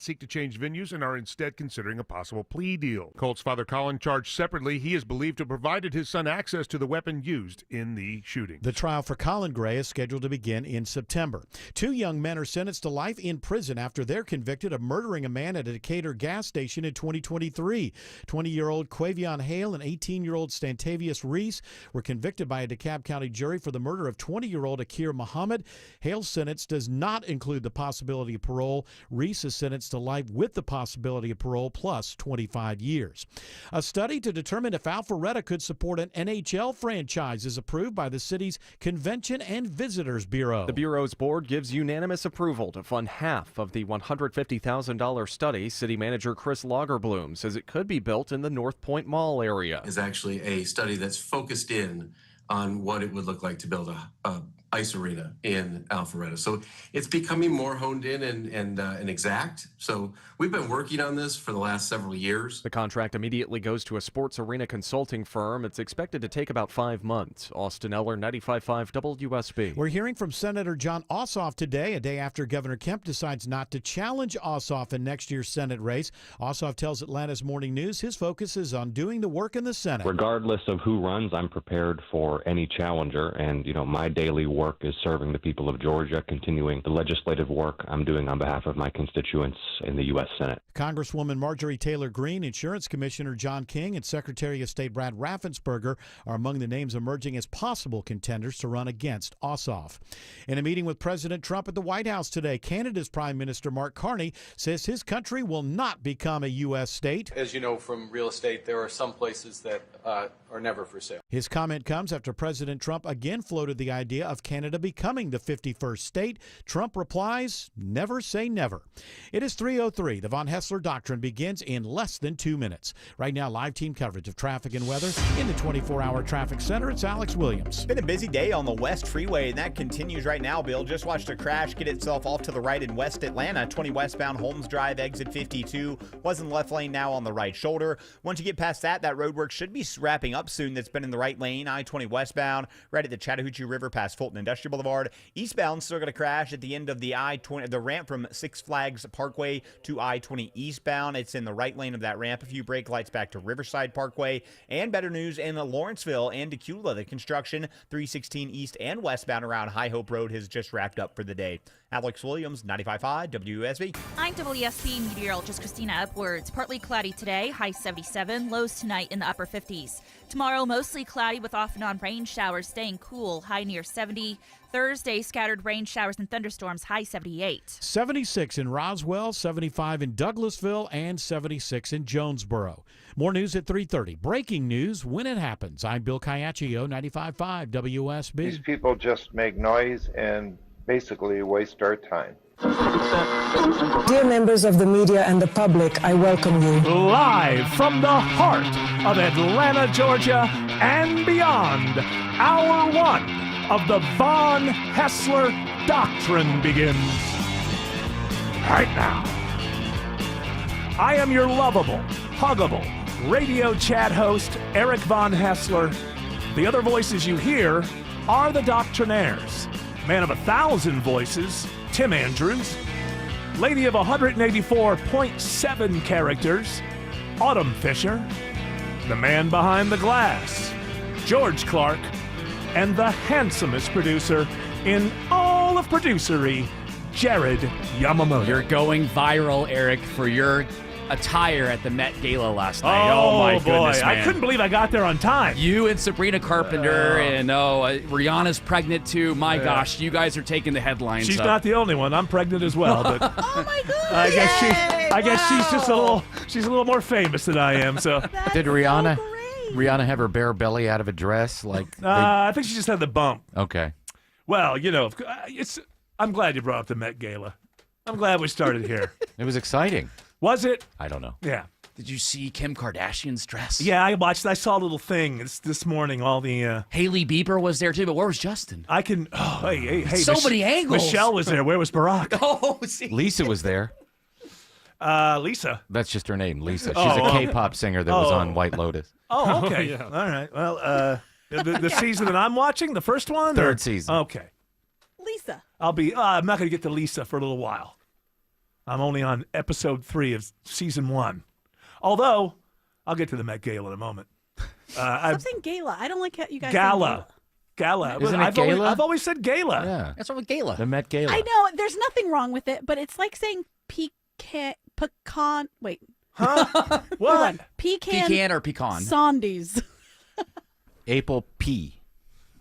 seek to change venues and are instead considering a possible plea deal. Colt's father Colin charged separately. He is believed to have provided his son access to the weapon used in the shooting. The trial for Colin Gray is scheduled to begin in September. 2 young men are sentenced to life in prison after they're convicted of murdering a man at a Decatur gas station in 2023. 20-year-old Quavion Hale and 18-year-old Stantavius Reese were convicted by a DeKalb County jury for the murder of 20-year-old Akir Muhammad. Hale's sentence does not include the possibility of parole. Reese is sentenced to life with the possibility of parole plus 25 years. A study to determine if Alpharetta could support an NHL franchise is approved by the city's Convention and Visitors Bureau. The Bureau's board gives unanimous approval to fund half of the $150,000 study. City manager Chris Lagerbloom says it could be built in the North Point Mall area. Is actually a study that's focused in on what it would look like to build a ice arena in Alpharetta. So it's becoming more honed in and exact. So we've been working on this for the last several years. The contract immediately goes to a sports arena consulting firm. It's expected to take about 5 months. Austin Eller, 95.5 WSB. We're hearing from Senator Jon Ossoff today, a day after Governor Kemp decides not to challenge Ossoff in next year's Senate race. Ossoff tells Atlanta's Morning News his focus is on doing the work in the Senate. Regardless of who runs, I'm prepared for any challenger. And, my daily work is serving the people of Georgia, continuing the legislative work I'm doing on behalf of my constituents in the U.S. Senate. Congresswoman Marjorie Taylor Greene, Insurance Commissioner John King, and Secretary of State Brad Raffensperger are among the names emerging as possible contenders to run against Ossoff. In a meeting with President Trump at the White House today, Canada's Prime Minister Mark Carney says his country will not become a U.S. state. As you know from real estate, there are some places that are never for sale. His comment comes after President Trump again floated the idea of Canada becoming the 51st state. Trump replies, never say never. It is 3:03. The Von Hessler Doctrine begins in less than 2 minutes. Right now, live team coverage of traffic and weather in the 24-hour traffic center. It's Alex Williams. It's been a busy day on the West Freeway, and that continues right now, Bill. Just watched a crash get itself off to the right in West Atlanta. 20 westbound Holmes Drive, exit 52. Was in the left lane, now on the right shoulder. Once you get past that roadwork should be wrapping up soon. That's been in the right lane. I-20 westbound, right at the Chattahoochee River past Fulton Industrial Boulevard. Eastbound still going to crash at the end of the I-20, the ramp from Six Flags Parkway to I-20 eastbound. It's in the right lane of that ramp. A few brake lights back to Riverside Parkway. And better news in Lawrenceville and Decula. The construction 316 east and westbound around High Hope Road has just wrapped up for the day. Alex Williams, 95.5 WSB. I'm WSB meteorologist Christina Upwards. Partly cloudy today, high 77, lows tonight in the upper 50s. Tomorrow, mostly cloudy with off and on rain showers, staying cool, high near 70. Thursday, scattered rain showers and thunderstorms, high 78. 76 in Roswell, 75 in Douglasville, and 76 in Jonesboro. More news at 3:30. Breaking news when it happens. I'm Bill Caiaccio, 95.5 WSB. These people just make noise and basically waste our time. Dear members of the media and the public, I welcome you. Live from the heart of Atlanta, Georgia, and beyond, Hour 1 of the Von Hessler Doctrine begins right now. I am your lovable, huggable radio chat host, Eric Von Hessler. The other voices you hear are the Doctrinaires. Man of 1,000 voices, Tim Andrews. Lady of 184.7 characters, Autumn Fisher. The man behind the glass, George Clark. And the handsomest producer in all of producery, Jared Yamamoto. You're going viral, Eric, for your attire at the Met Gala last night. Oh my goodness, boy. man. I couldn't believe I got there on time. You and Sabrina Carpenter, and Rihanna's pregnant too. My gosh, you guys are taking the headlines. She's up. not the only one. I'm pregnant as well. But Oh my goodness! I guess she's just she's a little more famous than I am. So Did Rihanna have her bare belly out of a dress? I think she just had the bump. Okay. Well, I'm glad you brought up the Met Gala. I'm glad we started here. It was exciting. Was it? I don't know. Yeah. Did you see Kim Kardashian's dress? Yeah, I watched. I saw a little thing this morning. All the Haley Bieber was there too, but where was Justin? Hey! So many angles. Michelle was there. Where was Barack? Lisa was there. Lisa. That's just her name, Lisa. She's a K-pop singer that was on White Lotus. Oh, okay. Yeah. All right. Well, the season that I'm watching, the first one, third season. Okay. Lisa. I'm not going to get to Lisa for a little while. I'm only on episode 3 of season 1. Although, I'll get to the Met Gala in a moment. Stop saying gala. I don't like how you guys Gala. say Gala. Isn't it gala? I've always said gala. Yeah. That's what gala. The Met Gala. I know there's nothing wrong with it, but it's like saying pecan. Wait, Huh? hold What? on. Pecan or pecan? Sondies. Apple pea.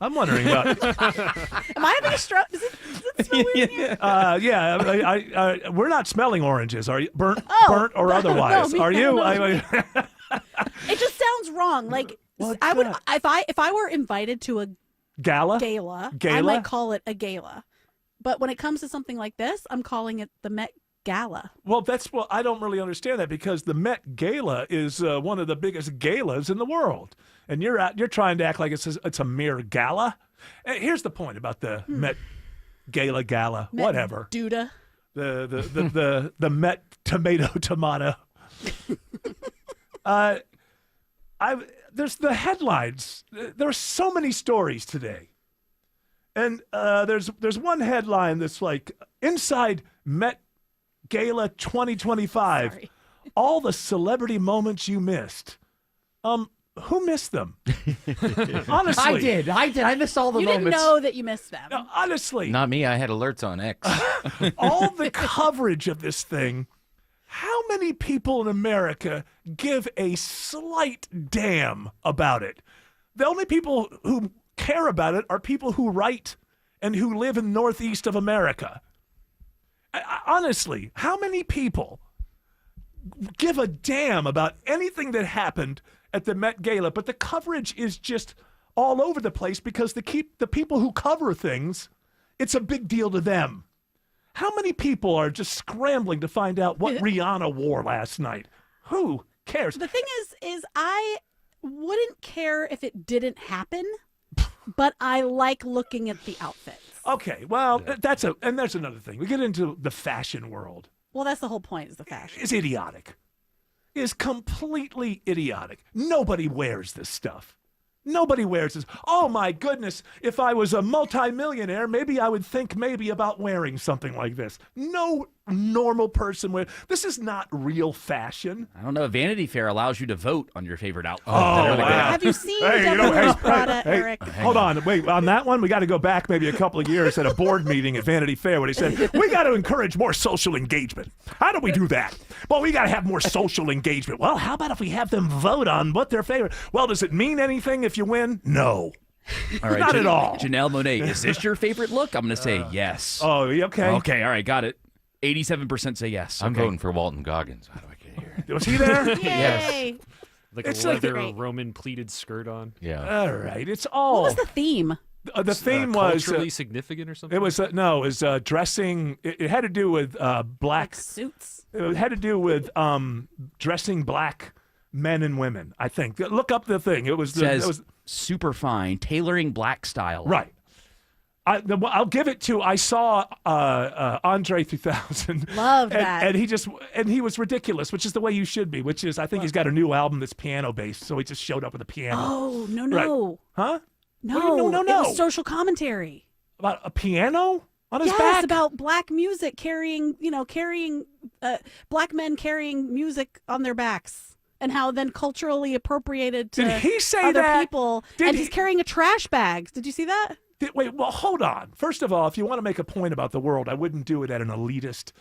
I'm wondering about. Am I having a stroke? Does it smell weird in here? Yeah, we're not smelling oranges. Are you burnt or no, otherwise? me Are you? no. It just sounds wrong. Like I would if I were invited to a Gala? gala, I Gala? might call it a gala. But when it comes to something like this, I'm calling it the Met Gala. Well, I don't really understand that because the Met Gala is one of the biggest galas in the world, and you're trying to act like it's a mere gala. Here's the point about the Met Gala, Met whatever. Duda. The Met tomato. There's the headlines. There are so many stories today, and there's one headline that's like inside Met Gala 2025. Sorry. All the celebrity moments you missed. Who missed them? Honestly, I did. I missed all the You moments. didn't know that you missed them. No, honestly, Not me. I had alerts on X. all the coverage of this thing. How many people in America give a slight damn about it? The only people who care about it are people who write and who live in the Northeast of America. Honestly, how many people give a damn about anything that happened at the Met Gala? But the coverage is just all over the place because the people who cover things, it's a big deal to them. How many people are just scrambling to find out what Rihanna wore last night? Who cares? The thing is I wouldn't care if it didn't happen, but I like looking at the outfits. Okay, well, there's another thing. We get into the fashion world. Well, that's the whole point, is the fashion. It's idiotic. It's completely idiotic. Nobody wears this stuff. Nobody wears this. Oh, my goodness. If I was a multimillionaire, maybe I would think about wearing something like this. No normal person would. This is not real fashion. I don't know. Vanity Fair allows you to vote on your favorite outfit. Oh, wow. Have you seen Devin Wears Prada, Eric? Hold on. Wait, on that one, we got to go back maybe a couple of years at a board meeting at Vanity Fair when he said, we got to encourage more social engagement. How do we do that? Well, we got to have more social engagement. Well, how about if we have them vote on what their favorite? Well, does it mean anything if you win? No. All right, Not at all. Janelle Monáe, is this your favorite look? I'm going to say yes. Oh, okay. Okay, all right, got it. 87% say yes. I'm Okay. voting for Walton Goggins. How do I get here? Was he there? Yay! Like It's a like leather the- Roman pleated skirt on. Yeah. All right. It's all. What was the theme? The theme was culturally significant or something. It was dressing. It had to do with black Like suits? It had to do with dressing black men and women. I think. Look up the thing. It was. Says it was super fine, tailoring black style. right. I'll give it to. I saw Andre 3000. Love that. And he was ridiculous, which is the way you should be. Which is, I think he's got a new album that's piano based, so he just showed up with a piano. Oh, no. Right. Huh? No. What do you mean, no. It was social commentary. About a piano on his Yes, back. about black music carrying black men carrying music on their backs. And how then culturally appropriated to Did he say other that? people. Did and he- he's carrying a trash bag. Did you see that? Wait, well, hold on. First of all, if you want to make a point about the world, I wouldn't do it at an elitist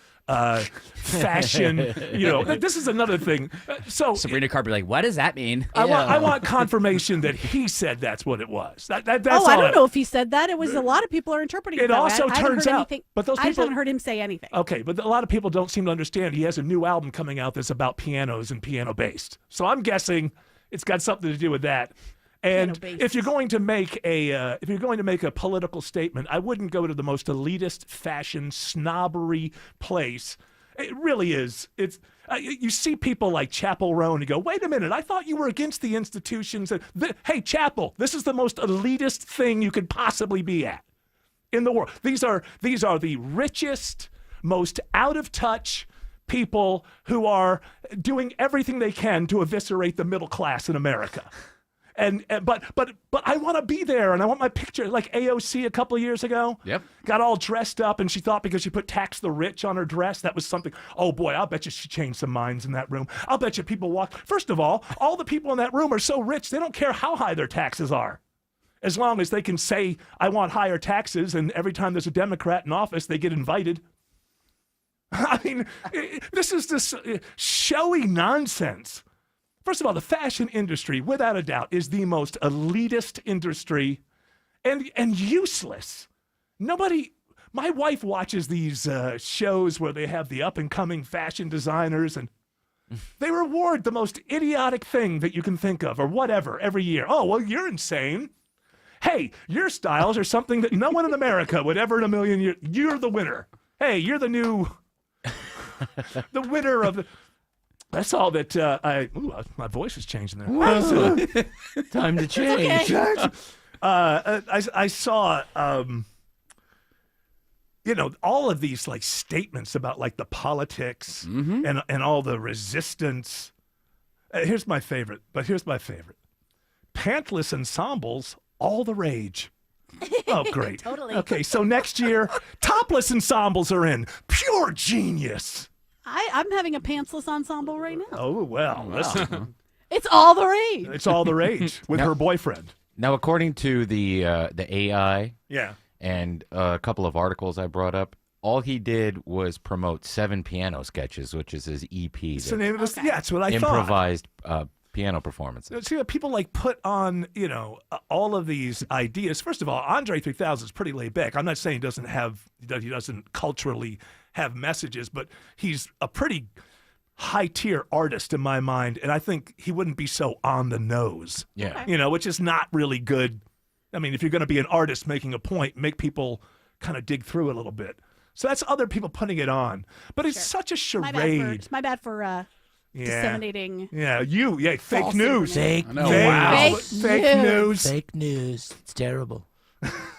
fashion. This is another thing. So Sabrina Carpenter, like, what does that mean? I want confirmation that he said that's what it was. That's I all don't know if he said that. It was a lot of people are interpreting it. It that way. also I haven't turns heard out- anything, but those I just people- haven't heard him say anything. Okay, but a lot of people don't seem to understand. He has a new album coming out that's about pianos and piano based. So I'm guessing it's got something to do with that. And Piano-based. if you're going to make a political statement, I wouldn't go to the most elitist, fashion, snobbery place. It really is. It's you see people like Chappell Roan and you go, wait a minute, I thought you were against the institutions. Hey, Chappell, this is the most elitist thing you could possibly be at in the world. These are the richest, most out of touch people who are doing everything they can to eviscerate the middle class in America. But I want to be there, and I want my picture, like AOC a couple of years ago. Yep. Got all dressed up, and she thought because she put "Tax the Rich" on her dress, that was something. Oh boy, I'll bet you she changed some minds in that room. I'll bet you people walk. First of all the people in that room are so rich, they don't care how high their taxes are. As long as they can say, I want higher taxes, and every time there's a Democrat in office, they get invited. I mean, this is this showy nonsense. First of all, the fashion industry, without a doubt, is the most elitist industry and useless. My wife watches these shows where they have the up-and-coming fashion designers, and they reward the most idiotic thing that you can think of, or whatever, every year. Oh, well, you're insane. Hey, your styles are something that no one in America would ever in a million years. You're the winner. Hey, you're the new, the winner of the. That's all that my voice is changing there. Time to change. Okay. I saw, all of these like statements about like the politics and all the resistance. Here's my favorite. Pantless ensembles. All the rage. Oh, great. Totally. Okay, so next year, topless ensembles are in. Pure genius. I'm having a pantsless ensemble right now. Oh, well, listen. It's all the rage. It's all the rage with her boyfriend. Now, according to the AI Yeah. and a couple of articles I brought up, all he did was promote 7 piano sketches, which is his EP. It's the name of this. Yeah, that's what I improvised piano performances. See, people like put on, all of these ideas. First of all, Andre 3000 is pretty laid back. I'm not saying he doesn't culturally have messages, but he's a pretty high-tier artist in my mind, and I think he wouldn't be so on the nose. Yeah. Which is not really good. I mean, if you're going to be an artist making a point, make people kind of dig through a little bit. So that's other people putting it on. But it's such a charade. My bad for disseminating. Yeah, fake news. Fake news. Fake News. Fake news. It's terrible.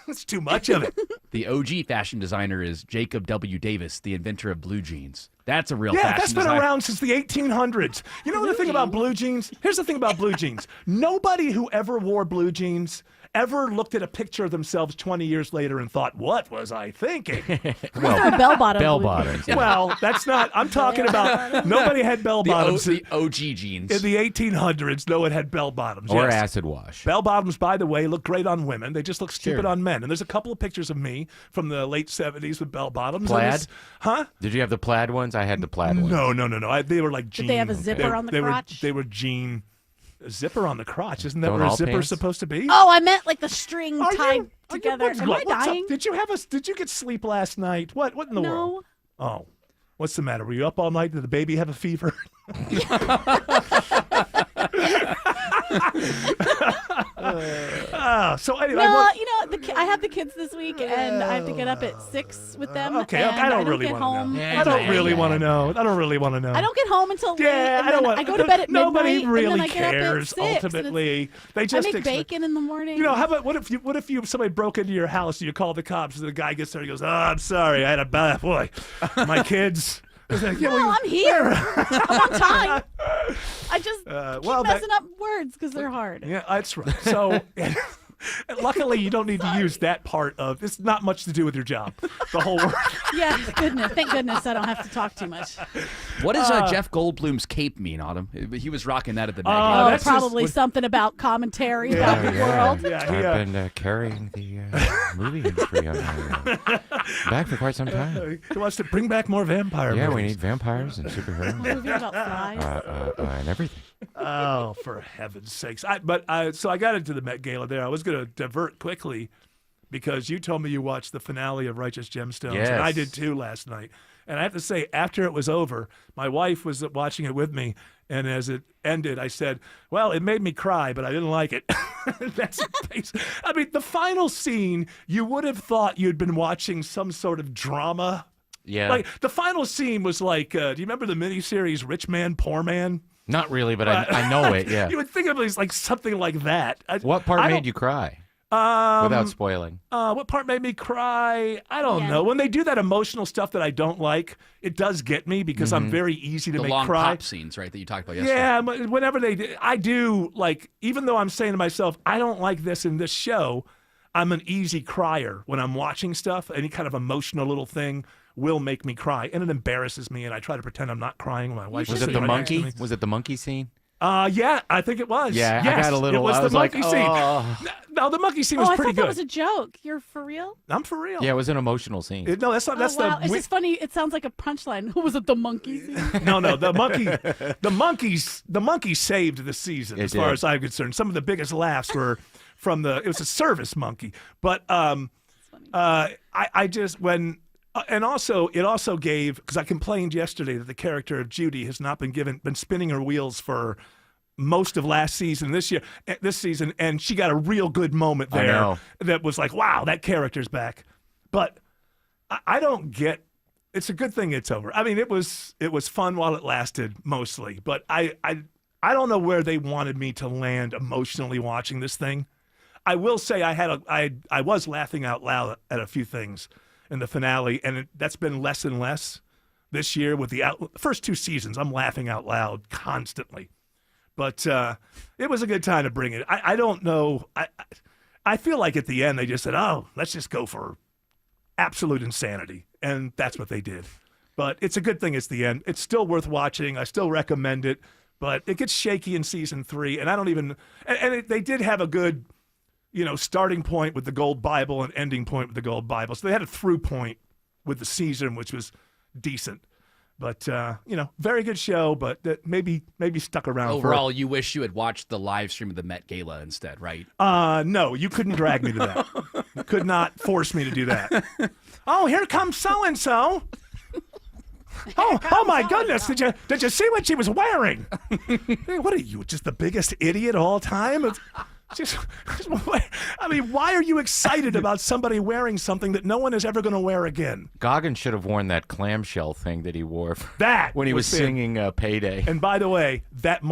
It's too much of it. The OG fashion designer is Jacob W. Davis, the inventor of blue jeans. That's a real fashion that's been designer. around since the 1800s. You know the thing about blue jeans? Here's the thing about blue jeans. Nobody who ever wore blue jeans ever looked at a picture of themselves 20 years later and thought, what was I thinking? Well, bell bottom. Bell bottoms. Yeah. Well, that's not, I'm talking about, nobody had bell bottoms. The OG jeans. In the 1800s, no one had bell bottoms. Or yes. acid wash. Bell bottoms, by the way, look great on women. They just look stupid Sure. on men. And there's a couple of pictures of me from the late 70s with bell bottoms. Plaid? Huh? Did you have the plaid ones? I had the plaid ones. No. They were like jean. Did they have a zipper on the crotch? They were jean. A zipper on the crotch. Isn't that Don't where a all zipper's pants? supposed to be? Oh, I meant like the string tied Are you- together. what's Am I up? dying? Did you get sleep last night? What in the world? Oh. What's the matter? Were you up all night? Did the baby have a fever? So anyway, I have the kids this week, and I have to get up at 6 with them. okay, and I don't really get want home. to know. I don't really want to know. I don't really want to know. I don't get home until late. Yeah, and I don't then want. I go to bed at nobody midnight, really and then I get up at cares. 6, and it's- Ultimately, they I just make bacon in the morning. How about what if somebody broke into your house and you call the cops and the guy gets there and he goes, I'm sorry, I had a bad boy. My kids. Like, I'm here. I'm on time. I just keep messing up words because they're hard. Yeah, that's right. So, luckily, you don't need to use that part of. It's not much to do with your job. The whole work. Yeah, thank goodness I don't have to talk too much. What does Jeff Goldblum's cape mean, Autumn? He was rocking that at the Met. That's probably something about commentary about the world. I've been carrying the movie industry on my back for quite some time. He wants to bring back more vampire Yeah, we movies. need vampires and superheroes. Movie about flies. And everything. Oh, for heaven's sakes. So I got into the Met Gala there. I was going to divert quickly because you told me you watched the finale of Righteous Gemstones. Yes. And I did too last night. And I have to say, after it was over, my wife was watching it with me. And as it ended, I said, well, it made me cry, but I didn't like it. That's I mean, the final scene, you would have thought you'd been watching some sort of drama. Yeah. Like, the final scene was like, do you remember the miniseries Rich Man, Poor Man? Not really, but I know it, yeah. You would think of it as like something like that. What part made you cry? Without spoiling. What part made me cry? I don't know. When they do that emotional stuff that I don't like, it does get me because I'm very easy to The make long cry. pop scenes, right, that you talked about yesterday. Yeah, but whenever they do, I do, like, even though I'm saying to myself, I don't like this in this show, I'm an easy crier when I'm watching stuff. Any kind of emotional little thing will make me cry, and it embarrasses me, and I try to pretend I'm not crying when my wife Was is it the sitting right next to monkey? me. Was it the monkey scene? Yeah, I think it was. Yeah, yes, I got a little. It was I the was like, monkey scene. oh. No, the monkey scene was I pretty thought good. that was a joke. You're for real? I'm for real. Yeah, it was an emotional scene. No, that's not. That's wow. the. It's just funny. It sounds like a punchline. Who was it? The monkey? No, the monkey saved the season as far as I'm concerned. Some of the biggest laughs were from it was a service monkey, but I just when. And also, it also gave, because I complained yesterday that the character of Judy has not been spinning her wheels for most of last season, this season, and she got a real good moment there that was like, wow, that character's back. But I don't get. It's a good thing it's over. I mean, it was fun while it lasted, mostly. But I don't know where they wanted me to land emotionally watching this thing. I will say I was laughing out loud at a few things in the finale, and that's been less and less this year with the first 2 seasons. I'm laughing out loud constantly. But it was a good time to bring it. I don't know. I feel like at the end they just said, oh, let's just go for absolute insanity. And that's what they did. But it's a good thing it's the end. It's still worth watching. I still recommend it. But it gets shaky in season 3. And I don't even – and they did have a good – starting point with the Gold Bible and ending point with the Gold Bible. So they had a through point with the season, which was decent. But, very good show, but that maybe stuck around. Overall, you wish you had watched the live stream of the Met Gala instead, right? No, you couldn't drag me to that. You could not force me to do that. Oh, here comes so-and-so. Oh my goodness! Did you see what she was wearing? Hey, what are you, just the biggest idiot of all time? I mean, why are you excited about somebody wearing something that no one is ever going to wear again? Goggins should have worn that clamshell thing that he wore when he was singing Payday. And by the way, that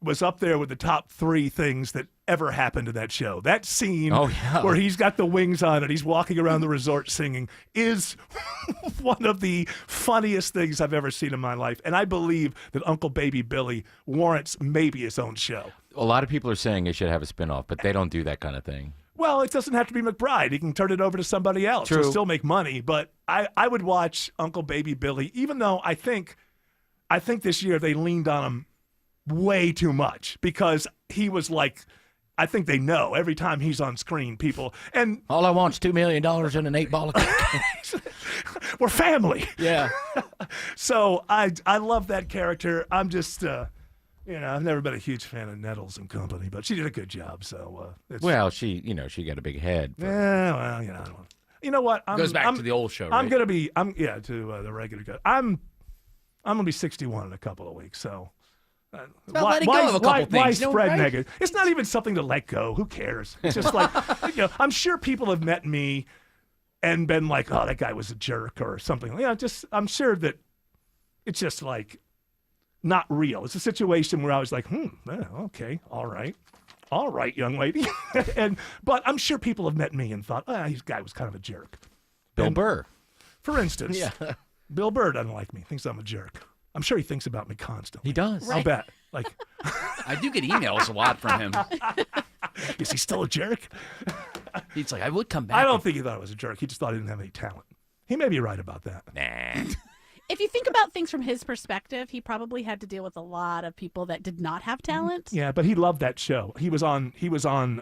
was up there with the top 3 things that ever happened in that show. That scene where he's got the wings on and he's walking around the resort singing is one of the funniest things I've ever seen in my life. And I believe that Uncle Baby Billy warrants maybe his own show. A lot of people are saying it should have a spinoff, but they don't do that kind of thing. Well, it doesn't have to be McBride. He can turn it over to somebody else. True. He'll still make money. But I would watch Uncle Baby Billy, even though I think this year they leaned on him way too much because he was like, I think they know every time he's on screen, people. And all I want is $2 million and an 8-ball of coke. We're family. Yeah. So I love that character. I'm just, I've never been a huge fan of Nettles and company, but she did a good job. So, she got a big head. Yeah, well, you know what? Goes back to the old show, right? I'm gonna be, to the regular guy. I'm gonna be 61 in a couple of weeks, so. Let it go of a couple things. Why spread negative? It's not even something to let go. Who cares? It's just like, I'm sure people have met me and been like, oh, that guy was a jerk or something. I'm sure that it's just like not real. It's a situation where I was like, okay, all right, young lady. But I'm sure people have met me and thought, this guy was kind of a jerk. Bill Burr. For instance. Yeah. Bill Burr doesn't like me, thinks I'm a jerk. I'm sure he thinks about me constantly. He does. I'll bet. I do get emails a lot from him. Is he still a jerk? He's like, I would come back. I don't think he thought I was a jerk. He just thought he didn't have any talent. He may be right about that. Nah. If you think about things from his perspective, he probably had to deal with a lot of people that did not have talent. Yeah, but he loved that show. He was on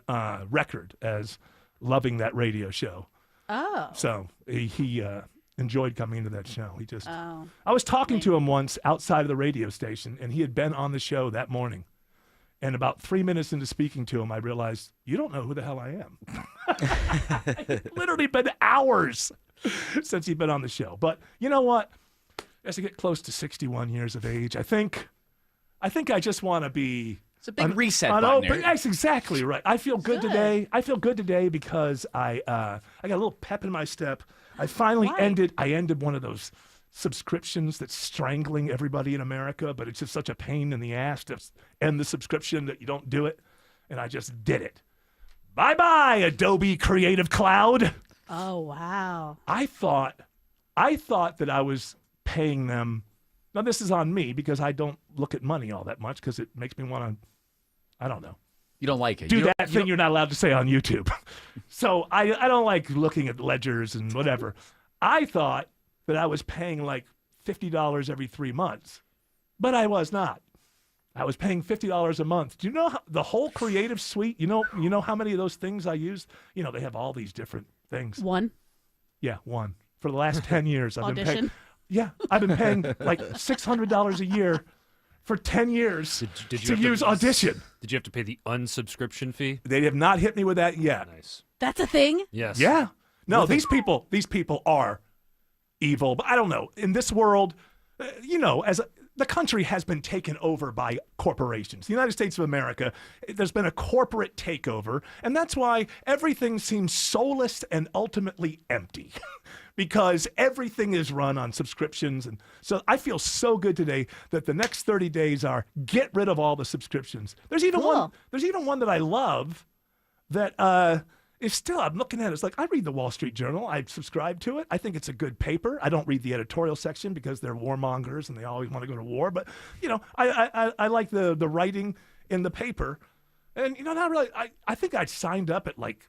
record as loving that radio show. Oh. So he enjoyed coming into that show. He just. I was talking to him once outside of the radio station, and he had been on the show that morning. And about 3 minutes into speaking to him, I realized, you don't know who the hell I am. It's literally been hours since he'd been on the show. But you know what? As I get close to 61 years of age, I think I just want to be. It's a big reset button there. That's exactly right. I feel good today. I feel good today because I got a little pep in my step. I finally ended one of those subscriptions that's strangling everybody in America, but it's just such a pain in the ass to end the subscription that you don't do it. And I just did it. Bye-bye, Adobe Creative Cloud. Oh, wow. I thought that I was paying them. Now, this is on me because I don't look at money all that much because it makes me want to, I don't know. You don't like it. Do that thing you're not allowed to say on YouTube. So I don't like looking at ledgers and whatever. I thought that I was paying like $50 every 3 months, but I was not. I was paying $50 a month. Do you know the whole Creative Suite? You know how many of those things I use? You know, they have all these different things. One? Yeah, one. For the last 10 years. I've been Audition? I've been paying like $600 a year for 10 years to use Audition. Did you have to pay the unsubscription fee? They have not hit me with that yet. Nice. That's a thing? Yes. Yeah. No, these people are evil. But I don't know. In this world, the country has been taken over by corporations. The United States of America, there's been a corporate takeover, and that's why everything seems soulless and ultimately empty because everything is run on subscriptions. And so I feel so good today that the next 30 days are get rid of all the subscriptions. There's even one that I love that is still, I'm looking at it. It's like, I read the Wall Street Journal. I subscribe to it. I think it's a good paper. I don't read the editorial section because they're warmongers and they always want to go to war. But, I like the writing in the paper. And, not really, I think I signed up at like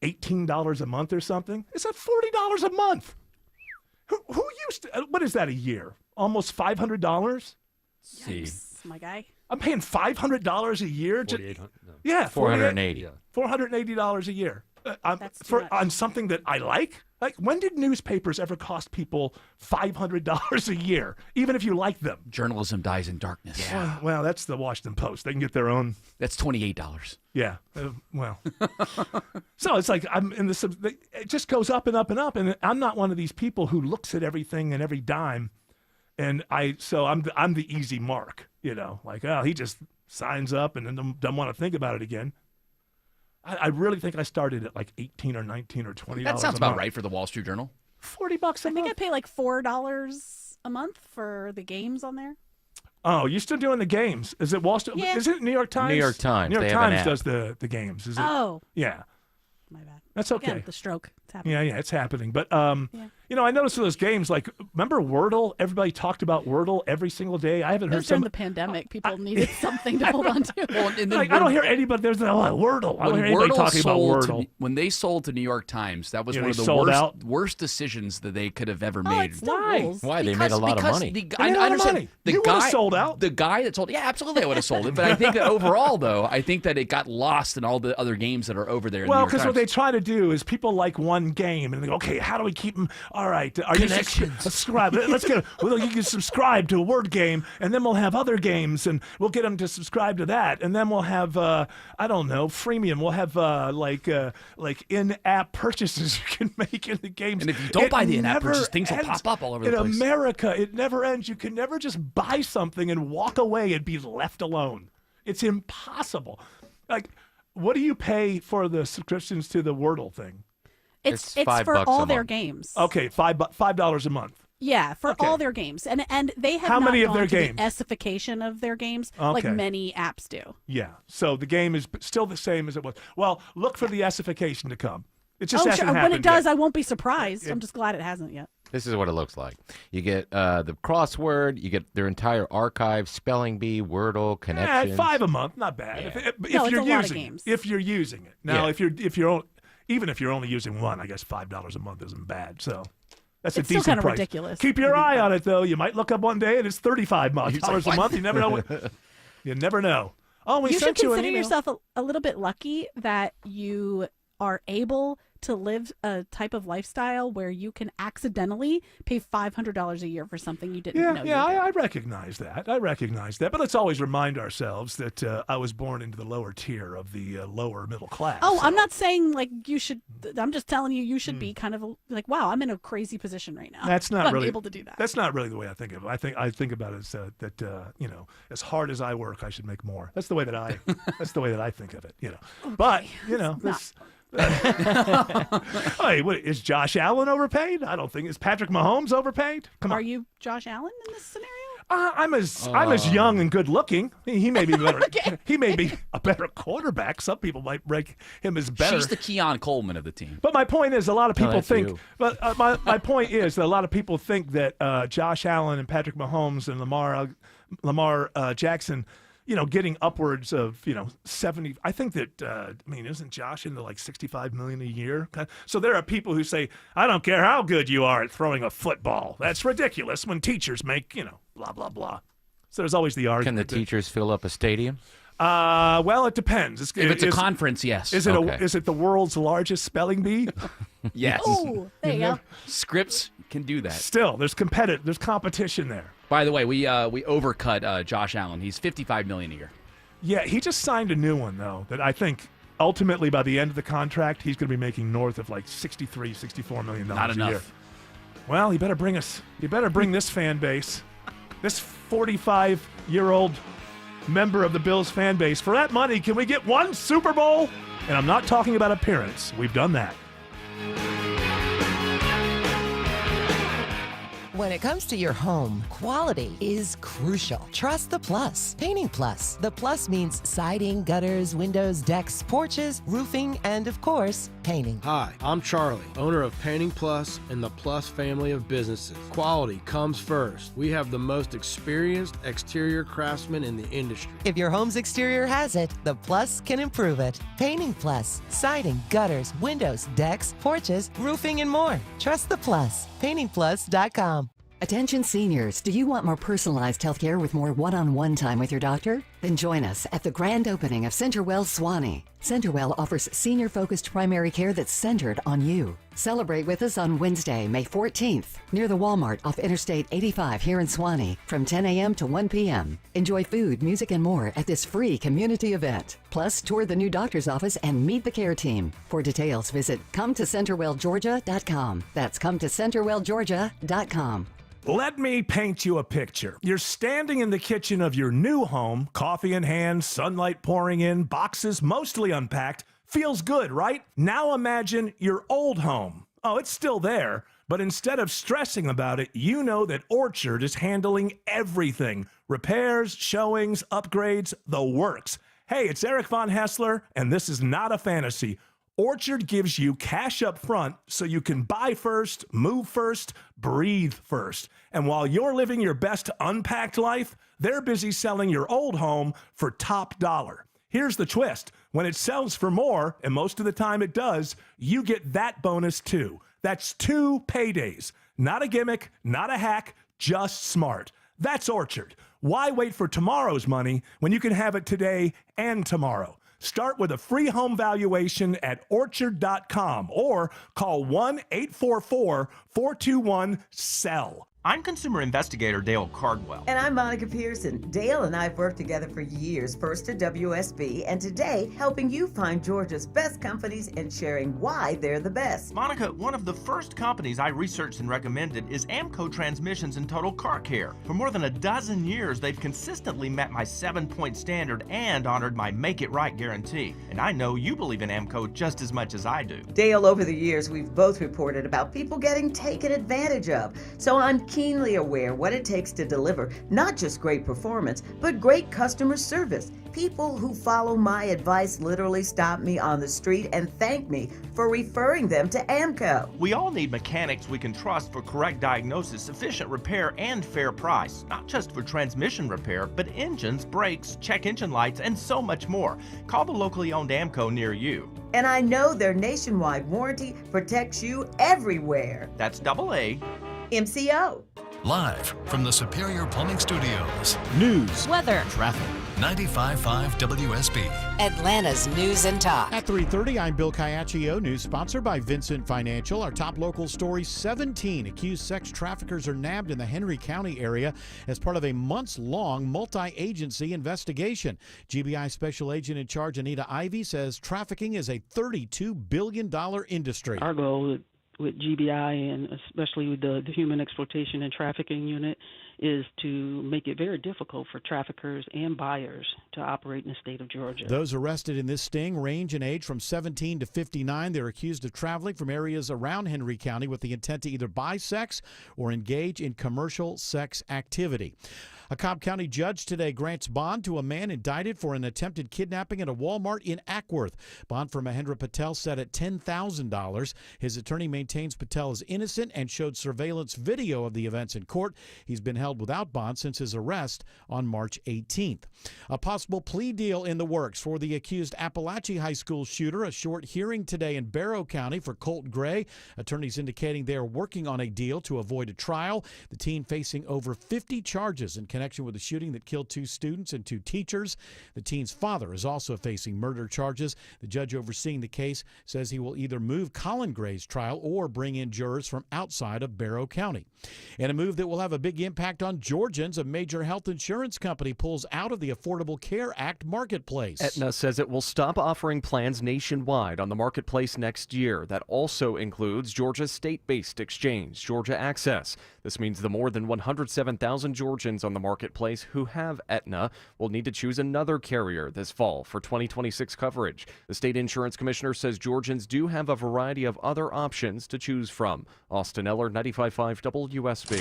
$18 a month or something. It's at $40 a month. Who used to, what is that a year? Almost $500? Yikes, my guy. I'm paying $500 a year. Yeah, $480. $480 a year on something that I like. Like, when did newspapers ever cost people $500 a year, even if you like them? Journalism dies in darkness. Yeah. Well, that's the Washington Post. They can get their own. That's $28. Yeah. Well. So it's like it just goes up and up and up, and I'm not one of these people who looks at everything and every dime, and I'm the easy mark. Like, oh, he just signs up and then don't want to think about it again. I really think I started at like $18 or $19 or $20. That sounds about right for the Wall Street Journal. $40 a I month. think I pay like $4 a month for the games on there. Oh, you're still doing the games? Is it Wall Street? Yeah. Is it New York Times? New York Times. New York They have an Times app. does the games. Is it? Oh. Yeah. My bad. That's okay. Again, the stroke. It's happening. Yeah, it's happening. But I noticed those games. Like, remember Wordle? Everybody talked about Wordle every single day. I haven't It heard was during the pandemic. People needed something to hold on to. Well, and then I don't hear anybody. There's Wordle. I don't when hear anybody Wordle talking about sold Wordle. when they sold to New York Times, that was one of they the sold out? worst decisions that they could have ever Oh, made. it still rules. Why? They made a lot of money. I understand. You would have sold out. The guy that sold, yeah, absolutely, I would have sold it. But I think that overall, though, I think that it got lost in all the other games that are over there. Well, because because what they try to do is people like one game, and they go, okay, how do we keep them? All right, are you subscribe? Let's get. Well, you can subscribe to a word game, and then we'll have other games, and we'll get them to subscribe to that, and then we'll have I don't know, freemium. We'll have like in-app purchases you can make in the games. And if you don't buy the in-app purchase, things will pop up all over the place. In America, it never ends. You can never just buy something and walk away and be left alone. It's impossible. Like, what do you pay for the subscriptions to the Wordle thing? It's $5 for a all their month. games. Okay, $5 a month. Yeah, for Okay. all their games, and they have How not many of gone their to games? the essification of their games like Okay. many apps do. Yeah. So the game is still the same as it was. Well, look for the essification to come. It just Oh, hasn't sure. When happened it does, yet. I won't be surprised. I'm just glad it hasn't yet. This is what it looks like. You get the crossword, you get their entire archive, spelling bee, Wordle, connections. $5 a month, not bad. Yeah. If No, you're it's a lot of using games. if you're using it. Now, Yeah. even if you're only using one, I guess $5 a month isn't bad. So that's a It's still decent kinda price. ridiculous. Keep your eye on it though. You might look up one day and it's $35 a month. You never know. You never know. Oh, we You should sent you an consider email. yourself a little bit lucky that you are able to live a type of lifestyle where you can accidentally pay $500 a year for something you didn't know. I recognize that. But let's always remind ourselves that I was born into the lower tier of the lower middle class. Oh, so- I'm not saying like you should. I'm just telling you should be kind of like, wow, I'm in a crazy position right now. That's not I'm really able to do that. That's not really the way I think of it. I think about it as that as hard as I work, I should make more. That's the way that I think of it. But this. Hey, what, is Josh Allen overpaid? I don't think. Is Patrick Mahomes overpaid? Come on. Are you Josh Allen in this scenario? I'm as young and good looking. He may be better. He may be a better quarterback. Some people might rank him as better. She's the Keon Coleman of the team. But my point is, a lot of people think. you. But my point is that a lot of people think that Josh Allen and Patrick Mahomes and Lamar Jackson, getting upwards of 70. I think that isn't Josh into like $65 million a year? So there are people who say, I don't care how good you are at throwing a football. That's ridiculous when teachers make blah blah blah. So there's always the argument. Can the teachers fill up a stadium? Well, it depends. If it's a conference, yes. Is it the world's largest spelling bee? Yes. Oh, there you go. Scripps can do that. Still, there's competition there. By the way, we overcut Josh Allen. He's $55 million a year. Yeah, he just signed a new one though that I think ultimately by the end of the contract he's going to be making north of like $64 million Not a enough. year. Well, you better bring this fan base, this 45-year-old member of the Bills fan base. For that money, can we get one Super Bowl? And I'm not talking about appearance. We've done that. When it comes to your home, quality is crucial. Trust the Plus. Painting Plus. The Plus means siding, gutters, windows, decks, porches, roofing, and of course, painting. Hi, I'm Charlie, owner of Painting Plus and the Plus family of businesses. Quality comes first. We have the most experienced exterior craftsmen in the industry. If your home's exterior has it, the Plus can improve it. Painting Plus. Siding, gutters, windows, decks, porches, roofing, and more. Trust the Plus. PaintingPlus.com. Attention seniors, do you want more personalized healthcare with more one-on-one time with your doctor? Then join us at the grand opening of CenterWell Swanee. CenterWell offers senior-focused primary care that's centered on you. Celebrate with us on Wednesday, May 14th, near the Walmart off Interstate 85 here in Swanee, from 10 a.m. to 1 p.m. Enjoy food, music, and more at this free community event. Plus, tour the new doctor's office and meet the care team. For details, visit CometoCenterwellGeorgia.com. That's CometoCenterwellGeorgia.com. Let me paint you a picture. You're standing in the kitchen of your new home, coffee in hand, sunlight pouring in, boxes mostly unpacked. Feels good, right? Now imagine your old home. Oh, it's still there, but instead of stressing about it, you know that Orchard is handling everything. Repairs, showings, upgrades, the works. Hey, it's Eric Von Hessler, and this is not a fantasy. Orchard gives you cash up front so you can buy first, move first, breathe first. And while you're living your best unpacked life, they're busy selling your old home for top dollar. Here's the twist. When it sells for more, and most of the time it does, you get that bonus too. That's 2 paydays. Not a gimmick, not a hack, just smart. That's Orchard. Why wait for tomorrow's money when you can have it today and tomorrow? Start with a free home valuation at Orchard.com or call 1-844-421-SELL. I'm consumer investigator Dale Cardwell. And I'm Monica Pearson. Dale and I have worked together for years, first at WSB, and today helping you find Georgia's best companies and sharing why they're the best. Monica, one of the first companies I researched and recommended is AMCO Transmissions and Total Car Care. For more than a dozen years, they've consistently met my 7-point standard and honored my Make It Right guarantee. And I know you believe in AMCO just as much as I do. Dale, over the years, we've both reported about people getting taken advantage of. So I'm keenly aware what it takes to deliver not just great performance, but great customer service. People who follow my advice literally stop me on the street and thank me for referring them to AMCO. We all need mechanics we can trust for correct diagnosis, efficient repair, and fair price. Not just for transmission repair, but engines, brakes, check engine lights, and so much more. Call the locally owned AMCO near you. And I know their nationwide warranty protects you everywhere. That's AA MCO. Live from the Superior Plumbing Studios. News, weather, traffic. 95.5 WSB. Atlanta's News and Talk. At 3:30, I'm Bill Caiaccio. News sponsored by Vincent Financial. Our top local story, 17 accused sex traffickers are nabbed in the Henry County area as part of a months-long multi-agency investigation. GBI Special Agent in charge Anita Ivy says trafficking is a $32 billion industry. Our goal with GBI and especially with the Human Exploitation and Trafficking Unit is to make it very difficult for traffickers and buyers to operate in the state of Georgia. Those arrested in this sting range in age from 17 to 59. They're accused of traveling from areas around Henry County with the intent to either buy sex or engage in commercial sex activity. A Cobb County judge today grants bond to a man indicted for an attempted kidnapping at a Walmart in Ackworth. Bond for Mahendra Patel set at $10,000. His attorney maintains Patel is innocent and showed surveillance video of the events in court. He's been held without bond since his arrest on March 18th. A possible plea deal in the works for the accused Appalachia High School shooter. A short hearing today in Barrow County for Colt Gray. Attorneys indicating they are working on a deal to avoid a trial. The teen facing over 50 charges in connection with the shooting that killed 2 students and 2 teachers. The teen's father is also facing murder charges. The judge overseeing the case says he will either move Colin Gray's trial or bring in jurors from outside of Barrow County. In a move that will have a big impact on Georgians, a major health insurance company pulls out of the Affordable Care Act marketplace. Aetna says it will stop offering plans nationwide on the marketplace next year. That also includes Georgia's state-based exchange, Georgia Access. This means the more than 107,000 Georgians on the marketplace who have Aetna will need to choose another carrier this fall for 2026 coverage. The state insurance commissioner says Georgians do have a variety of other options to choose from. Austin Eller, 95.5 WSB.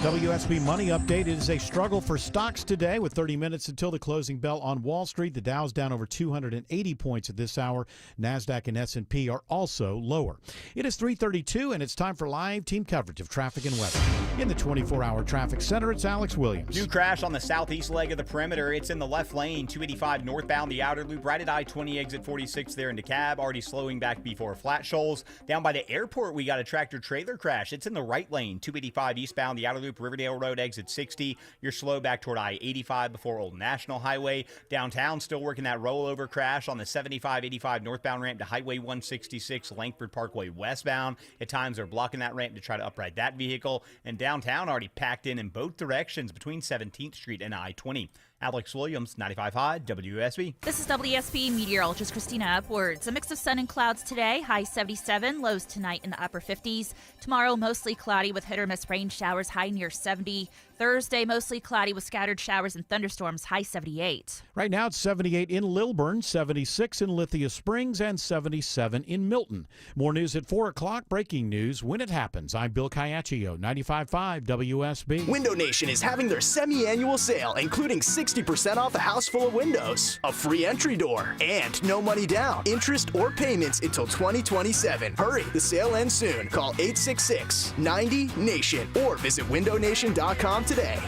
WSB Money Update. It is a struggle for stocks today with 30 minutes until the closing bell on Wall Street. The Dow's down over 280 points at this hour. NASDAQ and S&P are also lower. It is 3:32 and it's time for live team coverage of traffic and weather. In the 24-hour traffic center, it's Alex Williams. New crash on the southeast leg of the perimeter. It's in the left lane, 285 northbound, the outer loop, right at I-20 exit 46 there in DeKalb. Already slowing back before Flat Shoals. Down by the airport, we got a tractor-trailer crash. It's in the right lane, 285 eastbound, the outer loop, Riverdale Road, exit 60. You're slow back toward I-85 before Old National Highway. Downtown, still working that rollover crash on the 75-85 northbound ramp to Highway 166, Langford Parkway westbound. At times, they're blocking that ramp to try to upright that vehicle. And downtown already packed in both directions between 17th Street and I-20. Alex Williams, 95.5 WSB. This is WSB meteorologist Christina Upwards. A mix of sun and clouds today, high 77, lows tonight in the upper 50s. Tomorrow, mostly cloudy with hit or miss rain showers, high near 70. Thursday, mostly cloudy with scattered showers and thunderstorms, high 78. Right now, it's 78 in Lilburn, 76 in Lithia Springs, and 77 in Milton. More news at 4 o'clock. Breaking news when it happens. I'm Bill Caiaccio, 95.5 WSB. Window Nation is having their semi-annual sale, including 60% off a house full of windows, a free entry door, and no money down, interest or payments until 2027. Hurry, the sale ends soon. Call 866-90-NATION or visit windownation.com today.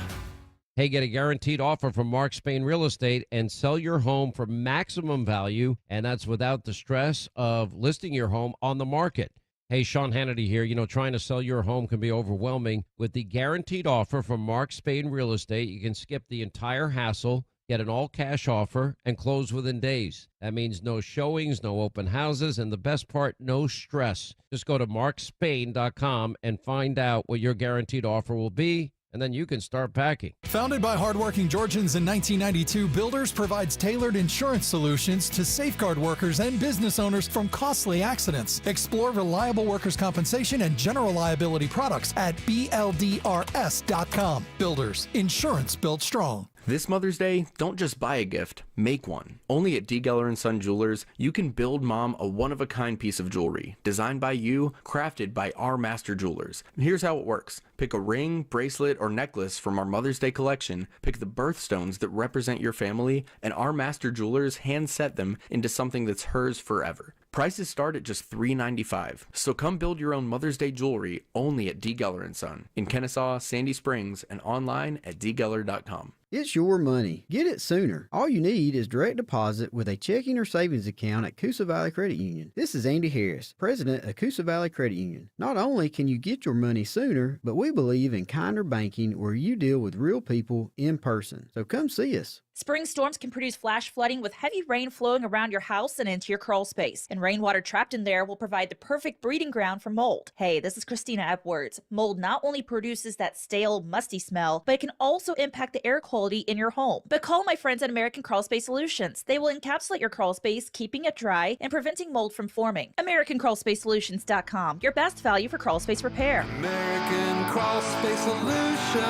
Hey, get a guaranteed offer from Mark Spain Real Estate and sell your home for maximum value, and that's without the stress of listing your home on the market. Hey, Sean Hannity here. You know, trying to sell your home can be overwhelming. With the guaranteed offer from Mark Spain Real Estate, you can skip the entire hassle, get an all-cash offer, and close within days. That means no showings, no open houses, and the best part, no stress. Just go to markspain.com and find out what your guaranteed offer will be, and then you can start packing. Founded by hardworking Georgians in 1992, Builders provides tailored insurance solutions to safeguard workers and business owners from costly accidents. Explore reliable workers' compensation and general liability products at BLDRS.com. Builders, insurance built strong. This Mother's Day, don't just buy a gift, make one. Only at D. Geller & Son Jewelers, you can build mom a one-of-a-kind piece of jewelry, designed by you, crafted by our master jewelers. And here's how it works. Pick a ring, bracelet, or necklace from our Mother's Day collection, pick the birthstones that represent your family, and our master jewelers hand set them into something that's hers forever. Prices start at just $3.95. So come build your own Mother's Day jewelry only at D. Geller & Son in Kennesaw, Sandy Springs, and online at dgeller.com. It's your money. Get it sooner. All you need is direct deposit with a checking or savings account at Coosa Valley Credit Union. This is Andy Harris, president of Coosa Valley Credit Union. Not only can you get your money sooner, but we believe in kinder banking where you deal with real people in person. So come see us. Spring storms can produce flash flooding with heavy rain flowing around your house and into your crawl space. And rainwater trapped in there will provide the perfect breeding ground for mold. Hey, this is Christina Epwords. Mold not only produces that stale, musty smell, but it can also impact the air quality in your home. But call my friends at American Crawl Space Solutions. They will encapsulate your crawl space, keeping it dry and preventing mold from forming. AmericanCrawlSpaceSolutions.com, your best value for crawl space repair. American Crawl Space Solutions.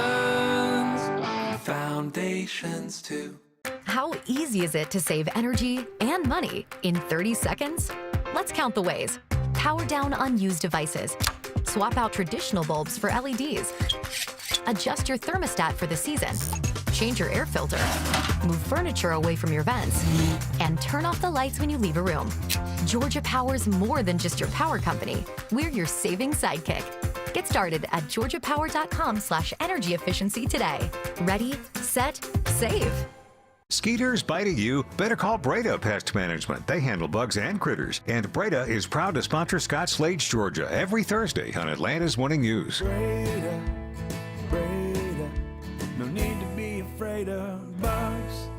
Foundations too. How easy is it to save energy and money in 30 seconds? Let's count the ways. Power down unused devices. Swap out traditional bulbs for LEDs. Adjust your thermostat for the season. Change your air filter. Move furniture away from your vents. And turn off the lights when you leave a room. Georgia Power's more than just your power company. We're your saving sidekick. Get started at georgiapower.com/energy efficiency today. Ready, set, save. Skeeters biting you? Better call Breda Pest Management. They handle bugs and critters. And Breda is proud to sponsor Scott Slade, Georgia, every Thursday on Atlanta's Morning News. Breda, no need to be afraid of bugs.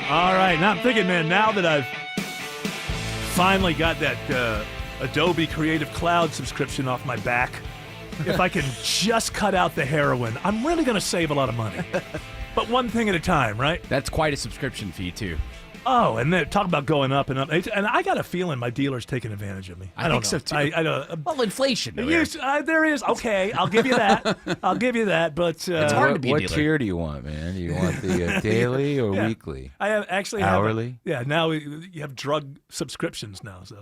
All right, now I'm thinking, man, now that I've finally got that Adobe Creative Cloud subscription off my back, if I can just cut out the heroin, I'm really going to save a lot of money. But one thing at a time, right? That's quite a subscription fee, too. Oh, and then talk about going up and up. And I got a feeling my dealer's taking advantage of me. I don't think know. so, too. I don't. Well, inflation. Though, There is. Okay, I'll give you that. I'll give you that. But it's hard to be a What dealer. tier do you want, man? Do you want the daily or weekly? I have actually hourly. Now you have drug subscriptions now. So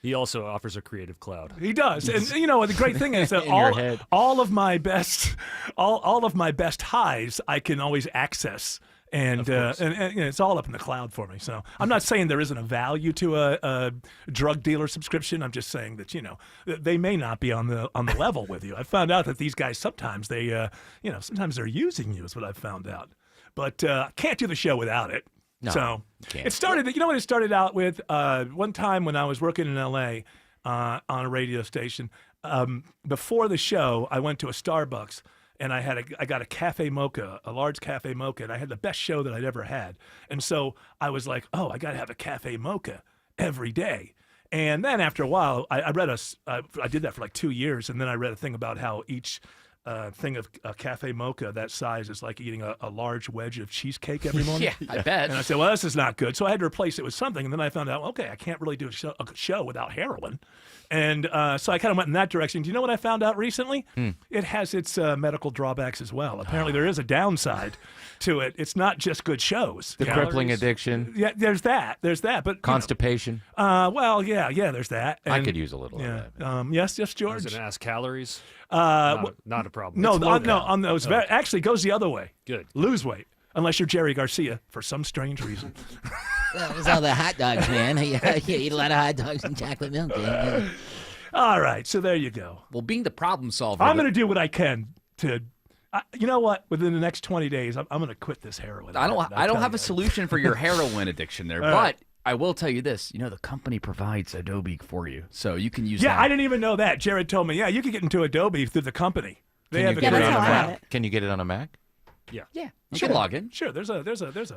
he also offers a Creative Cloud. he does, and you know the great thing is that In your head. all of my best highs I can always access. And, you know, it's all up in the cloud for me. So I'm not saying there isn't a value to a drug dealer subscription. I'm just saying that, you know, they may not be on the level with you. I found out that these guys sometimes sometimes they're using you is what I've found out. But can't do the show without it. No, so can't. it started. You know what it started out with? One time when I was working in L.A. On a radio station. Before the show, I went to a Starbucks. And I got a cafe mocha, a large cafe mocha, and I had the best show that I'd ever had. And so I was like, oh, I got to have a cafe mocha every day. And then after a while, I read I did that for like 2 years, and then I read a thing about how each thing of a cafe mocha that size is like eating a large wedge of cheesecake every morning. Yeah, I bet. And I said, well, this is not good. So I had to replace it with something. And then I found out, okay, I can't really do a show without heroin. And so I kind of went in that direction. Do you know what I found out recently? It has its medical drawbacks as well. Apparently there is a downside to it. It's not just good shows. The crippling addiction. Yeah, there's that. But Constipation. Well, yeah, there's that. I And, could use a little of that. yes, George. Does it ask calories? Not a problem. No, It's low cal. on those. Okay. Actually, it goes the other way. Good. Lose weight. Unless you're Jerry Garcia for some strange reason. Well, it was all the hot dogs, man. You eat a lot of hot dogs and chocolate milk. Yeah. All right, so there you go. Well, being the problem solver. I'm going to do what I can to. You know what? Within the next 20 days, I'm going to quit this heroin. I don't I'll have tell a solution for your heroin addiction there, but I will tell you this. You know, the company provides Adobe for you, so you can use that. Yeah, I didn't even know that. Jared told me, yeah, you can get into Adobe through the company. They have Can you it get it on on the a cloud. Mac? Can you get it on a Mac? Yeah. Yeah, you Sure. can log in. Sure, there's a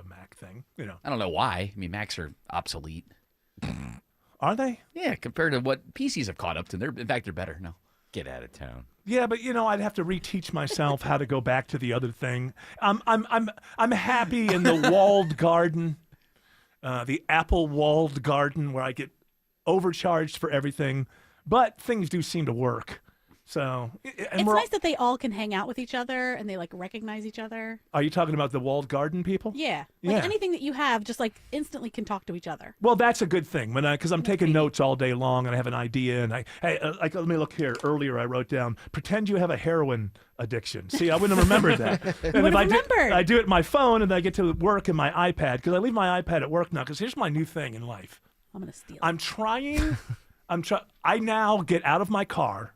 Mac thing, you know. I don't know why. I mean, Macs are obsolete. Are they? Yeah, compared to what PCs have caught up to. In fact, they're better. No. Get out of town. Yeah, but you know, I'd have to reteach myself how to go back to the other thing. I'm happy in the walled garden, the Apple walled garden, where I get overcharged for everything, but things do seem to work. So, It's nice that they all can hang out with each other and they like recognize each other. Are you talking about the walled garden people? Yeah. Yeah. Like anything that you have just like instantly can talk to each other. Well, that's a good thing because I'm taking notes all day long and I have an idea and like let me look here. Earlier I wrote down pretend you have a heroin addiction. See, I wouldn't have remembered that. And if I do it on my phone and then I get to work in my iPad because I leave my iPad at work now because here's my new thing in life. I'm gonna steal. I now get out of my car.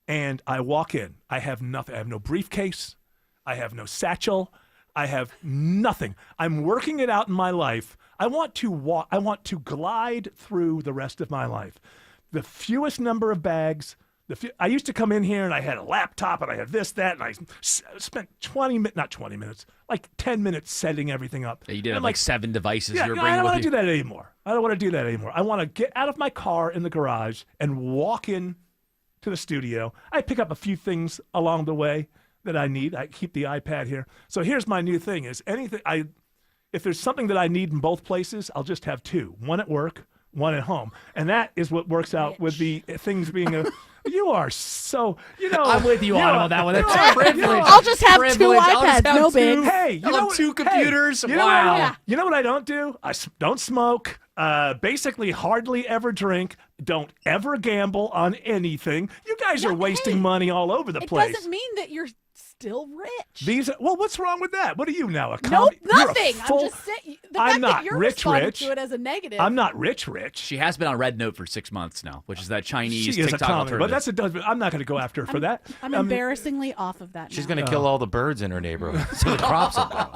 And I walk in. I have nothing. I have no briefcase. I have no satchel. I have nothing. I'm working it out in my life. I want to walk. I want to glide through the rest of my life. The fewest number of bags, I used to come in here and I had a laptop and I had this, that, and I spent 10 minutes setting everything up. Yeah, you did And have I'm like 7 devices yeah, you were no, bringing I don't with want to you. do that anymore. I don't want to do that anymore. I want to get out of my car in the garage and walk in to the studio. I pick up a few things along the way that I need. I keep the iPad here. So here's my new thing: is if there's something that I need in both places, I'll just have 2: one at work, one at home, and that is what works out with the things being a. You are so, I'm with you on that one. That's privilege. I'll just have 2 Privilege. I'll just iPads, have no 2. big. Hey, you I'll know have what- 2 computers. Hey, Wow. You know what I don't do? I don't smoke. Basically, hardly ever drink. Don't ever gamble on anything. You guys are wasting money all over the It place. doesn't mean that you're still rich. What's wrong with that? What are you now? Nope, You're a nothing. I'm full- just saying. The I'm fact not that you're rich, responding rich. to it as a negative. I'm not rich. She has been on Red Note for 6 months now, which is that Chinese She is a TikTok comic, but alternative. that's I'm not going to go after her for that. I'm embarrassingly off of that. She's now. going to kill all the birds in her neighborhood, so the crops will grow.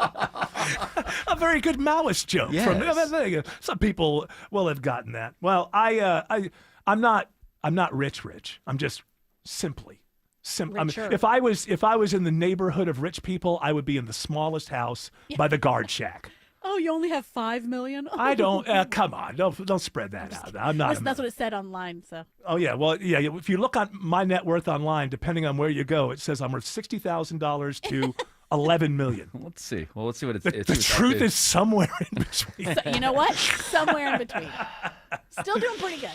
A very good Maoist joke. Yes. Some people will have gotten that. Well, I'm not rich. I'm just simply. Richer. If I was in the neighborhood of rich people, I would be in the smallest house by the guard shack. Oh, you only have 5 million? I don't. Come on, don't spread that out. I'm not. That's what it said online. So. Oh yeah, well yeah. If you look on my net worth online, depending on where you go, it says I'm worth $60,000 to 11 million. Let's see. Well, let's see what it's. The truth is somewhere in between. So, you know what? Somewhere in between. Still doing pretty good.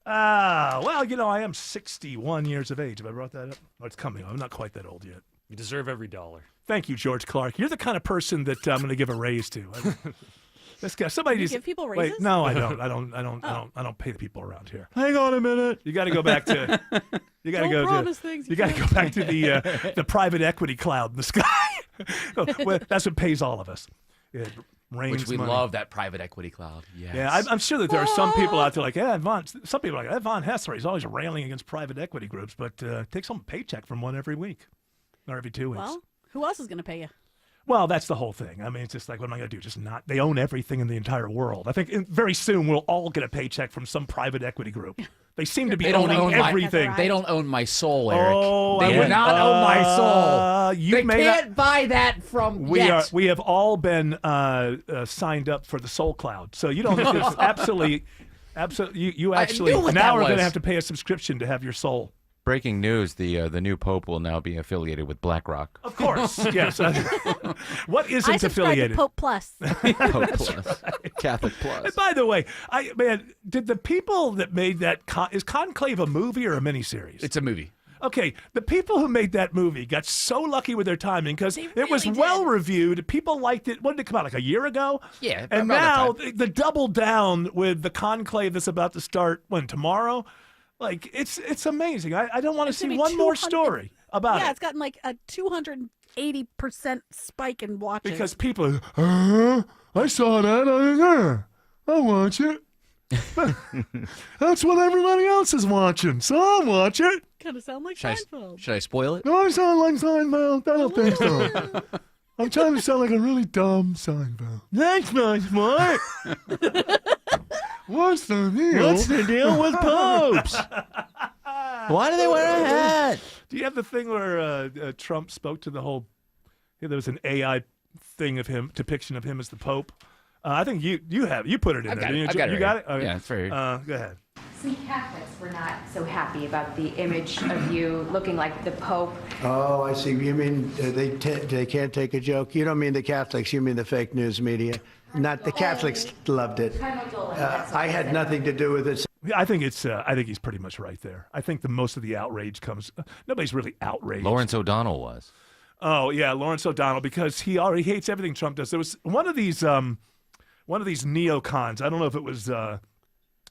Well, I am 61 years of age. Have I brought that up? Oh, it's coming. I'm not quite that old yet. You deserve every dollar. Thank you, George Clark. You're the kind of person that I'm going to give a raise to. This guy, somebody You just give people wait. raises? No, I don't. I don't pay the people around here. Hang on a minute. You got to go back to. You got to Don't go promise to. things You you got to go can't back to the private equity cloud in the sky. Well, that's what pays all of us. It rains Which we money. love that private equity cloud. Yes. Yeah, I'm sure that there are some people out there like, some people are like, Von Hessler, he's always railing against private equity groups, but takes home a paycheck from one every week or every 2 weeks. Well, who else is going to pay you? Well, that's the whole thing. I mean, it's just like, what am I going to do? Just not. They own everything in the entire world. I think very soon we'll all get a paycheck from some private equity group. They seem to be They don't owning own everything. They don't own my soul, Eric. Oh, they do not own my soul. You They may can't buy that from We yet. we have all been signed up for the Soul Cloud, so you don't. It's absolutely. You actually knew what now that are going was. to have to pay a subscription to have your soul. Breaking news: the new pope will now be affiliated with BlackRock. Of course, yes. What isn't I subscribe affiliated? to Pope Plus. Pope Plus, Catholic Plus. And by the way, did the people that made that is Conclave a movie or a miniseries? It's a movie. Okay, the people who made that movie got so lucky with their timing because it was well reviewed. People liked it. When did it come out? Like a year ago? Yeah. And around now that time. the double down with the conclave that's about to start tomorrow. Like it's amazing. I don't want to It's see gonna be one more 200 story about yeah, it. it's gotten like a 280% spike in watches. Because people, I saw that. I watch it. That's what everybody else is watching, so I'll watch it. Kind of sound like Should Seinfeld. Should I spoil it? No, I sound like Seinfeld. I don't think so. I'm trying to sound like a really dumb Seinfeld. Thanks, my smart. What's the deal? What's the deal with popes? Why do they wear a hat? Do you have the thing where Trump spoke to the whole? There was an AI thing of him, depiction of him as the Pope. I think you put it in there. I've got it. You got it? Okay. Yeah, it's right here. Go ahead. Some Catholics were not so happy about the image of you looking like the Pope. Oh, I see. You mean they can't take a joke? You don't mean the Catholics. You mean the fake news media. Not the Catholics loved it. I had nothing to do with it. I think it's. I think he's pretty much right there. I think most of the outrage comes. Nobody's really outraged. Lawrence O'Donnell was. Oh yeah, Lawrence O'Donnell, because he already hates everything Trump does. There was one of these neocons. I don't know if it was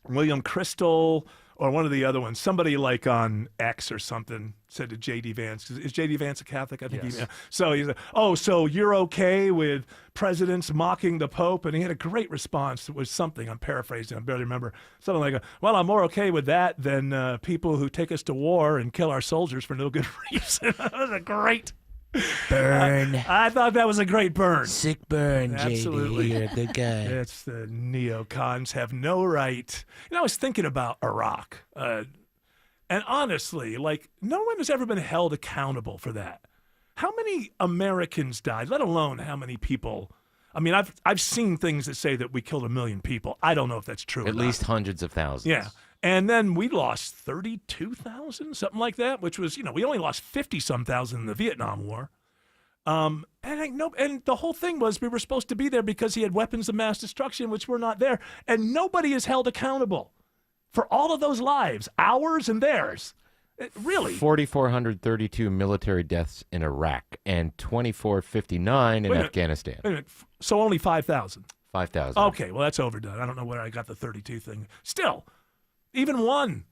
William Crystal or one of the other ones. Somebody like on X or something said to J.D. Vance. Is J.D. Vance a Catholic? I think Yes. So he's like, oh, so you're okay with presidents mocking the Pope? And he had a great response. It was something, I'm paraphrasing, I barely remember. Something like, well, I'm more okay with that than people who take us to war and kill our soldiers for no good reason. That was a great burn. I thought that was a great burn. Sick burn, Absolutely. JD. You're a good guy. It's the neocons have no right. I was thinking about Iraq. And honestly, like, no one has ever been held accountable for that. How many Americans died, let alone how many people? I mean, I've seen things that say that we killed 1 million people. I don't know if that's true. At least hundreds of thousands. Yeah. And then we lost 32,000, something like that, which was, we only lost 50-some thousand in the Vietnam War. And the whole thing was we were supposed to be there because he had weapons of mass destruction, which were not there. And nobody is held accountable for all of those lives, ours and theirs. Really? 4,432 military deaths in Iraq and 2,459 in Afghanistan. Wait a minute. So only 5,000? 5,000. Okay, well, that's overdone. I don't know where I got the 32 thing. Still, even one,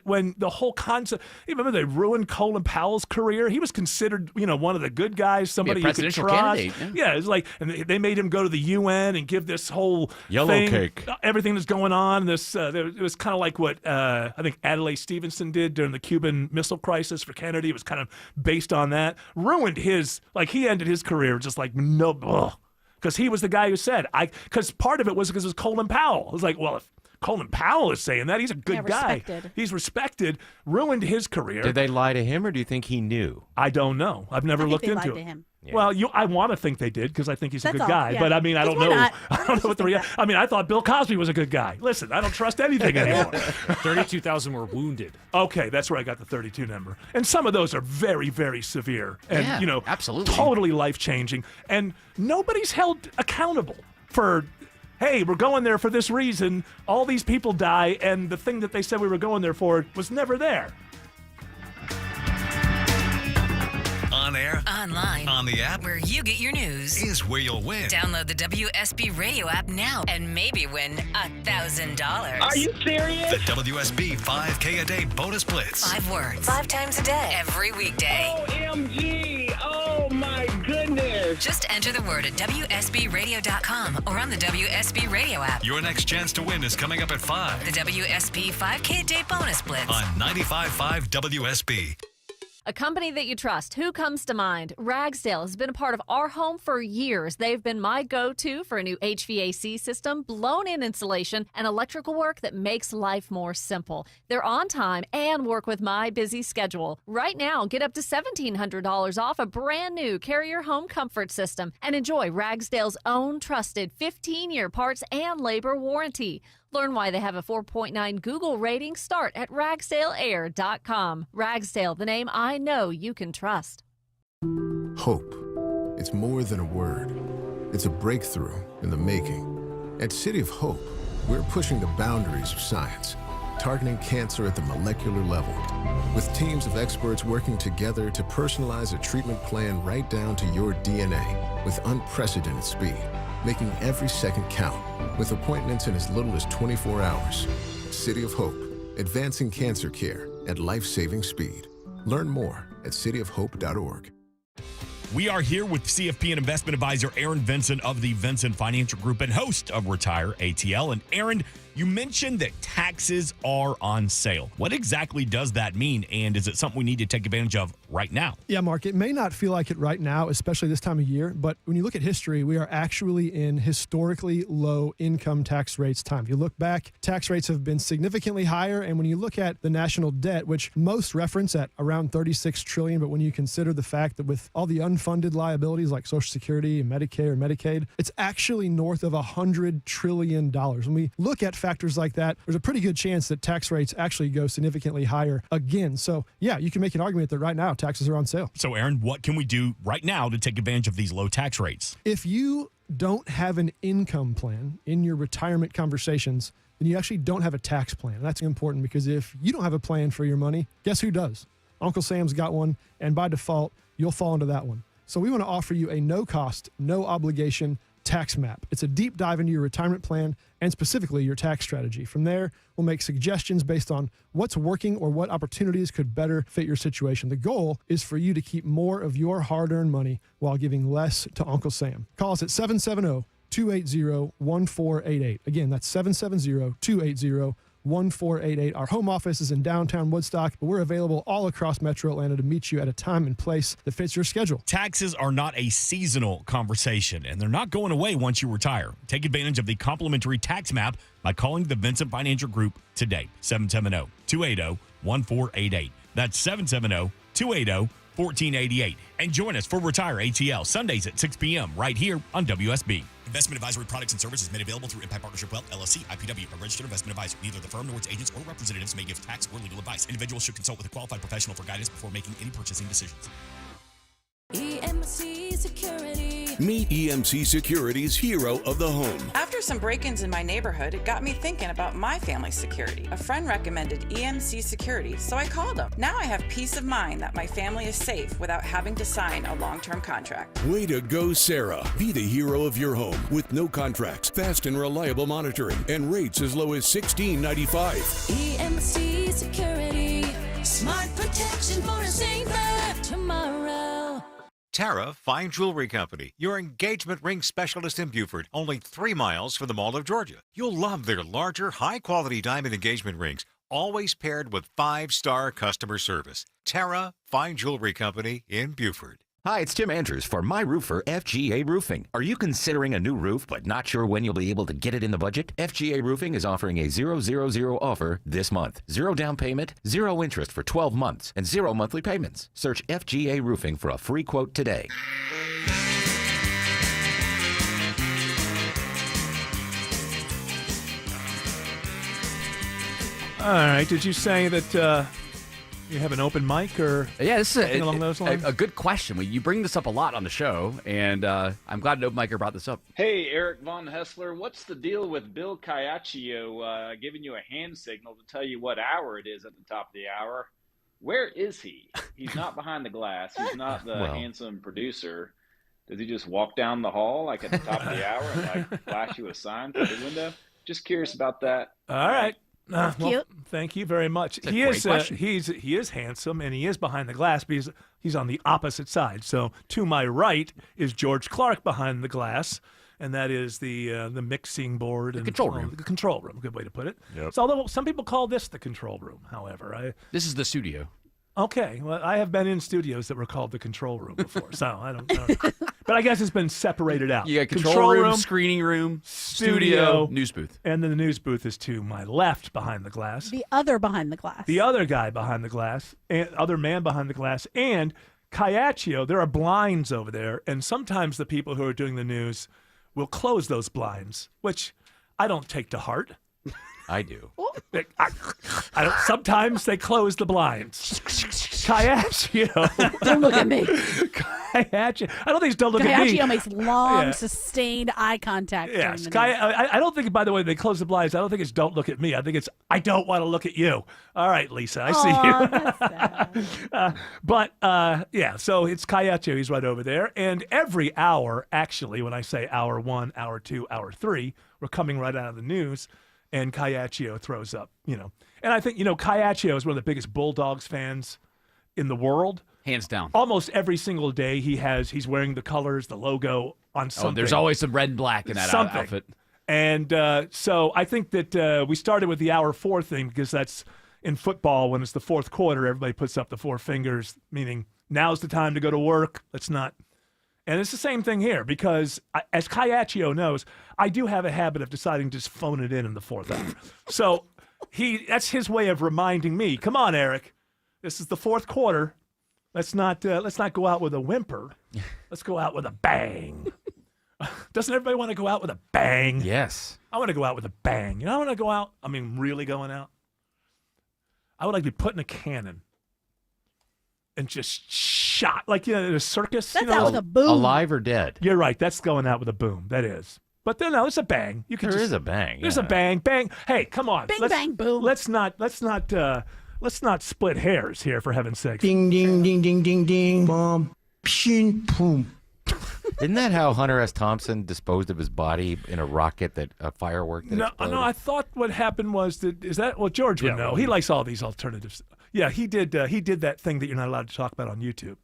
when the whole concept, you remember they ruined Colin Powell's career? He was considered, one of the good guys, somebody you could trust. Candidate, yeah, it was like, and they made him go to the UN and give this whole yellow thing, cake, everything that's going on. This it was kind of like what I think Adlai Stevenson did during the Cuban Missile Crisis for Kennedy. It was kind of based on that. Ruined he ended his career just like because he was the guy who said because part of it was because it was Colin Powell. It was like, well, if Colin Powell is saying that, he's a good guy. He's respected. Ruined his career. Did they lie to him, or do you think he knew? I don't know. I've never looked into it. To him. Yeah. Well, I want to think they did because I think he's a good guy. Yeah. But I mean, I don't know. Not? I don't know what the I mean, I thought Bill Cosby was a good guy. Listen, I don't trust anything anymore. 32,000 were wounded. Okay, that's where I got the 32 number. And some of those are very, very severe, and absolutely, totally life changing. And nobody's held accountable for. Hey, we're going there for this reason. All these people die, and the thing that they said we were going there for was never there. On air, online, on the app, where you get your news, is where you'll win. Download the WSB Radio app now and maybe win $1,000. Are you serious? The WSB 5K a day bonus blitz. 5 words, 5 times a day, every weekday. OMG! Oh my goodness! Just enter the word at WSBRadio.com or on the WSB Radio app. Your next chance to win is coming up at 5. The WSB 5K a day bonus blitz on 95.5 WSB. A company that you trust. Who comes to mind? Ragsdale has been a part of our home for years. They've been my go-to for a new HVAC system, blown-in insulation, and electrical work that makes life more simple. They're on time and work with my busy schedule. Right now, get up to $1,700 off a brand new Carrier home comfort system and enjoy Ragsdale's own trusted 15-year parts and labor warranty. Learn why they have a 4.9 Google rating. Start at ragsdaleair.com. Ragsdale, the name I know you can trust. Hope. It's more than a word. It's a breakthrough in the making. At City of Hope, we're pushing the boundaries of science, targeting cancer at the molecular level, with teams of experts working together to personalize a treatment plan right down to your DNA with unprecedented speed, making every second count, with appointments in as little as 24 hours. City of Hope, advancing cancer care at life-saving speed. Learn more at cityofhope.org. We are here with CFP and investment advisor Aaron Vincent of the Vincent Financial Group and host of Retire ATL. And Aaron, you mentioned that taxes are on sale. What exactly does that mean? And is it something we need to take advantage of right now? Yeah, Mark, it may not feel like it right now, especially this time of year, but when you look at history, we are actually in historically low income tax rates time. If you look back, tax rates have been significantly higher. And when you look at the national debt, which most reference at around $36 trillion, but when you consider the fact that with all the unfunded liabilities like Social Security and Medicare and Medicaid, it's actually north of $100 trillion. When we look at factors like that, there's a pretty good chance that tax rates actually go significantly higher again. So yeah, you can make an argument that right now taxes are on sale. So Aaron, what can we do right now to take advantage of these low tax rates? If you don't have an income plan in your retirement conversations, then you actually don't have a tax plan. And that's important because if you don't have a plan for your money, guess who does? Uncle Sam's got one, and by default, you'll fall into that one. So we want to offer you a no-cost, no-obligation tax map. It's a deep dive into your retirement plan and specifically your tax strategy. From there, we'll make suggestions based on what's working or what opportunities could better fit your situation. The goal is for you to keep more of your hard-earned money while giving less to Uncle Sam. Call us at 770-280-1488. Again, that's 770-280-1488. 1488. Our home office is in downtown Woodstock, but we're available all across Metro Atlanta to meet you at a time and place that fits your schedule. Taxes are not a seasonal conversation, and they're not going away once you retire. Take advantage of the complimentary tax map by calling the Vincent Financial Group today. 770-280-1488. That's 770-280-1488. And join us for Retire ATL Sundays at 6 p.m. right here on WSB. Investment advisory products and services made available through Impact Partnership Wealth, LLC, IPW, a registered investment advisor. Neither the firm nor its agents or representatives may give tax or legal advice. Individuals should consult with a qualified professional for guidance before making any purchasing decisions. EMC Security. Meet EMC Security's hero of the home. After some break-ins in my neighborhood, it got me thinking about my family's security. A friend recommended EMC Security, so I called them. Now I have peace of mind that my family is safe without having to sign a long-term contract. Way to go, Sarah. Be the hero of your home with no contracts, fast and reliable monitoring, and rates as low as $16.95. EMC Security. Smart protection for a safer tomorrow. Tara Fine Jewelry Company, your engagement ring specialist in Buford, only 3 miles from the Mall of Georgia. You'll love their larger, high-quality diamond engagement rings, always paired with 5-star customer service. Tara Fine Jewelry Company in Buford. Hi, it's Tim Andrews for My Roofer FGA Roofing. Are you considering a new roof but not sure when you'll be able to get it in the budget? FGA Roofing is offering a 000 offer this month. 0 down payment, 0 interest for 12 months, and 0 monthly payments. Search FGA Roofing for a free quote today. All right. Did you say that you have an open mic or this is something along those lines? a good question. You bring this up a lot on the show, and I'm glad an open micer brought this up. Hey, Eric Von Hessler, what's the deal with Bill Caiaccio giving you a hand signal to tell you what hour it is at the top of the hour? Where is he? He's not behind the glass. He's not the handsome producer. Does he just walk down the hall like at the top of the hour and like flash you a sign through the window? Just curious about that. All right. Well, Cute. thank you very much. That's a He great is question. he is handsome and he is behind the glass, but he's on the opposite side. So to my right is George Clark behind the glass, and that is the mixing board and control room. The control room, good way to put it. Yep. So although some people call this the control room, however, This is the studio. Okay, well, I have been in studios that were called the control room before, so I don't know. But I guess it's been separated out. You got control room, screening room, studio, news booth. And then the news booth is to my left behind the glass. The other behind the glass. The other guy behind the glass, and other man behind the glass, and Caiaccio, there are blinds over there, and sometimes the people who are doing the news will close those blinds, which I don't take to heart. I do. I don't. Sometimes they close the blinds. Caiaccio. Don't look at me. Caiaccio. I don't think it's don't look at me. Caiaccio makes long, Yeah. sustained eye contact. Yes. during the news. I don't think, by the way, they close the blinds. I don't think it's don't look at me. I think it's I don't want to look at you. All right, Lisa, I see you. But so it's Caiaccio. He's right over there. And every hour, actually, when I say hour 1, hour 2, hour 3, we're coming right out of the news. And Caiaccio throws up, And I think, Caiaccio is one of the biggest Bulldogs fans in the world. Hands down. Almost every single day he's wearing the colors, the logo on something. Oh, there's always some red and black in that outfit. And so I think that we started with the hour 4 thing because that's in football when it's the fourth quarter, everybody puts up the 4 fingers, meaning now's the time to go to work. Let's not. And it's the same thing here because, as Caiaccio knows, I do have a habit of deciding to just phone it in the fourth hour. So that's his way of reminding me, come on, Eric, this is the fourth quarter. Let's not go out with a whimper. Let's go out with a bang. Doesn't everybody want to go out with a bang? Yes. I want to go out with a bang. I want to go out, really going out. I would like to be put in a cannon and just shot, like, in a circus. That's out with a boom. Alive or dead? You're right. That's going out with a boom. That is. But then, no, it's a bang. There is a bang. There's a bang, bang. Hey, come on. Bing, bang, boom. Let's not split hairs here, for heaven's sake. Ding, ding, ding, ding, ding, ding, bomb, pshin, boom. Isn't that how Hunter S. Thompson disposed of his body in a rocket a firework that exploded? No, I thought what happened was George would know. He likes all these alternatives. Yeah, he did that thing that you're not allowed to talk about on YouTube.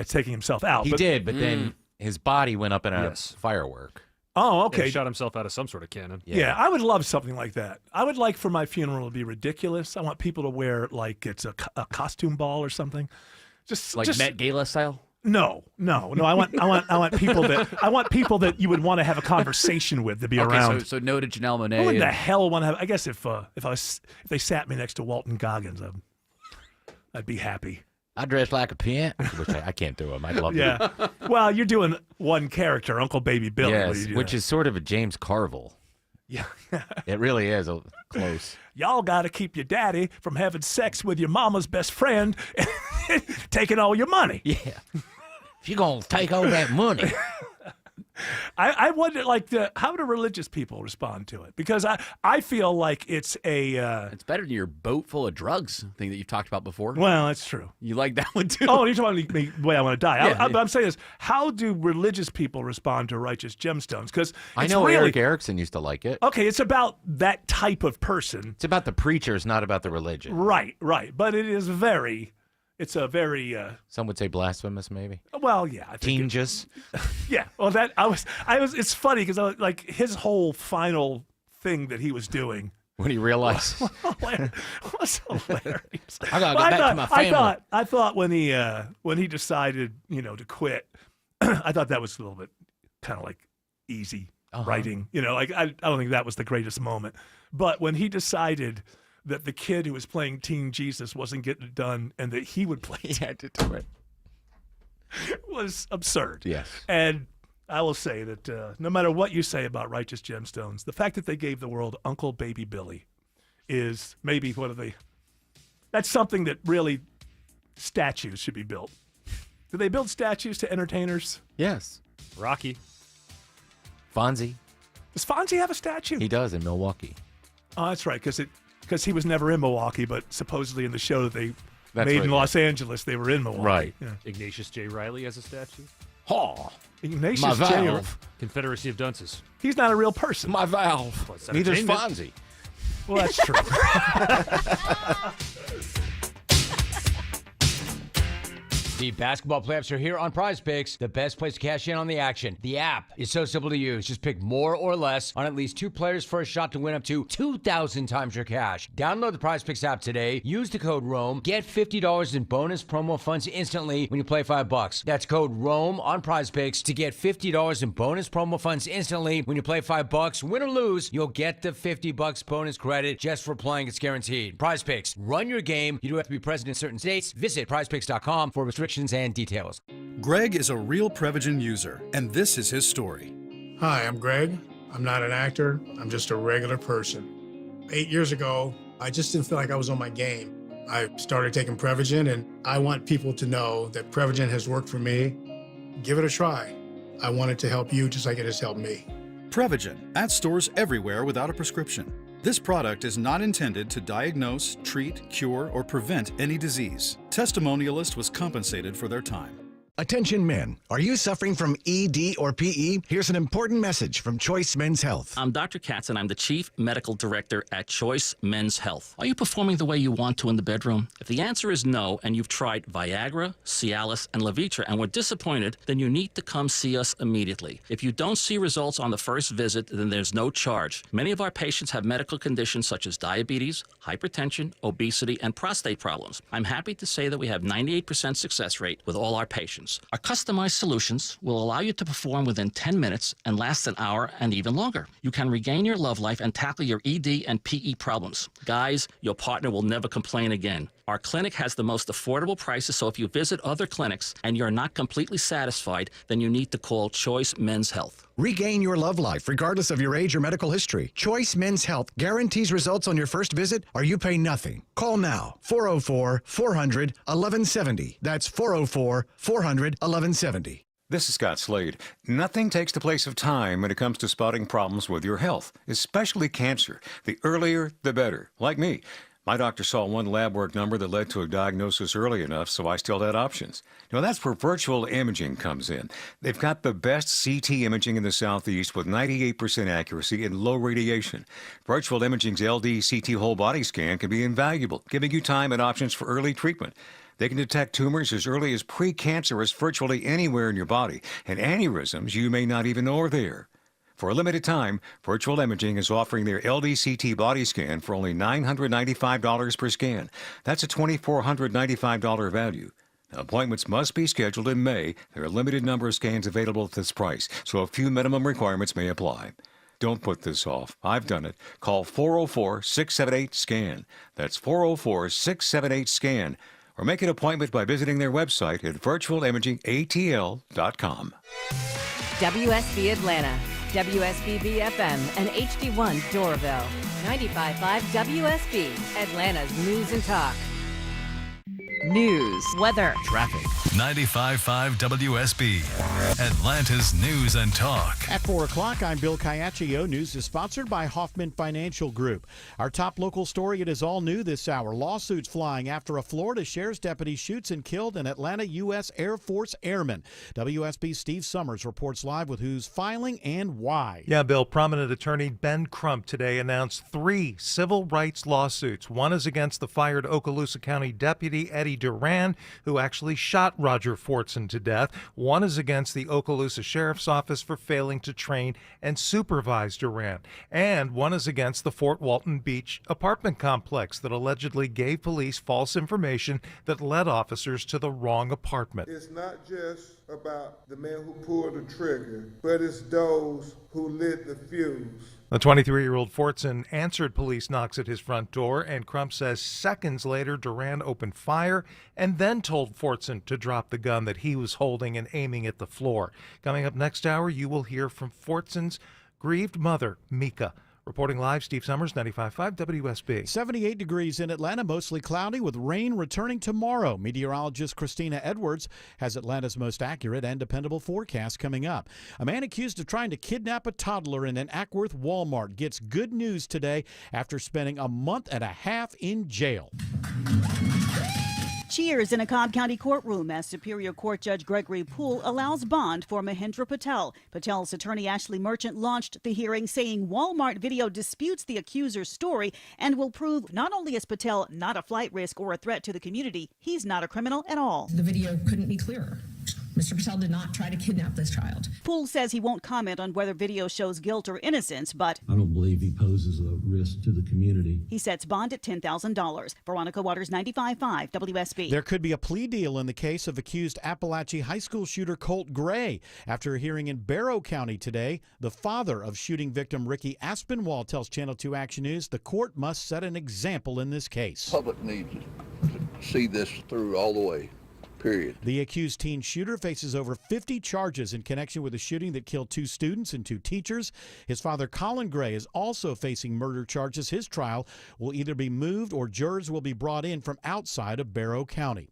Taking himself out. He did, but then his body went up in a firework. Oh, Yeah, okay. he shot himself out of some sort of cannon. Yeah. I would love something like that. I would like for my funeral to be ridiculous. I want people to wear like it's a costume ball or something. Just Met Gala style. No. I want people that you would want to have a conversation with to be around. So no to Janelle Monáe. Who in the hell want to have? I guess if they sat me next to Walton Goggins, I'd be happy. I dress like a pimp, which I can't do him. I'd love to. Yeah. Well, you're doing one character, Uncle Baby Billy. Yes, which is sort of a James Carville. Yeah. It really is close. Y'all got to keep your daddy from having sex with your mama's best friend and taking all your money. Yeah. If you're going to take all that money. I wonder, how do religious people respond to it? Because I feel like it's It's better than your boat full of drugs thing that you've talked about before. Well, that's true. You like that one too? Oh, you're talking about the way I want to die. Yeah, I'm saying this: how do religious people respond to Righteous Gemstones? Because I know Eric Erickson used to like it. Okay, it's about that type of person. It's about the preachers, not about the religion. Right. But it is very. It's a very. Some would say blasphemous, maybe. Well, yeah. I think yeah. Well, that I was. It's funny because like his whole final thing that he was doing. When he realized was hilarious. I gotta get back to my family. I thought when he decided, to quit, I thought that was a little bit kind of like easy writing. I don't think that was the greatest moment. But when he decided that the kid who was playing Teen Jesus wasn't getting it done and that he would play he had to do it. was absurd. Yes. And I will say that no matter what you say about Righteous Gemstones, the fact that they gave the world Uncle Baby Billy is maybe that's something that really statues should be built. Do they build statues to entertainers? Yes. Rocky. Fonzie. Does Fonzie have a statue? He does in Milwaukee. Oh, that's right, because he was never in Milwaukee, but supposedly in the show that they made right, in Los Angeles, they were in Milwaukee. Right. Yeah. Ignatius J. Riley has a statue. Oh, Ignatius my J. valve. Confederacy of Dunces. He's not a real person. My valve. Well, Neither's entertainment. Fonzie. Well, that's true. The basketball playoffs are here on Prize Picks, the best place to cash in on the action. The app is so simple to use. Just pick more or less on at least 2 players for a shot to win up to 2,000 times your cash. Download the Prize Picks app today. Use the code ROAM. Get $50 in bonus promo funds instantly when you play $5. That's code ROAM on Prize Picks to get $50 in bonus promo funds instantly when you play $5. Win or lose, you'll get the $50 bonus credit just for playing. It's guaranteed. Prize Picks. Run your game. You do have to be present in certain states. Visit prizepicks.com for restrictions and details. Greg is a real Prevagen user, and this is his story. Hi, I'm Greg. I'm not an actor. I'm just a regular person. 8 years ago, I just didn't feel like I was on my game. I started taking Prevagen, and I want people to know that Prevagen has worked for me. Give it a try. I want it to help you just like it has helped me. Prevagen, at stores everywhere without a prescription. This product is not intended to diagnose, treat, cure, or prevent any disease. Testimonialist was compensated for their time. Attention men, are you suffering from ED or PE? Here's an important message from Choice Men's Health. I'm Dr. Katz, and I'm the Chief Medical Director at Choice Men's Health. Are you performing the way you want to in the bedroom? If the answer is no, and you've tried Viagra, Cialis, and Levitra and were disappointed, then you need to come see us immediately. If you don't see results on the first visit, then there's no charge. Many of our patients have medical conditions such as diabetes, hypertension, obesity, and prostate problems. I'm happy to say that we have 98% success rate with all our patients. Our customized solutions will allow you to perform within 10 minutes and last an hour and even longer. You can regain your love life and tackle your ED and PE problems. Guys, your partner will never complain again. Our clinic has the most affordable prices, so if you visit other clinics and you're not completely satisfied, then you need to call Choice Men's Health. Regain your love life regardless of your age or medical history. Choice Men's Health guarantees results on your first visit or you pay nothing. Call now. 404-400-1170. That's 404-400-1170. This is Scott Slade. Nothing takes the place of time when it comes to spotting problems with your health, especially cancer. The earlier, the better. Like me. My doctor saw one lab work number that led to a diagnosis early enough, so I still had options. That's where virtual imaging comes in. They've got the best CT imaging in the Southeast with 98% accuracy and low radiation. Virtual imaging's LD CT whole body scan can be invaluable, giving you time and options for early treatment. They can detect tumors as early as precancerous virtually anywhere in your body, and aneurysms you may not even know are there. For a limited time, Virtual Imaging is offering their LDCT body scan for only $995 per scan. That's a $2,495 value. Now, appointments must be scheduled in May. There are a limited number of scans available at this price, so a few minimum requirements may apply. Don't put this off. I've done it. Call 404-678-SCAN. That's 404-678-SCAN. Or make an appointment by visiting their website at virtualimagingatl.com. WSB Atlanta, WSB BFM, and HD1 Doraville. 95.5 WSB, Atlanta's news and talk. News, weather, traffic. 95.5 WSB, Atlanta's news and talk. At 4 o'clock, I'm Bill Caiaccio. News is sponsored by Hoffman Financial Group. Our top local story, it is all new this hour. Lawsuits flying after a Florida sheriff's deputy shoots and killed an Atlanta U.S. Air Force airman. WSB's Steve Summers reports live with who's filing and why. Yeah, Bill, prominent attorney Ben Crump today announced 3 civil rights lawsuits. One is against the fired Okaloosa County deputy Eddie Duran, who actually shot Roger Fortson to death. One is against the Okaloosa Sheriff's Office for failing to train and supervise Duran. And one is against the Fort Walton Beach apartment complex that allegedly gave police false information that led officers to the wrong apartment. It's not just about the man who pulled the trigger, but it's those who lit the fuse. The 23-year-old Fortson answered police knocks at his front door, and Crump says seconds later Duran opened fire and then told Fortson to drop the gun that he was holding and aiming at the floor. Coming up next hour, you will hear from Fortson's grieved mother, Mika. Reporting live, Steve Summers, 95.5 WSB. 78 degrees in Atlanta, mostly cloudy with rain returning tomorrow. Meteorologist Christina Edwards has Atlanta's most accurate and dependable forecast coming up. A man accused of trying to kidnap a toddler in an Ackworth Walmart gets good news today after spending a month and a half in jail. Cheers in a Cobb County courtroom as Superior Court Judge Gregory Poole allows bond for Mahendra Patel. Patel's attorney Ashley Merchant launched the hearing saying Walmart video disputes the accuser's story and will prove not only is Patel not a flight risk or a threat to the community, he's not a criminal at all. The video couldn't be clearer. Mr. Patel did not try to kidnap this child. Poole says he won't comment on whether video shows guilt or innocence, but I don't believe he poses a risk to the community. He sets bond at $10,000. Veronica Waters, 95.5 WSB. There could be a plea deal in the case of accused Appalachia high school shooter Colt Gray. After a hearing in Barrow County today, the father of shooting victim Ricky Aspinwall tells Channel 2 Action News the court must set an example in this case. The public needs to see this through all the way. Period. The accused teen shooter faces over 50 charges in connection with a shooting that killed 2 students and 2 teachers. His father, Colin Gray, is also facing murder charges. His trial will either be moved or jurors will be brought in from outside of Barrow County.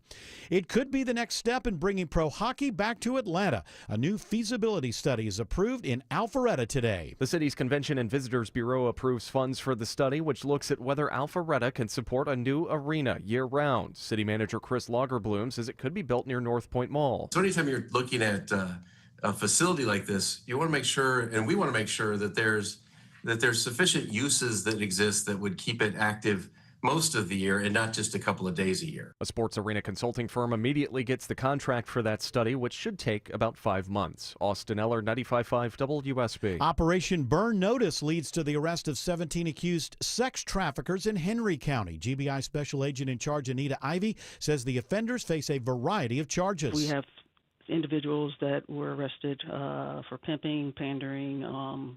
It could be the next step in bringing pro hockey back to Atlanta. A new feasibility study is approved in Alpharetta today. The city's Convention and Visitors Bureau approves funds for the study, which looks at whether Alpharetta can support a new arena year-round. City manager Chris Lagerbloom says it could be built near North Point Mall. So anytime you're looking at a facility like this, you want to make sure, and we want to make sure that there's sufficient uses that exist that would keep it active most of the year and not just a couple of days a year. A sports arena consulting firm immediately gets the contract for that study, which should take about 5 months. Austin Eller, 95.5 WSB. Operation Burn Notice leads to the arrest of 17 accused sex traffickers in Henry County. GBI Special Agent in charge Anita Ivy says the offenders face a variety of charges. We have individuals that were arrested for pimping, pandering,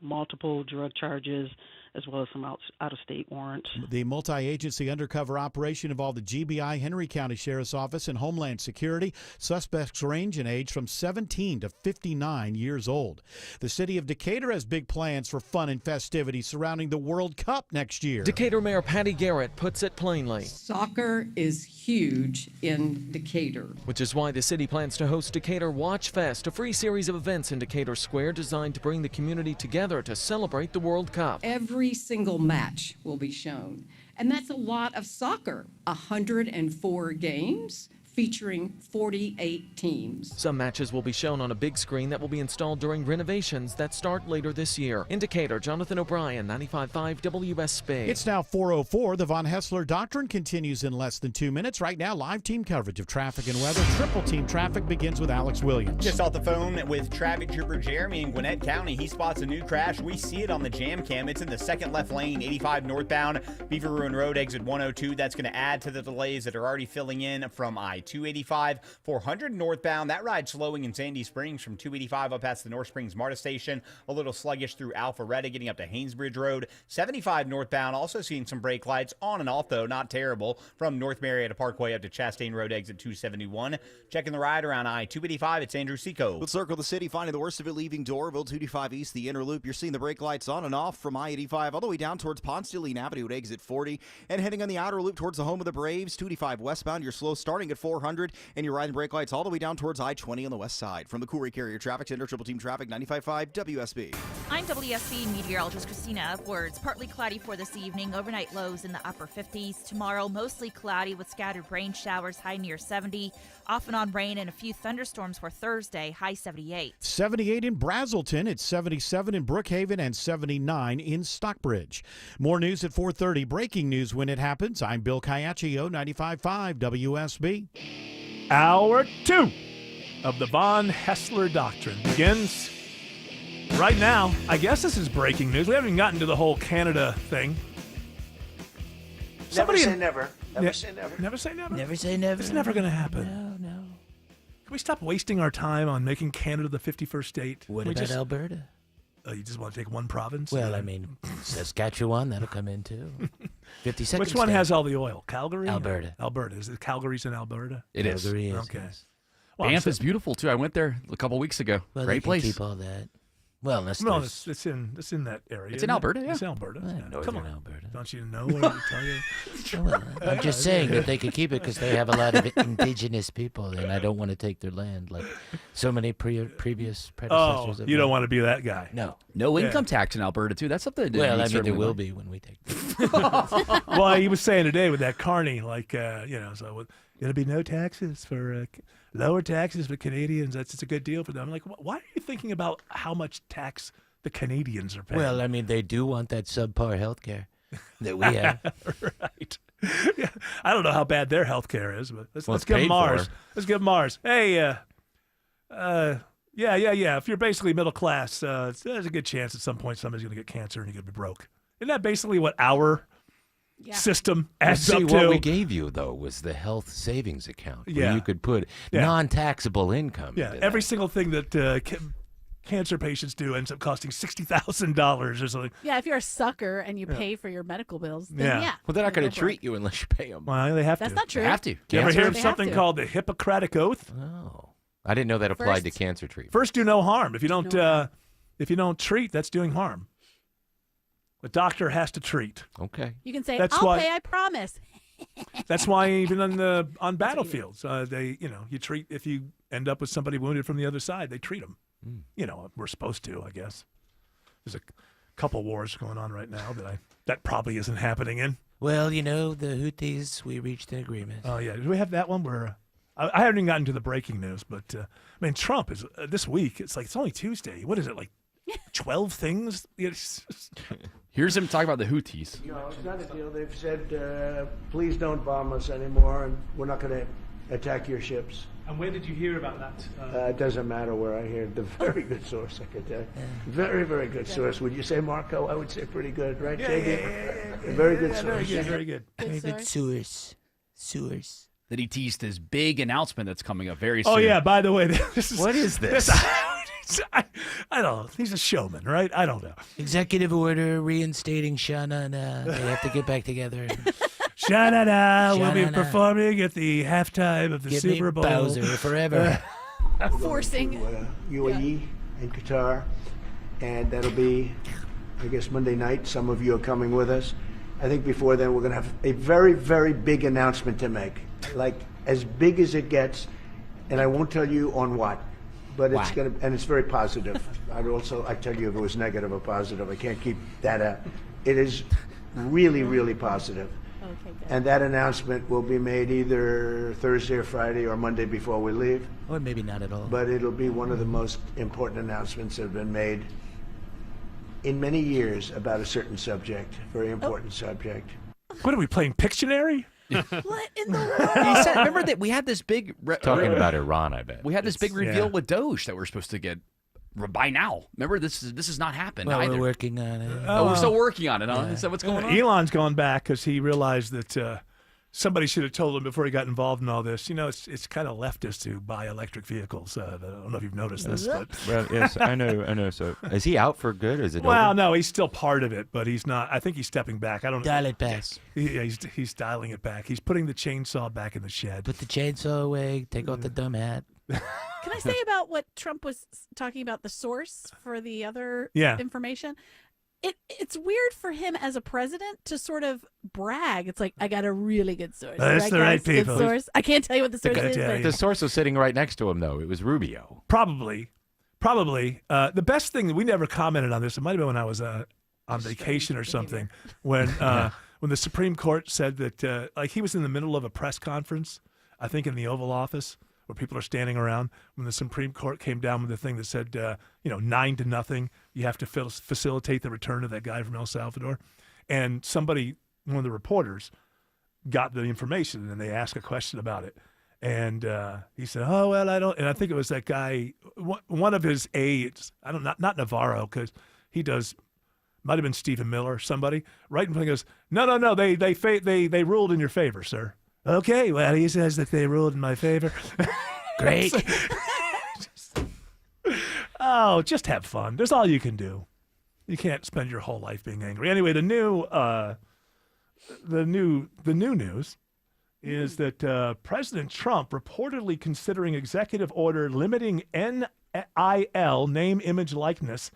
multiple drug charges, as well as some out-of-state warrants. The multi-agency undercover operation involved the GBI Henry County Sheriff's Office and Homeland Security. Suspects range in age from 17 to 59 years old. The city of Decatur has big plans for fun and festivities surrounding the World Cup next year. Decatur Mayor Patty Garrett puts it plainly. Soccer is huge in Decatur, which is why the city plans to host Decatur Watch Fest, a free series of events in Decatur Square designed to bring the community together to celebrate the World Cup. Every single match will be shown, and that's a lot of soccer. 104 games, featuring 48 teams. Some matches will be shown on a big screen that will be installed during renovations that start later this year. In Decatur, Jonathan O'Brien, 95.5 WSB. It's now 4:04. The Von Hessler Doctrine continues in less than 2 minutes. Right now, live team coverage of traffic and weather. Triple team traffic begins with Alex Williams. Just off the phone with traffic trooper Jeremy in Gwinnett County. He spots a new crash. We see it on the jam cam. It's in the second left lane, 85 northbound, Beaver Ruin Road, exit 102. That's going to add to the delays that are already filling in from I-285. 400 northbound. That ride slowing in Sandy Springs from 285 up past the North Springs MARTA station. A little sluggish through Alpharetta, getting up to Haynesbridge Road. 75 northbound. Also seeing some brake lights on and off, though. Not terrible. From North Marietta Parkway up to Chastain Road, exit 271. Checking the ride around I-285. It's Andrew Seco. Let's circle the city, finding the worst of it leaving Doraville, 285 east, the inner loop. You're seeing the brake lights on and off from I-85 all the way down towards Ponce de Leon Avenue at exit 40. And heading on the outer loop towards the home of the Braves, 285 westbound. You're slow starting at 400, and you're riding brake lights all the way down towards I-20 on the west side. From the Coolray Carrier Traffic Center, Triple Team Traffic, 95.5 WSB. I'm WSB meteorologist Christina Upwards. Partly cloudy for this evening, overnight lows in the upper 50s. Tomorrow, mostly cloudy with scattered rain showers, high near 70. Off and on rain and a few thunderstorms for Thursday, high 78. 78 in Brazelton, it's 77 in Brookhaven, and 79 in Stockbridge. More news at 4:30. Breaking news when it happens. I'm Bill Caiaccio, 95.5 WSB. Hour 2 of the Von Hessler Doctrine begins right now. I guess this is breaking news. We haven't even gotten to the whole Canada thing. Never say never. Never say never. Never say never. Never say never. It's never going to happen. No. Can we stop wasting our time on making Canada the 51st state? What about Alberta? You just want to take one province? Well, I mean, Saskatchewan, that'll come in too. 52nd Which one state. has all the oil? Calgary? Alberta. Alberta. Is it Calgary's in Alberta? It is. Calgary is. Okay. Yes. Well, Banff is beautiful too. I went there a couple weeks ago. Well, Great they can place. keep all that. Well, unless No, there's- it's in that area. It's in Alberta, yeah. It's in Alberta. Well, Yeah. northern Come on. Alberta. Don't you know what I tell you? Well, I'm just saying that they could keep it because they have a lot of indigenous people, and I don't want to take their land like so many previous predecessors. You don't want to be that guy. No. No income tax in Alberta too. That's something. Well, I mean, certainly there will learn. be when we take. Well, he was saying today with that Carney, like, so it'll be no taxes for lower taxes for Canadians. It's a good deal for them. I'm like, why are you thinking about how much tax the Canadians are paying? Well, I mean, they do want that subpar health care that we have. Right. Yeah. I don't know how bad their health care is, but let's it's give them paid Mars. for. Let's give them Mars. Hey, yeah. If you're basically middle class, there's a good chance at some point somebody's going to get cancer and you're going to be broke. Isn't that basically what our system adds up to? What we gave you, though, was the health savings account where you could put non-taxable income. Yeah, into every that. single thing that cancer patients do ends up costing $60,000 or something. Yeah, if you're a sucker and you pay for your medical bills, then yeah. Well, they're not going go to for treat it. you unless you pay them. Well, they have That's to. not true. They have to. You ever Cancer? hear of They something have to. called the Hippocratic Oath? Oh, I didn't know that applied to First- cancer treatment. First, do no harm. If you don't treat, that's doing harm. The doctor has to treat. Okay. You can say, That's I'll why- pay, I promise. That's why even on battlefields, you treat if you end up with somebody wounded from the other side, they treat them. We're supposed to, I guess. There's a couple wars going on right now that probably isn't happening in. Well, the Houthis, we reached an agreement. Oh yeah, do we have that one where? I haven't even gotten to the breaking news, but Trump is this week. It's only Tuesday. What is it like? 12 things. Here's him talking about the Houthis. No, it's not a deal. They've said, please don't bomb us anymore, and we're not going to attack your ships. And where did you hear about that? It doesn't matter where I hear it. The very good source, I could tell you. Very, very good source. Would you say, Marco? I would say pretty good, right, JD? Very good source. Very good. Very good source. That he teased his big announcement that's coming up very soon. Oh yeah. By the way, What is this? I don't know. He's a showman, right? I don't know. Executive order reinstating Shana. They have to get back together. Sha-na-na, we'll be Sha-na-na. performing at the halftime of the Get Super me Bowl. Bowser forever. Forcing. UAE and Qatar, and that'll be, I guess, Monday night. Some of you are coming with us. I think before then we're going to have a very, very big announcement to make, like as big as it gets, and I won't tell you on what, but it's going to, and it's very positive. I tell you if it was negative or positive. I can't keep that out. It is really, really positive. Okay, good. And that announcement will be made either Thursday or Friday or Monday before we leave. Or maybe not at all. But it'll be one of the most important announcements that have been made in many years about a certain subject, very important subject. What are we playing, Pictionary? What in the world? He said, remember that we had this big Talking about Iran, I bet. we had this big reveal yeah. with Doge that we're supposed to get by now. Remember, this has not happened Well, either. we're working on it. Oh, we're still working on it, huh? Is that what's going on? Elon's gone back because he realized that somebody should have told him before he got involved in all this. You know, it's kind of leftist to buy electric vehicles. I don't know if you've noticed this, but Well, yes, I know. So, is he out for good? Is it well, over? no, he's still part of it, but he's not. I think he's stepping back. I don't know. Dial it back. Yeah, he's dialing it back. He's putting the chainsaw back in the shed. Put the chainsaw away. Take off the dumb hat. Can I say about what Trump was talking about, the source for the other Yeah. information? It's weird for him as a president to sort of brag. It's like, I got a really good source. That's the right guys? Good people. source. I can't tell you what the source is. tell But you. The source was sitting right next to him, though. It was Rubio. Probably. The best thing that we never commented on this. It might have been when I was on vacation or something. When the Supreme Court said that, like he was in the middle of a press conference, I think in the Oval Office, where people are standing around. When the Supreme Court came down with the thing that said, 9-0, you have to facilitate the return of that guy from El Salvador, and one of the reporters, got the information and they asked a question about it. And he said, "Oh well, I don't." And I think it was that guy, one of his aides. I don't not Navarro because he does. Might have been Stephen Miller, somebody. Right in front, he goes, "No. They ruled in your favor, sir." Okay, well, he says that they ruled in my favor. Great. Just have fun. That's all you can do. You can't spend your whole life being angry. Anyway, the new news is that President Trump reportedly considering executive order limiting NIL, name, image, likeness,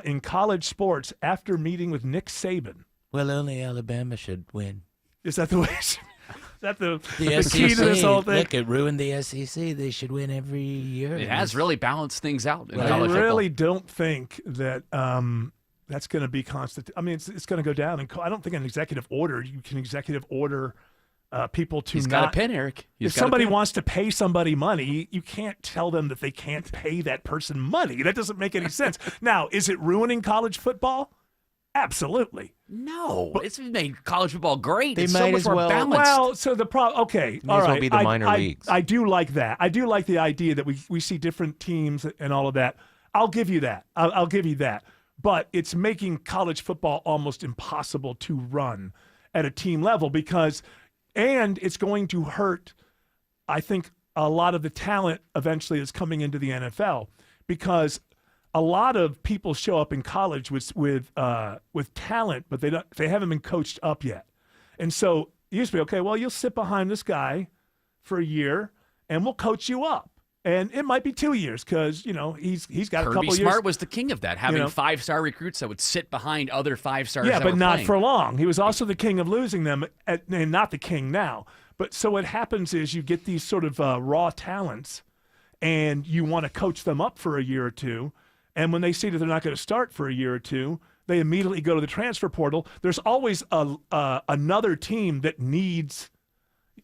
in college sports after meeting with Nick Saban. Well, only Alabama should win. Is that the way? Is that the SEC, key to this whole thing? Look, it ruined the SEC. They should win every year. It has really balanced things out. In I college really football. don't think that that's going to be constant. I mean, it's going to go down. And I don't think an executive order, you can executive order people to He's not. got a pin, Eric. If somebody wants to pay somebody money, you can't tell them that they can't pay that person money. That doesn't make any sense. Now, is it ruining college football? Absolutely. No, it's made college football great. They It's might so much as more well- balanced. Well, so the problem. Okay, May all as well right. be the minor leagues. I do like that. I do like the idea that we see different teams and all of that. I'll give you that. I'll give you that. But it's making college football almost impossible to run at a team level and it's going to hurt, I think, a lot of the talent eventually that's coming into the NFL because a lot of people show up in college with talent, but they haven't been coached up yet. And so it used to be, okay, well, you'll sit behind this guy for a year and we'll coach you up. And it might be 2 years because, he's got a couple Kirby years. Smart was the king of that, having You know. 5-star recruits that would sit behind other 5-stars. Yeah, that but were not playing. for long. He was also the king of losing them, and not the king now. But so what happens is you get these sort of raw talents, and you want to coach them up for a year or two. And when they see that they're not going to start for a year or two, they immediately go to the transfer portal. There's always another team that needs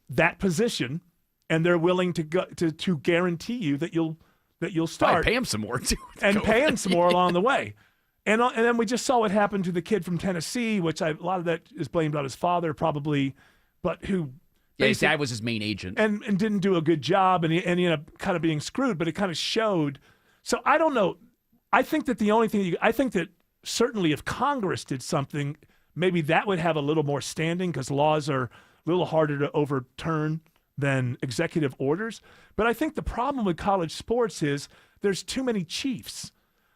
that position, and they're willing to go to guarantee you that you'll start. Probably pay him some more too, and Go pay him with some it. more along the way. And then we just saw what happened to the kid from Tennessee, which a lot of that is blamed on his father probably, but who Yeah, his dad was his main agent. and didn't do a good job, and he ended up kind of being screwed. But it kind of showed. So I don't know. I think that the only thing I think that certainly if Congress did something, maybe that would have a little more standing because laws are a little harder to overturn than executive orders. But I think the problem with college sports is there's too many chiefs.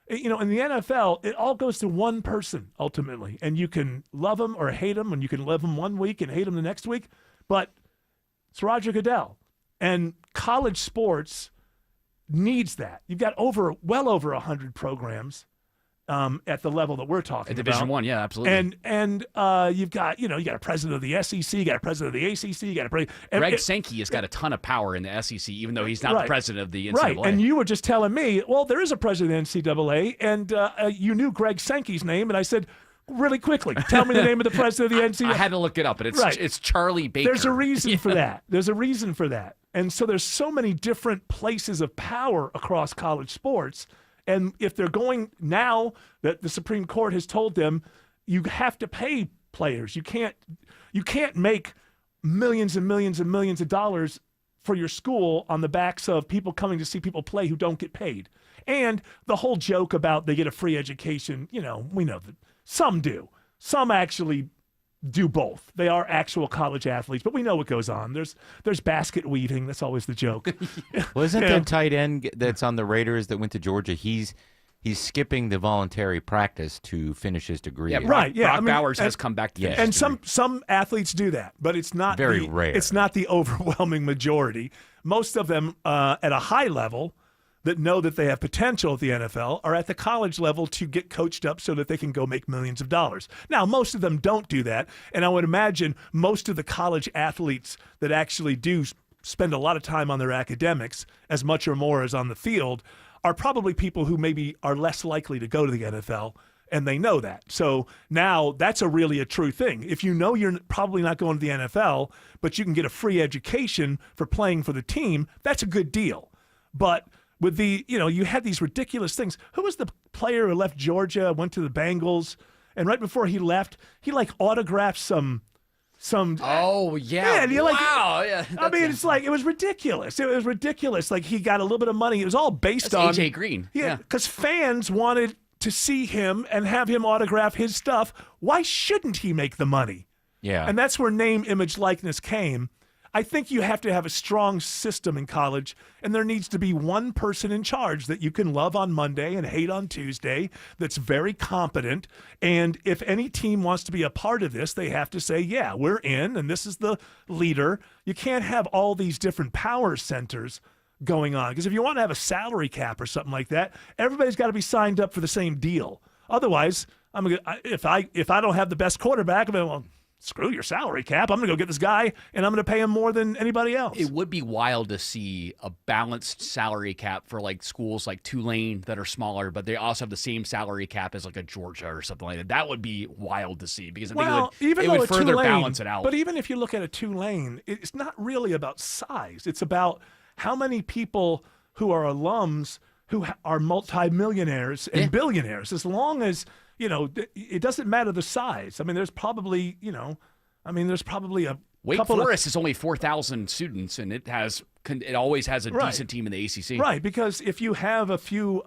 In the NFL, it all goes to one person ultimately, and you can love him or hate him, and you can love him one week and hate him the next week. But it's Roger Goodell, and college sports needs that. You've got well over 100 programs at the level that we're talking At about. Division I, yeah, absolutely. And you've got you got a president of the SEC, you got a president of the ACC, you got a Greg Sankey has got a ton of power in the SEC, even though he's not the president of the NCAA. Right, and you were just telling me, well, there is a president of the NCAA, and you knew Greg Sankey's name, and I said, Really quickly, tell me the name of the president of the NCAA. I had to look it up, but it's Charlie Baker. There's a reason for that. There's a reason for that. And so there's so many different places of power across college sports. And if they're going now that the Supreme Court has told them you have to pay players, you can't make millions and millions and millions of dollars for your school on the backs of people coming to see people play who don't get paid. And the whole joke about they get a free education, we know that some do. Some actually do both. They are actual college athletes, but we know what goes on. There's basket weaving. That's always the joke. Wasn't the tight end that's on the Raiders that went to Georgia? He's skipping the voluntary practice to finish his degree. Yeah, right. Yeah, Brock Bowers has come back to finish and his degree. some athletes do that, but it's not very rare. It's not the overwhelming majority. Most of them at a high level that know that they have potential at the NFL are at the college level to get coached up so that they can go make millions of dollars. Now, most of them don't do that, and I would imagine most of the college athletes that actually do spend a lot of time on their academics, as much or more as on the field, are probably people who maybe are less likely to go to the NFL, and they know that. So now that's really a true thing. If you know you're probably not going to the NFL, but you can get a free education for playing for the team, that's a good deal. But with you had these ridiculous things. Who was the player who left Georgia, went to the Bengals, and right before he left, he autographed some. Oh yeah! Yeah, wow! Yeah, I mean, it's it was ridiculous. It was ridiculous. He got a little bit of money. It was all based on AJ Green. Yeah, because fans wanted to see him and have him autograph his stuff. Why shouldn't he make the money? Yeah, and that's where name, image, likeness came. I think you have to have a strong system in college, and there needs to be one person in charge that you can love on Monday and hate on Tuesday that's very competent. And if any team wants to be a part of this, they have to say, yeah, we're in, and this is the leader. You can't have all these different power centers going on, because if you want to have a salary cap or something like that, everybody's got to be signed up for the same deal. Otherwise, if I don't have the best quarterback, I'm going to, well, screw your salary cap. I'm going to go get this guy, and I'm going to pay him more than anybody else. It would be wild to see a balanced salary cap for schools like Tulane that are smaller, but they also have the same salary cap as a Georgia or something like that. That would be wild to see, because I think it would further balance it out. But even if you look at a Tulane, it's not really about size. It's about how many people who are alums who are multimillionaires and billionaires. As long as it doesn't matter the size. I mean, there's probably, a Wake Forest is only 4,000 students, and it always has a decent team in the ACC. Right, because if you have a few,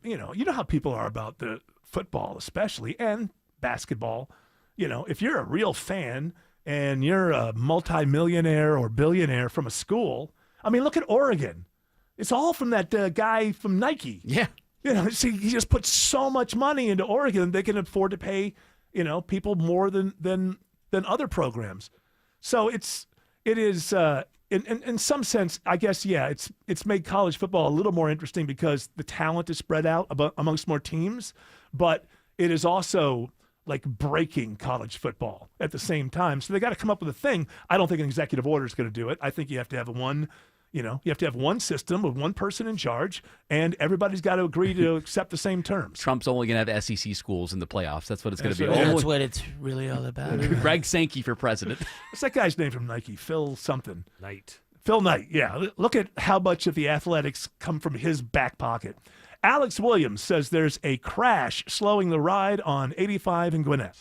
you know how people are about the football especially, and basketball. If you're a real fan and you're a multimillionaire or billionaire from a school, I mean, look at Oregon. It's all from that guy from Nike. Yeah. See, he just put so much money into Oregon, they can afford to pay, people more than other programs. So it is in some sense, I guess, yeah, it's made college football a little more interesting because the talent is spread out amongst more teams, but it is also breaking college football at the same time. So they got to come up with a thing. I don't think an executive order is going to do it. I think you have to have you have to have one system with one person in charge, and everybody's got to agree to accept the same terms. Trump's only going to have SEC schools in the playoffs. That's what it's going to be. That's what it's really all about. Greg Sankey for president. What's that guy's name from Nike? Phil something. Knight. Phil Knight, yeah. Look at how much of the athletics come from his back pocket. Alex Williams says there's a crash slowing the ride on 85 in Gwinnett.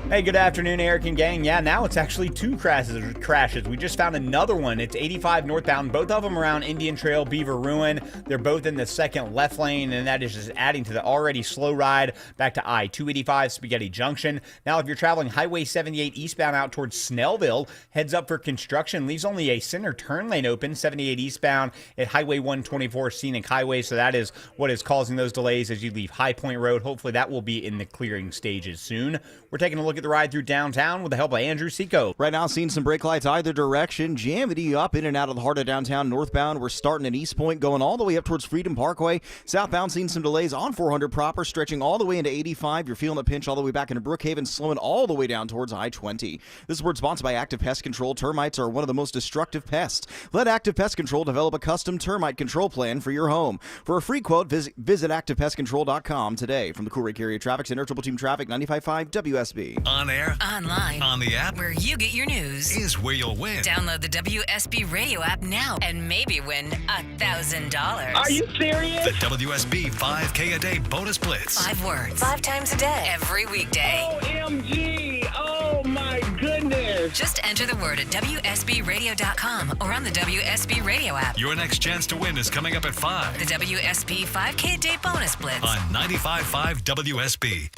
Hey, good afternoon, Eric and gang. Yeah, now it's actually two crashes. We just found another one. It's 85 northbound, both of them around Indian Trail, Beaver Ruin. They're both in the second left lane, and that is just adding to the already slow ride back to I-285 Spaghetti Junction. Now, if you're traveling Highway 78 eastbound out towards Snellville, heads up for construction, leaves only a center turn lane open, 78 eastbound at Highway 124 Scenic Highway. So that is what is causing those delays as you leave High Point Road. Hopefully that will be in the clearing stages soon. We're taking a look look at the ride through downtown with the help of Andrew Seco. Right now, seeing some brake lights either direction, jamming you up in and out of the heart of downtown northbound. We're starting in East Point, going all the way up towards Freedom Parkway. Southbound, seeing some delays on 400 proper, stretching all the way into 85. You're feeling the pinch all the way back into Brookhaven, slowing all the way down towards I-20. This word sponsored by Active Pest Control. Termites are one of the most destructive pests. Let Active Pest Control develop a custom termite control plan for your home. For a free quote, visit ActivePestControl.com today. From the Cool Lake Area Traffic Center, Triple Team Traffic, 95.5 WSB. On air, online, on the app, where you get your news, is where you'll win. Download the WSB Radio app now and maybe win $1,000. Are you serious? The WSB 5K a day bonus blitz. 5 words, 5 times a day, every weekday. OMG! Oh my goodness! Just enter the word at WSBRadio.com or on the WSB Radio app. Your next chance to win is coming up at 5. The WSB 5K a day bonus blitz on 95.5 WSB.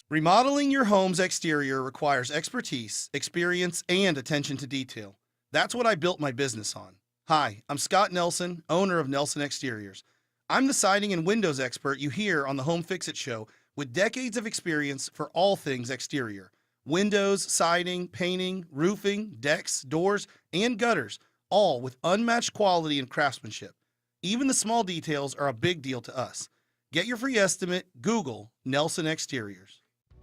Remodeling your home's exterior requires expertise, experience, and attention to detail. That's what I built my business on. Hi, I'm Scott Nelson, owner of Nelson Exteriors. I'm the siding and windows expert you hear on the Home Fix-It Show with decades of experience for all things exterior. Windows, siding, painting, roofing, decks, doors, and gutters, all with unmatched quality and craftsmanship. Even the small details are a big deal to us. Get your free estimate, Google Nelson Exteriors.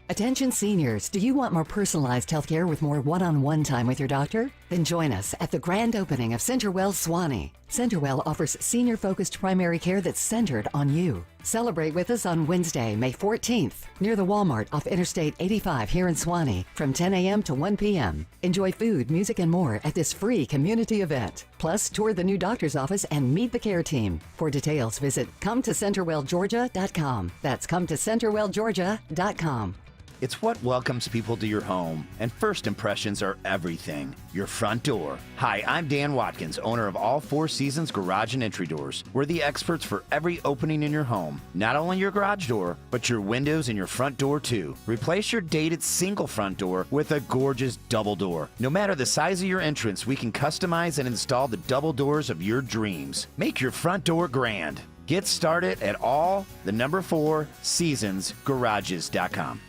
Attention seniors, do you want more personalized healthcare with more one-on-one time with your doctor? Then join us at the grand opening of CenterWell Swanee. CenterWell offers senior-focused primary care that's centered on you. Celebrate with us on Wednesday, May 14th, near the Walmart off Interstate 85 here in Swanee, from 10 a.m. to 1 p.m. Enjoy food, music, and more at this free community event. Plus, tour the new doctor's office and meet the care team. For details, visit CometoCenterwellGeorgia.com. That's CometoCenterwellGeorgia.com. It's what welcomes people to your home, and first impressions are everything. Your front door. Hi, I'm Dan Watkins, owner of All Four Seasons Garage and Entry Doors. We're the experts for every opening in your home. Not only your garage door, but your windows and your front door too. Replace your dated single front door with a gorgeous double door. No matter the size of your entrance, we can customize and install the double doors of your dreams. Make your front door grand. Get started at all4seasonsgarages.com.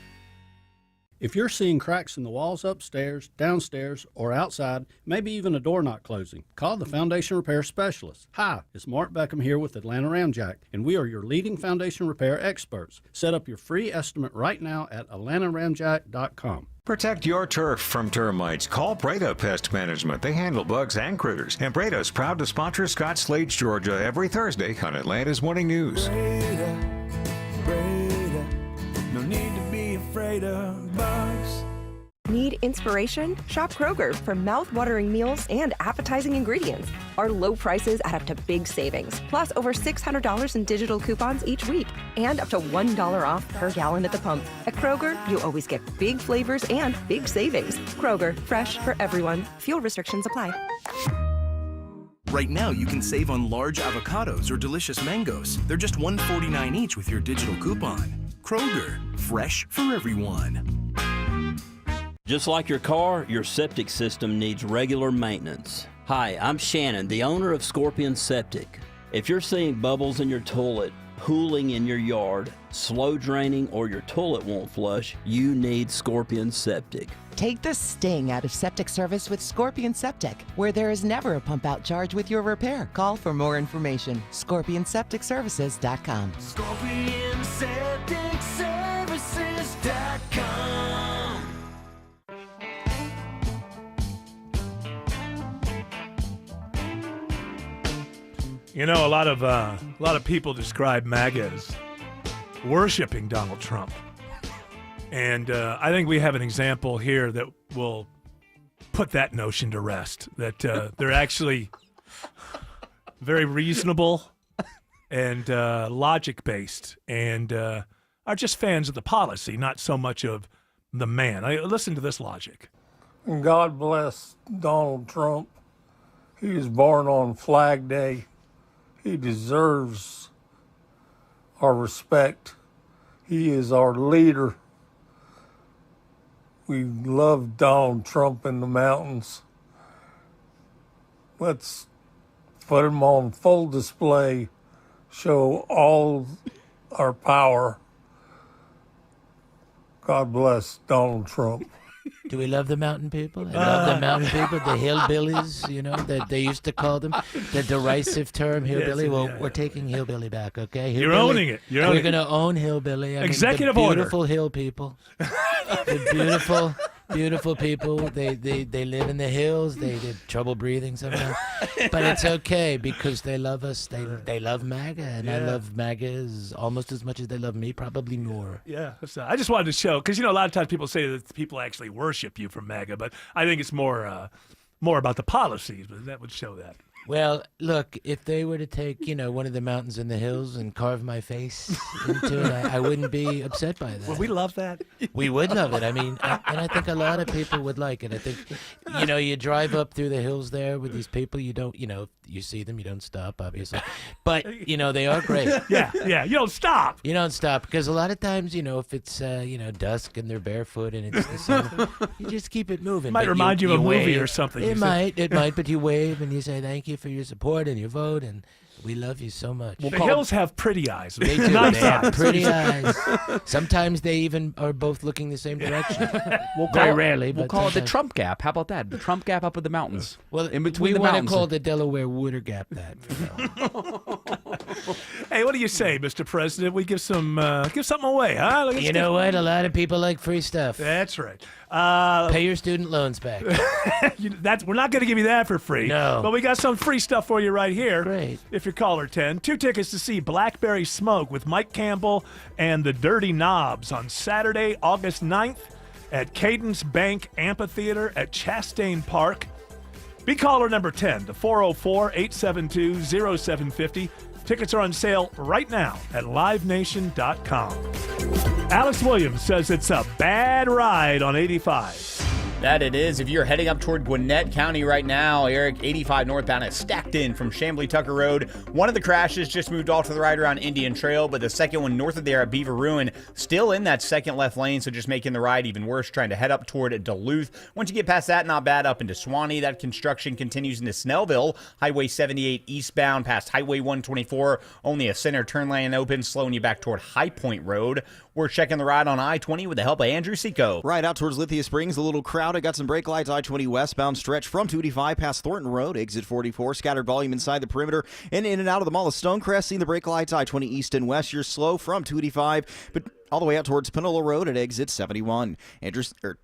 If you're seeing cracks in the walls upstairs, downstairs, or outside, maybe even a door not closing, call the Foundation Repair Specialist. Hi, it's Mark Beckham here with Atlanta Ramjack, and we are your leading foundation repair experts. Set up your free estimate right now at atlantaramjack.com. Protect your turf from termites. Call Breda Pest Management. They handle bugs and critters. And Breda's proud to sponsor Scott Slade's Georgia every Thursday on Atlanta's Morning News. Breda, no need to be afraid of bugs. Need inspiration? Shop Kroger for mouth-watering meals and appetizing ingredients. Our low prices add up to big savings, plus over $600 in digital coupons each week, and up to $1 off per gallon at the pump. At Kroger, you always get big flavors and big savings. Kroger, fresh for everyone. Fuel restrictions apply. Right now, you can save on large avocados or delicious mangoes. They're just $1.49 each with your digital coupon. Kroger, fresh for everyone. Just like your car, your septic system needs regular maintenance. Hi, I'm Shannon, the owner of Scorpion Septic. If you're seeing bubbles in your toilet, pooling in your yard, slow draining, or your toilet won't flush, you need Scorpion Septic. Take the sting out of septic service with Scorpion Septic, where there is never a pump out charge with your repair. Call for more information. ScorpionSepticServices.com. ScorpionSepticServices.com. You know, a lot of people describe MAGA as worshiping Donald Trump. And I think we have an example here that will put that notion to rest, that they're actually very reasonable and logic-based and are just fans of the policy, not so much of the man. Listen to this logic. God bless Donald Trump. He was born on Flag Day. He deserves our respect. He is our leader. We love Donald Trump in the mountains. Let's put him on full display, show all our power, God bless Donald Trump. Do we love the mountain people? I love the mountain people, the hillbillies, you know, that they used to call them, the derisive term hillbilly. Yes, Well, yeah. we're taking hillbilly back, okay? You're Hillbilly. owning it. You're We're owning going it. to own hillbilly. I mean, Executive the order. beautiful hill people. The beautiful, beautiful people. They live in the hills. They have trouble breathing sometimes. But it's okay because they love us. They love MAGA, and I Yeah. love MAGA almost as much as they love me, probably more. Yeah, I just wanted to show because a lot of times people say that people actually worship you from MAGA, but I think it's more about the policies. But that would show that. Well, look, if they were to take, one of the mountains in the hills and carve my face into it, I wouldn't be upset by that. Well, we love that. We would love it. I mean, and I think a lot of people would like it. I think, you drive up through the hills there with these people. You don't, you see them, you don't stop, obviously. But, they are great. Yeah, you don't stop. You don't stop because a lot of times, if it's, dusk and they're barefoot and it's the summer, you just keep it moving. Might But remind you of a movie wave. or something. It might, but you wave and you say thank you for your support and your vote, and we love you so much. The hills have pretty eyes. They do. Nice They have eyes. pretty eyes. Sometimes they even are both looking the same direction. Very rarely. We'll but call it the sometimes. Trump Gap. How about that? The Trump Gap up in the mountains. Well, in between we the want mountains. to call the Delaware Water Gap that. Hey, what do you say, Mr. President? We give something away, huh? Let's You know what? A lot of people like free stuff. That's right. Pay your student loans back. We're not going to give you that for free. No. But we got some free stuff for you right here. Great. If you're caller 10. 2 tickets to see Blackberry Smoke with Mike Campbell and the Dirty Knobs on Saturday, August 9th at Cadence Bank Amphitheater at Chastain Park. Be caller number 10 to 404-872-0750. Tickets are on sale right now at livenation.com. Alex Williams says it's a bad ride on 85. That it is. If you're heading up toward Gwinnett County right now, Eric, 85 northbound is stacked in from Chamblee Tucker Road. One of the crashes just moved off to the right around Indian Trail, but the second one north of there at Beaver Ruin still in that second left lane, so just making the ride even worse, trying to head up toward Duluth. Once you get past that, not bad up into Suwanee. That construction continues into Snellville, Highway 78 eastbound past Highway 124. Only a center turn lane open, slowing you back toward High Point Road. We're checking the ride on I-20 with the help of Andrew Seco. Right out towards Lithia Springs, a little crowded. Got some brake lights, I-20 westbound stretch from 285 past Thornton Road, exit 44. Scattered volume inside the perimeter and in and out of the Mall of Stonecrest. Seeing the brake lights, I-20 east and west. You're slow from 285, but all the way out towards Panola Road at exit 71.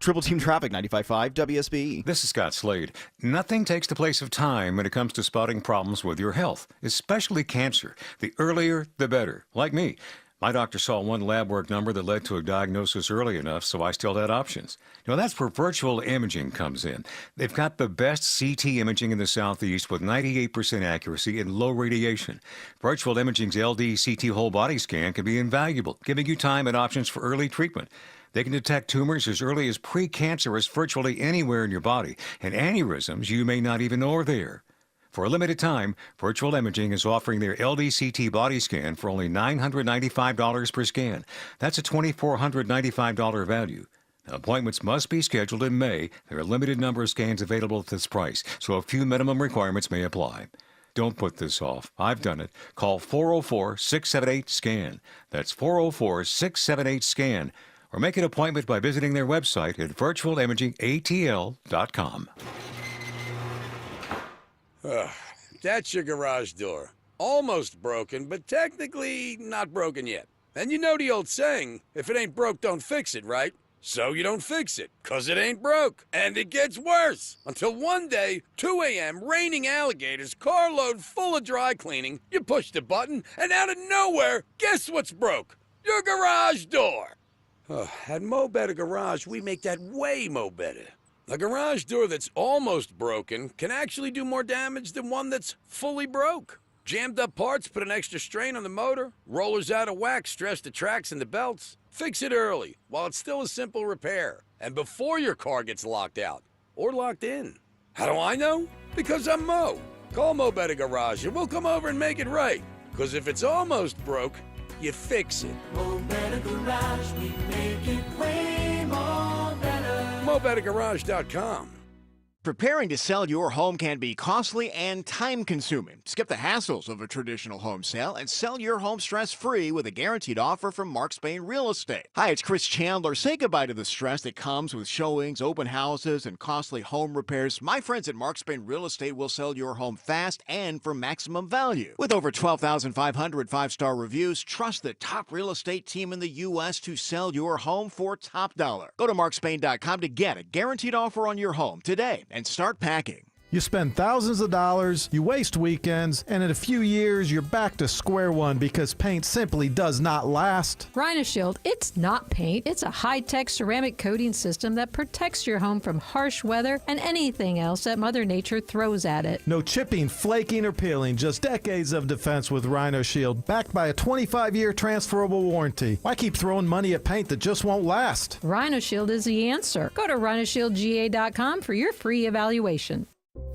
Triple Team Traffic, 95.5 WSB. This is Scott Slade. Nothing takes the place of time when it comes to spotting problems with your health, especially cancer. The earlier, the better. Like me. My doctor saw one lab work number that led to a diagnosis early enough, so I still had options. That's where virtual imaging comes in. They've got the best CT imaging in the Southeast with 98% accuracy and low radiation. Virtual imaging's LD CT whole body scan can be invaluable, giving you time and options for early treatment. They can detect tumors as early as precancerous virtually anywhere in your body, and aneurysms you may not even know are there. For a limited time, Virtual Imaging is offering their LDCT body scan for only $995 per scan. That's a $2,495 value. Now, appointments must be scheduled in May. There are a limited number of scans available at this price, so a few minimum requirements may apply. Don't put this off. I've done it. Call 404-678-SCAN. That's 404-678-SCAN. Or make an appointment by visiting their website at virtualimagingatl.com. That's your garage door. Almost broken, but technically not broken yet. And you know the old saying, if it ain't broke, don't fix it, right? So you don't fix it, 'cause it ain't broke. And it gets worse. Until one day, 2 a.m., raining alligators, carload full of dry cleaning, you push the button, and out of nowhere, guess what's broke? Your garage door. At Mo Better Garage, we make that way mo better. A garage door that's almost broken can actually do more damage than one that's fully broke. Jammed up parts put an extra strain on the motor. Rollers out of whack stress the tracks and the belts. Fix it early while it's still a simple repair and before your car gets locked out or locked in. How do I know? Because I'm Mo. Call Mo Better Garage and we'll come over and make it right. Because if it's almost broke, you fix it. Mo Better Garage, we make it way more better. MoBetterGarage.com. Preparing to sell your home can be costly and time-consuming. Skip the hassles of a traditional home sale and sell your home stress-free with a guaranteed offer from Mark Spain Real Estate. Hi, it's Chris Chandler. Say goodbye to the stress that comes with showings, open houses, and costly home repairs. My friends at Mark Spain Real Estate will sell your home fast and for maximum value. With over 12,500 five-star reviews, trust the top real estate team in the U.S. to sell your home for top dollar. Go to markspain.com to get a guaranteed offer on your home today and start packing. You spend thousands of dollars, you waste weekends, and in a few years, you're back to square one because paint simply does not last. RhinoShield, it's not paint. It's a high-tech ceramic coating system that protects your home from harsh weather and anything else that Mother Nature throws at it. No chipping, flaking, or peeling, just decades of defense with RhinoShield, backed by a 25-year transferable warranty. Why keep throwing money at paint that just won't last? RhinoShield is the answer. Go to rhinoshieldga.com for your free evaluation.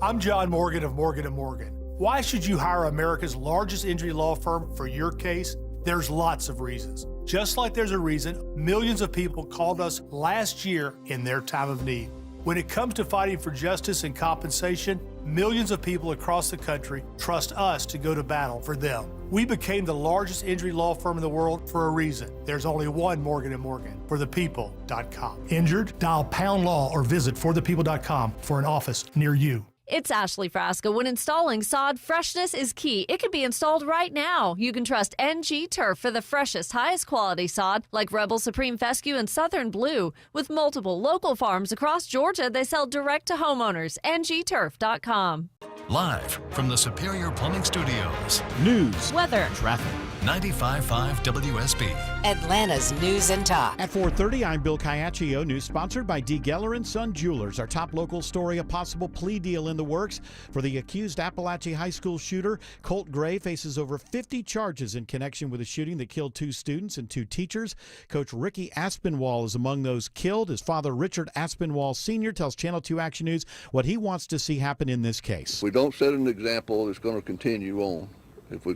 I'm John Morgan of Morgan & Morgan. Why should you hire America's largest injury law firm for your case? There's lots of reasons. Just like there's a reason millions of people called us last year in their time of need. When it comes to fighting for justice and compensation, millions of people across the country trust us to go to battle for them. We became the largest injury law firm in the world for a reason. There's only one Morgan & Morgan, forthepeople.com. Injured? Dial #law or visit forthepeople.com for an office near you. It's Ashley Frasca. When installing sod, freshness is key. It can be installed right now. You can trust NG Turf for the freshest, highest quality sod, like Rebel Supreme Fescue and Southern Blue. With multiple local farms across Georgia, they sell direct to homeowners. NGTurf.com. Live from the Superior Plumbing Studios. News, weather, traffic. 95.5 WSB. Atlanta's News and Talk. At 4:30, I'm Bill Caiaccio. News sponsored by D. Geller & Son Jewelers. Our top local story, a possible plea deal in the works for the accused Appalachia High School shooter. Colt Gray faces over 50 charges in connection with a shooting that killed 2 students and 2 teachers. Coach Ricky Aspinwall is among those killed. His father, Richard Aspinwall Sr., tells Channel 2 Action News what he wants to see happen in this case. If we don't set an example, it's going to continue on. If we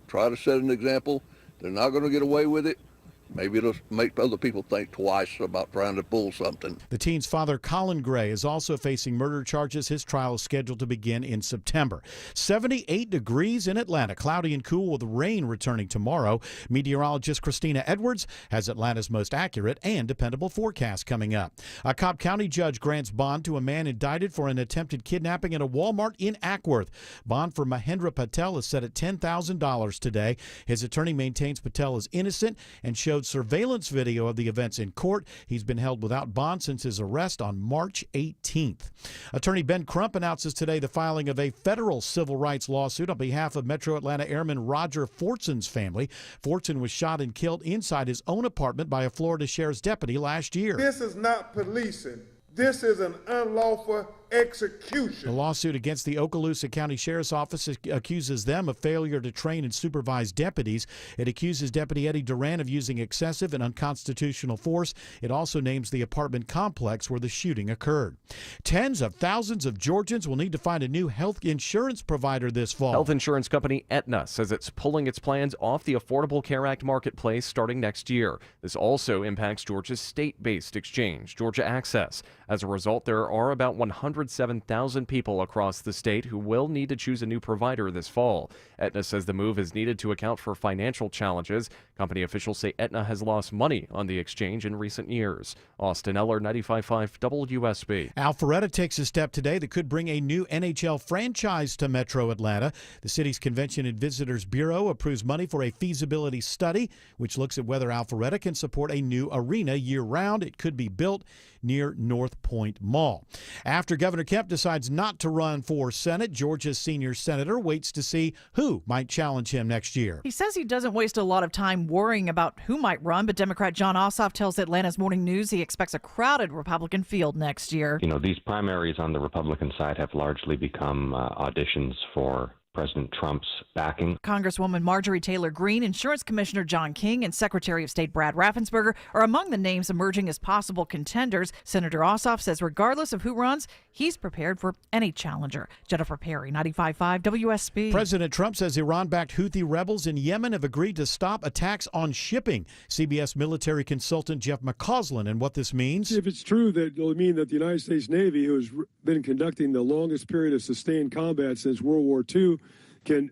try to set an example, they're not going to get away with it. Maybe it'll make other people think twice about trying to pull something. The teen's father, Colin Gray, is also facing murder charges. His trial is scheduled to begin in September. 78 degrees in Atlanta, cloudy and cool with rain returning tomorrow. Meteorologist Christina Edwards has Atlanta's most accurate and dependable forecast coming up. A Cobb County judge grants bond to a man indicted for an attempted kidnapping at a Walmart in Ackworth. Bond for Mahendra Patel is set at $10,000 today. His attorney maintains Patel is innocent and showed surveillance video of the events in court. He's been held without bond since his arrest on March 18th. Attorney Ben Crump announces today the filing of a federal civil rights lawsuit on behalf of Metro Atlanta Airman Roger Fortson's family. Fortson was shot and killed inside his own apartment by a Florida sheriff's deputy last year. This is not policing. This is an unlawful execution. The lawsuit against the Okaloosa County Sheriff's Office accuses them of failure to train and supervise deputies. It accuses Deputy Eddie Duran of using excessive and unconstitutional force. It also names the apartment complex where the shooting occurred. Tens of thousands of Georgians will need to find a new health insurance provider this fall. Health insurance company Aetna says it's pulling its plans off the Affordable Care Act marketplace starting next year. This also impacts Georgia's state-based exchange, Georgia Access. As a result, there are about 107,000 people across the state who will need to choose a new provider this fall. Aetna says the move is needed to account for financial challenges. Company officials say Aetna has lost money on the exchange in recent years. Austin Eller, 95.5 WSB. Alpharetta takes a step today that could bring a new NHL franchise to Metro Atlanta. The city's Convention and Visitors Bureau approves money for a feasibility study, which looks at whether Alpharetta can support a new arena year-round. It could be built near North Point Mall. After Governor Kemp decides not to run for Senate, Georgia's senior senator waits to see who might challenge him next year. He says he doesn't waste a lot of time worrying about who might run, but Democrat John Ossoff tells Atlanta's Morning News he expects a crowded Republican field next year. You know, these primaries on the Republican side have largely become auditions for President Trump's backing. Congresswoman Marjorie Taylor Greene, Insurance Commissioner John King, and Secretary of State Brad Raffensperger are among the names emerging as possible contenders. Senator Ossoff says regardless of who runs, he's prepared for any challenger. Jennifer Perry, 95.5 WSB. President Trump says Iran-backed Houthi rebels in Yemen have agreed to stop attacks on shipping. CBS military consultant Jeff McCausland and what this means. If it's true, that it'll mean that the United States Navy, who is been conducting the longest period of sustained combat since World War II can,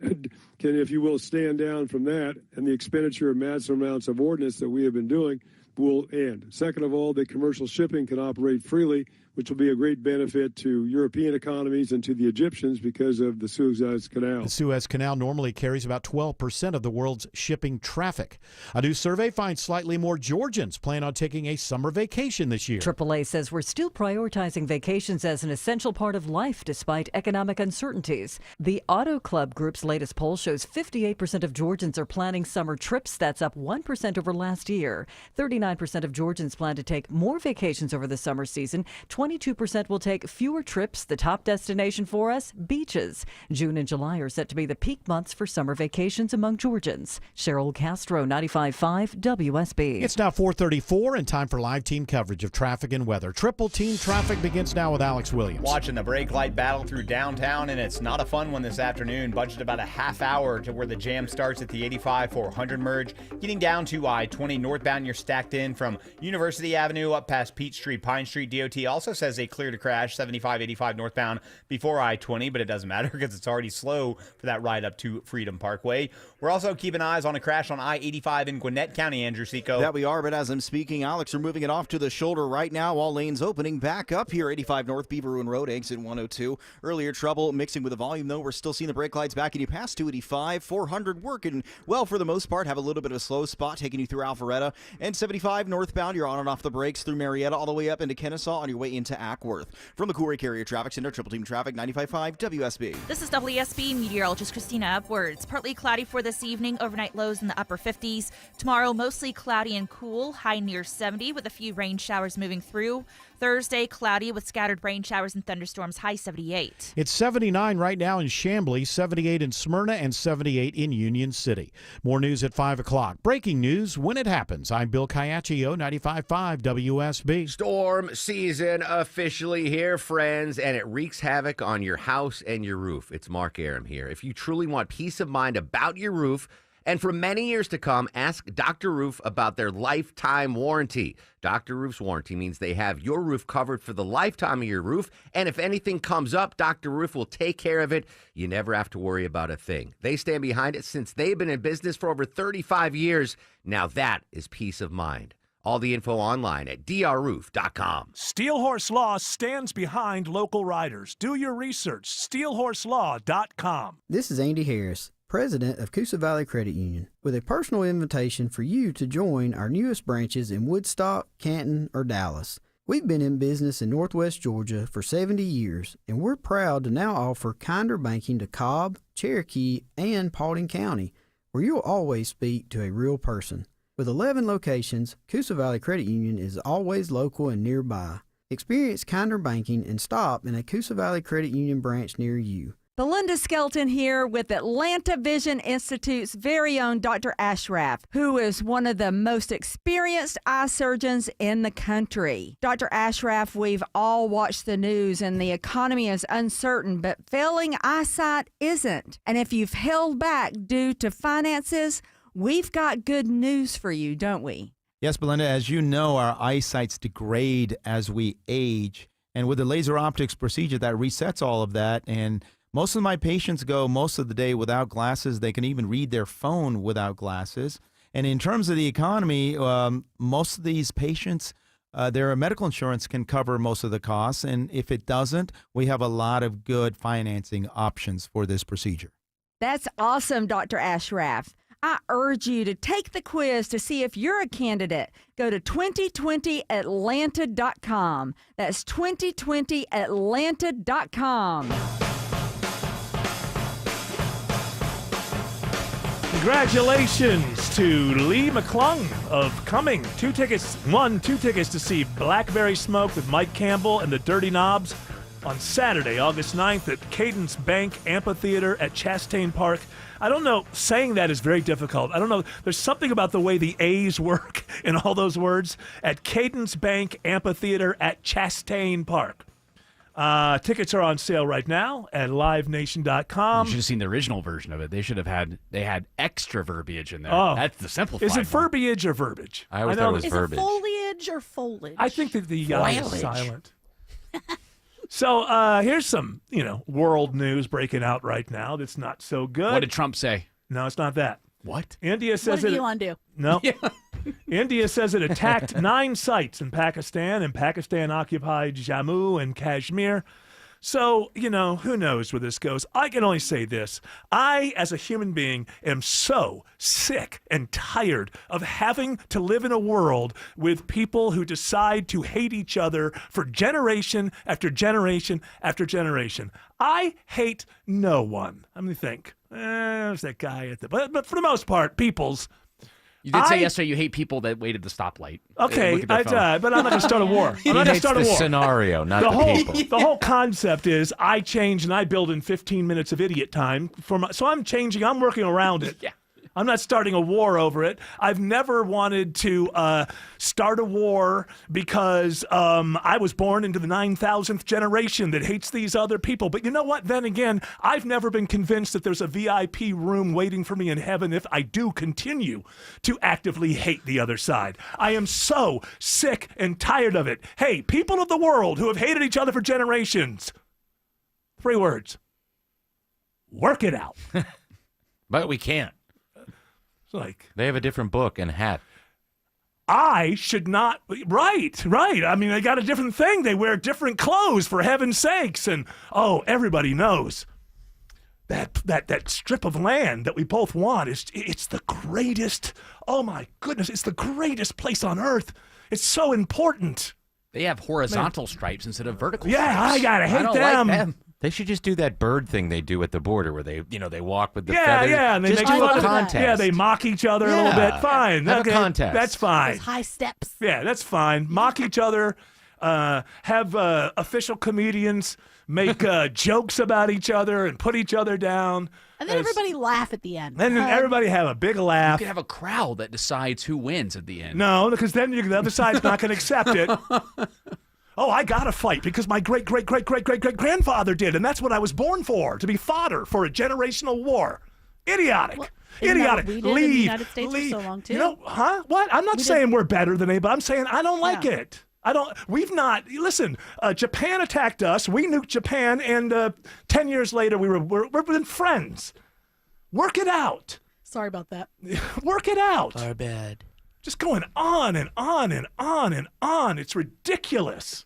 if you will, stand down from that, and the expenditure of massive amounts of ordnance that we have been doing will end. Second of all, that commercial shipping can operate freely, which will be a great benefit to European economies and to the Egyptians because of the Suez Canal. The Suez Canal normally carries about 12% of the world's shipping traffic. A new survey finds slightly more Georgians plan on taking a summer vacation this year. AAA says we're still prioritizing vacations as an essential part of life despite economic uncertainties. The Auto Club Group's latest poll shows 58% of Georgians are planning summer trips. That's up 1% over last year. 39% of Georgians plan to take more vacations over the summer season. 22% will take fewer trips. The top destination for us, beaches. June and July are set to be the peak months for summer vacations among Georgians. Cheryl Castro, 95.5 WSB. It's now 4:34 and time for live team coverage of traffic and weather. Triple team traffic begins now with Alex Williams. Watching the brake light battle through downtown, and it's not a fun one this afternoon. Budgeted about a half hour to where the jam starts at the 85-400 merge. Getting down to I-20 northbound, you're stacked in from University Avenue up past Peach Street, Pine Street. DOT also says they clear to crash 75-85 northbound before I-20, but it doesn't matter because it's already slow for that ride up to Freedom Parkway. We're also keeping eyes on a crash on I-85 in Gwinnett County, Andrew Seco. That we are, but as I'm speaking, Alex, we're moving it off to the shoulder right now. All lanes opening back up here, 85 North Beaver Ruin Road, exit 102. Earlier trouble mixing with the volume, though. We're still seeing the brake lights backing you past 285, 400 working well for the most part. Have a little bit of a slow spot taking you through Alpharetta. And 75 northbound, you're on and off the brakes through Marietta all the way up into Kennesaw on your way into Ackworth. From the Coolray Carrier Traffic Center, Triple Team Traffic, 95.5 WSB. This is WSB meteorologist Christina Upwards. Partly cloudy for this evening, overnight lows in the upper 50s. Tomorrow, mostly cloudy and cool, high near 70 with a few rain showers moving through. Thursday, cloudy with scattered rain showers and thunderstorms, high 78. It's 79 right now in Chamblee, 78 in Smyrna, and 78 in Union City. More news at 5 o'clock. Breaking news when it happens. I'm Bill Caiaccio, 95.5 WSB. Storm season officially here, friends, and it wreaks havoc on your house and your roof. It's Mark Aram here. If you truly want peace of mind about your roof, and for many years to come, ask Dr. Roof about their lifetime warranty. Dr. Roof's warranty means they have your roof covered for the lifetime of your roof, and if anything comes up, Dr. Roof will take care of it. You never have to worry about a thing. They stand behind it since they've been in business for over 35 years. Now that is peace of mind. All the info online at drroof.com. Steelhorse Law stands behind local riders. Do your research. steelhorselaw.com. This is Andy Harris, President of Coosa Valley Credit Union, with a personal invitation for you to join our newest branches in Woodstock, Canton, or Dallas. We've been in business in Northwest Georgia for 70 years, and we're proud to now offer kinder banking to Cobb, Cherokee, and Paulding County, where you'll always speak to a real person. With 11 locations, Coosa Valley Credit Union is always local and nearby. Experience kinder banking and stop in a Coosa Valley Credit Union branch near you. Belinda Skelton here with Atlanta Vision Institute's very own Dr. Ashraf, who is one of the most experienced eye surgeons in the country. Dr. Ashraf, we've all watched the news and the economy is uncertain, but failing eyesight isn't. And if you've held back due to finances, we've got good news for you, don't we? Yes, Belinda, as you know, our eyesights degrade as we age. And with the laser optics procedure, that resets all of that. And most of my patients go most of the day without glasses. They can even read their phone without glasses. And in terms of the economy, most of these patients, their medical insurance can cover most of the costs. And if it doesn't, we have a lot of good financing options for this procedure. That's awesome, Dr. Ashraf. I urge you to take the quiz to see if you're a candidate. Go to 2020atlanta.com. That's 2020atlanta.com. Congratulations to Lee McClung of Cumming. Two tickets to see Blackberry Smoke with Mike Campbell and the Dirty Knobs on Saturday, August 9th at Cadence Bank Amphitheater at Chastain Park. I don't know, saying that is very difficult. I don't know, there's something about the way the A's work in all those words. At Cadence Bank Amphitheater at Chastain Park. Tickets are on sale right now at livenation.com. You should have seen the original version of it. They had extra verbiage in there. Oh. That's the simplified Is it one. verbiage or verbiage? I always thought it was Is verbiage. it foliage or foliage? I think that the I is silent. So here's some, world news breaking out right now that's not so good. What did Trump say? No, it's not that. What? India says What did Elon do? No. India says it attacked 9 sites in Pakistan, and Pakistan occupied Jammu and Kashmir. So, who knows where this goes? I can only say this. I, as a human being, am so sick and tired of having to live in a world with people who decide to hate each other for generation after generation after generation. I hate no one. Let me think. There's that guy at the... But for the most part, peoples... You did say yesterday you hate people that waited the stoplight. Okay, but I'm not going to start a war. I'm not going to start a war. Scenario, not the people. The whole concept is I change and I build in 15 minutes of idiot time. So I'm changing. I'm working around it. Yeah. I'm not starting a war over it. I've never wanted to start a war because I was born into the 9,000th generation that hates these other people. But you know what? Then again, I've never been convinced that there's a VIP room waiting for me in heaven if I do continue to actively hate the other side. I am so sick and tired of it. Hey, people of the world who have hated each other for generations. 3 words. Work it out. But we can't. They have a different book and hat. I should not. Right. I mean, they got a different thing. They wear different clothes, for heaven's sakes. And, everybody knows that strip of land that we both want it's the greatest. Oh, my goodness. It's the greatest place on earth. It's so important. They have horizontal stripes instead of vertical stripes. Yeah, I gotta hate them. Like them. They should just do that bird thing they do at the border where they, they walk with the feathers. And they just make do a fun of contest. Yeah, they mock each other a little bit. Fine. Have a contest. That's fine. Those high steps. Yeah, that's fine. Mock each other. Have official comedians make jokes about each other and put each other down. And then everybody laugh at the end. And then everybody have a big laugh. You can have a crowd that decides who wins at the end. No, because then the other side's not going to accept it. Oh, I got to fight because my great-great-great-great-great-great-grandfather did, and that's what I was born for, to be fodder for a generational war. Idiotic. Well, idiotic. We did in the United States for so long, too. What? I'm not saying we're better than anybody. I'm saying I don't like it. Listen, Japan attacked us. We nuked Japan, and 10 years later, we've been friends. Work it out. Sorry about that. Work it out. Our bad. Just going on and on and on and on. It's ridiculous.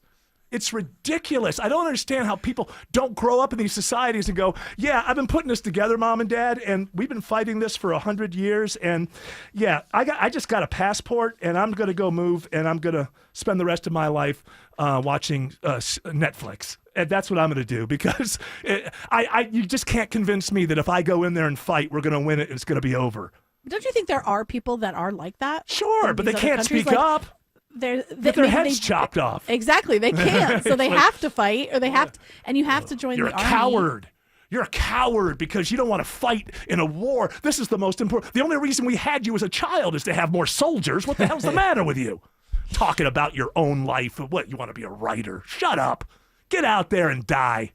It's ridiculous. I don't understand how people don't grow up in these societies and go, yeah, I've been putting this together, Mom and Dad, and we've been fighting this for 100 years. And yeah, I just got a passport, and I'm going to go move, and I'm going to spend the rest of my life watching Netflix. And that's what I'm going to do because you just can't convince me that if I go in there and fight, we're going to win it and it's going to be over. Don't you think there are people that are like that? Sure, but they can't speak up. With their heads chopped off. Exactly, they can't. So they have to fight, or they have to, and you have to join the army. You're a coward. You're a coward because you don't want to fight in a war. This is the most important. The only reason we had you as a child is to have more soldiers. What the hell's the matter with you? Talking about your own life. What, you want to be a writer? Shut up. Get out there and die.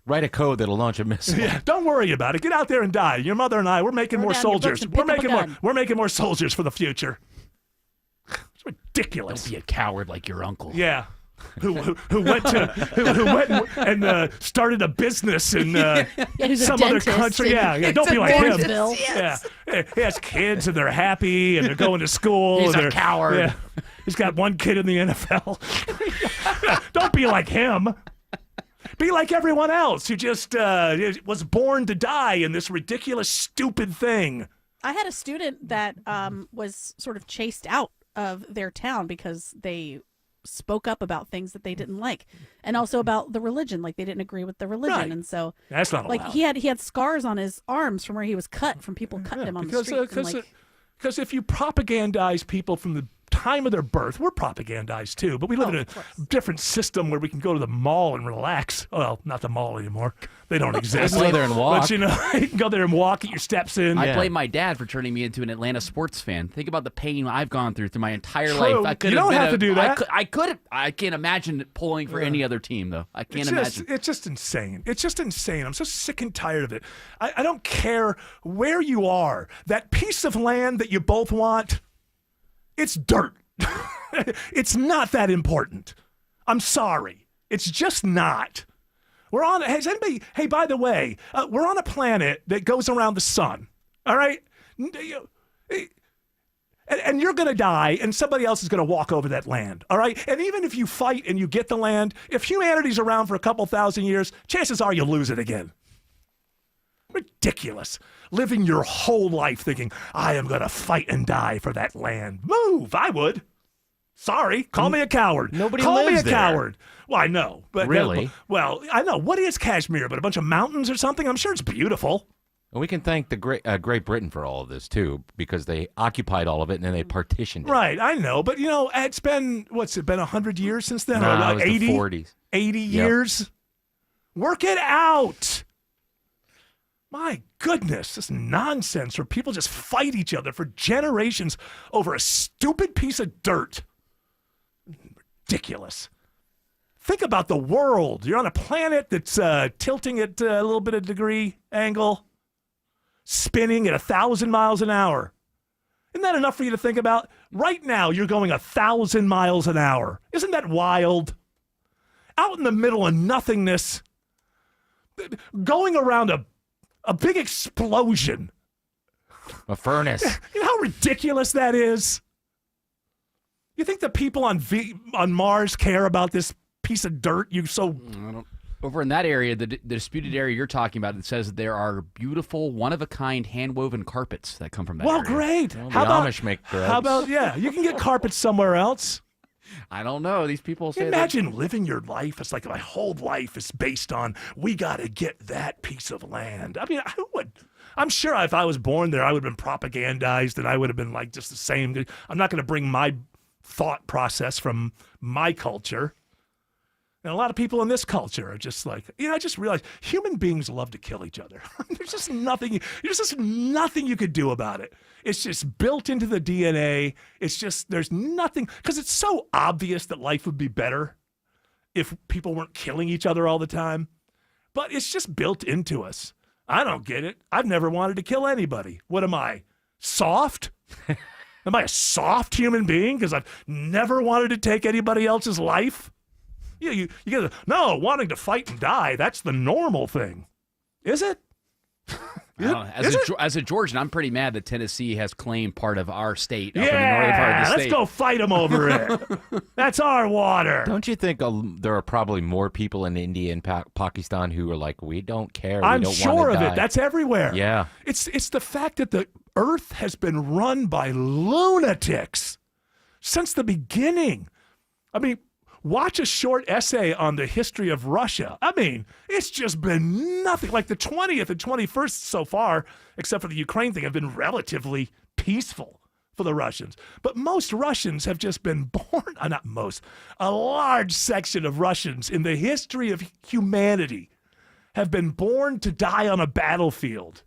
Write a code that'll launch a missile. Yeah, don't worry about it. Get out there and die. Your mother and I, we're making more soldiers. We're making more soldiers for the future. It's ridiculous. Don't be a coward like your uncle. Yeah. Who went and started a business in some other country. Yeah. Don't be like him. Yes. Yeah. He has kids and they're happy and they're going to school. He's and a coward. Yeah. He's got one kid in the NFL. Don't be like him. Be like everyone else who just was born to die in this ridiculous, stupid thing. I had a student that was sort of chased out of their town because they spoke up about things that they didn't like, and also about the religion. Like they didn't agree with the religion, Right. and so That's not like allowed. he had scars on his arms from where he was cut from people cutting him on the street. and, Because if you propagandize people from the time of their birth, we're propagandized too, but we live in a different system where we can go to the mall and relax. Well, not the mall anymore. They don't exist. Go there and walk. But you can go there and walk, get your steps in. I blame my dad for turning me into an Atlanta sports fan. Think about the pain I've gone through my entire True. life. You don't have to do that. I can't imagine pulling for any other team, though. I can't imagine. It's just insane. It's just insane. I'm so sick and tired of it. I don't care where you are. That piece of land that you both want, it's dirt. It's not that important. I'm sorry. It's just not. We're on. Has anybody? Hey, by the way, we're on a planet that goes around the sun. All right, and you're going to die, and somebody else is going to walk over that land. All right, and even if you fight and you get the land, if humanity's around for a couple thousand years, chances are you'll lose it again. Ridiculous. Living your whole life thinking, I am going to fight and die for that land. Move. I would. Sorry. Call me a coward. Nobody Call lives me a there. coward. Well, I know. But Really? Well, I know. What is Kashmir? But a bunch of mountains or something? I'm sure it's beautiful. And we can thank the Great Britain for all of this, too, because they occupied all of it and then they partitioned it. Right. I know. But, it's been, what's it been, 100 years since then? No, Or it was the 80? 40s. 80 Yep. years? Work it out. My goodness, this nonsense where people just fight each other for generations over a stupid piece of dirt. Ridiculous. Think about the world. You're on a planet that's tilting at a little bit of degree angle, spinning at 1,000 miles an hour. Isn't that enough for you to think about? Right now, you're going 1,000 miles an hour. Isn't that wild? Out in the middle of nothingness, going around a big explosion. A furnace. You know how ridiculous that is? You think the people on Mars care about this piece of dirt? Over in that area, the disputed area you're talking about, it says that there are beautiful, one-of-a-kind hand-woven carpets that come from that Well, area. great. Well, How the about Amish make drugs. How about you can get carpets somewhere else. I don't know. These people say Imagine living your life. It's like my whole life is based on we got to get that piece of land. I mean, I'm sure if I was born there, I would have been propagandized and I would have been like just the same. I'm not going to bring my thought process from my culture. And a lot of people in this culture are just like, I just realized human beings love to kill each other. There's just nothing you could do about it. It's just built into the DNA. It's just, there's nothing, because it's so obvious that life would be better if people weren't killing each other all the time. But it's just built into us. I don't get it. I've never wanted to kill anybody. What am I? Soft? Am I a soft human being because I've never wanted to take anybody else's life? You get wanting to fight and die, that's the normal thing. Is it? As a Georgian, I'm pretty mad that Tennessee has claimed part of our state up in the northern part of the let's state. go fight them over it. That's our water. Don't you think there are probably more people in India and Pakistan who are like, we don't care. I'm we don't sure want of to it. die. That's everywhere. Yeah. It's the fact that the earth has been run by lunatics since the beginning. I mean, watch a short essay on the history of Russia. I mean, it's just been nothing. Like the 20th and 21st so far, except for the Ukraine thing, have been relatively peaceful for the Russians. But most Russians have just been born, not most, a large section of Russians in the history of humanity have been born to die on a battlefield.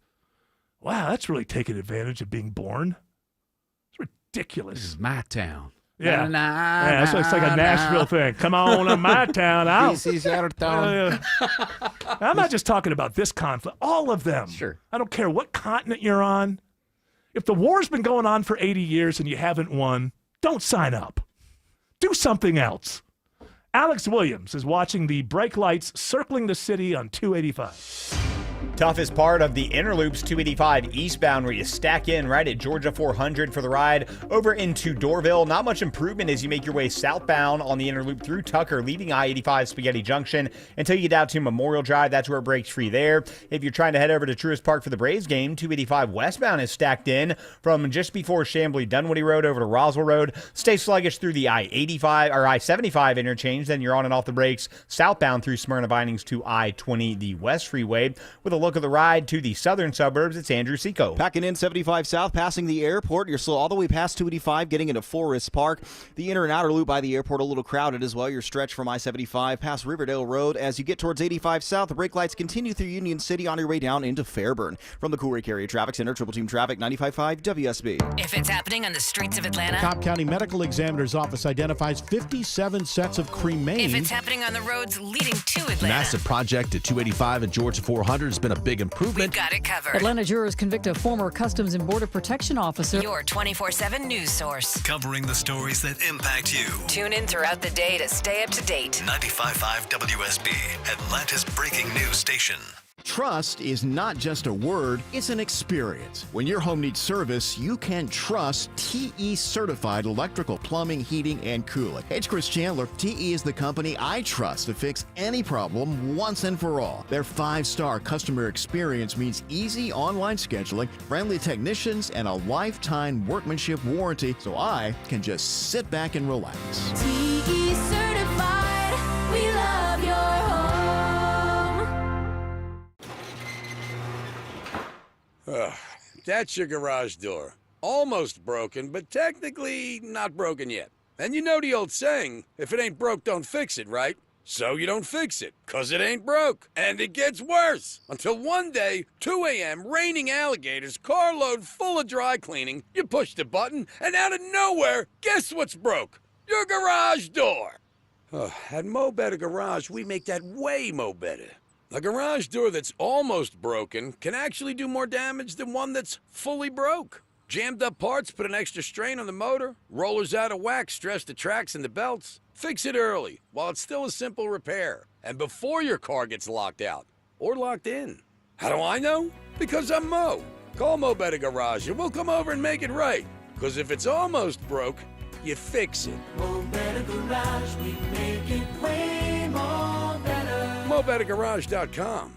Wow, that's really taking advantage of being born. It's ridiculous. This is my town. Yeah, it's like a Nashville thing. Come on to my town. This is our town. I'm not just talking about this conflict. All of them. Sure. I don't care what continent you're on. If the war's been going on for 80 years and you haven't won, don't sign up. Do something else. Alex Williams is watching the brake lights circling the city on 285. Toughest part of the Inner Loop's 285 eastbound, where you stack in right at Georgia 400 for the ride over into Dorville. Not much improvement as you make your way southbound on the Inner Loop through Tucker, leaving I-85 Spaghetti Junction until you get out to Memorial Drive. That's where it breaks free there. If you're trying to head over to Truist Park for the Braves game, 285 westbound is stacked in from just before Chamblee Dunwoody Road over to Roswell Road. Stay sluggish through the I-85 or I-75 interchange. Then you're on and off the brakes southbound through Smyrna Vinings to I-20, the West Freeway. With a look of the ride to the southern suburbs, it's Andrew Seco. Packing in 75 south, passing the airport. You're still all the way past 285, getting into Forest Park. The inner and outer loop by the airport a little crowded as well. You're stretched from I-75 past Riverdale Road. As you get towards 85 south, the brake lights continue through Union City on your way down into Fairburn. From the Cool Lake Area Traffic Center, Triple Team Traffic, 95.5 WSB. If it's happening on the streets of Atlanta, Cobb County Medical Examiner's Office identifies 57 sets of cremains. if it's happening on the roads leading to Atlanta, Massive project at 285 and Georgia 400 is been a big improvement. We've got it covered. Atlanta jurors convict a former Customs and Border Protection officer. Your 24/7 news source. Covering the stories that impact you. Tune in throughout the day to stay up to date. 95.5 WSB, Atlanta's breaking news station. Trust is not just a word, it's an experience. When your home needs service, you can trust TE certified electrical, plumbing, heating, and cooling. Hey, it's Chris Chandler. TE is the company I trust to fix any problem once and for all. Their 5-star customer experience means easy online scheduling, friendly technicians, and a lifetime workmanship warranty, so I can just sit back and relax. TE certified, we love your home. That's your garage door. Almost broken, but technically not broken yet. And you know the old saying, if it ain't broke, don't fix it, right? So you don't fix it, 'cause it ain't broke. And it gets worse. Until one day, 2 a.m., raining alligators, carload full of dry cleaning, you push the button, and out of nowhere, guess what's broke? Your garage door. At Mo Better Garage, we make that way mo better. A garage door that's almost broken can actually do more damage than one that's fully broke. Jammed up parts put an extra strain on the motor, rollers out of whack stress the tracks and the belts. Fix it early while it's still a simple repair and before your car gets locked out or locked in. How do I know? Because I'm Mo. Call Mo Better Garage and we'll come over and make it right. Because if it's almost broke, you fix it. Mo Better Garage, we make it way more better. MoBetterGarage.com.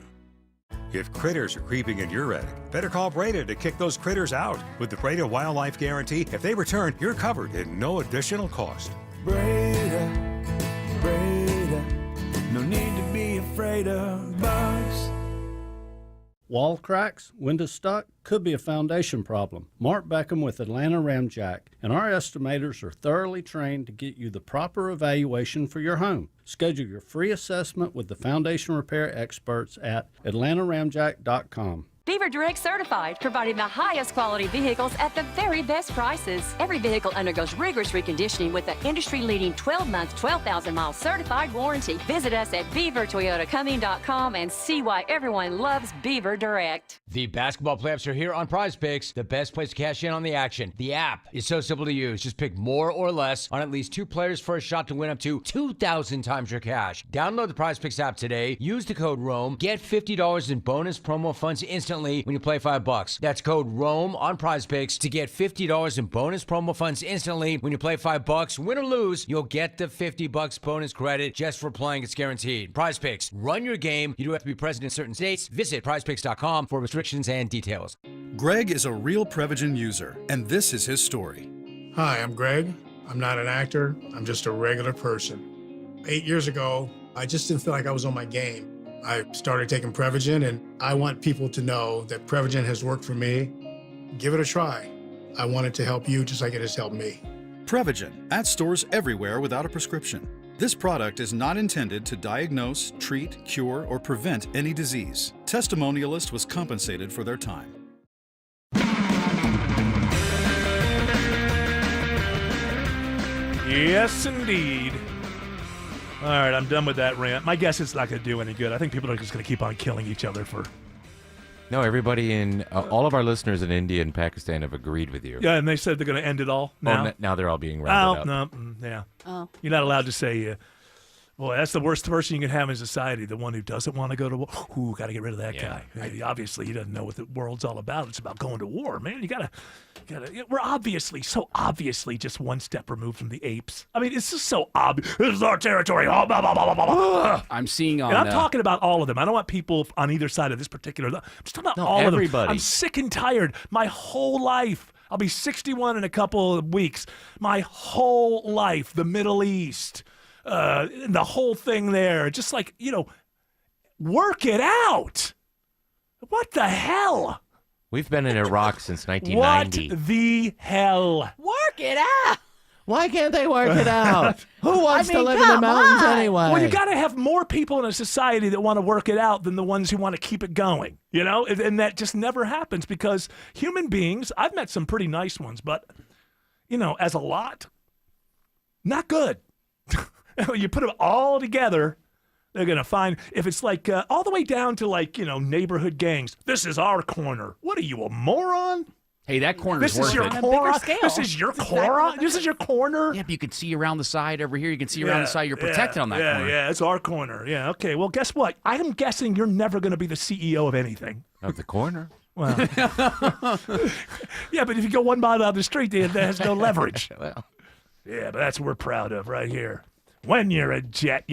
If critters are creeping in your attic, better call Breda to kick those critters out. With the Breda Wildlife Guarantee, if they return, you're covered at no additional cost. Breda, no need to be afraid of bugs. Wall cracks, window stuck, could be a foundation problem. Mark Beckham with Atlanta Ramjack, and our estimators are thoroughly trained to get you the proper evaluation for your home. Schedule your free assessment with the foundation repair experts at atlantaramjack.com. Beaver Direct Certified, providing the highest quality vehicles at the very best prices. Every vehicle undergoes rigorous reconditioning with the industry-leading 12-month, 12,000-mile certified warranty. Visit us at beavertoyotacumming.com and see why everyone loves Beaver Direct. The basketball playoffs are here on Prize Picks, the best place to cash in on the action. The app is so simple to use. Just pick more or less on at least 2 players for a shot to win up to 2,000 times your cash. Download the Prize Picks app today. Use the code ROAM. Get $50 in bonus promo funds instantly when you play $5. That's code ROAM on Prize Picks to get $50 in bonus promo funds instantly when you play $5. Win or lose, you'll get the $50 bonus credit just for playing. It's guaranteed. Prize Picks. Run your game. You do have to be present in certain states. Visit prizepicks.com for restrictions and details. Greg is a real Prevagen user, and this is his story. Hi, I'm Greg. I'm not an actor. I'm just a regular person. 8 years ago, I just didn't feel like I was on my game. I started taking Prevagen, and I want people to know that Prevagen has worked for me. Give it a try. I want it to help you just like it has helped me. Prevagen, at stores everywhere without a prescription. This product is not intended to diagnose, treat, cure, or prevent any disease. Testimonialist was compensated for their time. Yes, indeed. All right, I'm done with that rant. My guess it's not going to do any good. I think people are just going to keep on killing each other for... No, everybody in all of our listeners in India and Pakistan have agreed with you. Yeah, and they said they're going to end it all now. Now they're all being rounded up. No, yeah. Oh. You're not allowed to say, boy, that's the worst person you can have in society, the one who doesn't want to go to war. Ooh, got to get rid of that guy. Obviously, he doesn't know what the world's all about. It's about going to war, man. You got to. We're so obviously just one step removed from the apes. I mean, it's just so obvious. This is our territory. Oh, blah, blah, blah, blah, blah. I'm seeing on. And I'm talking about all of them. I don't want people on either side of this particular. I'm just talking about all of them. I'm sick and tired. My whole life. I'll be 61 in a couple of weeks. My whole life, the Middle East. The whole thing there, just like, work it out. What the hell? We've been in Iraq since 1990. What the hell? Work it out. Why can't they work it out? Who wants to live in the mountains anyway? Well, you got to have more people in a society that want to work it out than the ones who want to keep it going, and that just never happens because human beings, I've met some pretty nice ones, but, as a lot, not good. You put them all together, They're going to find, if it's like all the way down to like, neighborhood gangs, this is our corner. What are you, a moron? Hey, that corner This is is worth your it. corner? This is your corner? This is your corner? Yeah, but you can see around the side over here. You can see around the side. You're protected on that corner. Yeah, it's our corner. Yeah, okay. Well, guess what? I'm guessing you're never going to be the CEO of anything. Of the corner? Well, yeah, but if you go 1 mile down the street, that has no leverage. Well. Yeah, but that's what we're proud of right here. When you're a jet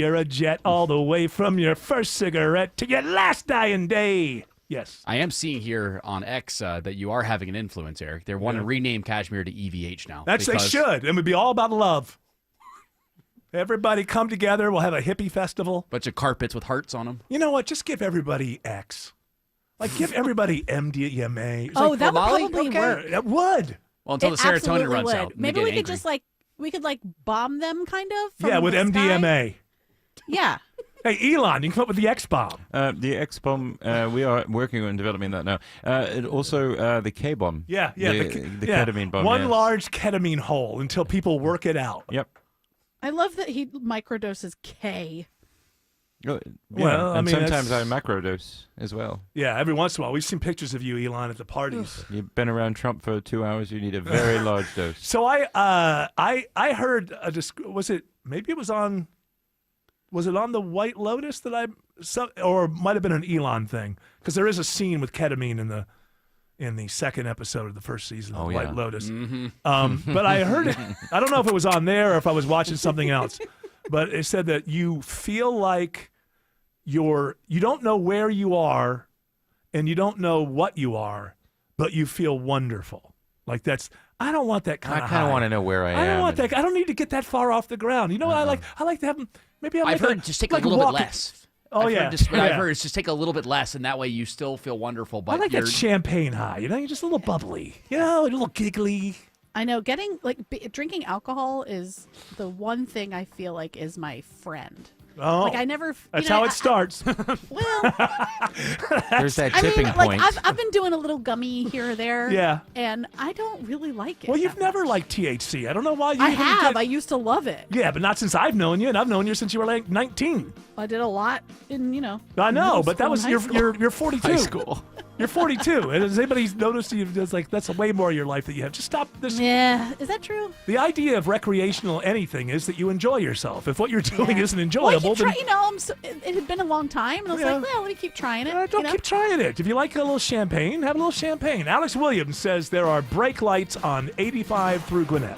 all the way from your first cigarette to your last dying day. Yes. I am seeing here on X that you are having an influence, Eric. They're wanting to rename Kashmir to EVH now. They should. It would be all about love. Everybody come together. We'll have a hippie festival. Bunch of carpets with hearts on them. You know what? Just give everybody X. Like, give everybody MDMA. It's Oh, like, that would probably work. It would. Well, until It the serotonin absolutely runs would. out. and they Maybe get we could angry. just we could bomb them kind of. From Yeah, with the sky. MDMA. Yeah. Hey, Elon, you can come up with the X-bomb. The X-bomb, we are working on developing that now. And also the K-bomb. Yeah. The ketamine bomb. One yes. large ketamine hole until people work it out. Yep. I love that he microdoses K. Well, and sometimes I macrodose as well. Yeah, every once in a while. We've seen pictures of you, Elon, at the parties. You've been around Trump for 2 hours. You need a very large dose. So I heard was it on the White Lotus that or it might have been an Elon thing, because there is a scene with ketamine in the second episode of the first season of White Lotus. Mm-hmm. But I heard it. I don't know if it was on there or if I was watching something else. But it said that you feel like you don't know where you are, and you don't know what you are, but you feel wonderful. Like I don't want that kind of. I kind of want to know where I am. I don't want that. I don't need to get that far off the ground. You know what I like? I like to have them. Maybe I've heard just take a little bit less. Oh, I've yeah. Heard I've heard it's just take a little bit less, and that way you still feel wonderful. But I like you're, that champagne high. You're just a little bubbly. A little giggly. I know getting drinking alcohol is the one thing I feel like is my friend. Oh, like I never. That's how it starts. Well, there's that tipping point. I've been doing a little gummy here or there. Yeah. And I don't really like it. Well, you've never liked THC. I don't know why you. I have. I used to love it. Yeah, but not since I've known you, and I've known you since you were like 19. I did a lot in I know, middle but that school was and high school. you're 42. High school. You're 42. And has anybody noticed you? It's like that's way more of your life that you have. Just stop this. Yeah, is that true? The idea of recreational anything is that you enjoy yourself. If what you're doing isn't enjoyable, well, then it had been a long time, and I was like, well, let me keep trying it. don't keep trying it. If you like a little champagne, have a little champagne. Alex Williams says there are brake lights on 85 through Gwinnett.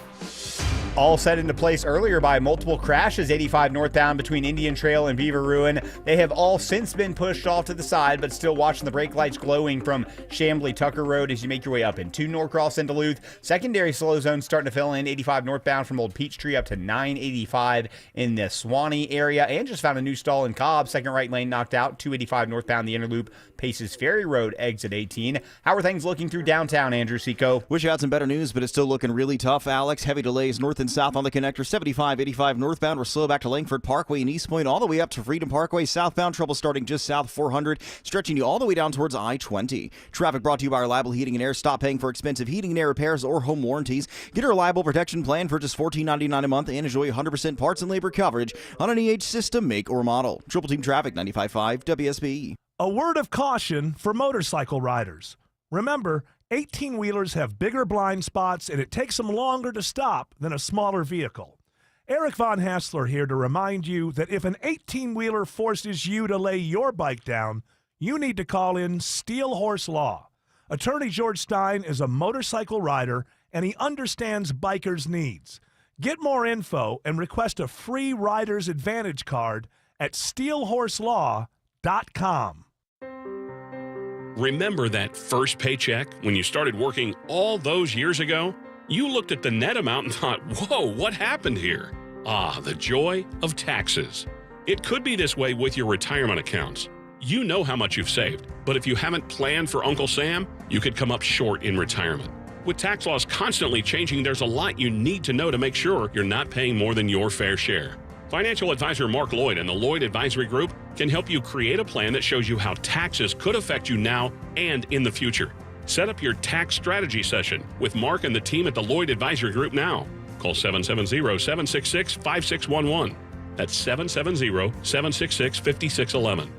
All set into place earlier by multiple crashes 85 northbound between Indian Trail and Beaver Ruin. They have all since been pushed off to the side, but still watching the brake lights glowing from Chamblee Tucker Road as you make your way up into Norcross and Duluth. Secondary slow zone starting to fill in 85 northbound from Old Peachtree up to 985 in the Swanee area, and just found a new stall in Cobb. Second right lane knocked out. 285 northbound the inner loop. Paces Ferry Road exit 18. How are things looking through downtown, Andrew Seco? Wish you had some better news, but it's still looking really tough, Alex. Heavy delays north and south on the connector. 75, 85 northbound. We're slow back to Langford Parkway and East Point, all the way up to Freedom Parkway. Southbound trouble starting just south 400, stretching you all the way down towards I-20. Traffic brought to you by Reliable Heating and Air. Stop paying for expensive heating and air repairs or home warranties. Get a reliable protection plan for just $14.99 a month and enjoy 100% parts and labor coverage on an EH system, make or model. Triple Team Traffic, 95.5 WSB. A word of caution for motorcycle riders. Remember, 18-wheelers have bigger blind spots, and it takes them longer to stop than a smaller vehicle. Eric Von Hassler here to remind you that if an 18-wheeler forces you to lay your bike down, you need to call in Steel Horse Law. Attorney George Stein is a motorcycle rider, and he understands bikers' needs. Get more info and request a free Rider's Advantage card at steelhorselaw.com. Remember that first paycheck when you started working all those years ago? You looked at the net amount and thought, whoa, what happened here? Ah, the joy of taxes. It could be this way with your retirement accounts. You know how much you've saved, but if you haven't planned for Uncle Sam, you could come up short in retirement. With tax laws constantly changing, there's a lot you need to know to make sure you're not paying more than your fair share. Financial advisor Mark Lloyd and the Lloyd Advisory Group can help you create a plan that shows you how taxes could affect you now and in the future. Set up your tax strategy session with Mark and the team at the Lloyd Advisory Group now. Call 770-766-5611. That's 770-766-5611.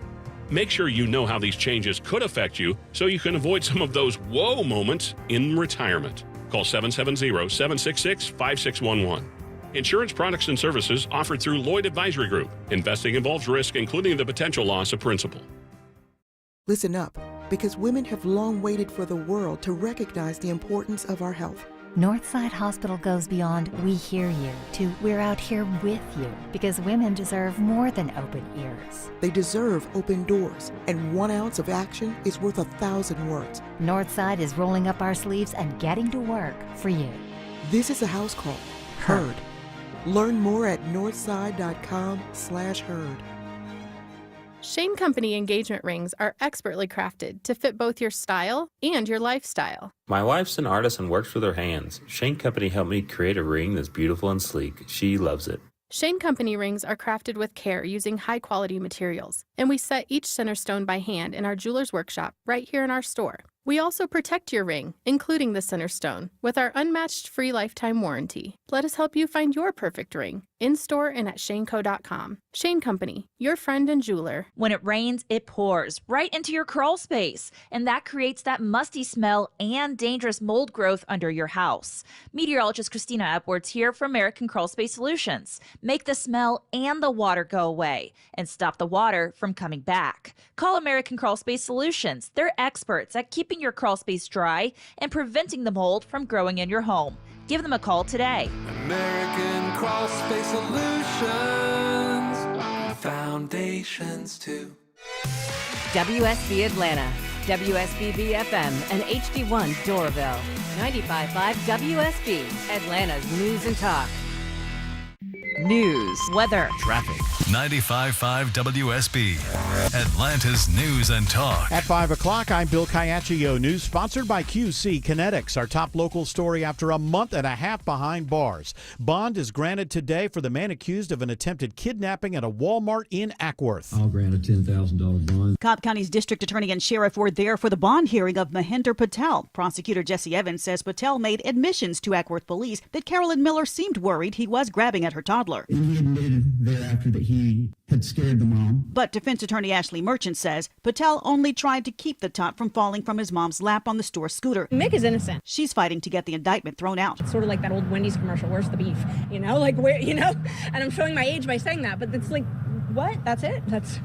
Make sure you know how these changes could affect you so you can avoid some of those whoa moments in retirement. Call 770-766-5611. Insurance products and services offered through Lloyd Advisory Group. Investing involves risk, including the potential loss of principal. Listen up, because women have long waited for the world to recognize the importance of our health. Northside Hospital goes beyond "we hear you" to "we're out here with you," because women deserve more than open ears. They deserve open doors, and 1 ounce of action is worth 1,000 words. Northside is rolling up our sleeves and getting to work for you. This is a house call. Heard. Learn more at northside.com/heard. Shane Company engagement rings are expertly crafted to fit both your style and your lifestyle. My wife's an artist and works with her hands. Shane Company helped me create a ring that's beautiful and sleek. She loves it. Shane Company rings are crafted with care using high-quality materials, and we set each center stone by hand in our jeweler's workshop right here in our store. We also protect your ring, including the center stone, with our unmatched free lifetime warranty. Let us help you find your perfect ring, in-store and at shaneco.com. Shane Company, your friend and jeweler. When it rains, it pours right into your crawl space, and that creates that musty smell and dangerous mold growth under your house. Meteorologist Christina Edwards here for American Crawl Space Solutions. Make the smell and the water go away and stop the water from coming back. Call American Crawl Space Solutions. They're experts at keeping your crawl space dry and preventing the mold from growing in your home. Give them a call today. American Crawl Space Solutions. Foundations too. WSB Atlanta, WSBB FM, and HD1 Doraville. 95.5 WSB, Atlanta's news and talk. News, weather, traffic. 95.5 WSB, Atlanta's news and talk. At 5 o'clock, I'm Bill Caiaccio. News sponsored by QC Kinetics, our top local story after a month and a half behind bars. Bond is granted today for the man accused of an attempted kidnapping at a Walmart in Ackworth. I'll grant a $10,000 bond. Cobb County's district attorney and sheriff were there for the bond hearing of Mahinder Patel. Prosecutor Jesse Evans says Patel made admissions to Ackworth police that Carolyn Miller seemed worried he was grabbing at her toddler. And he admitted thereafter that he had scared the mom. But defense attorney Ashley Merchant says Patel only tried to keep the tot from falling from his mom's lap on the store scooter. Mick is innocent. She's fighting to get the indictment thrown out. It's sort of like that old Wendy's commercial, where's the beef? You know, like where, you know? And I'm showing my age by saying that, but it's like, what? That's it? That's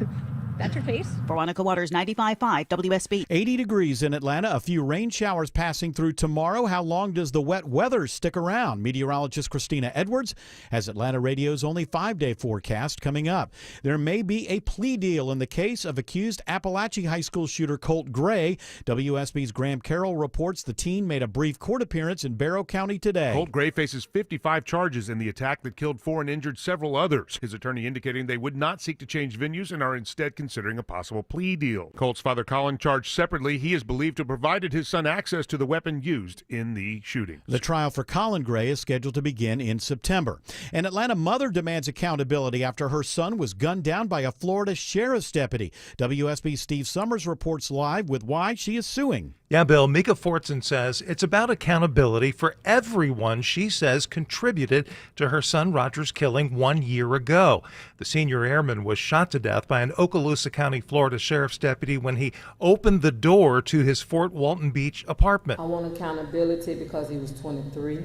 your face? Veronica Waters, 95.5 WSB. 80 degrees in Atlanta. A few rain showers passing through tomorrow. How long does the wet weather stick around? Meteorologist Christina Edwards has Atlanta Radio's only 5-day forecast coming up. There may be a plea deal in the case of accused Appalachia High School shooter Colt Gray. WSB's Graham Carroll reports the teen made a brief court appearance in Barrow County today. Colt Gray faces 55 charges in the attack that killed 4 and injured several others. His attorney indicating they would not seek to change venues and are instead considering a possible plea deal. Colt's father Colin charged separately. He is believed to have provided his son access to the weapon used in the shooting. The trial for Colin Gray is scheduled to begin in September. An Atlanta mother demands accountability after her son was gunned down by a Florida sheriff's deputy. WSB's Steve Summers reports live with why she is suing. Yeah, Bill, Mika Fortson says it's about accountability for everyone she says contributed to her son Roger's killing 1 year ago. The senior airman was shot to death by an Okaloosa County, Florida sheriff's deputy when he opened the door to his Fort Walton Beach apartment. I want accountability because he was 23.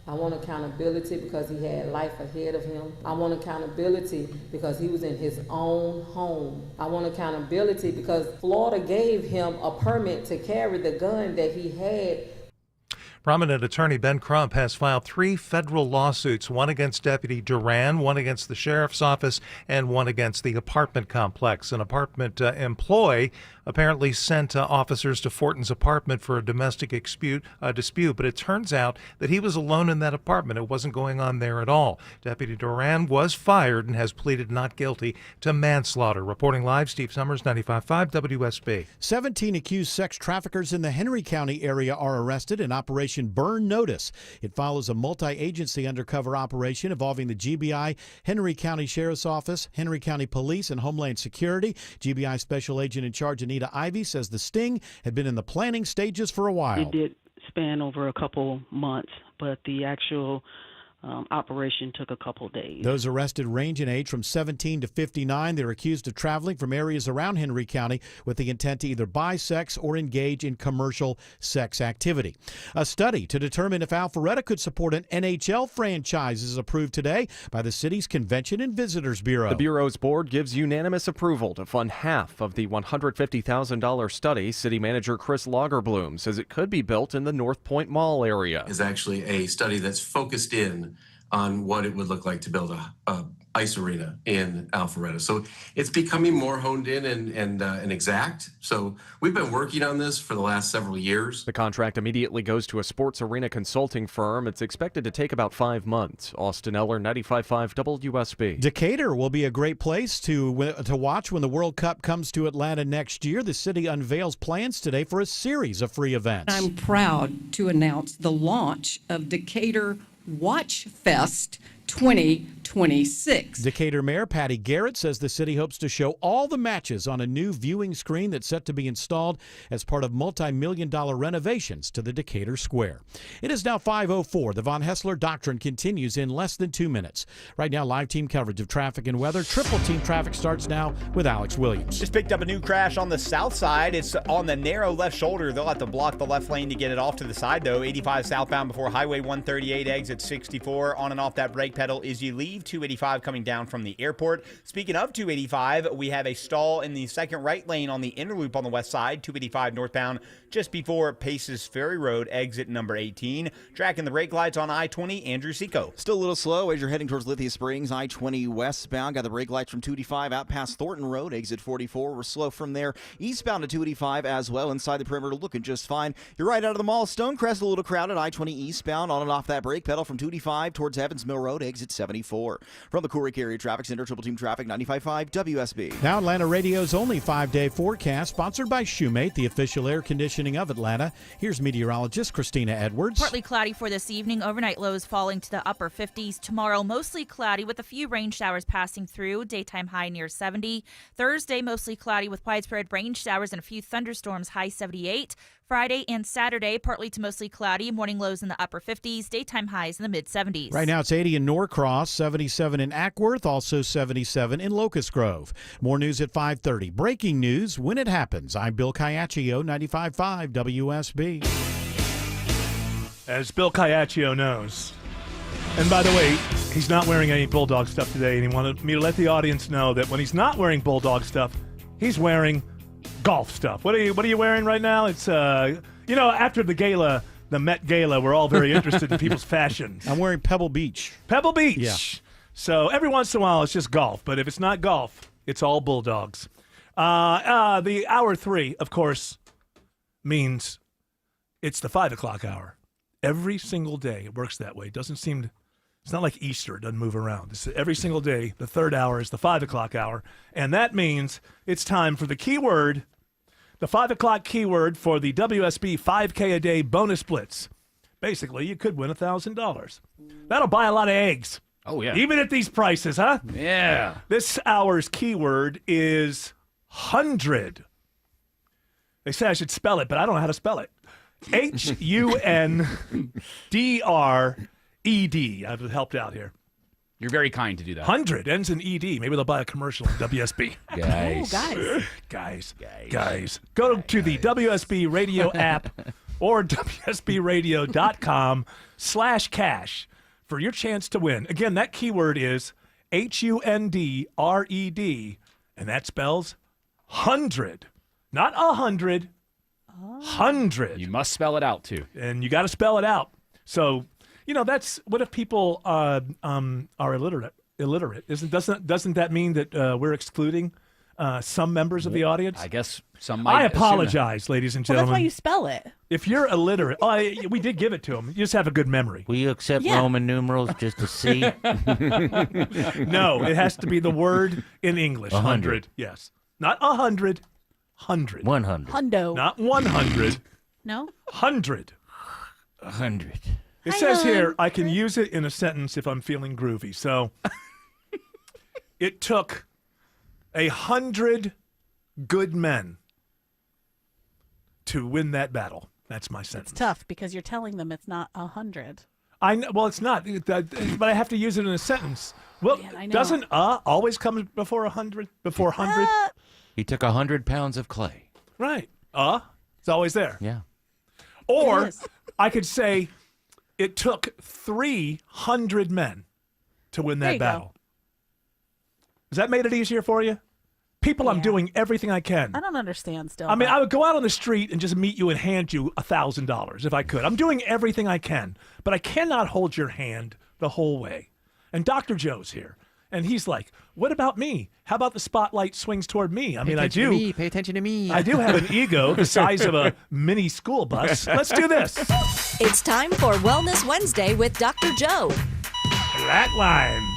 I want accountability because he had life ahead of him. I want accountability because he was in his own home. I want accountability because Florida gave him a permit to carry the gun that he had. Prominent attorney Ben Crump has filed 3 federal lawsuits, one against Deputy Duran, one against the sheriff's office, and one against the apartment complex. An apartment employee apparently sent officers to Fortin's apartment for a domestic dispute, but it turns out that he was alone in that apartment. It wasn't going on there at all. Deputy Duran was fired and has pleaded not guilty to manslaughter. Reporting live, Steve Summers, 95.5 WSB. 17 accused sex traffickers in the Henry County area are arrested in Operation Burn Notice. It follows a multi-agency undercover operation involving the GBI, Henry County Sheriff's Office, Henry County Police, and Homeland Security. GBI Special Agent in charge Anita Ivy says the sting had been in the planning stages for a while. It did span over a couple months, but the actual operation took a couple of days. Those arrested range in age from 17 to 59. They're accused of traveling from areas around Henry County with the intent to either buy sex or engage in commercial sex activity. A study to determine if Alpharetta could support an NHL franchise is approved today by the city's Convention and Visitors Bureau. The Bureau's board gives unanimous approval to fund half of the $150,000 study. City manager Chris Lagerbloom says it could be built in the North Point Mall area. Is actually a study that's focused in on what it would look like to build a ice arena in Alpharetta. So it's becoming more honed in and exact. So we've been working on this for the last several years. The contract immediately goes to a sports arena consulting firm. It's expected to take about 5 months. Austin Eller, 95.5 WSB. Decatur will be a great place to watch when the World Cup comes to Atlanta next year. The city unveils plans today for a series of free events. I'm proud to announce the launch of Decatur Watch Fest 2026. Decatur Mayor Patty Garrett says the city hopes to show all the matches on a new viewing screen that's set to be installed as part of multi-million-dollar renovations to the Decatur Square. It is now 5:04. The Von Hessler Doctrine continues in less than 2 minutes. Right now, live team coverage of traffic and weather. Triple team traffic starts now with Alex Williams. Just picked up a new crash on the south side. It's on the narrow left shoulder. They'll have to block the left lane to get it off to the side, though. 85 southbound before Highway 138 exit 64. On and off that brake pedal as you leave 285 coming down from the airport. Speaking of 285, we have a stall in the second right lane on the inner loop on the west side, 285 northbound, just before Paces Ferry Road, exit number 18. Tracking the brake lights on I-20, Andrew Seco. Still a little slow as you're heading towards Lithia Springs, I-20 westbound. Got the brake lights from 285 out past Thornton Road, exit 44. We're slow from there eastbound to 285 as well. Inside the perimeter looking just fine. You're right out of the mall. Stonecrest a little crowded. I-20 eastbound on and off that brake pedal from 285 towards Evans Mill Road, exit 74. From the Corey Area Traffic Center, Triple Team Traffic, 95.5 WSB. Now Atlanta Radio's only 5-day forecast, sponsored by Shoemate, the official air conditioning of Atlanta. Here's meteorologist Christina Edwards. Partly cloudy for this evening. Overnight lows falling to the upper 50s. Tomorrow, mostly cloudy with a few rain showers passing through. Daytime high near 70. Thursday, mostly cloudy with widespread rain showers and a few thunderstorms, high 78. Friday and Saturday, partly to mostly cloudy. Morning lows in the upper 50s. Daytime highs in the mid-70s. Right now it's 80 in Norcross, 77 in Ackworth, also 77 in Locust Grove. More news at 5:30. Breaking news when it happens. I'm Bill Caiaccio, 95.5 WSB. As Bill Caiaccio knows. And by the way, he's not wearing any Bulldog stuff today, and he wanted me to let the audience know that when he's not wearing Bulldog stuff, he's wearing golf stuff. What are you wearing right now? It's after the gala, the Met Gala, we're all very interested in people's fashions. I'm wearing Pebble Beach. Pebble Beach. Yeah. So every once in a while it's just golf, but if it's not golf, it's all Bulldogs. The hour 3, of course, means it's the 5 o'clock hour. Every single day it works that way. It's not like Easter. It doesn't move around. Every single day, the third hour is the 5 o'clock hour. And that means it's time for the keyword, the 5 o'clock keyword for the WSB 5K a day bonus blitz. Basically, you could win $1,000. That'll buy a lot of eggs. Oh, yeah. Even at these prices, huh? Yeah. This hour's keyword is 100. They say I should spell it, but I don't know how to spell it. HUNDRED. I've helped out here. You're very kind to do that. 100 ends in ED. Maybe they'll buy a commercial in WSB. Guys. Oh, Guys. Go to the WSB radio app or WSBradio.com/cash for your chance to win. Again, that keyword is HUNDRED, and that spells 100. Not 100. 100. You must spell it out, too. And you got to spell it out. So, that's what if people are illiterate? Doesn't that mean that we're excluding some members of the audience? I guess some might. I apologize, ladies and Well, gentlemen. that's why you spell it. If you're illiterate, we did give it to them. You just have a good memory. Will you accept Roman numerals just to see? No, it has to be the word in English. 100. Yes. Not 100. 100. 100. Hundo. Not 100. No? 100. 100. It says here, I can use it in a sentence if I'm feeling groovy. So it took 100 good men to win that battle. That's my sentence. It's tough because you're telling them it's not 100. I know, well, it's not, but I have to use it in a sentence. Well, Man, I know. doesn't always come before 100? Before 100? He took 100 pounds of clay. Right. It's always there. Yeah. Or It is. I could say it took 300 men to win There that you go. battle. Has that made it easier for you? People, I'm Yeah. doing everything I can. I don't understand still. I mean, but- I would go out on the street and just meet you and hand you $1,000 if I could. I'm doing everything I can, but I cannot hold your hand the whole way. And Dr. Joe's here, and he's like, "What about me? How about the spotlight swings toward me?" I mean, I do. Pay attention to me. I do have an ego the size of a mini school bus. Let's do this. It's time for Wellness Wednesday with Dr. Joe. Flatline.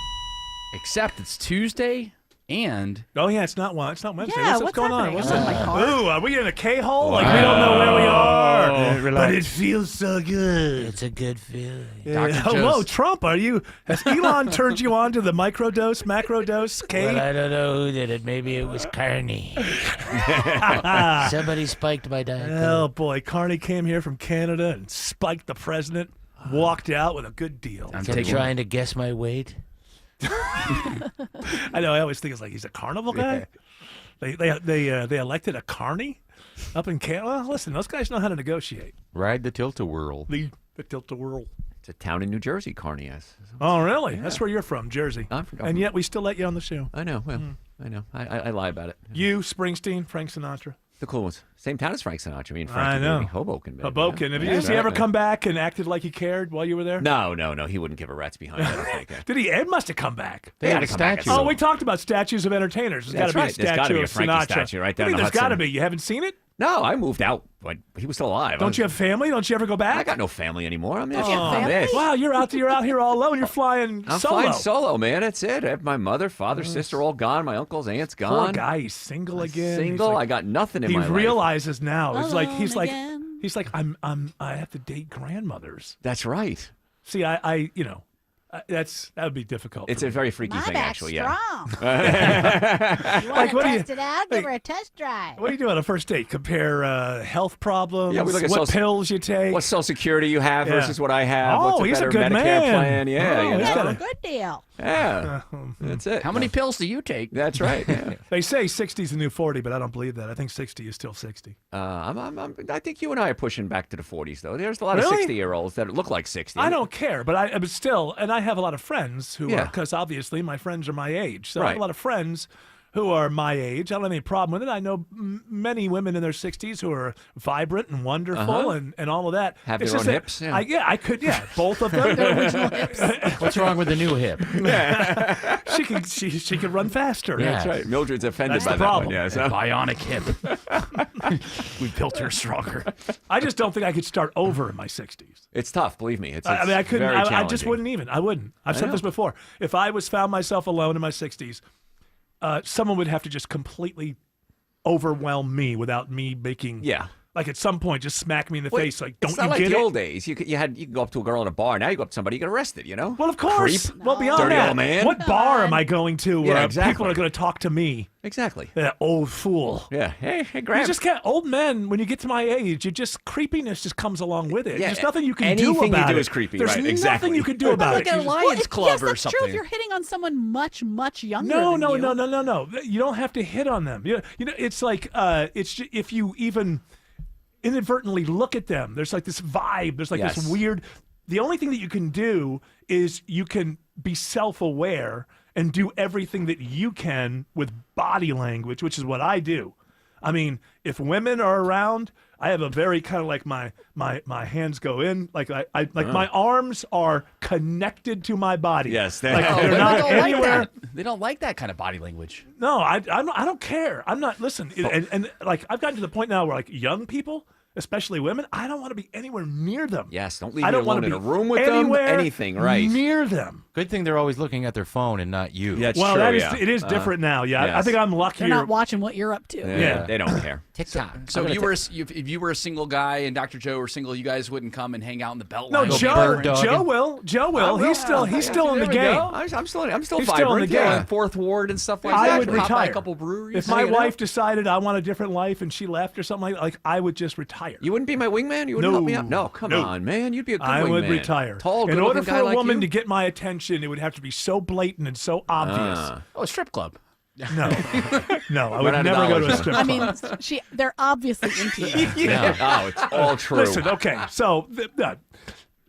Except it's Tuesday and Oh yeah, it's not Wednesday. Yeah, what's what's going on? happening? What's I'm in my that? car. Ooh, are we in a K-hole? Like we don't know where we are. relax. But it feels so good. It's a good feeling. Yeah. Dr. Whoa, Joe's- Trump, has Elon turned you on to the microdose, macrodose, K? Well, I don't know who did it. Maybe it was Carney. Somebody spiked my Diet Oh Coke. boy, Carney came here from Canada and spiked the president, walked out with a good deal. I'm Kept taking trying to guess my weight. I know. I always think it's like he's a carnival guy. They elected a Carney up in Canada. Well, listen, those guys know how to negotiate. Ride the tilt-a-whirl. The tilt-a-whirl. It's a town in New Jersey, Kearney is. Oh, really? That's where you're from, Jersey. I'm from- And yet we still let you on the show. I know. Well, I know. I lie about it. You, Springsteen, Frank Sinatra. The cool ones. Same town as Frank Sinatra. Me and I Frank know. in Hoboken. baby. Hoboken. Yeah. Has he Yeah, ever right. come back and acted like he cared while you were there? No. He wouldn't give a rat's behind. I don't think. Did he? Ed must have come back. They had a statue. Oh, we talked about statues of entertainers. There's got That's to be right. a There's statue gotta be a of Frankie Sinatra. statue right I there mean, in there's the got to Hudson. be. You haven't seen it? No, I moved out when he was still alive. Don't you have family? Don't you ever go back? I got no family anymore. I'm Oh, wow, you're out here all alone. You're flying I'm solo. flying solo, man. That's it. I have my mother, father, sister all gone. My uncles, aunts gone. Poor guy, he's single again. Single. He's like- I got nothing in he my life. realizes now. It's like he's like again. he's like I have to date grandmothers. That's right. See, that would be difficult. It's for a me. very freaky thing, actually. Yeah. Like, what do you? it out? Give her a test drive. What do you do on a first date? Compare health problems. Yeah, we look at what social- pills you take. What Social Security you have Yeah. versus what I have. Oh, What's he's a better good Medicare man. plan? Yeah, Oh, you he's know? got a Good deal. Yeah, that's it. How many pills do you take? That's right. Yeah. They say 60 is the new 40, but I don't believe that. I think 60 is still 60. I think you and I are pushing back to the 40s, though. There's a lot of Really? 60-year-olds that look like 60. I don't care, but still, and I have a lot of friends who are, Yeah. because obviously my friends are my age. So I have Right. a lot of friends who are my age. I don't have any problem with it. I know many women in their 60s who are vibrant and wonderful and all of that. Have It's their just own that hips, yeah. I could, both of them. Their original hips. What's wrong with the new hip? she can run faster. Yeah. That's right. Mildred's offended That's by the that problem. one. Yeah, so. Bionic hip. We built her stronger. I just don't think I could start over in my 60s. It's tough, believe me. It's I mean, I couldn't. very I just challenging. wouldn't even. I wouldn't. I've I said know. this before. If I found myself alone in my 60s, someone would have to just completely overwhelm me without me making. Yeah. Like at some point, just smack me in the Well, face. Like, don't it's you not like get the it? old days. You could go up to a girl in a bar. Now you go up to somebody, you get arrested. You know. Well, of course. Creep. Well, beyond Dirty that, old man. what bar am I going to where Yeah, exactly. people are going to talk to me? Exactly. That old fool. Yeah. Hey, You grab. just can't. Old men, when you get to my age, creepiness just comes along with it. Yeah, There's nothing you can do anything you about do it. is creepy, There's right, nothing exactly. you can do about Like it. a Lions Yes, Club or that's true something. if you're hitting on someone much, much younger No, than no, you. no. You don't have to hit on them. You know, it's like if you even inadvertently look at them, there's like this vibe. There's like this Yes. weird. The only thing that you can do is you can be self-aware and do everything that you can with body language, which is what I do. I mean, if women are around, I have a very kind of like my hands go in, like my arms are connected to my body. Yes, like Oh, they're women not don't anywhere. like that. They don't like that kind of body language. No, I don't care. I'm not. Listen, and like I've gotten to the point now where like young people, especially women, I don't want to be anywhere near them. Yes, don't leave I me don't want alone to in be a room with them. anywhere Anything, right? near them. Good thing they're always looking at their phone and not you. That's well, true. that is yeah. it is different now. Yeah, I yes. think I'm They're luckier. not watching what you're up to. Yeah. They don't care. TikTok. So if you were a single guy and Dr. Joe were single, you guys wouldn't come and hang out in the Beltline. No, Go Joe bird dogging. will. He's still in the There we game. go. I'm still He's still in vibrant. the Yeah, game. Fourth Ward and stuff like I that. would Pop by a retire. couple breweries. If my you know? wife decided I want a different life and she left or something like I would just retire. retire. You wouldn't be my wingman? You wouldn't help me out? No, come on, man. You'd be a good wingman. I would retire. Tall, in order good-looking for guy a like woman you? to get my attention, it would have to be so blatant and so obvious. Oh, a strip club. No, no, I would Run out of never go to a dollars. strip I club. mean, they're obviously into you. Yeah. Oh, it's all true. Listen, okay, so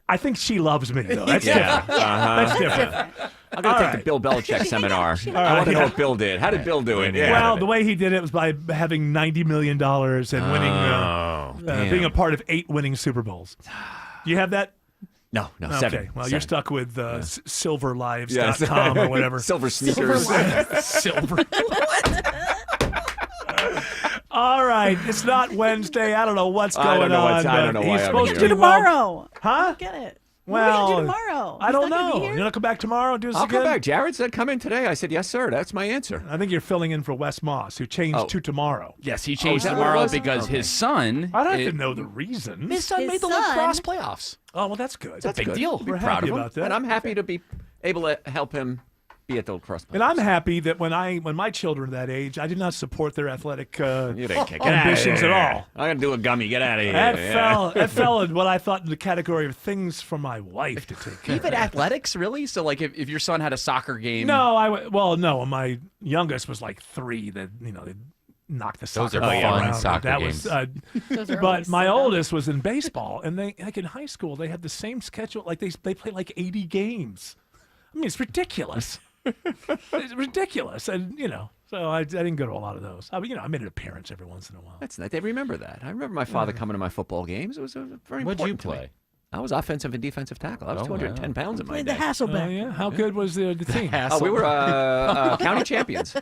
I think she loves me, though. That's different. That's different. I'm going to take the Bill Belichick seminar. I want to know what Bill did. How did Bill do it? Yeah. Well, the way he did it was by having $90 million and winning, being a part of 8 winning Super Bowls. Do you have that? No, Okay, 7. well, 7. you're stuck with silverlives.com or whatever. Silver sneakers. Silver. All right, it's not Wednesday. I don't know what's going I don't know on. I don't know but why he's I'm supposed here. to Do tomorrow. Huh? Get it. Well, what are we gonna do tomorrow? I He's don't not gonna know. be You're here? going to come back tomorrow and do this I'll again? come back. Jared said come in today. I said, yes, sir. That's my answer. I think you're filling in for Wes Moss, who changed to tomorrow. Yes, he is changed that what it tomorrow was? because his son. I don't have to know the reason. His son His made the son- lacrosse playoffs. Oh, well, that's good. That's big good. deal. Be We're proud happy of him. about that. And I'm happy to be able to help him be at the lacrosse. And I'm happy that when my children are that age, I did not support their athletic You didn't kick ambitions at all. I'm going to do a gummy. Get out of here. That fell in what I thought in the category of things for my wife to take care of. Even athletics, really? So, like, if your son had a soccer game. No, no. My youngest was like 3. That they knocked the soccer are ball fun around. soccer that games. Those are but always my so oldest was in baseball, and they like in high school they had the same schedule. Like they play like 80 games. I mean, it's ridiculous. It's ridiculous, and so I didn't go to a lot of those. I made an appearance every once in a while. That's nice. They remember that. I remember my father coming to my football games. It was very What'd you important to me. play? I was offensive and defensive tackle. I was 210 pounds in my Played day. the Hasselbeck. Oh yeah, how good was the team? Oh, we were county champions.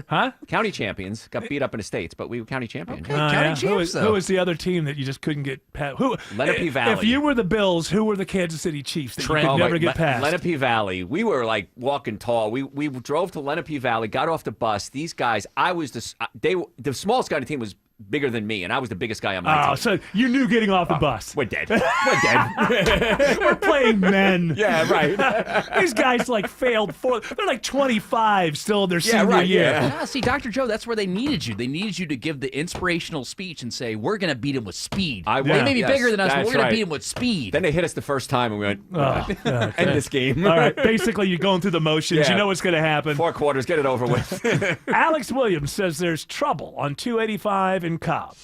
Huh? County champions. Got beat up in the States, but we were county champions. Okay. County Who champs, was the other team that you just couldn't get past? Lenape Valley. If you were the Bills, who were the Kansas City Chiefs that you Oh, could never get past? Lenape Valley. We were like walking tall. We drove to Lenape Valley, got off the bus. These guys, the smallest guy on the team was bigger than me, and I was the biggest guy on my team. So you knew getting off the bus. We're dead. We're dead. We're playing men. Yeah, right. These guys failed they're like 25 still in their senior year. Yeah, see, Dr. Joe, that's where they needed you. They needed you to give the inspirational speech and say, we're going to beat him with speed. They may be bigger than us, but we're going to beat him with speed. Then they hit us the first time, and we went, end this game. All right, basically you're going through the motions. Yeah. You know what's going to happen. 4 quarters, get it over with. Alex Williams says there's trouble on 285 in Cobb.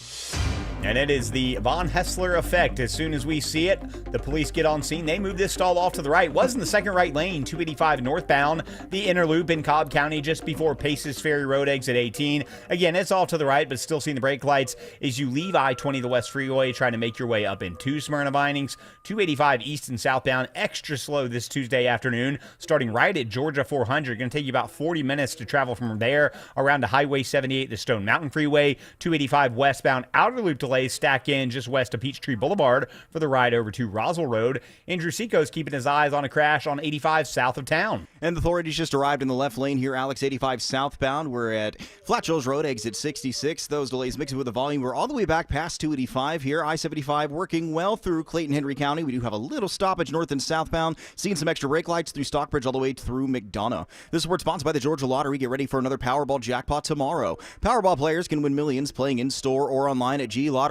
And it is the Von Hessler effect. As soon as we see it, the police get on scene. They move this stall off to the right. Was in the second right lane, 285 northbound. The inner loop in Cobb County just before Paces Ferry Road, exit 18. Again, it's off to the right, but still seeing the brake lights as you leave I-20, the West Freeway, trying to make your way up into Smyrna Vinings. 285 east and southbound, extra slow this Tuesday afternoon, starting right at Georgia 400. Going to take you about 40 minutes to travel from there around to Highway 78, the Stone Mountain Freeway. 285 westbound, outer loop delays stack in just west of Peachtree Boulevard for the ride over to Roswell Road. Andrew Seco's keeping his eyes on a crash on 85 south of town. And the authorities just arrived in the left lane here, Alex, 85 southbound. We're at Flat Shoals Road, exit 66. Those delays mixing with the volume. We're all the way back past 285 here. I-75 working well through Clayton-Henry County. We do have a little stoppage north and southbound. Seeing some extra brake lights through Stockbridge all the way through McDonough. This report sponsored by the Georgia Lottery. Get ready for another Powerball jackpot tomorrow. Powerball players can win millions playing in-store or online at glottery.com.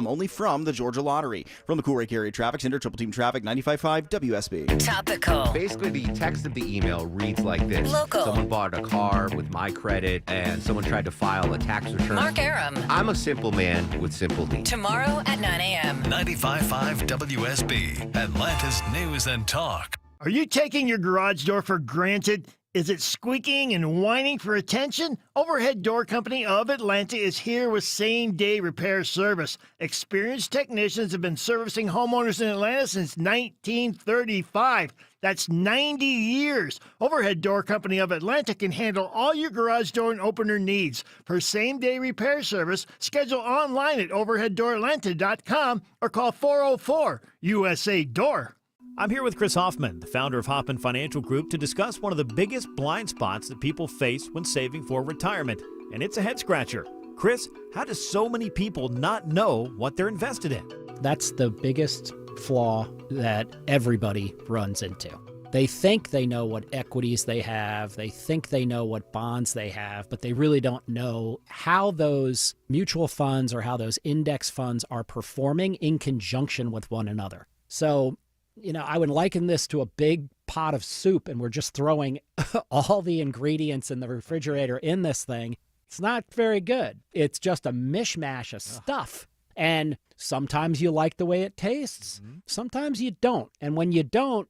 Only from the Georgia Lottery. From the Cool Lake area traffic center, Triple Team Traffic, 95.5 WSB. Topical. Basically, the text of the email reads like this. Local. Someone bought a car with my credit, and someone tried to file a tax return. Mark Aram. I'm a simple man with simple needs. Tomorrow at 9 a.m. 95.5 WSB, Atlanta's News and Talk. Are you taking your garage door for granted? Is it squeaking and whining for attention? Overhead Door Company of Atlanta is here with same-day repair service. Experienced technicians have been servicing homeowners in Atlanta since 1935. That's 90 years. Overhead Door Company of Atlanta can handle all your garage door and opener needs. For same-day repair service, schedule online at overheaddooratlanta.com or call 404-USA-DOOR. I'm here with Chris Hoffman, the founder of Hoffman Financial Group, to discuss one of the biggest blind spots that people face when saving for retirement, and it's a head-scratcher. Chris, how do so many people not know what they're invested in? That's the biggest flaw that everybody runs into. They think they know what equities they have. They think they know what bonds they have, but they really don't know how those mutual funds or how those index funds are performing in conjunction with one another. So, I would liken this to a big pot of soup, and we're just throwing all the ingredients in the refrigerator in this thing. It's not very good. It's just a mishmash of stuff. And sometimes you like the way it tastes. Sometimes you don't. And when you don't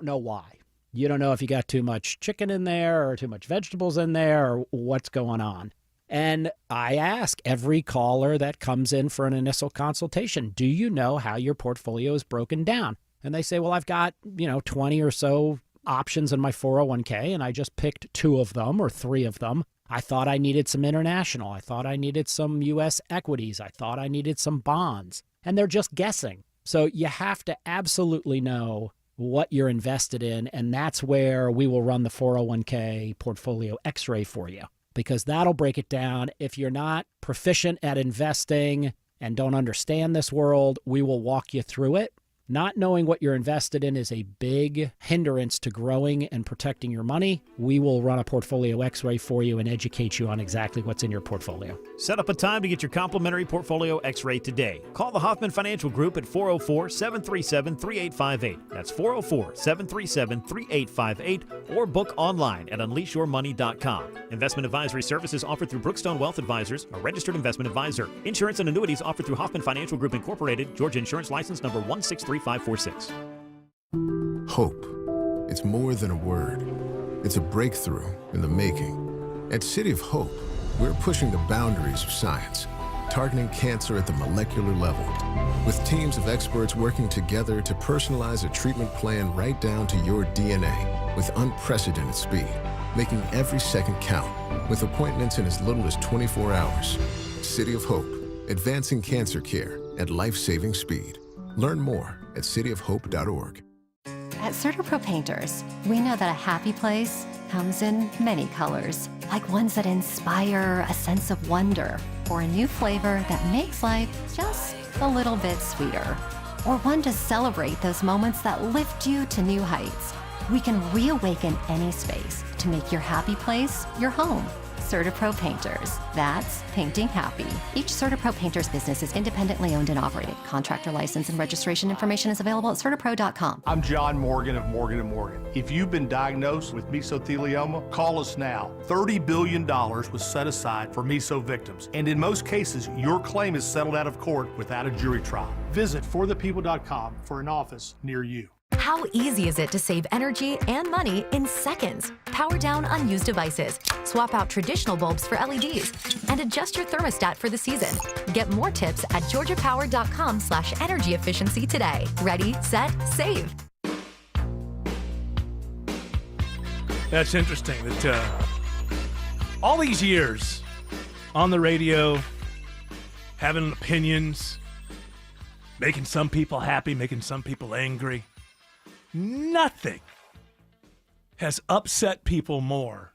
know why. You don't know if you got too much chicken in there or too much vegetables in there or what's going on. And I ask every caller that comes in for an initial consultation, do you know how your portfolio is broken down? And they say, well, I've got, 20 or so options in my 401k, and I just picked 2 of them or 3 of them. I thought I needed some international. I thought I needed some U.S. equities. I thought I needed some bonds. And they're just guessing. So you have to absolutely know what you're invested in, and that's where we will run the 401k portfolio x-ray for you, because that'll break it down. If you're not proficient at investing and don't understand this world, we will walk you through it. Not knowing what you're invested in is a big hindrance to growing and protecting your money. We will run a portfolio x-ray for you and educate you on exactly what's in your portfolio. Set up a time to get your complimentary portfolio x-ray today. Call the Hoffman Financial Group at 404-737-3858. That's 404-737-3858, or book online at unleashyourmoney.com. Investment advisory services offered through Brookstone Wealth Advisors, a registered investment advisor. Insurance and annuities offered through Hoffman Financial Group Incorporated, Georgia Insurance License number 163546. Hope. It's more than a word. It's a breakthrough in the making. At City of Hope, we're pushing the boundaries of science, targeting cancer at the molecular level, with teams of experts working together to personalize a treatment plan right down to your DNA with unprecedented speed, making every second count, with appointments in as little as 24 hours. City of Hope, advancing cancer care at life-saving speed. Learn more at cityofhope.org. At CertaPro Painters, we know that a happy place comes in many colors, like ones that inspire a sense of wonder, or a new flavor that makes life just a little bit sweeter, or one to celebrate those moments that lift you to new heights. We can reawaken any space to make your happy place your home. CertaPro Painters. That's painting happy. Each CertaPro Painters business is independently owned and operated. Contractor license and registration information is available at CertaPro.com. I'm John Morgan of Morgan & Morgan. If you've been diagnosed with mesothelioma, call us now. $30 billion was set aside for meso victims, and in most cases, your claim is settled out of court without a jury trial. Visit forthepeople.com for an office near you. How easy is it to save energy and money in seconds? Power down unused devices, swap out traditional bulbs for LEDs, and adjust your thermostat for the season. Get more tips at georgiapower.com/energy efficiency today. Ready, set, save. That's interesting that all these years on the radio, having opinions, making some people happy, making some people angry, nothing has upset people more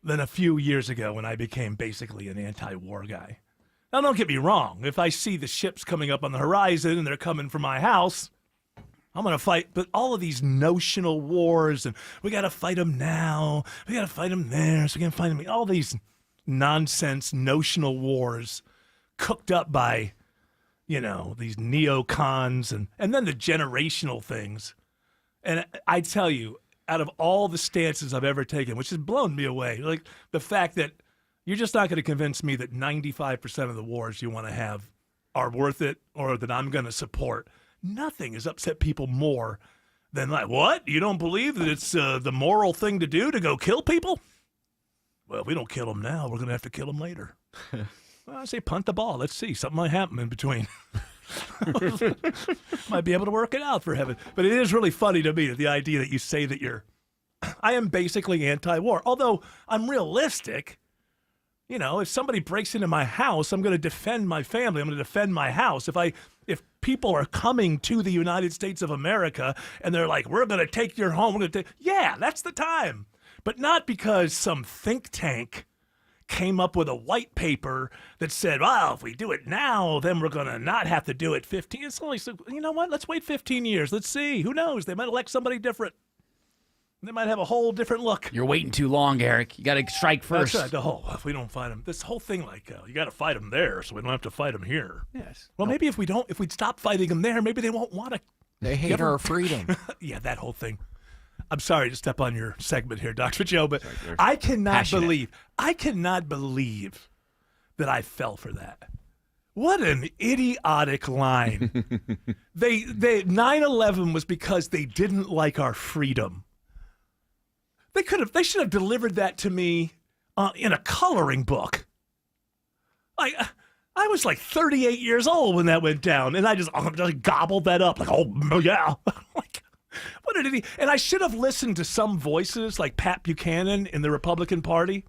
than a few years ago when I became basically an anti-war guy. Now, don't get me wrong. If I see the ships coming up on the horizon and they're coming for my house, I'm going to fight. But all of these notional wars, and we got to fight them now, we got to fight them there, so we can fight them. All these nonsense notional wars cooked up by, these neocons and then the generational things. And I tell you, out of all the stances I've ever taken, which has blown me away, like the fact that you're just not going to convince me that 95% of the wars you want to have are worth it or that I'm going to support. Nothing has upset people more than like, what? You don't believe that it's the moral thing to do to go kill people? Well, if we don't kill them now, we're going to have to kill them later. Well, I say punt the ball. Let's see. Something might happen in between. Might be able to work it out, for heaven. But it is really funny to me, the idea that you say that I am basically anti-war. Although I'm realistic. If somebody breaks into my house, I'm going to defend my family. I'm going to defend my house. If people are coming to the United States of America and they're like, we're going to take your home. Yeah, that's the time. But not because some think tank came up with a white paper that said, well, if we do it now, then we're going to not have to do it 15. It's only, you know what? Let's wait 15 years. Let's see. Who knows? They might elect somebody different. They might have a whole different look. You're waiting too long, Eric. You got to strike first. That's right. If we don't fight them, this whole thing you got to fight them there, so we don't have to fight them here. Yes. Well, maybe if we stop fighting them there, maybe they won't want to. They hate our freedom. Yeah, that whole thing. I'm sorry to step on your segment here, Dr. Joe, but I cannot believe that I fell for that. What an idiotic line. 9/11 was because they didn't like our freedom. They should have delivered that to me in a coloring book. I was like 38 years old when that went down, and I just gobbled that up like, oh yeah. Like, what an idiot. And I should have listened to some voices like Pat Buchanan in the Republican Party.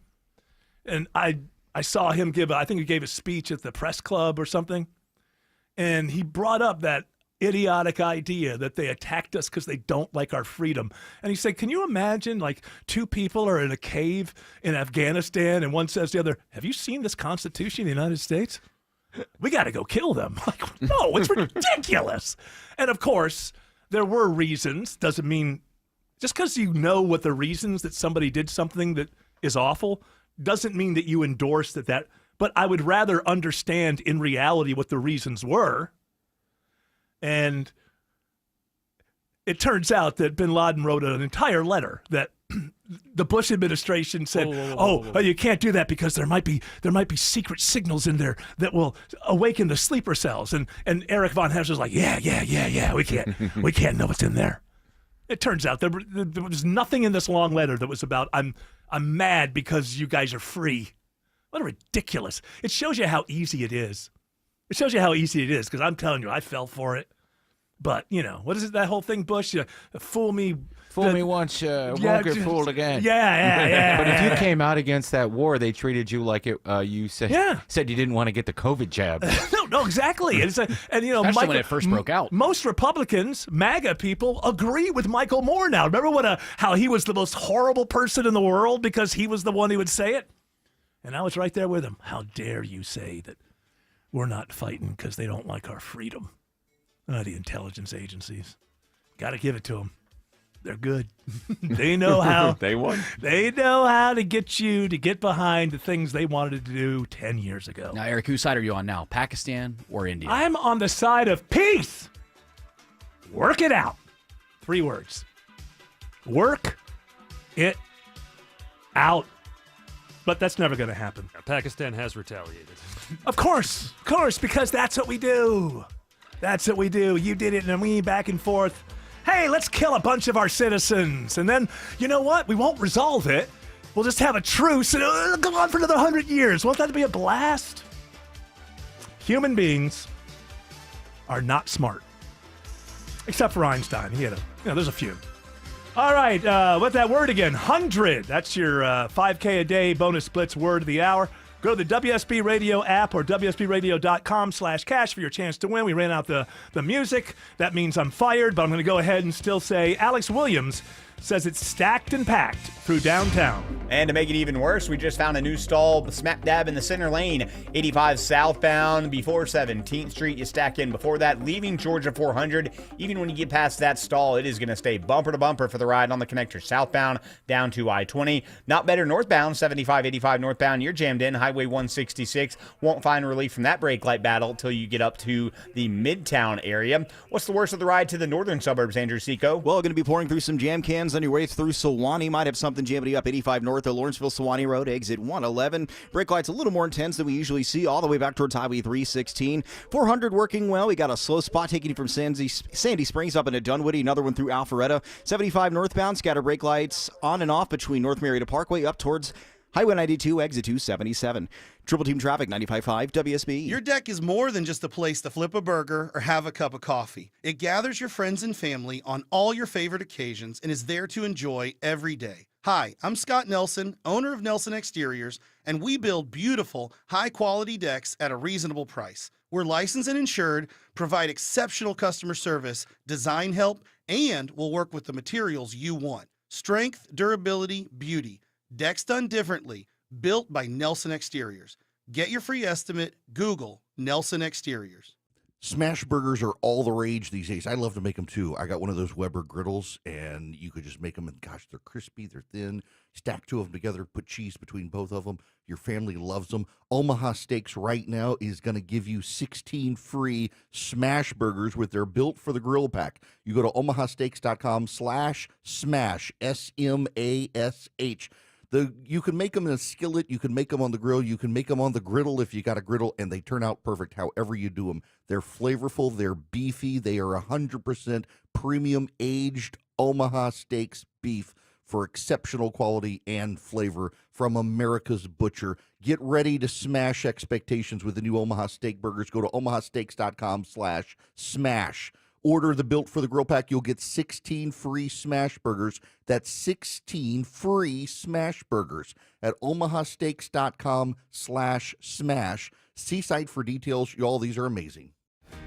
And I saw him I think he gave a speech at the press club or something. And he brought up that idiotic idea that they attacked us because they don't like our freedom. And he said, can you imagine like two people are in a cave in Afghanistan and one says to the other, have you seen this Constitution of the United States? We got to go kill them. Like, no, it's ridiculous. And of course, there were reasons. Doesn't mean just because you know what the reasons that somebody did something that is awful doesn't mean that you endorse that. But I would rather understand in reality what the reasons were. And it turns out that bin Laden wrote an entire letter that the Bush administration said, you can't do that because there might be secret signals in there that will awaken the sleeper cells. And Eric Von Hess was like, yeah, we can't know what's in there. It turns out there was nothing in this long letter that was about I'm mad because you guys are free. What a ridiculous. It shows you how easy it is. It shows you how easy it is, because I'm telling you, I fell for it. But, what is it, that whole thing, Bush? Fool me once, won't get fooled again. Yeah. But if you came out against that war, they treated you like you said you didn't want to get the COVID jab. No, exactly. And especially when it first broke out. Most Republicans, MAGA people, agree with Michael Moore now. Remember how he was the most horrible person in the world because he was the one who would say it? And I was right there with him. How dare you say that we're not fighting because they don't like our freedom? The intelligence agencies. Got to give it to them. They're good. They know how. They won. They know how to get you to get behind the things they wanted to do 10 years ago. Now, Eric, whose side are you on now? Pakistan or India? I'm on the side of peace. Work it out. 3 words. Work it out. But that's never going to happen. Pakistan has retaliated. Of course, because that's what we do. That's what we do. You did it, and we back and forth. Hey, let's kill a bunch of our citizens. And then, you know what? We won't resolve it. We'll just have a truce, and it'll go on for another 100 years. Won't that be a blast? Human beings are not smart. Except for Einstein. He had there's a few. All right, what's that word again? 100. That's your 5K a day bonus splits word of the hour. Go to the WSB Radio app or WSBRadio.com/cash for your chance to win. We ran out the music. That means I'm fired, but I'm going to go ahead and still say Alex Williams says it's stacked and packed through downtown. And to make it even worse, we just found a new stall smack dab in the center lane, 85 southbound before 17th Street. You stack in before that, leaving Georgia 400. Even when you get past that stall, it is going to stay bumper to bumper for the ride on the connector southbound down to I-20. Not better northbound, 75, 85 northbound. You're jammed in. Highway 166 won't find relief from that brake light battle until you get up to the Midtown area. What's the worst of the ride to the northern suburbs, Andrew Seco? Well, going to be pouring through some jam cans on your way through Sewanee. Might have something jamming up 85 north of Lawrenceville-Sewanee Road, exit 111. Brake lights a little more intense than we usually see, all the way back towards Highway 316. 400 working well. We got a slow spot taking you from Sandy Springs up into Dunwoody, another one through Alpharetta. 75 northbound, scatter brake lights on and off between North Marietta Parkway up towards Highway 92, exit 277. Triple Team Traffic, 95.5 WSB. Your deck is more than just a place to flip a burger or have a cup of coffee. It gathers your friends and family on all your favorite occasions and is there to enjoy every day. Hi, I'm Scott Nelson, owner of Nelson Exteriors, and we build beautiful, high-quality decks at a reasonable price. We're licensed and insured, provide exceptional customer service, design help, and we'll work with the materials you want. Strength, durability, beauty. Decks done differently. Built by Nelson Exteriors. Get your free estimate. Google Nelson Exteriors. Smash burgers are all the rage these days. I love to make them too. I got one of those Weber griddles, and you could just make them, and gosh, they're crispy, they're thin. Stack two of them together, put cheese between both of them. Your family loves them. Omaha Steaks right now is going to give you 16 free Smash burgers with their Built for the Grill pack. You go to omahasteaks.com/smash, SMASH. You can make them in a skillet, you can make them on the grill, you can make them on the griddle if you got a griddle, and they turn out perfect however you do them. They're flavorful, they're beefy, they are 100% premium aged Omaha Steaks beef for exceptional quality and flavor from America's butcher. Get ready to smash expectations with the new Omaha Steak burgers. Go to omahasteaks.com/smash. Order the Built for the Grill pack. You'll get 16 free Smash burgers. That's 16 free Smash burgers at omahasteaks.com/smash. See site for details. Y'all, these are amazing.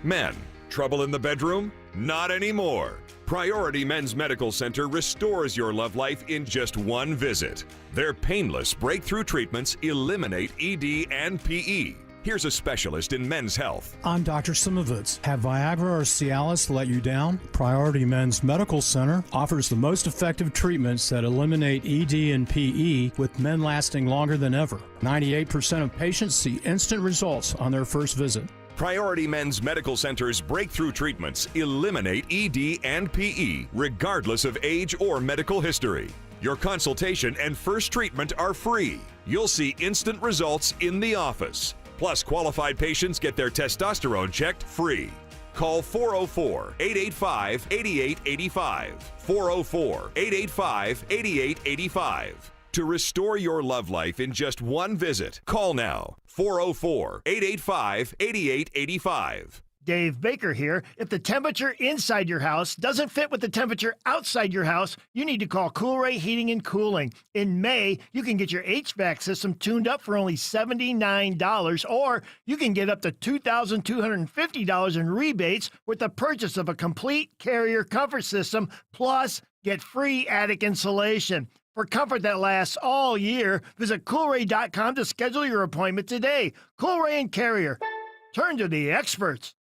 Men, trouble in the bedroom? Not anymore. Priority Men's Medical Center restores your love life in just one visit. Their painless breakthrough treatments eliminate ED and PE. Here's a specialist in men's health. I'm Dr. Simovitz. Have Viagra or Cialis let you down? Priority Men's Medical Center offers the most effective treatments that eliminate ED and PE, with men lasting longer than ever. 98% of patients see instant results on their first visit. Priority Men's Medical Center's breakthrough treatments eliminate ED and PE, regardless of age or medical history. Your consultation and first treatment are free. You'll see instant results in the office. Plus, qualified patients get their testosterone checked free. Call 404-885-8885. 404-885-8885. To restore your love life in just one visit, call now. 404-885-8885. Dave Baker here. If the temperature inside your house doesn't fit with the temperature outside your house, you need to call Coolray Heating and Cooling. In May, you can get your HVAC system tuned up for only $79, or you can get up to $2,250 in rebates with the purchase of a complete Carrier comfort system, plus get free attic insulation. For comfort that lasts all year, visit Coolray.com to schedule your appointment today. Coolray and Carrier. Turn to the experts.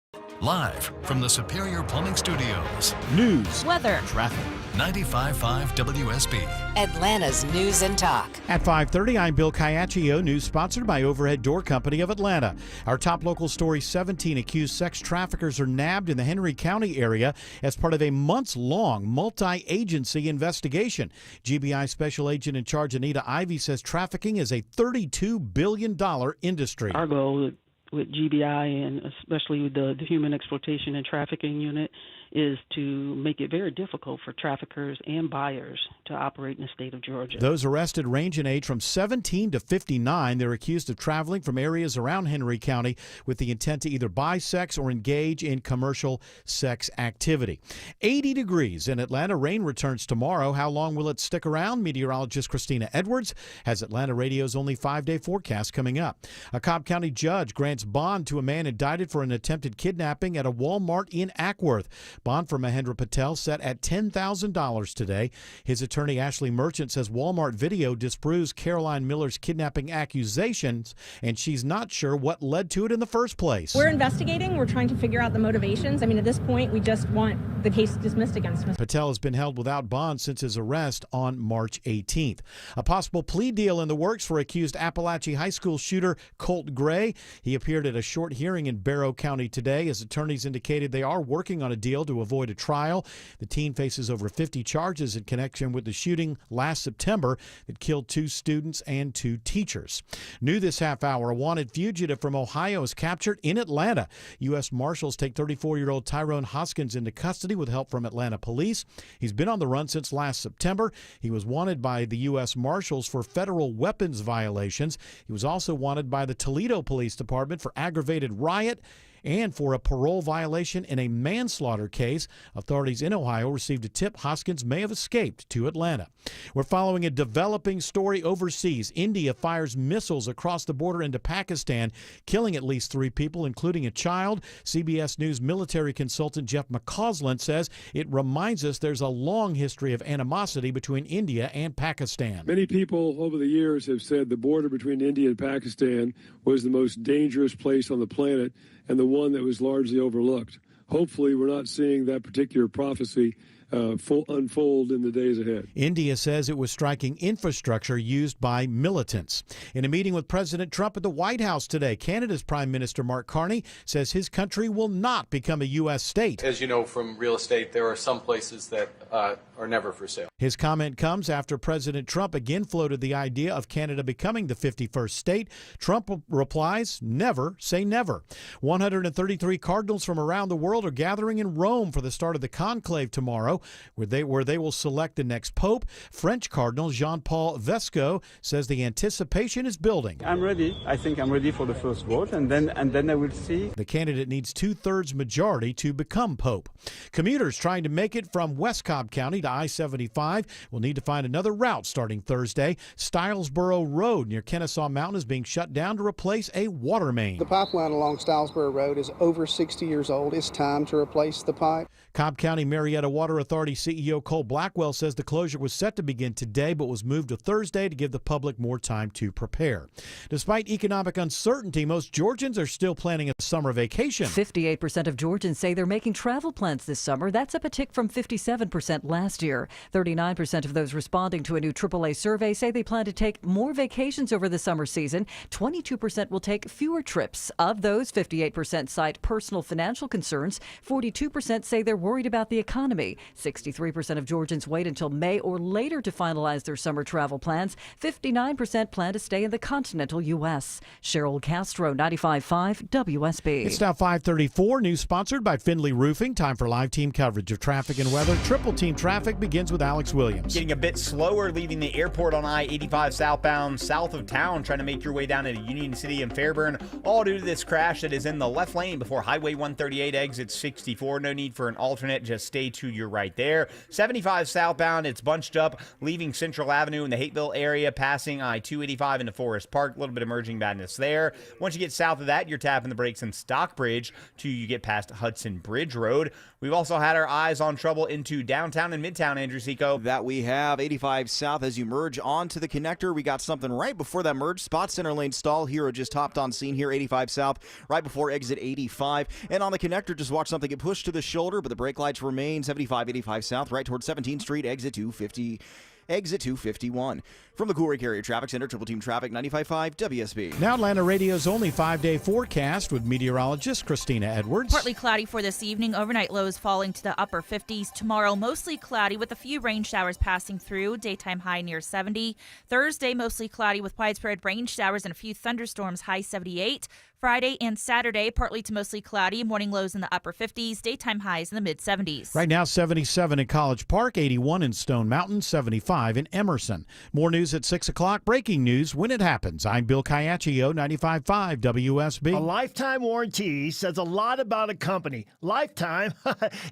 Live from the Superior Plumbing Studios. News, weather, traffic. 95.5 WSB. Atlanta's News and Talk. At 5:30, I'm Bill Caiaccio. News sponsored by Overhead Door Company of Atlanta. Our top local story: 17 accused sex traffickers are nabbed in the Henry County area as part of a months-long multi-agency investigation. GBI Special Agent in Charge Anita Ivy says trafficking is a $32 billion industry. Our goal with GBI, and especially with the Human Exploitation and Trafficking Unit, is to make it very difficult for traffickers and buyers to operate in the state of Georgia. Those arrested range in age from 17 to 59. They're accused of traveling from areas around Henry County with the intent to either buy sex or engage in commercial sex activity. 80 degrees in Atlanta. Rain returns tomorrow. How long will it stick around? Meteorologist Christina Edwards has Atlanta Radio's only 5-day forecast coming up. A Cobb County judge grants bond to a man indicted for an attempted kidnapping at a Walmart in Ackworth. Bond for Mahendra Patel set at $10,000 today. His attorney Ashley Merchant says Walmart video disproves Caroline Miller's kidnapping accusations, and she's not sure what led to it in the first place. We're investigating. We're trying to figure out the motivations. I mean, at this point, we just want the case dismissed against him. Patel has been held without bond since his arrest on March 18th. A possible plea deal in the works for accused Appalachia High School shooter Colt Gray. He appeared at a short hearing in Barrow County today. His attorneys indicated they are working on a deal to avoid a trial. The teen faces over 50 charges in connection with the shooting last September that killed 2 students and 2 teachers. New this half hour, a wanted fugitive from Ohio is captured in Atlanta. U.S. Marshals take 34-year-old Tyrone Hoskins into custody with help from Atlanta police. He's been on the run since last September. He was wanted by the U.S. Marshals for federal weapons violations. He was also wanted by the Toledo Police Department for aggravated riot and for a parole violation in a manslaughter case. Authorities in Ohio received a tip Hoskins may have escaped to Atlanta. We're following a developing story overseas. India fires missiles across the border into Pakistan, killing at least 3 people, including a child. CBS News military consultant Jeff McCausland says it reminds us there's a long history of animosity between India and Pakistan. Many people over the years have said the border between India and Pakistan was the most dangerous place on the planet, and the one that was largely overlooked. Hopefully, we're not seeing that particular prophecy unfold in the days ahead. India says it was striking infrastructure used by militants. In a meeting with President Trump at the White House today, Canada's Prime Minister Mark Carney says his country will not become a U.S. state. As you know from real estate, there are some places that are never for sale. His comment comes after President Trump again floated the idea of Canada becoming the 51st state. Trump replies, never say never. 133 cardinals from around the world are gathering in Rome for the start of the conclave tomorrow, where they will select the next pope. French Cardinal Jean-Paul Vesco says the anticipation is building. I'm ready. I think I'm ready for the first vote, and then I will see. The candidate needs 2/3 majority to become pope. Commuters trying to make it from West Cobb County to I-75 will need to find another route starting Thursday. Stylesboro Road near Kennesaw Mountain is being shut down to replace a water main. The pipeline along Stylesboro Road is over 60 years old. It's time to replace the pipe. Cobb County Marietta Water Authority CEO Cole Blackwell says the closure was set to begin today but was moved to Thursday to give the public more time to prepare. Despite economic uncertainty, most Georgians are still planning a summer vacation. 58% of Georgians say they're making travel plans this summer. That's up a tick from 57% last year. 39% of those responding to a new AAA survey say they plan to take more vacations over the summer season. 22% will take fewer trips. Of those, 58% cite personal financial concerns. 42% say they're worried about the economy. 63% of Georgians wait until May or later to finalize their summer travel plans. 59% plan to stay in the continental U.S. Cheryl Castro, 95.5 WSB. It's now 5:34. News sponsored by Findlay Roofing. Time for live team coverage of traffic and weather. Triple team traffic begins with Alex Williams. Getting a bit slower leaving the airport on I-85 southbound south of town, trying to make your way down into Union City and Fairburn, all due to this crash that is in the left lane before Highway 138 exit 64. No need for an alternate, just stay to your right there. 75 southbound, it's bunched up leaving Central Avenue in the Hateville area, passing I-285 into Forest Park. A little bit of merging madness there. Once you get south of that, you're tapping the brakes in Stockbridge till you get past Hudson Bridge Road. We've also had our eyes on trouble into downtown and midtown, Andrew Seco. That we have 85 south as you merge onto the connector. We got something right before that merge spot. Center lane stall. Hero just hopped on scene here, 85 south, right before exit 85. And on the connector, just watch something get pushed to the shoulder, but the brake lights remain 75, 85 south, right towards 17th Street, exit 250. Exit 251. From the Coolray Carrier Traffic Center, Triple Team Traffic, 95.5 WSB. Now Atlanta Radio's only 5-day forecast with meteorologist Christina Edwards. Partly cloudy for this evening. Overnight lows falling to the upper 50s. Tomorrow, mostly cloudy with a few rain showers passing through. Daytime high near 70. Thursday, mostly cloudy with widespread rain showers and a few thunderstorms, high 78. Friday and Saturday, partly to mostly cloudy. Morning lows in the upper 50s. Daytime highs in the mid-70s. Right now, 77 in College Park, 81 in Stone Mountain, 75 in Emerson. More news at 6 o'clock. Breaking news when it happens. I'm Bill Caiaccio, 95.5 WSB. A lifetime warranty says a lot about a company. Lifetime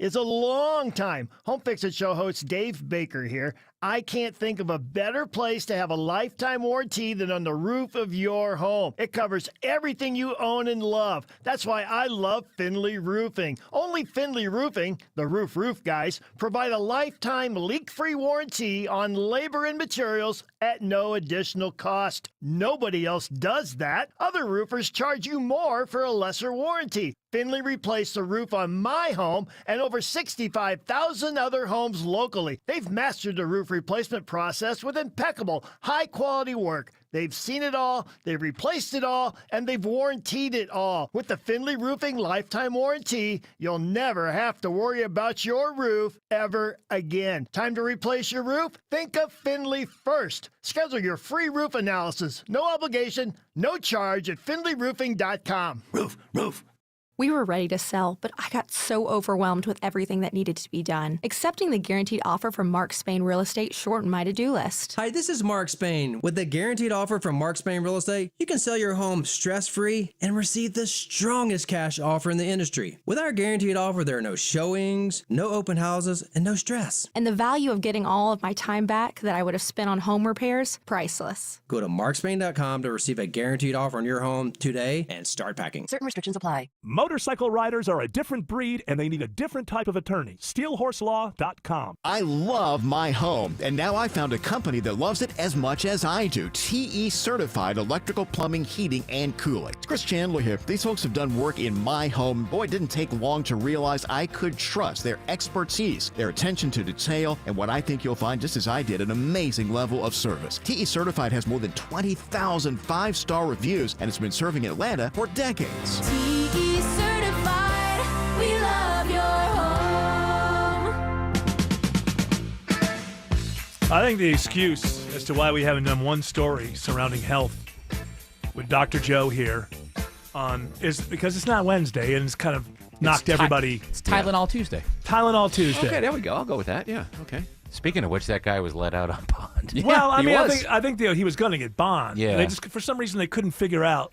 is a long time. Home Fix It Show host Dave Baker here. I can't think of a better place to have a lifetime warranty than on the roof of your home. It covers everything you own and love. That's why I love Findlay Roofing. Only Findlay Roofing, the roof guys, provide a lifetime leak-free warranty on labor and materials at no additional cost. Nobody else does that. Other roofers charge you more for a lesser warranty. Findlay replaced the roof on my home and over 65,000 other homes locally. They've mastered the roof replacement process with impeccable, high-quality work. They've seen it all, they've replaced it all, and they've warrantied it all. With the Findlay Roofing Lifetime Warranty, you'll never have to worry about your roof ever again. Time to replace your roof? Think of Findlay first. Schedule your free roof analysis. No obligation, no charge at FindlayRoofing.com. Roof. We were ready to sell, but I got so overwhelmed with everything that needed to be done. Accepting the guaranteed offer from Mark Spain Real Estate shortened my to-do list. Hi, this is Mark Spain. With the guaranteed offer from Mark Spain Real Estate, you can sell your home stress-free and receive the strongest cash offer in the industry. With our guaranteed offer, there are no showings, no open houses, and no stress. And the value of getting all of my time back that I would have spent on home repairs, priceless. Go to markspain.com to receive a guaranteed offer on your home today and start packing. Certain restrictions apply. Motorcycle riders are a different breed and they need a different type of attorney. SteelHorseLaw.com. I love my home, and now I found a company that loves it as much as I do. TE Certified Electrical, Plumbing, Heating, and Cooling. It's Chris Chandler here. These folks have done work in my home. Boy, it didn't take long to realize I could trust their expertise, their attention to detail, and what I think you'll find, just as I did, an amazing level of service. TE Certified has more than 20,000 5-star reviews, and it's been serving Atlanta for decades. TE Certified, we love your home. I think the excuse as to why we haven't done one story surrounding health with Dr. Joe here is because it's not Wednesday and it's kind of knocked everybody. It's Tylenol Tuesday. Tylenol Tuesday. Okay, there we go. I'll go with that. Yeah. Okay. Speaking of which, that guy was let out on bond. Yeah, well, I mean, I think he was going to get bond. Yeah. They just, for some reason, they couldn't figure out.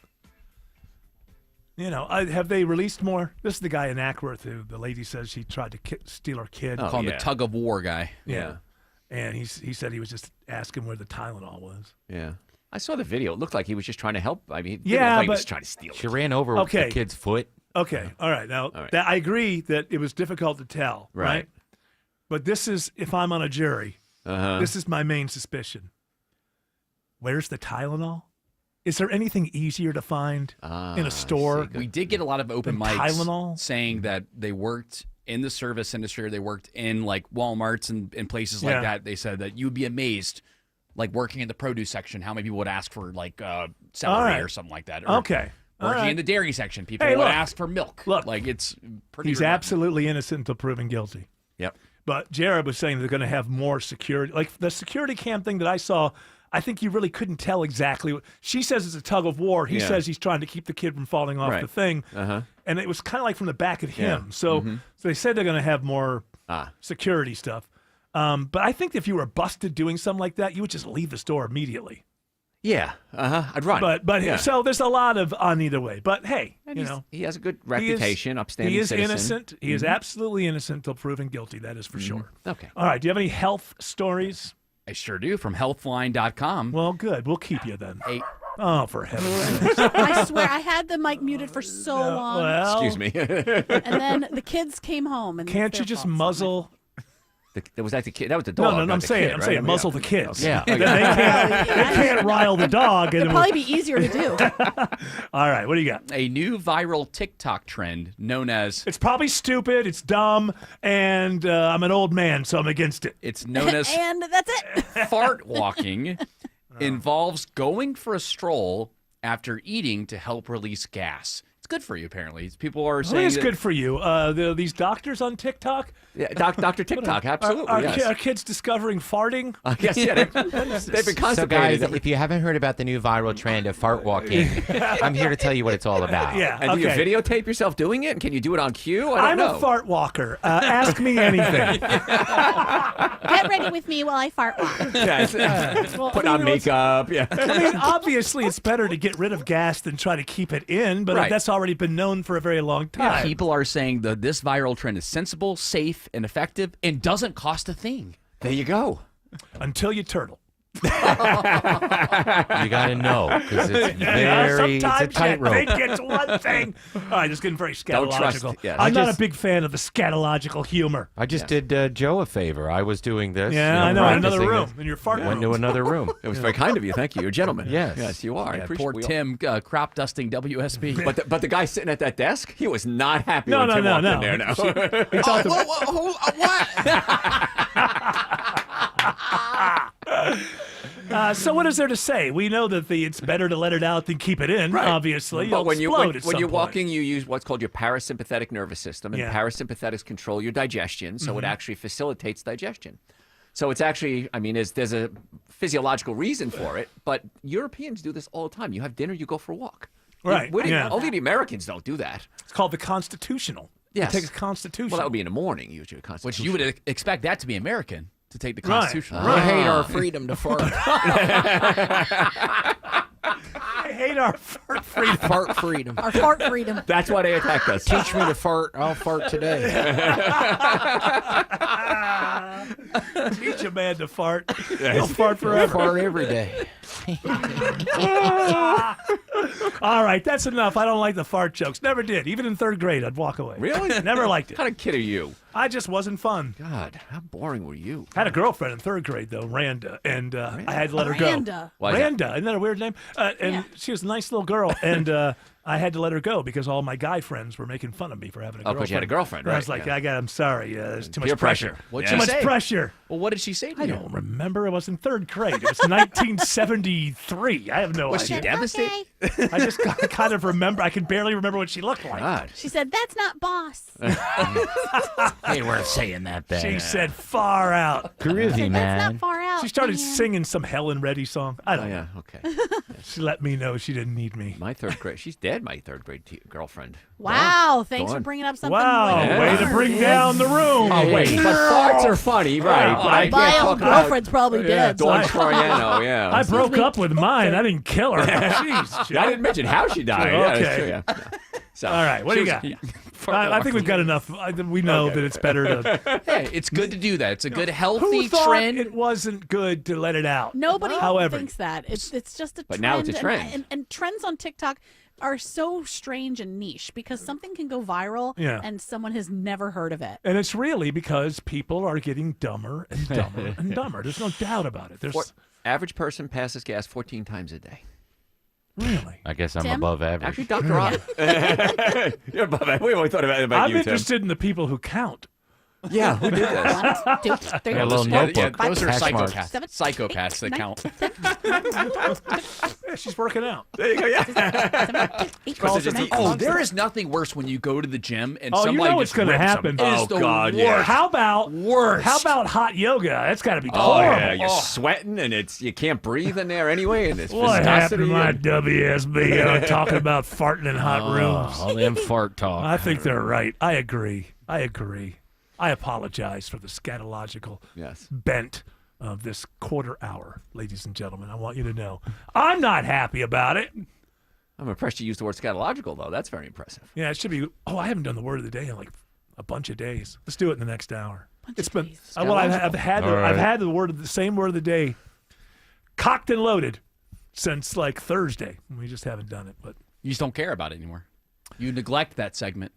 You know, have they released more? This is the guy in Ackworth who the lady says she tried to steal her kid. Call him the tug of war guy. Yeah. And he said he was just asking where the Tylenol was. Yeah. I saw the video. It looked like he was just trying to help. I mean, it yeah, didn't look like but he was trying to steal it. She ran over with the kid's foot. Okay. All right. Now, I agree that it was difficult to tell. Right. But this is, if I'm on a jury, this is my main suspicion. Where's the Tylenol? Is there anything easier to find in a store? We did get a lot of open mics Tylenol? saying that they worked in the service industry, or they worked in like Walmarts and places like that. They said that you'd be amazed, like working in the produce section, how many people would ask for like celery or something like that. Or working in the dairy section, people would ask for milk. Look, like it's pretty. He's absolutely innocent until proven guilty. Yep. But Jared was saying they're going to have more security. Like the security cam thing that I saw, I think you really couldn't tell exactly. She says it's a tug of war. He says he's trying to keep the kid from falling off the thing. And it was kind of like from the back of him. So, so they said they're going to have more security stuff. But I think if you were busted doing something like that, you would just leave the store immediately. Yeah. I'd run. But so there's a lot of on either way. But hey, and he has a good reputation, upstanding citizen. He is innocent. He is absolutely innocent until proven guilty. That is for sure. Okay. All right. Do you have any health stories? I sure do, from healthline.com. Well, good. We'll keep you then. Oh, for heaven's sake. I swear, I had the mic muted for so long. Well, excuse me. And then the kids came home. And can't you just muzzle? That was the kid. That was the dog. No, I'm saying muzzle the kids. Yeah. They can't rile the dog. It'd probably be easier to do. All right, what do you got? A new viral TikTok trend known as... It's probably stupid, it's dumb, and I'm an old man, so I'm against it. It's known as... And that's it. Fart walking involves going for a stroll after eating to help release gas. It's good for you, apparently. People are saying it's good for you. These doctors on TikTok? Yeah, Dr. TikTok, absolutely. Are kids discovering farting? Yes, yeah. They've been constipated. So, guys, if you haven't heard about the new viral trend of fart walking, I'm here to tell you what it's all about. Yeah, and do you videotape yourself doing it? And can you do it on cue? I'm a fart walker. Ask me anything. Get ready with me while I fart walk. Put on makeup. Yeah. I mean, obviously, it's better to get rid of gas than try to keep it in, but that's already been known for a very long time. Yeah, people are saying that this viral trend is sensible, safe, and effective, and doesn't cost a thing. There you go. Until you turtle. You got to know, because it's it's a tightrope. I think it's one thing. All right, just getting very scatological. I'm not a big fan of the scatological humor. I just did Joe a favor. I was doing this. Yeah, I know. In another room. In your fart room. Went to another room. It was very kind of you. Thank you. You're a gentleman. Yes. Yes, you are. Yeah, poor Tim crop dusting WSB. But the guy sitting at that desk, he was not happy when Tim walked in there now. So what is there to say? We know that it's better to let it out than keep it in, obviously. But when you're point. walking, you use what's called your parasympathetic nervous system, and parasympathetics control your digestion, so it actually facilitates digestion. So it's actually, there's a physiological reason for it, but Europeans do this all the time. You have dinner, you go for a walk. Right. Only the Americans don't do that. It's called the constitutional. Yes. You take a constitutional. Well, that would be in the morning, usually, a constitutional. Which you would expect that to be American. To take the Constitution. I hate our freedom to fart. I hate our fart freedom. Fart freedom. Our fart freedom. That's why they attacked us. Teach me to fart. I'll fart today. Teach a man to fart. He'll fart forever. Fart every day. All right, that's enough. I don't like the fart jokes. Never did. Even in third grade, I'd walk away. Really? Never liked it. What kind of kid are you? I just wasn't fun. God, how boring were you? I had a girlfriend in third grade, though, Randa, and I had to let her go. Randa. Why is that? Randa, isn't that a weird name? And she was a nice little girl, and I had to let her go because all my guy friends were making fun of me for having a girlfriend. because you had a girlfriend, And I right? was like, Yeah. I'm sorry. There's too Peer much pressure. What'd Too she much say? pressure. Well, what did she say to I you? don't remember. It was in third grade. It was 1973. I have no Was idea. she devastated? I just kind of remember. I can barely remember what she looked like. God. She said, "That's not boss." Hey, we're saying that then. She said far out. Groovy, That's man. not far out. She started man. singing some Helen Reddy song. I Oh, don't know. yeah, okay. She let me know she didn't need me. My third grade. She's dead, my third grade girlfriend. Wow, thanks for Gone. bringing up something. Wow, like way to that. bring down the room. Oh, wait, but farts are funny, right? But I My can't old talk about girlfriend's probably dead. Dawn so- Troiano, yeah. I broke up with mine. I didn't kill her. Jeez, Joe. I didn't mention how she died. Yeah, that's true, Okay. yeah. So, All right, what do you got? I think we've got enough. We know that it's better to. Hey, it's good to do that. It's a good, healthy Who thought trend. it wasn't good to let it out? Nobody However, thinks that. It's just a But trend. now it's a trend. And trends on TikTok are so strange and niche because something can go viral Yeah. and someone has never heard of it. and it's really because people are getting dumber and dumber and dumber. There's no doubt about it. There's average person passes gas 14 times a day. really. I guess I'm Tim? above average. Actually, Dr. Oz. You're above average. We always thought about I'm you, Tim. interested in the people who count. Yeah, who did this? 1, 2, 3, Yeah, a little Yeah, notebook. those are Hash marks. psychopaths. 7, Psychopaths that 8, count. Yeah, she's working out. There you go, yeah. Oh, there is nothing worse when you go to the gym and Oh, you somebody know what's just going to rips them. happen. It is the God, worst. yeah. How about Worst. How about hot yoga? That's got to be Oh, horrible. yeah, you're sweating and you can't breathe in there anyway. And it's What happened to viscosity. my and- WSB talking about farting in hot rooms? All them fart talk. I think they're right. I agree. I apologize for the scatological Yes. bent of this quarter hour, ladies and gentlemen. I want you to know I'm not happy about it. I'm impressed you used the word scatological, though. That's very impressive. Yeah, it should be. Oh, I haven't done the word of the day in like a bunch of days. Let's do it in the next hour. It's been. Well, I've had All right. I've had the same word of the day, cocked and loaded, since like Thursday. We just haven't done it, but You just don't care about it anymore. You neglect that segment.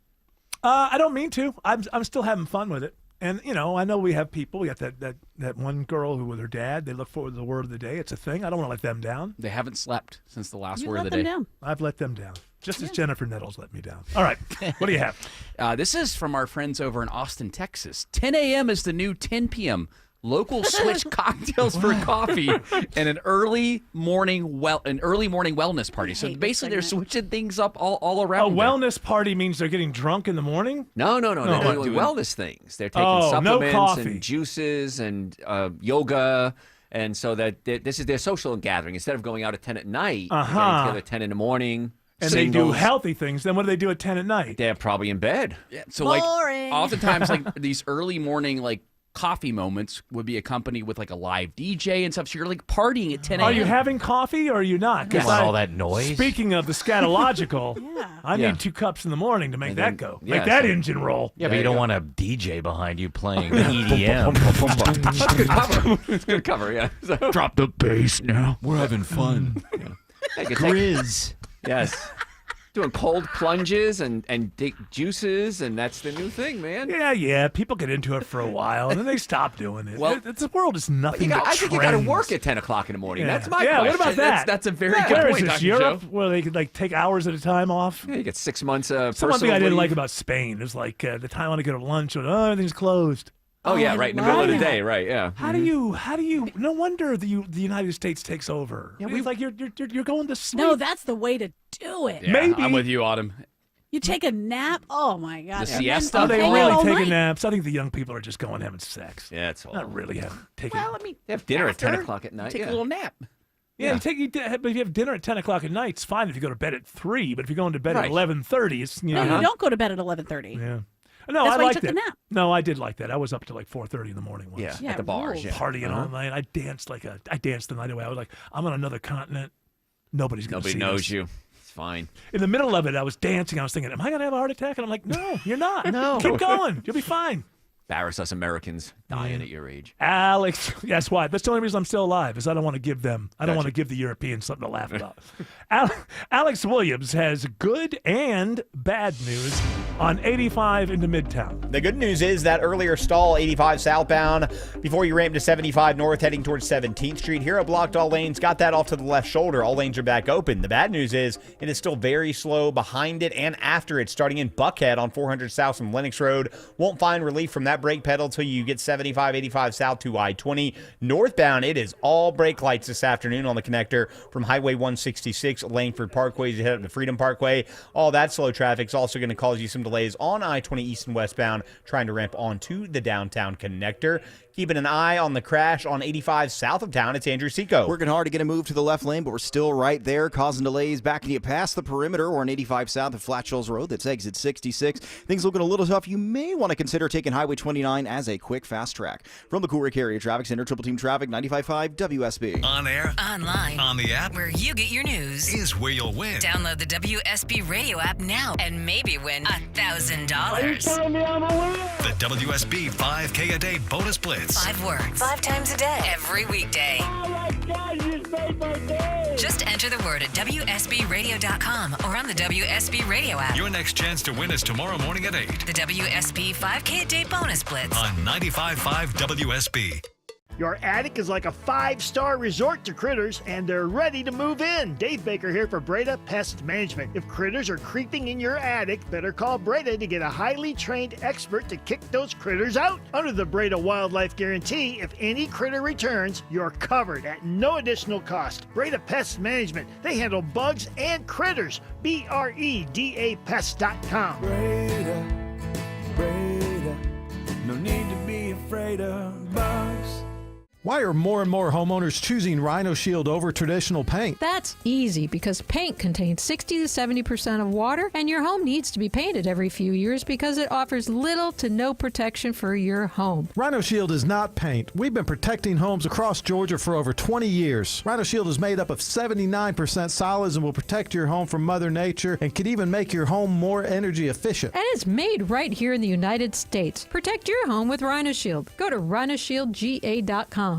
I don't mean to. I'm still having fun with it. And, you know, I know we have people. We got that one girl who with her dad, they look forward to the word of the day. It's a thing. I don't want to let them down. They haven't slept since the last You word let of the them day. down. I've let them down. Just as Jennifer Nettles let me down. All right. What do you have? This is from our friends over in Austin, Texas. 10 a.m. is the new 10 p.m. Local switch cocktails for coffee and an early morning wellness party. So hate this basically, they're segment. switching things up all A around. there. wellness party means they're getting drunk in the morning? No. They're what, doing dude? wellness things. They're taking Oh, no supplements coffee. and juices and yoga. And so that this is their social gathering. Instead of going out at 10 at night, they're getting together at 10 in the morning. And they do singles. healthy things. Then what do they do at 10 at night? They're probably in bed. Yeah, so like Boring. oftentimes like these early morning like coffee moments would be accompanied with like a live DJ and stuff. So you're like partying at 10 a.m. Are you having coffee or are you not? 'Cause You want all that noise? Speaking of the scatological, I Yeah. need 2 cups in the morning to make And that then- go. yeah, Make that so- engine roll. Yeah, but There you you don't go. want a DJ behind you playing EDM. That's good cover. It's good cover, yeah. So, Drop the bass now. We're having fun. hey, you take- Grizz. Yes. Doing cold plunges and juices, and that's the new thing, man. Yeah. People get into it for a while, and then they stop doing it. Well, the world is nothing but I think you got to trends. work at 10 o'clock in the morning. Yeah. That's my Yeah, question. what about that? That's a very good Where is point, this, Dr. Europe, Joe. where they could like take hours at a time off? Yeah, you get 6 months That's the one thing personal I didn't leave. like about Spain is like the time I want to go to lunch, and everything's closed. Oh, yeah, I right in the middle of the love day, right, yeah. How do you? No wonder the United States takes over. Yeah, It's like you're going to sleep. No, that's the way to do it. Yeah, Maybe. I'm with you, Autumn. You take a nap. Oh my god. The And then siesta? Are you they hang out really all taking night. naps? I think the young people are just going having sex. Yeah, that's all. Not really taking. Well, I mean, They have dinner at 10 after, o'clock at night. Take yeah. a little nap. Yeah, but if you have dinner at 10 o'clock at night, it's fine if you go to bed at 3. But if you're going to bed Right. at 11:30, it's No, know. you don't go to bed at 11:30. Yeah. No, That's I why you liked took the it. nap. No, I did like that. I was up to like 4:30 in the morning once. Yeah, Yeah, at the bars, rules. yeah. Partying all night. I danced I danced the night away. I was like, I'm on another continent. Nobody's going to Nobody see knows this. you. It's fine. In the middle of it, I was dancing. I was thinking, am I going to have a heart attack? And I'm like, no, you're not. No. Keep going. You'll be fine. embarrass us Americans dying at your age. Alex, guess what? That's the only reason I'm still alive is I don't want to give them. I don't want to give the Europeans something to laugh about. Alex Williams has good and bad news on 85 into Midtown. The good news is that earlier stall 85 southbound before you ramp to 75 north heading towards 17th Street. Hero blocked all lanes, got that off to the left shoulder. All lanes are back open. The bad news is it is still very slow behind it and after it, starting in Buckhead on 400 south from Lennox Road. Won't find relief from that brake pedal till you get 75, 85 south to I-20. Northbound, it is all brake lights this afternoon on the connector from Highway 166, Langford Parkway to head up to Freedom Parkway. All that slow traffic is also going to cause you some delays on I-20 east and westbound trying to ramp onto the downtown connector. Keeping an eye on the crash on 85 south of town. It's Andrew Seco. Working hard to get a move to the left lane, but we're still right there, causing delays backing you past the perimeter or on 85 south of Flat Shoals Road. That's exit 66. Things looking a little tough. You may want to consider taking Highway 29 as a quick fast track. From the Cool Rick Area Traffic Center, Triple Team Traffic, 95.5 WSB. On air, online, on the app, where you get your news is where you'll win. Download the WSB radio app now and maybe win $1,000. The WSB 5K a day bonus blitz. 5 words, 5 times a day, every weekday. Oh my God, you made my day! Just enter the word at WSBradio.com or on the WSB radio app. Your next chance to win is tomorrow morning at 8. The WSB 5K a day bonus blitz on 95.5 WSB. Your attic is like a 5-star resort to critters, and they're ready to move in. Dave Baker here for Breda Pest Management. If critters are creeping in your attic, better call Breda to get a highly trained expert to kick those critters out. Under the Breda Wildlife Guarantee, if any critter returns, you're covered at no additional cost. Breda Pest Management. They handle bugs and critters. BREDA Pest.com. Breda, no need to be afraid of bugs. Why are more and more homeowners choosing Rhino Shield over traditional paint? That's easy because paint contains 60 to 70% of water, and your home needs to be painted every few years because it offers little to no protection for your home. Rhino Shield is not paint. We've been protecting homes across Georgia for over 20 years. Rhino Shield is made up of 79% solids and will protect your home from Mother Nature and can even make your home more energy efficient. And it's made right here in the United States. Protect your home with Rhino Shield. Go to rhinoshieldga.com.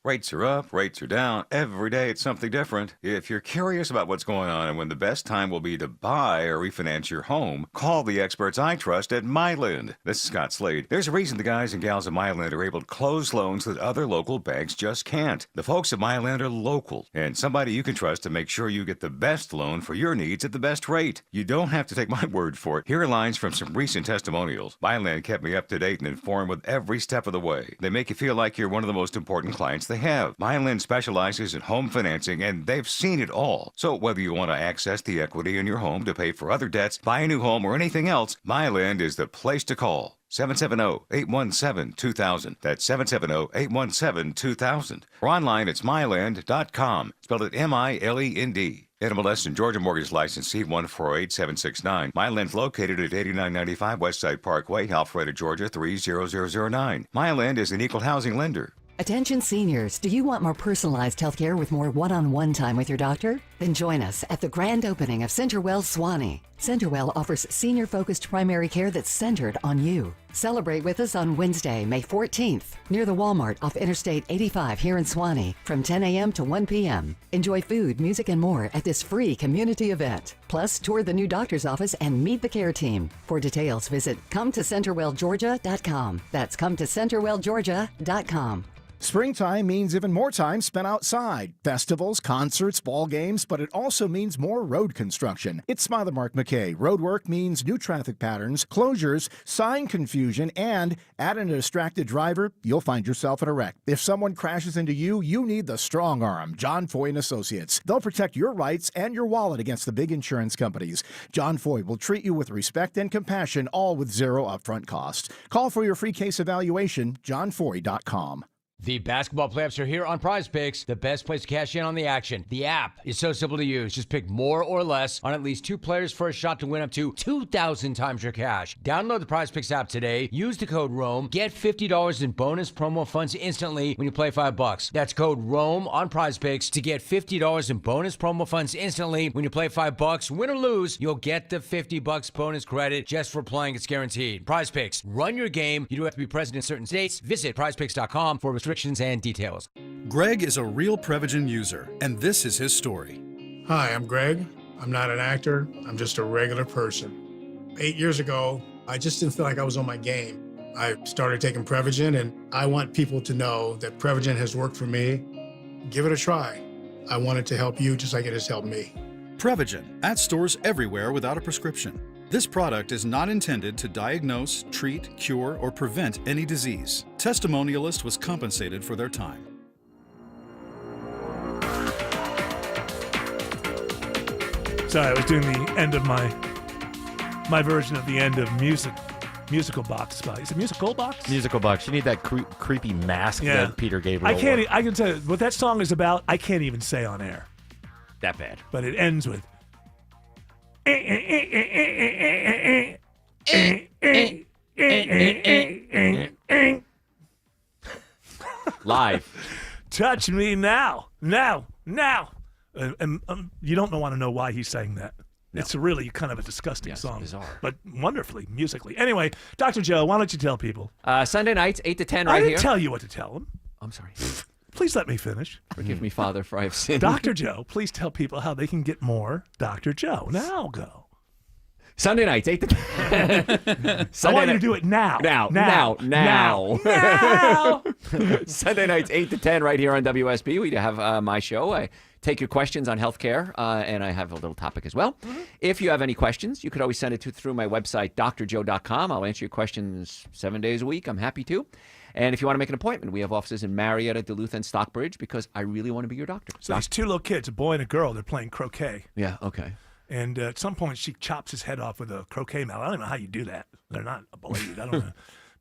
Rates are up, rates are down. Every day it's something different. If you're curious about what's going on and when the best time will be to buy or refinance your home, call the experts I trust at MyLend. This is Scott Slade. There's a reason the guys and gals at MyLend are able to close loans that other local banks just can't. The folks at MyLend are local and somebody you can trust to make sure you get the best loan for your needs at the best rate. You don't have to take my word for it. Here are lines from some recent testimonials. MyLend kept me up to date and informed with every step of the way. They make you feel like you're one of the most important clients they have. MyLend specializes in home financing, and they've seen it all. So whether you want to access the equity in your home to pay for other debts, buy a new home, or anything else, MyLend is the place to call. 770-817-2000. That's 770-817-2000. Or online, it's mylend.com. Spelled it M-I-L-E-N-D. NMLS and Georgia Mortgage License C148769. MyLend's located at 8995 Westside Parkway, Alpharetta, Georgia 30009. MyLend is an equal housing lender. Attention seniors, do you want more personalized healthcare with more one-on-one time with your doctor? Then join us at the grand opening of CenterWell Swanee. CenterWell offers senior-focused primary care that's centered on you. Celebrate with us on Wednesday, May 14th, near the Walmart off Interstate 85 here in Swanee from 10 a.m. to 1 p.m. Enjoy food, music, and more at this free community event. Plus, tour the new doctor's office and meet the care team. For details, visit CometoCenterwellGeorgia.com. That's CometoCenterwellGeorgia.com. Springtime means even more time spent outside. Festivals, concerts, ball games, but it also means more road construction. It's Smiler Mark McKay. Road work means new traffic patterns, closures, sign confusion, and add in a distracted driver, you'll find yourself in a wreck. If someone crashes into you, you need the strong arm, John Foy & Associates. They'll protect your rights and your wallet against the big insurance companies. John Foy will treat you with respect and compassion, all with zero upfront costs. Call for your free case evaluation, johnfoy.com. The basketball playoffs are here on Prize Picks, the best place to cash in on the action. The app is so simple to use. Just pick more or less on at least 2 players for a shot to win up to 2,000 times your cash. Download the Prize Picks app today. Use the code ROAM. Get $50 in bonus promo funds instantly when you play $5. That's code ROAM on Prize Picks to get $50 in bonus promo funds instantly when you play $5. Win or lose, you'll get the $50 bonus credit just for playing. It's guaranteed. Prize Picks. Run your game. You do have to be present in certain states. Visit prizepicks.com for restrictions and details. Greg is a real Prevagen user, and this is his story. Hi, I'm Greg. I'm not an actor. I'm just a regular person. 8 years ago, I just didn't feel like I was on my game. I started taking Prevagen, and I want people to know that Prevagen has worked for me. Give it a try. I want it to help you just like it has helped me. Prevagen, at stores everywhere without a prescription. This product is not intended to diagnose, treat, cure, or prevent any disease. Testimonialist was compensated for their time. Sorry, I was doing the end of my version of the end of musical box spot. Is it musical box? Musical box. You need that creepy mask that Peter Gabriel I can't. wore. I can tell you what that song is about. I can't even say on air. That bad. But it ends with. Live. Touch me now. And you don't want to know why he's saying that. No. It's really kind of a disgusting song. Bizarre. But wonderfully, musically. Anyway, Dr. Joe, why don't you tell people? Sunday nights, 8 to 10 right here. I here. didn't tell you what to tell them. I'm sorry. Please let me finish. Forgive me, Father, for I have sinned. Dr. Joe, please tell people how they can get more Dr. Joe. Now go. Sunday nights, 8 to 10. I want you to do it now. Now. Now. Sunday nights, 8 to 10 right here on WSB. We have my show. I take your questions on healthcare, and I have a little topic as well. Mm-hmm. If you have any questions, you could always send it through my website, drjoe.com. I'll answer your questions 7 days a week. I'm happy to. And if you want to make an appointment, we have offices in Marietta, Duluth, and Stockbridge because I really want to be your doctor. So these 2 little kids, a boy and a girl, they're playing croquet. Yeah, okay. And at some point, she chops his head off with a croquet mallet. I don't know how you do that. They're not a blade. I don't know.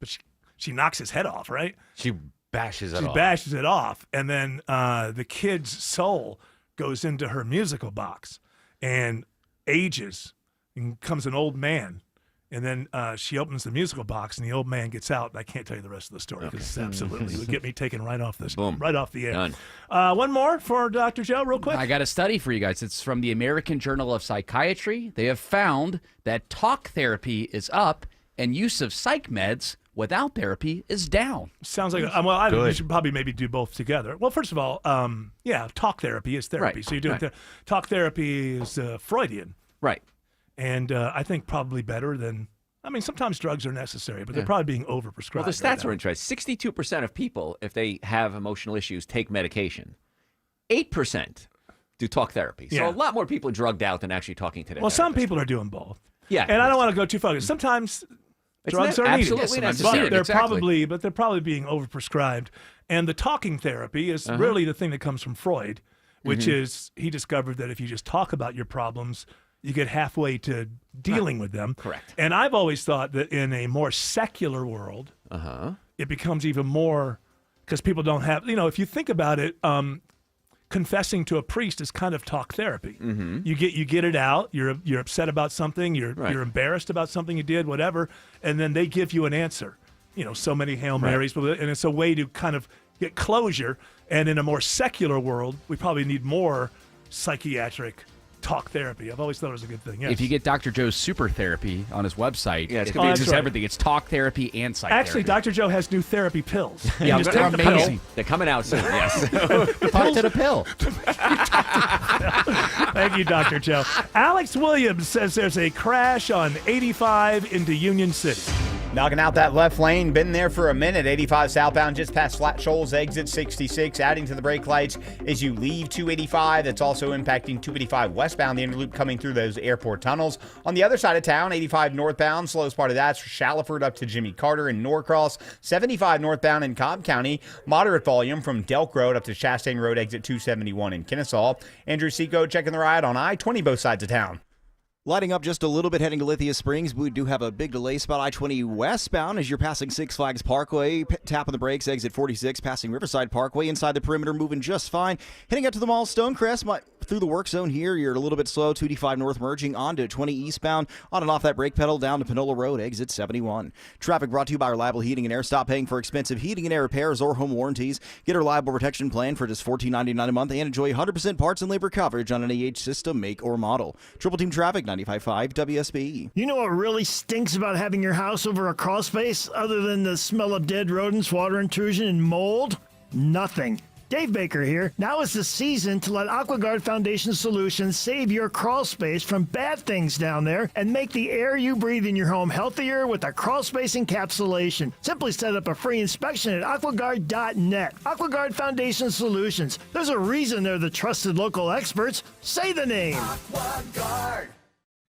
But she knocks his head off, right? She bashes it off. She bashes it off. And then the kid's soul goes into her musical box and ages and becomes an old man. And then she opens the musical box, and the old man gets out. And I can't tell you the rest of the story because it's absolutely would get me taken right off this, right off the air. Done. One more for Dr. Joe, real quick. I got a study for you guys. It's from the American Journal of Psychiatry. They have found that talk therapy is up, and use of psych meds without therapy is down. Sounds like I think we should probably maybe do both together. Well, first of all, talk therapy is therapy. Right. So you do it. Talk therapy is Freudian. Right. And I think probably better than, sometimes drugs are necessary, but they're probably being overprescribed. Well, the stats are interesting. 62% of people, if they have emotional issues, take medication. 8% do talk therapy. So a lot more people are drugged out than actually talking to their therapist. Some people are doing both. Yeah. And I don't want to go too far. Sometimes drugs are needed. Absolutely necessary. But they're probably being overprescribed. And the talking therapy is really the thing that comes from Freud, which is he discovered that if you just talk about your problems, you get halfway to dealing with them. Correct. And I've always thought that in a more secular world, it becomes even more, because people don't have, if you think about it, confessing to a priest is kind of talk therapy. Mm-hmm. You get it out. You're upset about something. You're embarrassed about something you did, whatever, and then they give you an answer. So many Hail Marys, and it's a way to kind of get closure. And in a more secular world, we probably need more psychiatric talk therapy. I've always thought it was a good thing. Yes. If you get Dr. Joe's super therapy on his website, it's everything. It's talk therapy and psych Actually, therapy. Dr. Joe has new therapy pills. Yeah, just they're take the amazing. pill. They're coming out soon, yes. Talk to the pill. Thank you, Dr. Joe. Alex Williams says there's a crash on 85 into Union City. Knocking out that left lane, been there for a minute. 85 southbound just past Flat Shoals, exit 66. Adding to the brake lights as you leave 285. That's also impacting 285 westbound, the inner loop coming through those airport tunnels. On the other side of town, 85 northbound, slowest part of that's Shallowford up to Jimmy Carter in Norcross. 75 northbound in Cobb County, moderate volume from Delk Road up to Chastain Road, exit 271 in Kennesaw. Andrew Seco checking the ride on I-20 both sides of town. Lighting up just a little bit heading to Lithia Springs. We do have a big delay spot I-20 westbound as you're passing Six Flags Parkway. Tapping the brakes, exit 46, passing Riverside Parkway. Inside the perimeter, moving just fine. Heading up to the mall, Stonecrest. Through the work zone here, you're a little bit slow. 285 north merging onto 20 eastbound. On and off that brake pedal down to Panola Road, exit 71. Traffic brought to you by Reliable Heating and Air. Stop paying for expensive heating and air repairs or home warranties. Get a reliable protection plan for just $14.99 a month and enjoy 100% parts and labor coverage on an AH system, make or model. Triple Team Traffic, 95.5 WSB. You know what really stinks about having your house over a crawl space other than the smell of dead rodents, water intrusion, and mold? Nothing. Dave Baker here. Now is the season to let AquaGuard Foundation Solutions save your crawl space from bad things down there and make the air you breathe in your home healthier with a crawl space encapsulation. Simply set up a free inspection at aquaguard.net. AquaGuard Foundation Solutions. There's a reason they're the trusted local experts. Say the name. AquaGuard.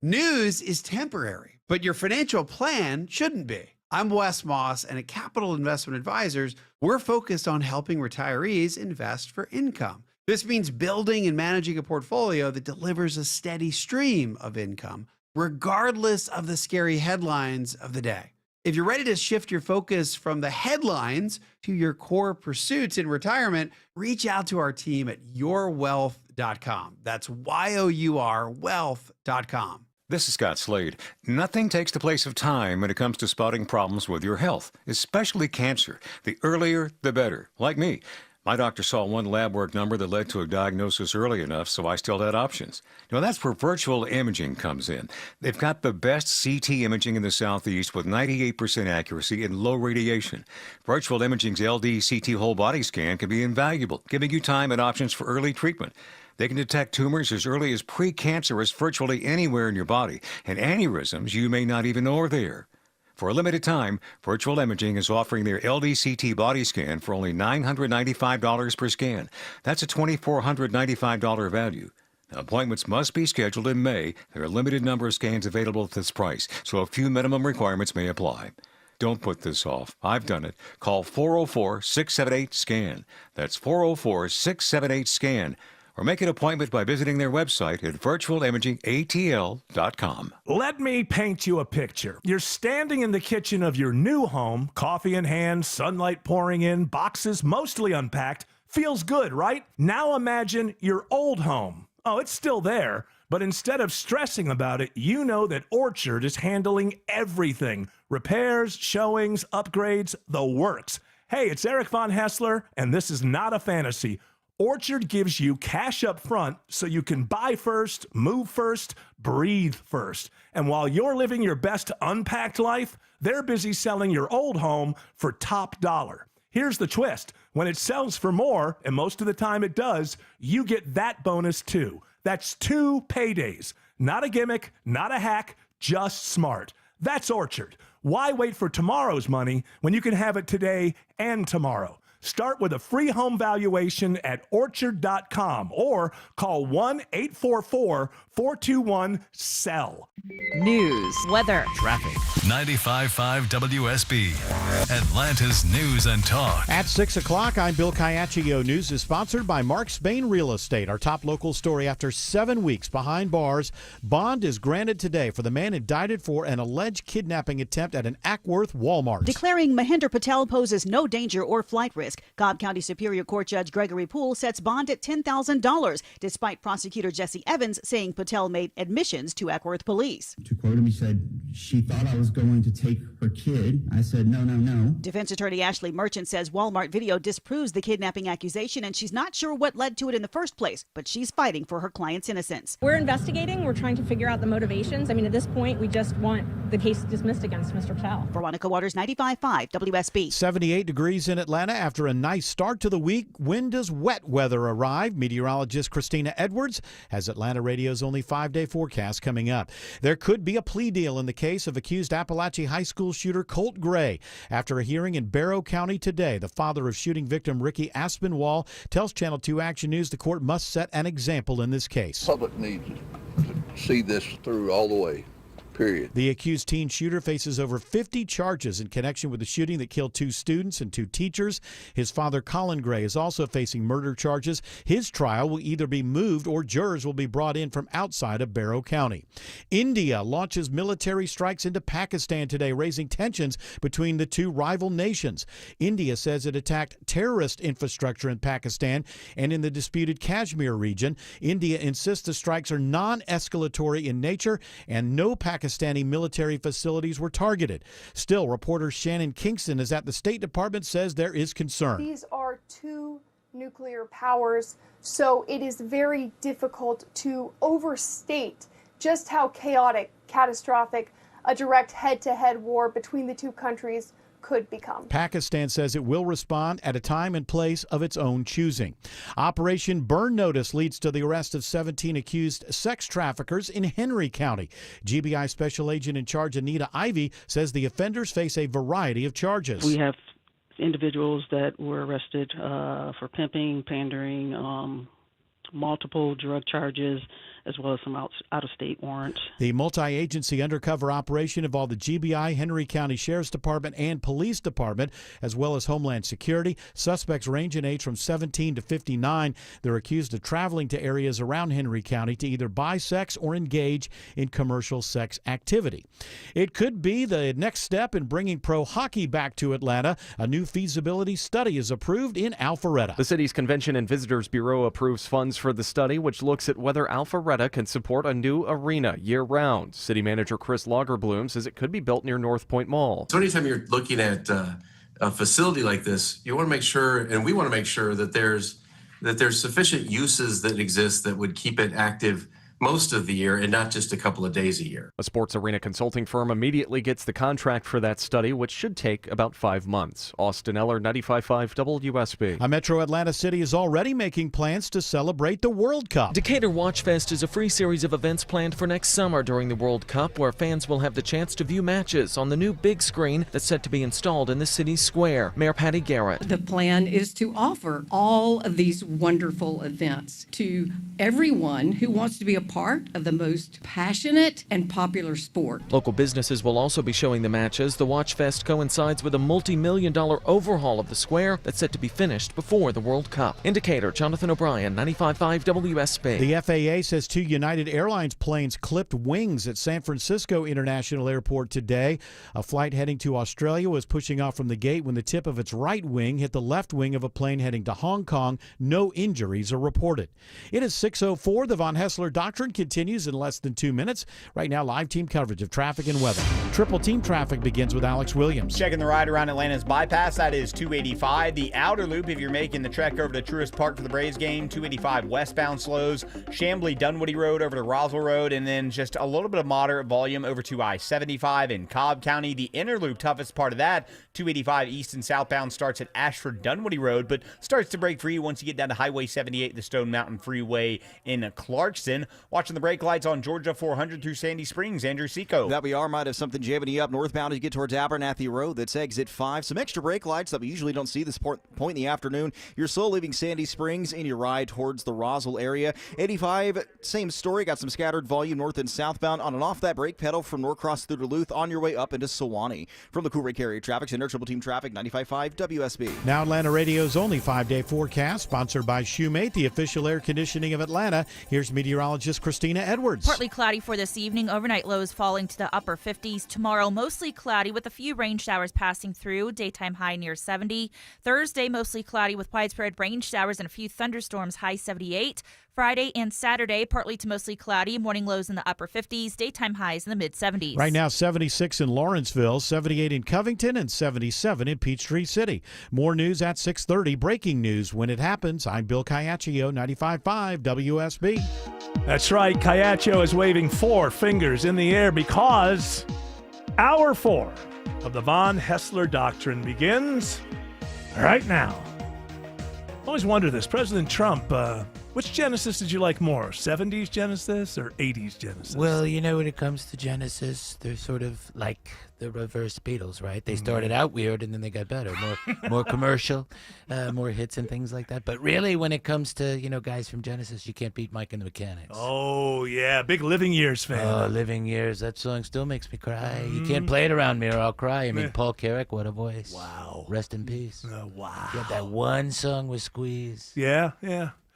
News is temporary, but your financial plan shouldn't be. I'm Wes Moss, and at Capital Investment Advisors, we're focused on helping retirees invest for income. This means building and managing a portfolio that delivers a steady stream of income, regardless of the scary headlines of the day. If you're ready to shift your focus from the headlines to your core pursuits in retirement, reach out to our team at yourwealth.com. That's YOUR wealth.com. This is Scott Slade. Nothing takes the place of time when it comes to spotting problems with your health, especially cancer. The earlier, the better. Like me. My doctor saw one lab work number that led to a diagnosis early enough, so I still had options. Now, that's where virtual imaging comes in. They've got the best CT imaging in the Southeast with 98% accuracy and low radiation. Virtual imaging's LD CT whole body scan can be invaluable, giving you time and options for early treatment. They can detect tumors as early as precancerous virtually anywhere in your body, and aneurysms you may not even know are there. For a limited time, Virtual Imaging is offering their LDCT body scan for only $995 per scan. That's a $2,495 value. Now, appointments must be scheduled in May. There are a limited number of scans available at this price, so a few minimum requirements may apply. Don't put this off. I've done it. Call 404-678-SCAN. That's 404-678-SCAN. Or make an appointment by visiting their website at virtualimagingatl.com. Let me paint you a picture. You're standing in the kitchen of your new home, coffee in hand, sunlight pouring in, boxes mostly unpacked. Feels good, right? Now imagine your old home. Oh, it's still there, but instead of stressing about it, you know that Orchard is handling everything. Repairs, showings, upgrades, the works. Hey, it's Eric Von Hessler, and this is not a fantasy. Orchard gives you cash up front so you can buy first, move first, breathe first. And while you're living your best unpacked life, they're busy selling your old home for top dollar. Here's the twist. When it sells for more, and most of the time it does, you get that bonus too. That's 2 paydays. Not a gimmick, not a hack, just smart. That's Orchard. Why wait for tomorrow's money when you can have it today and tomorrow? Start with a free home valuation at orchard.com or call 1-844-421-SELL. News, weather, traffic. 95.5 WSB, Atlanta's News and Talk. At 6 o'clock, I'm Bill Caiaccio. News is sponsored by Mark Spain Real Estate. Our top local story: after 7 weeks behind bars, bond is granted today for the man indicted for an alleged kidnapping attempt at an Ackworth Walmart. Declaring Mahinder Patel poses no danger or flight risk, Cobb County Superior Court Judge Gregory Poole sets bond at $10,000, despite prosecutor Jesse Evans saying Patel made admissions to Ackworth police. To quote him, he said, "She thought I was going to take her kid." I said, "No, no, no." Defense attorney Ashley Merchant says Walmart video disproves the kidnapping accusation, and she's not sure what led to it in the first place, but she's fighting for her client's innocence. We're investigating. We're trying to figure out the motivations. I mean, at this point, we just want the case dismissed against Mr. Patel. Veronica Waters, 95.5 WSB. 78 degrees in Atlanta after a nice start to the week. When does wet weather arrive? Meteorologist Christina Edwards has Atlanta Radio's only 5-day forecast coming up. There could be a plea deal in the case of accused Appalachia High School shooter Colt Gray. After a hearing in Barrow County today, the father of shooting victim Ricky Aspinwall tells Channel 2 Action News the court must set an example in this case. The public needs to see this through all the way. period. The accused teen shooter faces over 50 charges in connection with the shooting that killed 2 students and 2 teachers. His father, Colin Gray, is also facing murder charges. His trial will either be moved or jurors will be brought in from outside of Barrow County. India launches military strikes into Pakistan today, raising tensions between the 2 rival nations. India says it attacked terrorist infrastructure in Pakistan and in the disputed Kashmir region. India insists the strikes are non-escalatory in nature and no Pakistani military facilities were targeted. Still, reporter Shannon Kingston is at the State Department, says there is concern. These are 2 nuclear powers, so it is very difficult to overstate just how chaotic, catastrophic a direct head-to-head war between the 2 countries could become. Pakistan says it will respond at a time and place of its own choosing. Operation Burn Notice leads to the arrest of 17 accused sex traffickers in Henry County. GBI Special Agent in charge Anita Ivey says the offenders face a variety of charges. We have individuals that were arrested for pimping, pandering, multiple drug charges, as well as some out-of-state warrants. The multi-agency undercover operation involved the GBI, Henry County Sheriff's Department, and Police Department, as well as Homeland Security. Suspects range in age from 17 to 59. They're accused of traveling to areas around Henry County to either buy sex or engage in commercial sex activity. It could be the next step in bringing pro hockey back to Atlanta. A new feasibility study is approved in Alpharetta. The city's Convention and Visitors Bureau approves funds for the study, which looks at whether Alpharetta can support a new arena year-round. City Manager Chris Lagerbloom says it could be built near North Point Mall. So anytime you're looking at a facility like this, you want to make sure, and we want to make sure that there's sufficient uses that exist that would keep it active most of the year and not just a couple of days a year. A sports arena consulting firm immediately gets the contract for that study, which should take about 5 months. Austin Eller, 95.5 WSB. A Metro Atlanta City is already making plans to celebrate the World Cup. Decatur Watch Fest is a free series of events planned for next summer during the World Cup, where fans will have the chance to view matches on the new big screen that's set to be installed in the city's square. Mayor Patty Garrett. The plan is to offer all of these wonderful events to everyone who wants to be a part of the most passionate and popular sport. Local businesses will also be showing the matches. The Watch Fest coincides with a multi-million-dollar overhaul of the square that's set to be finished before the World Cup. In Decatur, Jonathan O'Brien, 95.5 WSB. The FAA says 2 United Airlines planes clipped wings at San Francisco International Airport today. A flight heading to Australia was pushing off from the gate when the tip of its right wing hit the left wing of a plane heading to Hong Kong. No injuries are reported. It is 6:04. The Von Hessler Doctrine continues in less than 2 minutes. Right now, live team coverage of traffic and weather. Triple team traffic begins with Alex Williams. Checking the ride around Atlanta's bypass, that is 285. The outer loop, if you're making the trek over to Truist Park for the Braves game, 285 westbound slows. Chamblee Dunwoody Road over to Roswell Road, and then just a little bit of moderate volume over to I-75 in Cobb County. The inner loop, toughest part of that, 285 east and southbound, starts at Ashford Dunwoody Road, but starts to break free once you get down to Highway 78, the Stone Mountain Freeway in Clarkston. Watching the brake lights on Georgia 400 through Sandy Springs, Andrew Seco. That we are might have something jamming you up northbound as you get towards Abernathy Road. That's exit 5. Some extra brake lights that we usually don't see this point in the afternoon. You're slow leaving Sandy Springs in your ride towards the Roswell area. 85, same story. Got some scattered volume north and southbound on and off that brake pedal from Norcross through Duluth on your way up into Sewanee. From the Cool Ray Carrier Traffic Center, Triple Team Traffic, 95.5 WSB. Now Atlanta Radio's only 5-day forecast, sponsored by Shoemate, the official air conditioning of Atlanta. Here's meteorologist Christina Edwards. Partly cloudy for this evening. Overnight lows falling to the upper 50s. Tomorrow, mostly cloudy with a few rain showers passing through. Daytime high near 70. Thursday, mostly cloudy with widespread rain showers and a few thunderstorms, high 78. Friday and Saturday, partly to mostly cloudy. Morning lows in the upper 50s. Daytime highs in the mid-70s. Right now, 76 in Lawrenceville, 78 in Covington, and 77 in Peachtree City. More news at 6:30. Breaking news when it happens. I'm Bill Caiaccio, 95.5 WSB. That's right. Caiaccio is waving 4 fingers in the air because hour 4 of the Von Hessler Doctrine begins right now. I always wonder this. President Trump, Which Genesis did you like more, 70s Genesis or 80s Genesis? Well, when it comes to Genesis, they're sort of like the reverse Beatles, right? They started out weird and then they got better, more commercial, more hits and things like that. But really, when it comes to guys from Genesis, you can't beat Mike and the Mechanics. Oh yeah, big Living Years fan. Oh, Living Years, that song still makes me cry. You can't play it around me or I'll cry. I mean, Paul Carrack, what a voice. Wow. Rest in peace. Wow. He had that one song with Squeeze. Yeah.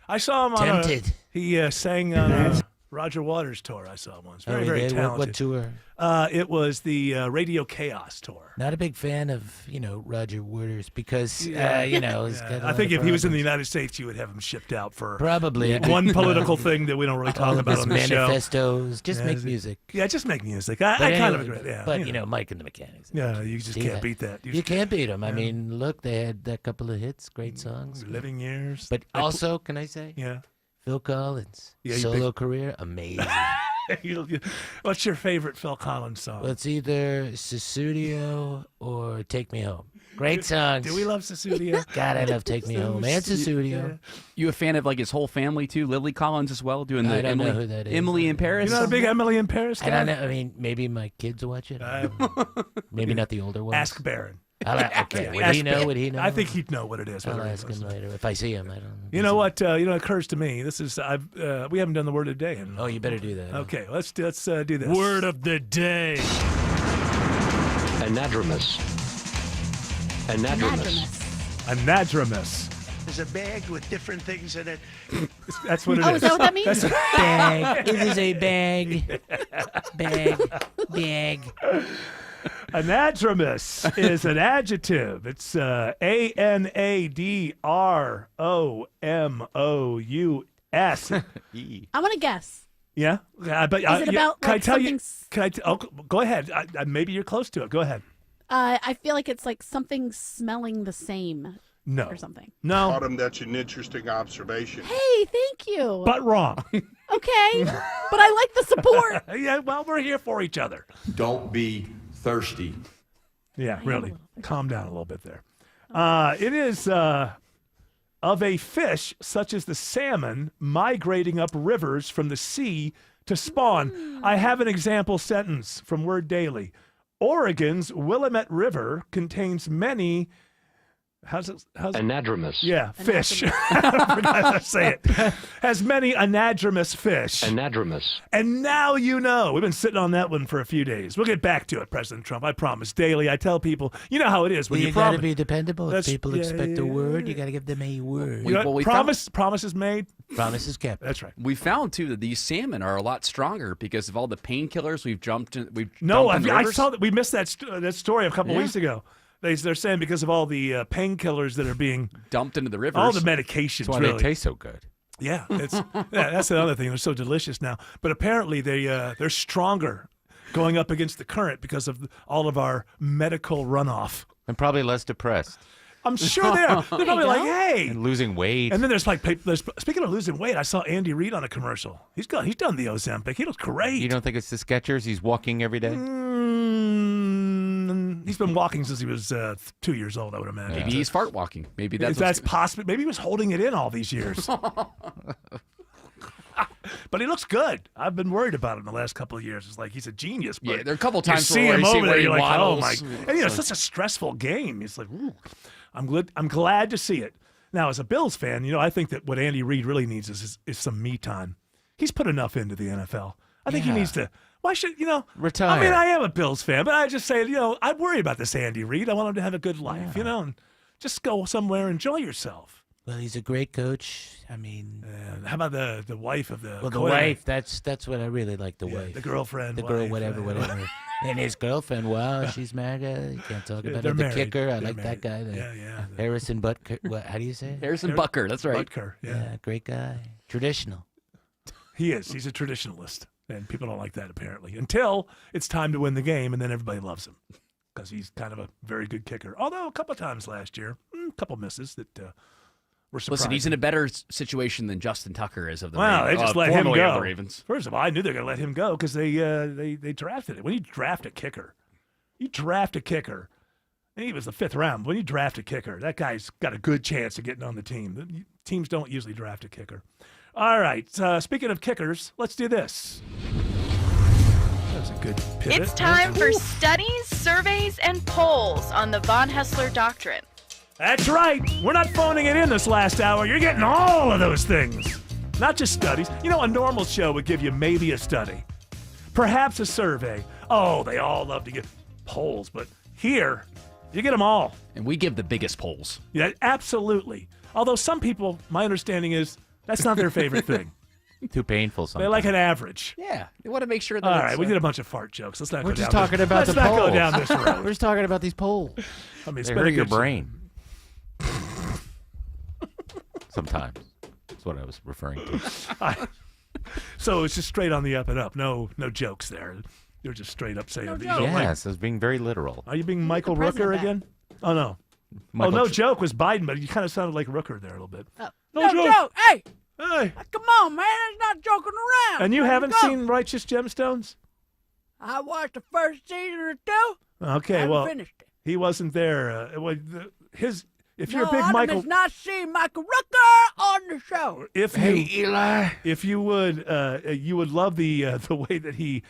I saw him on Tempted. He sang on a Roger Waters tour. I saw him once. Very, very talented. What tour? It was the Radio Chaos tour. Not a big fan of, Roger Waters because, he's got I think if he was in the United States, you would have him shipped out for probably one political thing that we don't really talk about on the show. Manifestos. Just make music. Yeah, just make music. I kind of agree. Yeah, but, Mike and the Mechanics. Yeah, you just can't beat that. You can't beat them. I mean, look, they had a couple of hits, great songs. Living Years. But also, can I say? Yeah. Phil Collins, solo career, amazing. What's your favorite Phil Collins song? Well, it's either Susudio or Take Me Home. Great songs. Do we love Susudio? God, I love Take Me Home and Susudio. Yeah. You a fan of his whole family too? Lily Collins as well, doing the I don't know who that is. Emily in Paris. You're not a big Emily in Paris guy? I don't know. I mean, maybe my kids watch it. Maybe not the older ones. Ask Barron. Okay. Would he know? Would he know? I think he'd know what it is. I'll ask him later if I see him. I don't. You know what? It occurs to me. This is we haven't done the word of the day. Oh, you better do that. Okay, let's do this. Word of the day. Anadromous. Anadromous. There's a bag with different things in it. That's what it is. Oh, is that what that means? Bag. It is a bag. Bag. Anadromous is an adjective. It's Anadromous. I want to guess. Yeah, but is it about can I tell something? you? Can I? Go ahead. Maybe you're close to it. Go ahead. I feel like it's like something smelling the same. No. Or something. No. Autumn, that's an interesting observation. Hey, thank you. But wrong. Okay, but I like the support. Yeah, well, we're here for each other. Don't be thirsty. Yeah, really. Calm down a little bit there. It is of a fish such as the salmon migrating up rivers from the sea to spawn. I have an example sentence from Word Daily. Oregon's Willamette River contains many... How's it? Anadromous. Yeah, fish. I forgot how to say it. Has many anadromous fish. Anadromous. And now you know. We've been sitting on that one for a few days. We'll get back to it, President Trump. I promise. Daily, I tell people, you know how it is when you promise. got to be dependable. If people expect a word, you got to give them a word. Promises made. Promises kept. That's right. We found too that these salmon are a lot stronger because of all the painkillers we've jumped in. I saw that. We missed that story a couple weeks ago. They're saying because of all the painkillers that are being dumped into the rivers, all the medications. That's why really. they taste so good. Yeah, that's another thing. They're so delicious now. But apparently they're stronger going up against the current because of all of our medical runoff. And probably less depressed. I'm sure they are. They're probably like, hey, and losing weight. And then speaking of losing weight, I saw Andy Reid on a commercial. He's done the Ozempic. He looks great. You don't think it's the Skechers? He's walking every day. He's been walking since he was 2 years old, I would imagine. Maybe he's fart walking. Maybe that's possible. Maybe he was holding it in all these years. But he looks good. I've been worried about him the last couple of years. It's like he's a genius. But yeah, there are a couple times you see him over there. You're like, oh my! And it's such a stressful game. It's like, ooh, I'm glad to see it. Now, as a Bills fan, I think that what Andy Reid really needs is some me time. He's put enough into the NFL. I think he needs to. Why should retire? I mean, I am a Bills fan, but I just say, I worry about this Andy Reid. I want him to have a good life, and just go somewhere, enjoy yourself. Well, he's a great coach. I mean, how about the wife of the? Well, the wife. That's what I really like. The wife, the girlfriend, the girl, whatever. And his girlfriend. Wow, she's married. You can't talk about it. The kicker. I like that guy. Harrison Butker. How do you say it? Harrison Butker. That's right. Butker. Yeah, great guy. Traditional. He is. He's a traditionalist, and people don't like that apparently until it's time to win the game, and then everybody loves him because he's kind of a very good kicker. Although a couple of times last year, a couple misses that. Listen, he's in a better situation than Justin Tucker is of the Ravens. They just let him go. The Ravens. First of all, I knew they were going to let him go because they drafted it. When you draft a kicker, and he was the 5th round. When you draft a kicker, that guy's got a good chance of getting on the team. Teams don't usually draft a kicker. All right. Speaking of kickers, let's do this. That was a good pivot. It's time for studies, surveys, and polls on the Von Hessler Doctrine. That's right. We're not phoning it in this last hour. You're getting all of those things. Not just studies. You know, a normal show would give you maybe a study, perhaps a survey. Oh, they all love to get polls, but here, you get them all. And we give the biggest polls. Yeah, absolutely. Although some people, my understanding is, that's not their favorite thing. Too painful sometimes. They like an average. Yeah, they want to make sure that All it's, right, we did a bunch of fart jokes. Let's not We're go just down talking this. about Let's the not polls. go down this road. We're just talking about these polls. I mean, it's They been a hurt your good- brain. Sometimes. That's what I was referring to. So it's just straight on the up and up. No jokes there. You're just straight up saying. that you don't like- Yes, I was being very literal. Are you being Michael Rooker again? Oh, no. Michael no Tr- joke was Biden, but you kind of sounded like Rooker there a little bit. No joke. Hey, Hey. come on, man. It's not joking around. And you Let's haven't go. seen Righteous Gemstones? I watched the first season or two. Okay, haven't well, finished it. he wasn't there. If you're a No, big Adam Michael, has not seen Michael Rooker on the show. if you would love the way that he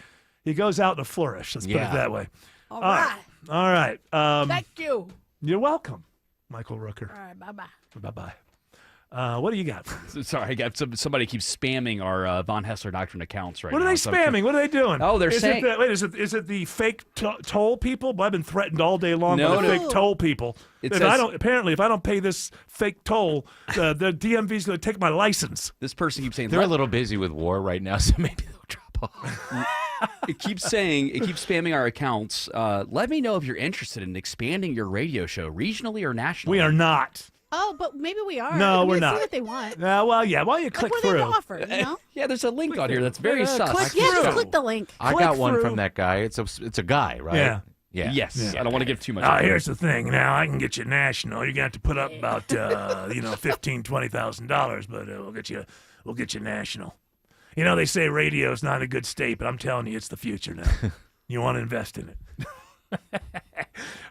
goes out in a flourish. Let's put it that way. All right. All right. Thank you. You're welcome, Michael Rooker. All right. Bye-bye. Bye-bye. What do you got? Sorry, I got somebody keeps spamming our Von Hessler Doctrine accounts right What now. are they so- spamming? What are they doing? Oh, they're is saying- Is it the fake toll people? Well, I've been threatened all day long by the No. fake toll people. It If says- if I don't pay this fake toll, the DMV is going to take my license. This person keeps saying They're a little busy with war right now, so maybe they'll drop off. it keeps spamming our accounts. Let me know if you're interested in expanding your radio show regionally or nationally. We are not. Oh, but maybe we are. No, we we're can not. See what they want. Well, yeah. Why don't you click what do through? they offer, you know? Yeah, there's a link on here that's very sus. Just click the link. I got one from that guy. It's a guy, right? Yeah. Yeah. Yes. I don't want to give too much. Here's the thing. Now I can get you national. You're gonna have to put up about $15,000-$20,000, but we'll get you national. You know, they say radio's not in a good state, but I'm telling you, it's the future now. You want to invest in it.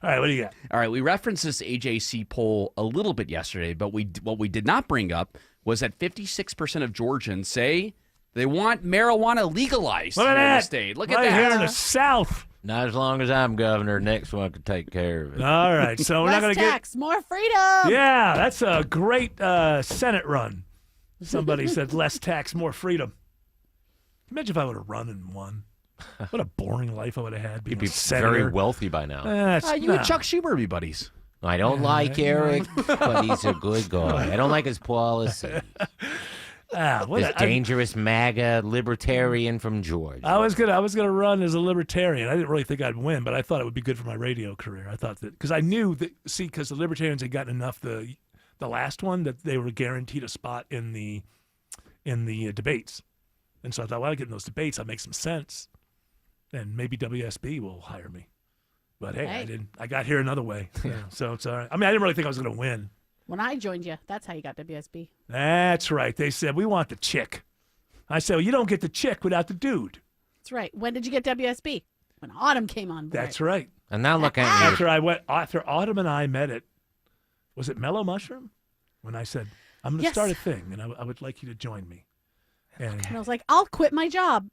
All right, what do you got? All right, we referenced this AJC poll a little bit yesterday, but what we did not bring up was that 56% of Georgians say they want marijuana legalized Look at here in the that. state. Look Right at that. here in the South. Not as long as I'm governor. Next one can take care of it. All right, so we're not going Less to get. tax, more freedom. Yeah, that's a great Senate run. Somebody said less tax, more freedom. Imagine if I would have run and won. What a boring life I would have had being You'd be a senator. very wealthy by now. You and Chuck Schumer be buddies. I don't like Eric, but he's a good guy. I don't like his policy. This dangerous MAGA libertarian from Georgia. I was gonna run as a libertarian. I didn't really think I'd win, but I thought it would be good for my radio career. I thought that because I knew that because the libertarians had gotten enough the last one that they were guaranteed a spot in the debates, and so I thought, well, I get in those debates, I'll make some sense, and maybe WSB will hire me. But hey, I didn't. I got here another way, so it's all right. I mean, I didn't really think I was gonna win. When I joined you, that's how you got WSB. That's right. They said we want the chick. I said, well, you don't get the chick without the dude. That's right. When did you get WSB? When Autumn came on board. That's right. And now look at After Autumn and I met at, was it Mellow Mushroom? When I said, I'm going to start a thing, and I would like you to join me. And I was like, I'll quit my job.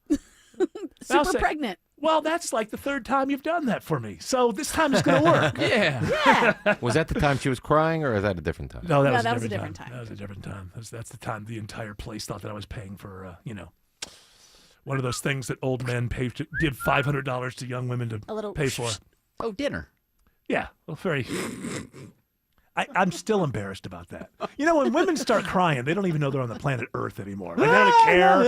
Super pregnant. Well, that's like the third time you've done that for me. So this time it's going to work. Yeah. Was that the time she was crying, or is that a different time? No, that was a different time. That was a different time. That's the time the entire place thought that I was paying for, one of those things that old men give $500 to young women to pay for. Oh, dinner. Yeah, well, very. I'm still embarrassed about that. You know, when women start crying, they don't even know they're on the planet Earth anymore. Like, they don't care.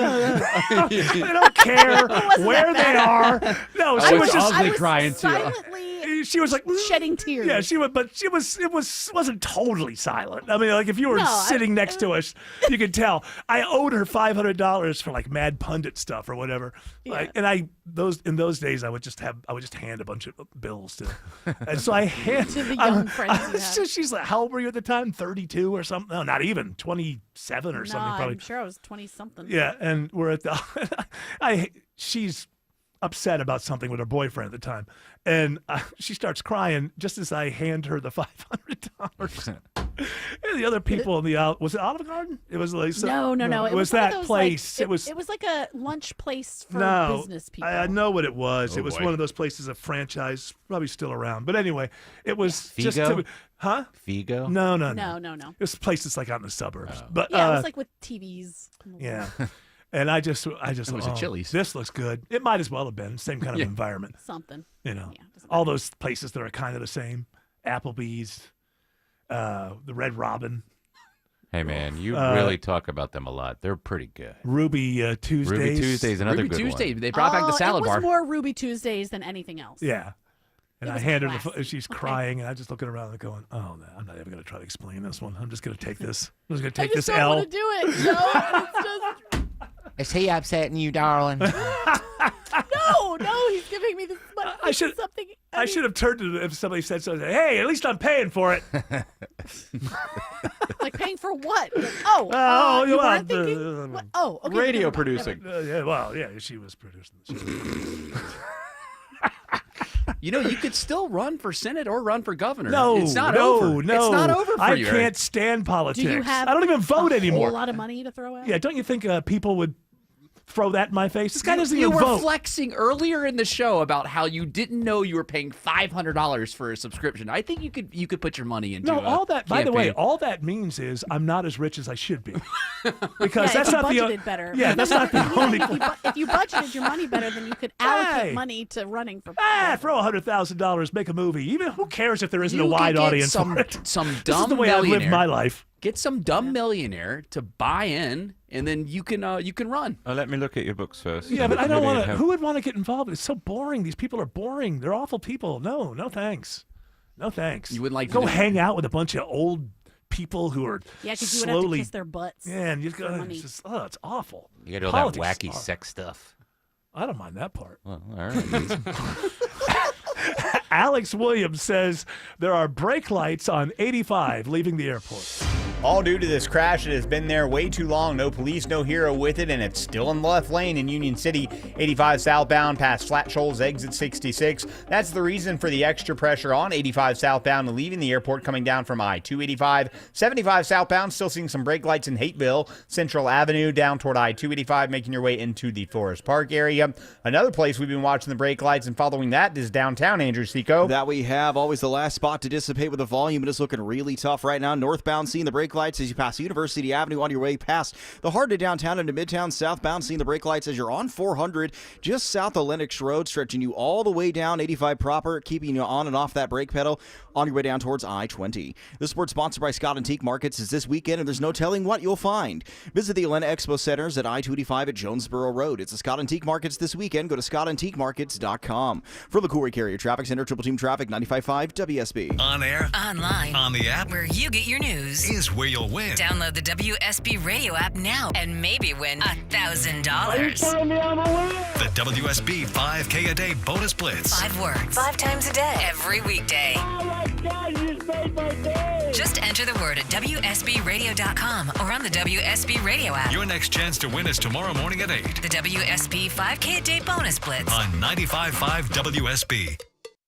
They don't care where they are. No, she was just ugly crying too. She was like shedding tears. Yeah, she was, but it wasn't totally silent. I mean, like if you were sitting next to us, you could tell. I owed her $500 for like Mad Pundit stuff or whatever. Yeah. Like, and in those days I would just hand a bunch of bills to, and so I hand to the young friends you so have. she's like, how old were you at the time? 32 or something? No, not even 27 or something. Probably. I'm sure I was 20 something. Yeah, and we're at the. upset about something with her boyfriend at the time, and she starts crying just as I hand her the $500. And the other people in the was it Olive Garden? It was like No. It was one of that those, place. Like, it was like a lunch place for business people. I know what it was. Oh, it was boy. one of those places, a franchise, probably still around. But anyway, it was just Figo? huh? Figo? No. No. It was places like out in the suburbs. But Yeah, it was like with TVs. yeah. And I just It was a Chili's. This looks good. It might as well have been same kind of environment. Something. You know, all those places that are kind of the same. Applebee's, the Red Robin. Hey, man, you really talk about them a lot. They're pretty good. Ruby Tuesdays. Ruby Tuesdays, another Ruby good Tuesday. one. They brought back the salad it was bar. more Ruby Tuesdays than anything else. Yeah. And It I was hand her the classy. she's crying, and I'm just looking around and going, oh, I'm not even going to try to explain this one. I'm just going to take this. I'm just going to take I this just don't L. want to do it. No, it's just Is he upsetting you, darling? no. He's giving me this. I should something. I should have turned to if somebody said something. Hey, at least I'm paying for it. Like paying for what? You well, weren't thinking. What? Oh, okay. Radio never mind, producing. She was producing. You know, you could still run for Senate or run for governor. No, it's not over. No, It's not over for I you. can't stand politics. Do you have I don't even vote anymore. A lot of money to throw out. Yeah, don't you think people would throw that in my face? This guy doesn't You even were vote. flexing earlier in the show about how you didn't know you were paying $500 for a subscription. I think you could put your money into No, all that. By the way, campaign. all that means is I'm not as rich as I should be, because Yeah, that's if you not the. budgeted better. Yeah, that's not the only. If you budgeted your money better, then you could allocate money to running for. Throw $100,000, make a movie. Even who cares if there isn't You a could wide get audience some, for it? Some This is dumb the way I live millionaire. my life. Get some dumb millionaire to buy in, and then you can run. Let me look at your books first. Yeah, but I don't Maybe want to. have- Who would want to get involved? It's so boring. These people are boring. They're awful people. No thanks. No thanks. You wouldn't like to go do- hang out with a bunch of old people who are Yeah, because you would have to slowly. kiss their butts. Yeah, and you for go. money. It's just, it's awful. You got all Politics that wacky is sex stuff. I don't mind that part. Well, all right. Alex Williams says there are brake lights on 85 leaving the airport. All due to this crash. It has been there way too long. No police, no hero with it, and it's still in the left lane in Union City. 85 southbound past Flat Shoals, exit 66. That's the reason for the extra pressure on 85 southbound leaving the airport coming down from I-285. 75 southbound, still seeing some brake lights in Hateville. Central Avenue down toward I-285, making your way into the Forest Park area. Another place we've been watching the brake lights and following that is downtown, Andrew Seco. That we have. Always the last spot to dissipate with the volume. It is looking really tough right now. Northbound, seeing the brake lights as you pass University Avenue on your way past the heart of downtown into Midtown. Southbound, seeing the brake lights as you're on 400 just south of Lenox Road, stretching you all the way down 85 proper, keeping you on and off that brake pedal on your way down towards I-20. This sports sponsored by Scott Antique Markets is this weekend, and there's no telling what you'll find. Visit the Atlanta Expo Centers at I-285 at Jonesboro Road. It's the Scott Antique Markets this weekend. Go to scottantiquemarkets.com. For the Cooley Carrier Traffic Center, Triple Team Traffic, 95.5 WSB. On air, online, on the app, where you get your news, is where you'll win. Download the WSB radio app now and maybe win $1,000. The WSB 5K a day bonus blitz. 5 words, 5 times a day, every weekday. Oh my God, you just made my day. Just enter the word at WSBradio.com or on the WSB radio app. Your next chance to win is tomorrow morning at 8. The WSB 5K a day bonus blitz on 95.5 WSB.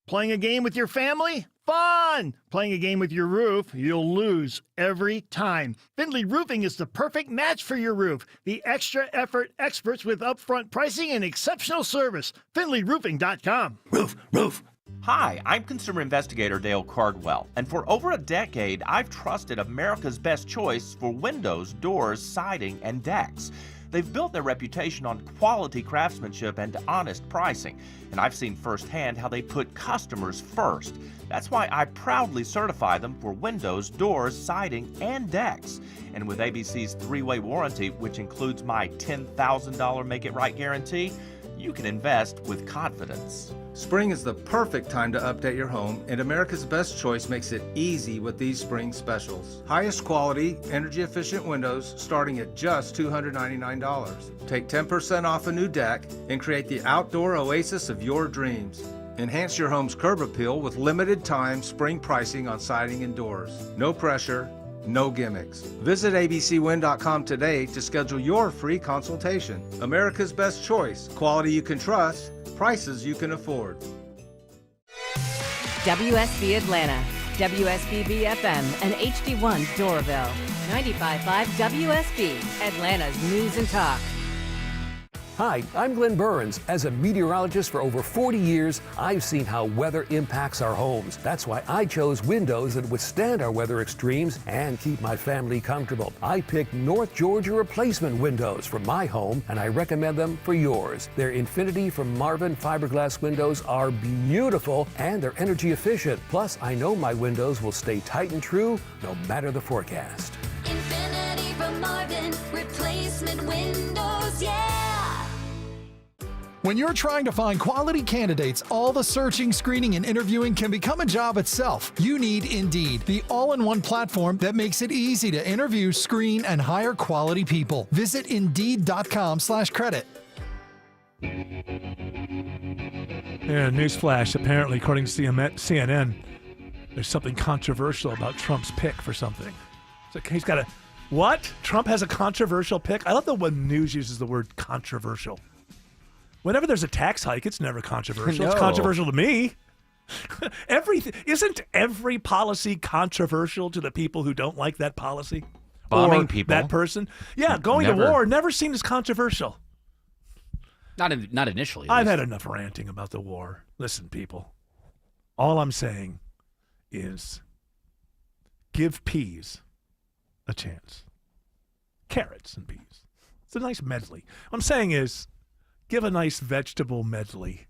Playing a game with your family? Fun! Playing a game with your roof, you'll lose every time. Findlay Roofing is the perfect match for your roof. The extra effort experts with upfront pricing and exceptional service. FindlayRoofing.com. Roof. Hi, I'm consumer investigator Dale Cardwell, and for over a decade, I've trusted America's best choice for windows, doors, siding, and decks. They've built their reputation on quality craftsmanship and honest pricing, and I've seen firsthand how they put customers first. That's why I proudly certify them for windows, doors, siding, and decks. And with ABC's 3-way warranty, which includes my $10,000 Make It Right guarantee, you can invest with confidence. Spring is the perfect time to update your home, and America's Best Choice makes it easy with these spring specials. Highest quality, energy-efficient windows starting at just $299. Take 10% off a new deck and create the outdoor oasis of your dreams. Enhance your home's curb appeal with limited time spring pricing on siding and doors. No pressure, no gimmicks. Visit abcwin.com today to schedule your free consultation. America's Best Choice. Quality you can trust. prices you can afford. WSB Atlanta, WSBB FM, and HD1 Doraville. 95.5 WSB, Atlanta's news and talk. Hi, I'm Glenn Burns. As a meteorologist for over 40 years, I've seen how weather impacts our homes. That's why I chose windows that withstand our weather extremes and keep my family comfortable. I picked North Georgia replacement windows for my home, and I recommend them for yours. Their Infinity from Marvin fiberglass windows are beautiful, and they're energy efficient. Plus, I know my windows will stay tight and true no matter the forecast. Infinity from Marvin, replacement windows, yeah! When you're trying to find quality candidates, all the searching, screening, and interviewing can become a job itself. You need Indeed, the all-in-one platform that makes it easy to interview, screen, and hire quality people. Visit Indeed.com/credit. Yeah, newsflash. Apparently, according to CNN, there's something controversial about Trump's pick for something. So he's got a... What? Trump has a controversial pick? I love that when news uses the word controversial. Whenever there's a tax hike, it's never controversial. No. It's controversial to me. Isn't every policy controversial to the people who don't like that policy? Bombing or people. that person? Yeah, going to war, never seen as controversial. Not initially. I've had enough ranting about the war. Listen, people, all I'm saying is give peas a chance. Carrots and peas. It's a nice medley. What I'm saying is give a nice vegetable medley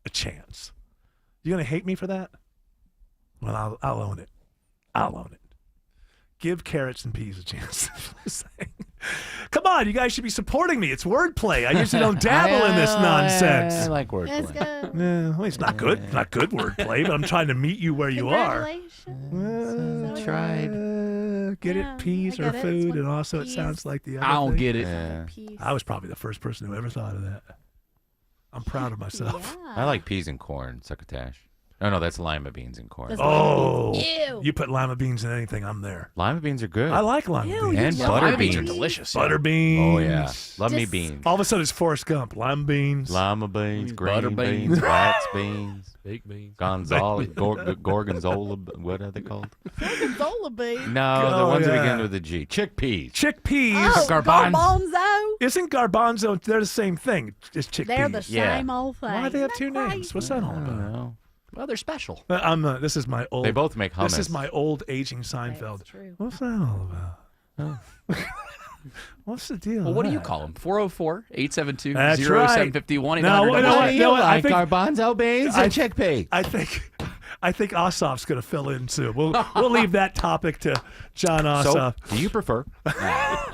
a chance. You going to hate me for that? Well, I'll own it. I'll own it. Give carrots and peas a chance. Come on, you guys should be supporting me. It's wordplay. I usually don't dabble in this nonsense. I like wordplay. That's good. Yeah, well, it's not good. Not good wordplay, but I'm trying to meet you where you are. Congratulations. Tried. Get Yeah, it? Peas I or get it. food, It's and what also it peas- sounds like the other I don't thing. get it. Yeah. Peas. I was probably the first person who ever thought of that. I'm proud of myself. I like peas and corn, succotash. Oh, no, that's lima beans and corn. That's Oh, Ew. you put lima beans in anything, I'm there. Lima beans are good. I like lima Ew, beans. And you butter Lima beans. beans are delicious. yeah. Butter beans. Oh, yeah. Love me Just- beans. All of a sudden, it's Forrest Gump. Lima beans. Lima beans, green Butter beans, beans. wax beans, Baked beans. Gonzales, Gorgonzola, what are they called? Gorgonzola beans. No, the Oh, ones that yeah. begin with a G. Chickpeas. Chickpeas. Oh, Garbanzo. garbanzo. Isn't garbanzo? They're the same thing. Just chickpeas. They're the Yeah. same old thing. Why do they have two Isn't that names? What's that all I don't about? know. Well, they're special. This is my old. They both make hummus. This is my old aging Seinfeld. That's true. What's that all about? What's the deal? Well, what do you with call them? 404-872-0751. That's right. 800 No, you know what? Do you I like think- garbanzo beans I- and chickpea? I think Ossoff's going to fill in soon. We'll leave that topic to John So, Ossoff. do you prefer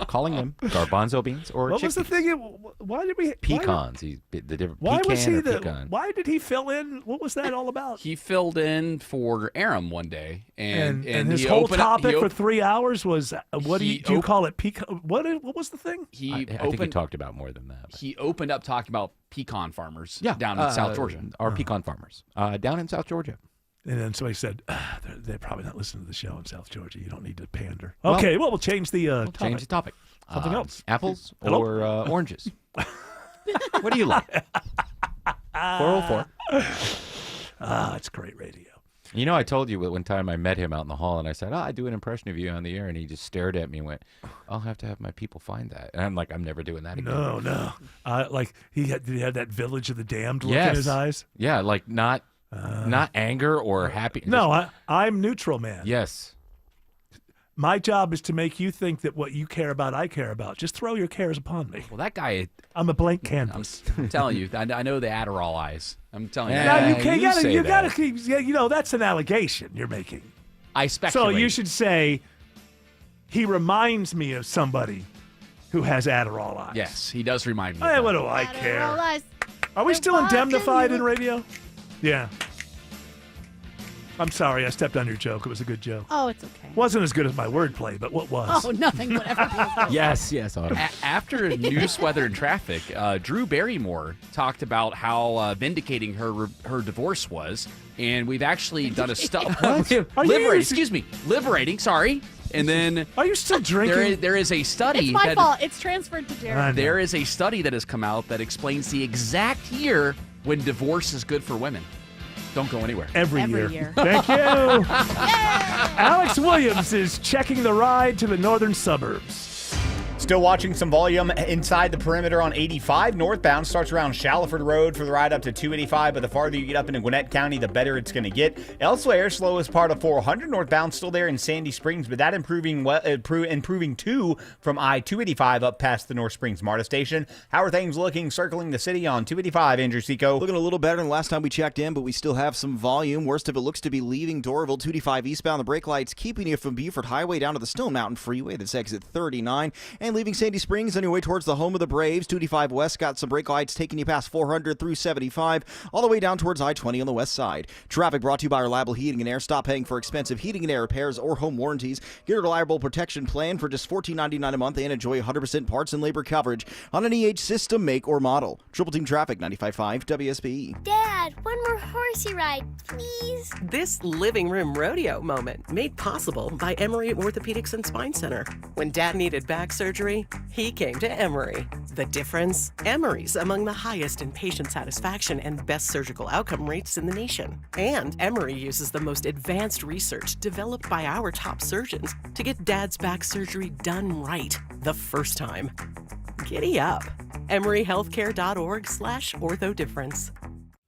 calling them garbanzo beans or What was the chickpeas? thing? Why did we Pecans. He's the different Why pecan was he or the? pecan. Why did he fill in? What was that all about? He filled in for Aram one day, And and his he whole opened up- topic he for op- 3 hours was what do he you op- call it? Pecan? What was the thing? He I think he opened. talked about more than that. but- He opened up talking about pecan farmers Yeah, down in South Georgia. Our pecan farmers down in South Georgia. And then somebody said, they're probably not listening to the show in South Georgia. You don't need to pander. Well, Okay, well, we'll change the topic. Change the topic. Something else. Apples Hello? or oranges? What do you like? 404. It's great radio. You know, I told you one time I met him out in the hall, and I said, I do an impression of you on the air, and he just stared at me and went, I'll have to have my people find that. And I'm like, I'm never doing that again. No. Like, did he have that Village of the Damned look in Yes. his eyes? Yeah, like not anger or happy. No, I'm neutral, man. Yes. My job is to make you think that what you care about, I care about. Just throw your cares upon me. Well, that guy, I'm a blank canvas. I'm telling you, I know the Adderall eyes. I'm telling you. Now you can't. you say You that. gotta keep. You know, that's an allegation you're making. I So speculate. you should say, he reminds me of somebody who has Adderall eyes. Yes, he does remind me. Hey, of what that. do I Adderall care? eyes. Are we They're still walking indemnified you. in radio? Yeah. I'm sorry, I stepped on your joke. It was a good joke. Oh, it's okay. Wasn't as good as my wordplay, but what was? Oh, nothing would ever be as good. Yes, Autumn. After news, weather, and traffic, Drew Barrymore talked about how vindicating her divorce was, and we've actually done a study. Liberating. Sorry. And then, are you still drinking? There is a study. It's my that, fault. It's transferred to Jared. There is a study that has come out that explains the exact year when divorce is good for women. Don't go anywhere. Every year. Thank you. Alex Williams is checking the ride to the northern suburbs. Still watching some volume inside the perimeter on 85 northbound. Starts around Shallowford Road for the ride up to 285, but the farther you get up into Gwinnett County, the better it's going to get. Elsewhere, slowest part of 400 northbound, still there in Sandy Springs, but that improving too from I-285 up past the North Springs MARTA station. How are things looking circling the city on 285, Andrew Seco? Looking a little better than last time we checked in, but we still have some volume. Worst of it looks to be leaving Doraville. 285 eastbound. The brake lights keeping you from Buford Highway down to the Stone Mountain Freeway. That's exit 39. And leaving Sandy Springs on your way towards the home of the Braves. 285 west got some brake lights taking you past 400 through 75, all the way down towards I-20 on the west side. Traffic brought to you by Reliable Heating and Air. Stop paying for expensive heating and air repairs or home warranties. Get a reliable protection plan for just $14.99 a month and enjoy 100% parts and labor coverage on any age, system, make, or model. Triple Team Traffic, 95.5 WSB. Dad, one more horsey ride, please. This living room rodeo moment made possible by Emory Orthopedics and Spine Center. When Dad needed back surgery, he came to Emory. The difference? Emory's among the highest in patient satisfaction and best surgical outcome rates in the nation. And Emory uses the most advanced research developed by our top surgeons to get Dad's back surgery done right the first time. Giddy up. EmoryHealthcare.org/orthodifference.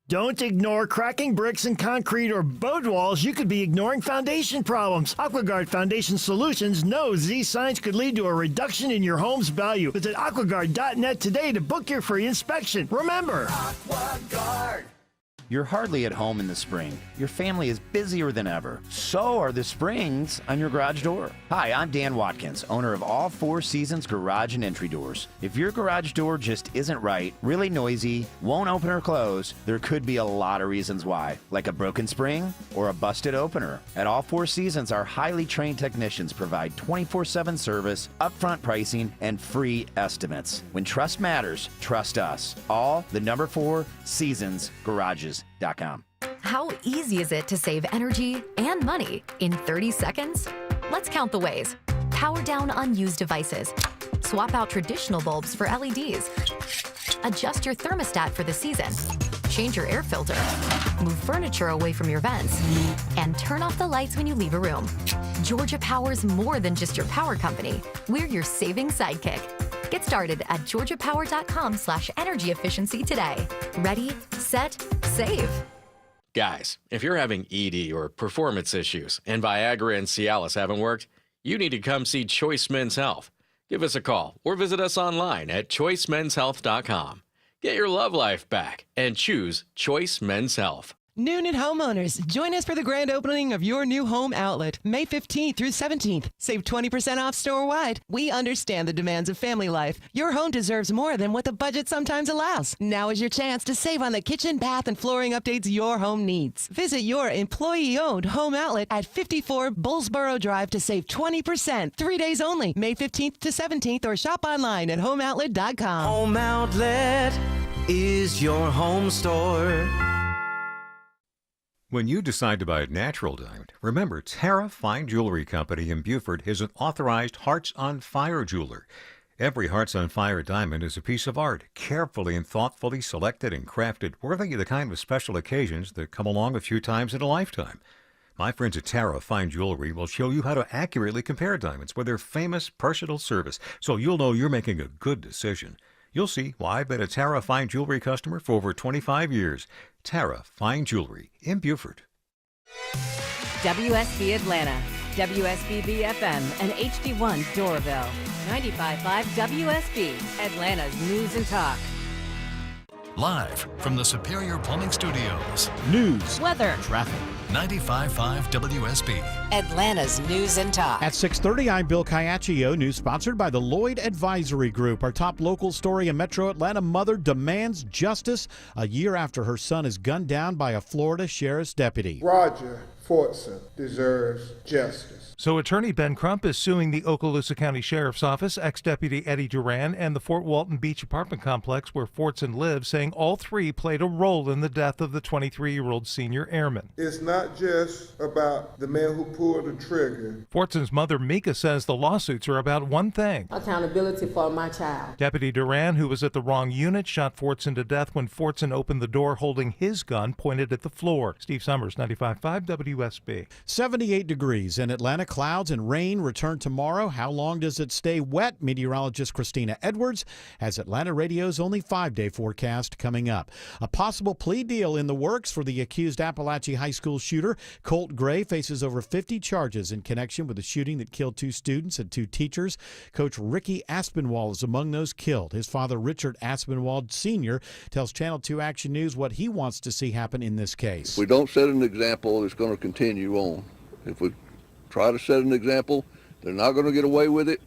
Don't ignore cracking bricks and concrete or boat walls. You could be ignoring foundation problems. AquaGuard Foundation Solutions knows these signs could lead to a reduction in your home's value. Visit aquaguard.net today to book your free inspection. Remember, AquaGuard. You're hardly at home in the spring. Your family is busier than ever. So are the springs on your garage door. Hi, I'm Dan Watkins, owner of All Four Seasons Garage and Entry Doors. If your garage door just isn't right, really noisy, won't open or close, there could be a lot of reasons why, like a broken spring or a busted opener. At All Four Seasons, our highly trained technicians provide 24/7 service, upfront pricing, and free estimates. When trust matters, trust us. All the number 4 Seasons Garages. How easy is it to save energy and money in 30 seconds? Let's count the ways. Power down unused devices. Swap out traditional bulbs for LEDs. Adjust your thermostat for the season. Change your air filter. Move furniture away from your vents. And turn off the lights when you leave a room. Georgia Power's more than just your power company. We're your saving sidekick. Get started at georgiapower.com/energy efficiency today. Ready, set, save. Guys, if you're having ED or performance issues and Viagra and Cialis haven't worked, you need to come see Choice Men's Health. Give us a call or visit us online at choicemenshealth.com. Get your love life back and choose Choice Men's Health. Noonan homeowners, join us for the grand opening of your new home outlet, May 15th through 17th. Save 20% off store-wide. We understand the demands of family life. Your home deserves more than what the budget sometimes allows. Now is your chance to save on the kitchen, bath, and flooring updates your home needs. Visit your employee-owned home outlet at 54 Bullsboro Drive to save 20%. 3 days only, May 15th to 17th, or shop online at homeoutlet.com. Home Outlet is your home store. When you decide to buy a natural diamond, remember Tara Fine Jewelry Company in Buford is an authorized Hearts on Fire jeweler. Every Hearts on Fire diamond is a piece of art, carefully and thoughtfully selected and crafted, worthy of the kind of special occasions that come along a few times in a lifetime. My friends at Tara Fine Jewelry will show you how to accurately compare diamonds with their famous personal service, so you'll know you're making a good decision. You'll see why I've been a Tara Fine Jewelry customer for over 25 years. Tara Fine Jewelry in Buford. WSB Atlanta, WSB-FM, and HD1 Doraville. 95.5 WSB, Atlanta's News and Talk. Live from the Superior Plumbing Studios. News, weather, traffic. 95.5 WSB. Atlanta's News and Talk. At 6:30, I'm Bill Caiaccio. News sponsored by the Lloyd Advisory Group. Our top local story: a Metro Atlanta mother demands justice a year after her son is gunned down by a Florida sheriff's deputy. Roger Fortson deserves justice. So attorney Ben Crump is suing the Okaloosa County Sheriff's Office, ex-deputy Eddie Duran, and the Fort Walton Beach apartment complex where Fortson lives, saying all three played a role in the death of the 23-year-old senior airman. It's not just about the man who pulled the trigger. Fortson's mother, Mika, says the lawsuits are about one thing: accountability for my child. Deputy Duran, who was at the wrong unit, shot Fortson to death when Fortson opened the door holding his gun pointed at the floor. Steve Summers, 95.5 WSB. 78 degrees in Atlanta. Clouds and rain return tomorrow. How long does it stay wet? Meteorologist Christina Edwards has Atlanta Radio's only 5-day forecast coming up. A possible plea deal in the works for the accused Appalachia High School shooter. Colt Gray faces over 50 charges in connection with the shooting that killed 2 students and 2 teachers. Coach Ricky Aspinwall is among those killed. His father, Richard Aspinwall Sr., tells Channel 2 Action News what he wants to see happen in this case. If we don't set an example, it's going to continue on. If we try to set an example, they're not going to get away with it.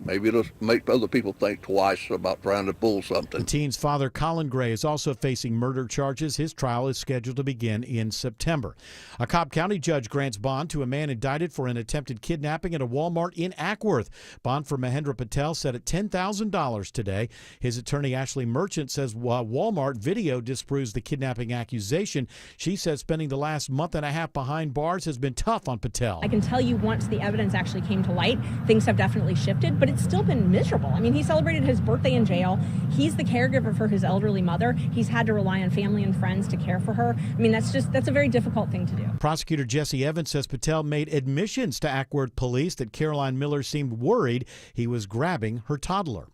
Maybe it'll make other people think twice about trying to pull something. The teen's father, Colin Gray, is also facing murder charges. His trial is scheduled to begin in September. A Cobb County judge grants bond to a man indicted for an attempted kidnapping at a Walmart in Ackworth. Bond for Mahendra Patel set at $10,000 today. His attorney, Ashley Merchant, says Walmart video disproves the kidnapping accusation. She says spending the last month and a half behind bars has been tough on Patel. I can tell you once the evidence actually came to light, things have definitely shifted, but it's still been miserable. I mean, he celebrated his birthday in jail. He's the caregiver for his elderly mother. He's had to rely on family and friends to care for her. I mean, that's a very difficult thing to do. Prosecutor Jesse Evans says Patel made admissions to Ackworth police that Caroline Miller seemed worried he was grabbing her toddler.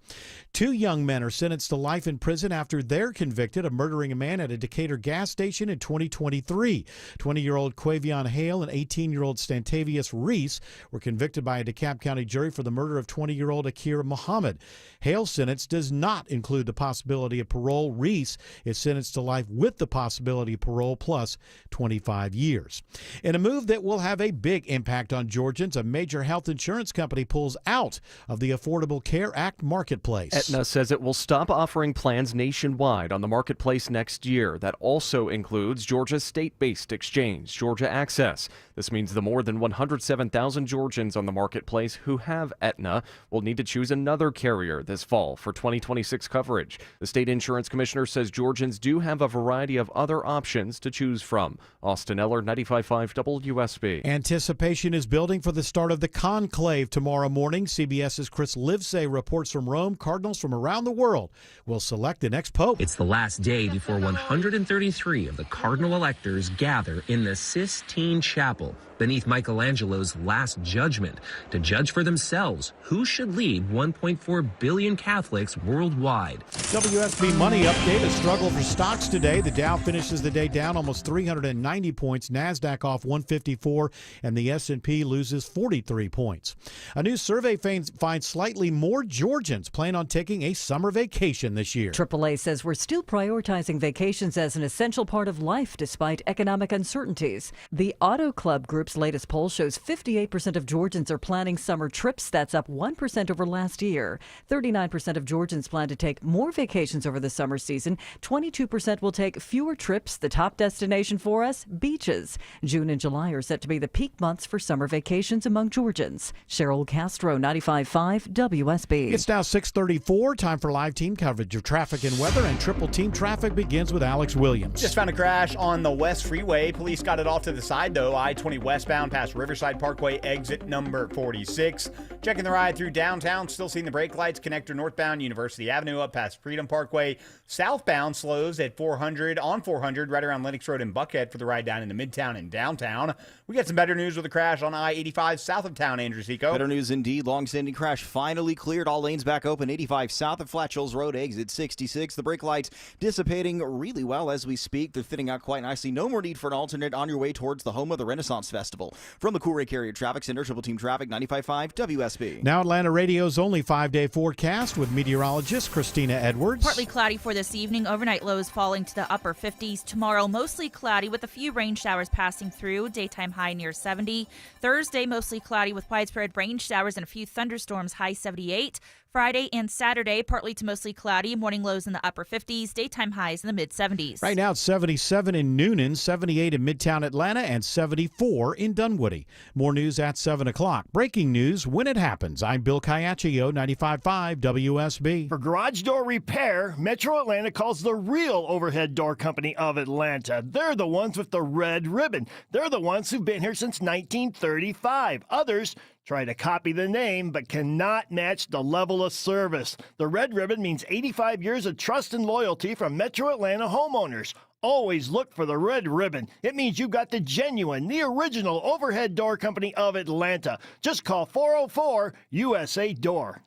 2 young men are sentenced to life in prison after they're convicted of murdering a man at a Decatur gas station in 2023. 20-year-old Quavion Hale and 18-year-old Stantavius Reese were convicted by a DeKalb County jury for the murder of 20-year-old Akira Muhammad. Hale's sentence does not include the possibility of parole. Reese is sentenced to life with the possibility of parole plus 25 years. In a move that will have a big impact on Georgians, a major health insurance company pulls out of the Affordable Care Act marketplace. Aetna says it will stop offering plans nationwide on the marketplace next year. That also includes Georgia's state-based exchange, Georgia Access. This means the more than 107,000 Georgians on the marketplace who have Aetna will need to choose another carrier this fall for 2026 coverage. The state insurance commissioner says Georgians do have a variety of other options to choose from. Austin Eller, 95.5 WSB. Anticipation is building for the start of the conclave tomorrow morning. CBS's Chris Livesay reports from Rome. Cardinals from around the world will select the next pope. It's the last day before 133 of the cardinal electors gather in the Sistine Chapel beneath Michelangelo's Last Judgment to judge for themselves who should lead 1.4 billion Catholics worldwide. WSB Money Update, a struggle for stocks today. The Dow finishes the day down almost 390 points, NASDAQ off 154, and the S&P loses 43 points. A new survey finds slightly more Georgians plan on taking a summer vacation this year. AAA says we're still prioritizing vacations as an essential part of life despite economic uncertainties. The Auto Club Group's latest poll shows 58% of Georgians are planning summer trips. That's up 1% over last year. 39% of Georgians plan to take more vacations over the summer season. 22% will take fewer trips. The top destination for us, beaches. June and July are set to be the peak months for summer vacations among Georgians. Cheryl Castro, 95.5 WSB. It's now 6:34. Time for live team coverage of traffic and weather, and triple team traffic begins with Alex Williams. Just found a crash on the West Freeway. Police got it off to the side, though. I-20 westbound past Riverside Parkway, exit number 46. Checking the ride through downtown, still seeing the brake lights. Connector northbound University Avenue up past Freedom Parkway. Southbound slows at 400 on 400 right around Lennox Road in Buckhead for the ride down into Midtown and downtown. We got some better news with a crash on I-85 south of town, Andrew Seco. Better news indeed. Long-standing crash finally cleared. All lanes back open. 85 south of Flat Shoals Road, exit 66. The brake lights dissipating really well as we speak. They're thinning out quite nicely. No more need for an alternate on your way towards the home of the Renaissance Festival. From the Cool Area Traffic Center, Triple Team Traffic, 95.5 WSB. Now Atlanta Radio's only 5-day forecast with meteorologist Christina Edwards. Partly cloudy for this evening. Overnight lows falling to the upper 50s. Tomorrow, mostly cloudy with a few rain showers passing through. Daytime high near 70. Thursday, mostly cloudy with widespread rain showers and a few thunderstorms, high 78. Friday and Saturday, partly to mostly cloudy, morning lows in the upper 50s, daytime highs in the mid-70s. Right now it's 77 in Noonan, 78 in Midtown Atlanta, and 74 in Dunwoody. More news at 7 o'clock. Breaking news when it happens. I'm Bill Caiaccio, 95.5 WSB. For garage door repair, Metro Atlanta calls the real overhead door company of Atlanta. They're the ones with the red ribbon. They're the ones who've been here since 1935. Others try to copy the name, but cannot match the level of service. The red ribbon means 85 years of trust and loyalty from Metro Atlanta homeowners. Always look for the red ribbon. It means you've got the genuine, the original overhead door company of Atlanta. Just call 404 USA Door.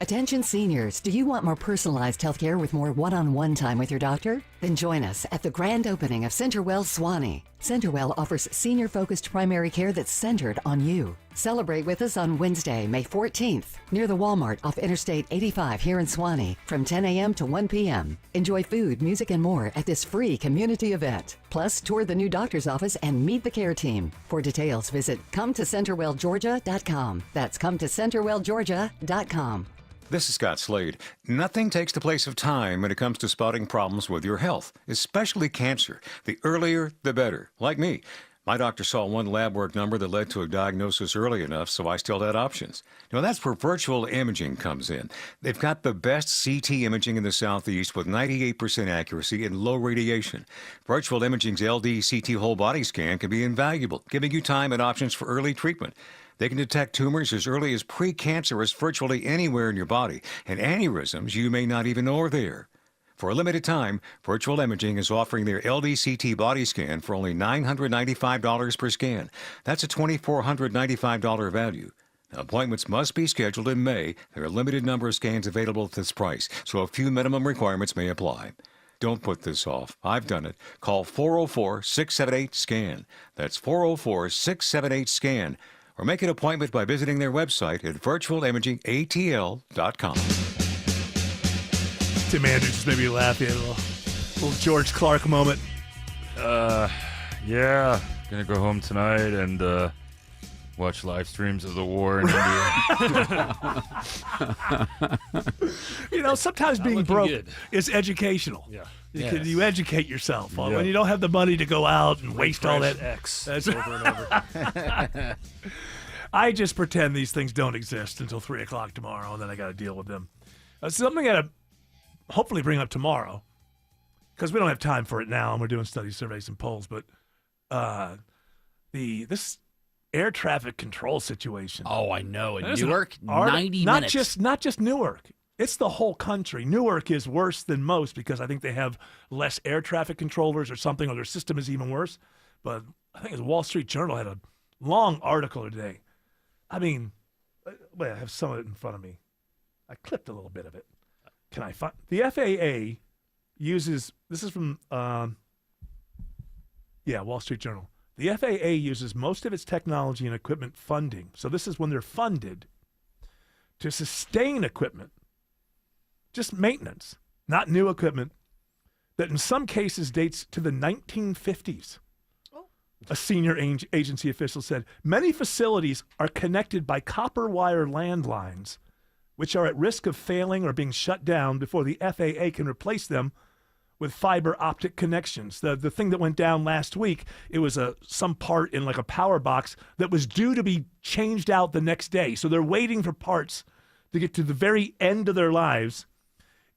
Attention seniors, do you want more personalized healthcare with more one-on-one time with your doctor? Then join us at the grand opening of CenterWell Swanee. CenterWell offers senior-focused primary care that's centered on you. Celebrate with us on Wednesday, May 14th, near the Walmart off Interstate 85 here in Swanee, from 10 a.m. to 1 p.m. Enjoy food, music, and more at this free community event. Plus, tour the new doctor's office and meet the care team. For details, visit CometoCenterwellGeorgia.com. That's CometoCenterwellGeorgia.com. This is Scott Slade. Nothing takes the place of time when it comes to spotting problems with your health, especially cancer. The earlier, the better. Like me. My doctor saw one lab work number that led to a diagnosis early enough, so I still had options. Now, that's where virtual imaging comes in. They've got the best CT imaging in the Southeast with 98% accuracy and low radiation. Virtual imaging's LD CT whole body scan can be invaluable, giving you time and options for early treatment. They can detect tumors as early as precancerous virtually anywhere in your body, and aneurysms you may not even know are there. For a limited time, Virtual Imaging is offering their LDCT body scan for only $995 per scan. That's a $2,495 value. Now, appointments must be scheduled in May. There are a limited number of scans available at this price, so a few minimum requirements may apply. Don't put this off. I've done it. Call 404-678-SCAN. That's 404-678-SCAN. Or make an appointment by visiting their website at virtualimagingatl.com. Tim Andrews just made me laugh. He had a little George Clark moment. Yeah, gonna go home tonight and watch live streams of the war in India. Sometimes being broke is educational. Yeah. You educate yourself Yeah. when you don't have the money to go out and waste all that X That's over and over. I just pretend these things don't exist until 3 o'clock tomorrow, and then I got to deal with them. Something I got to hopefully bring up tomorrow, because we don't have time for it now, and we're doing studies, surveys, and polls. But this air traffic control situation. Oh, I know. In Newark, 90 not minutes. Not just Newark. It's the whole country. Newark is worse than most because I think they have less air traffic controllers or something, or their system is even worse. But I think the Wall Street Journal had a long article today. I mean, wait, I have some of it in front of me. I clipped a little bit of it. Can I find the FAA uses? This is from Wall Street Journal. The FAA uses most of its technology and equipment funding. So this is when they're funded to sustain equipment. Just maintenance, not new equipment, that in some cases dates to the 1950s. A senior agency official said, many facilities are connected by copper wire landlines, which are at risk of failing or being shut down before the FAA can replace them with fiber optic connections. The thing that went down last week, it was some part in like a power box that was due to be changed out the next day. So they're waiting for parts to get to the very end of their lives.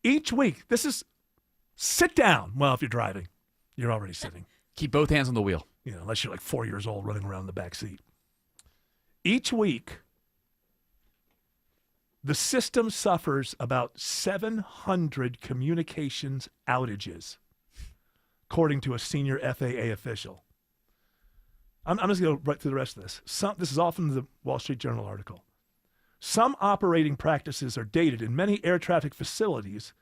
Each week, this is sit down. Well, if you're driving, you're already sitting. Keep both hands on the wheel. Unless you're like 4 years old running around in the back seat. Each week, the system suffers about 700 communications outages, according to a senior FAA official. I'm just going to go right through the rest of this. This is all from the Wall Street Journal article. Some operating practices are dated. In many air traffic facilities,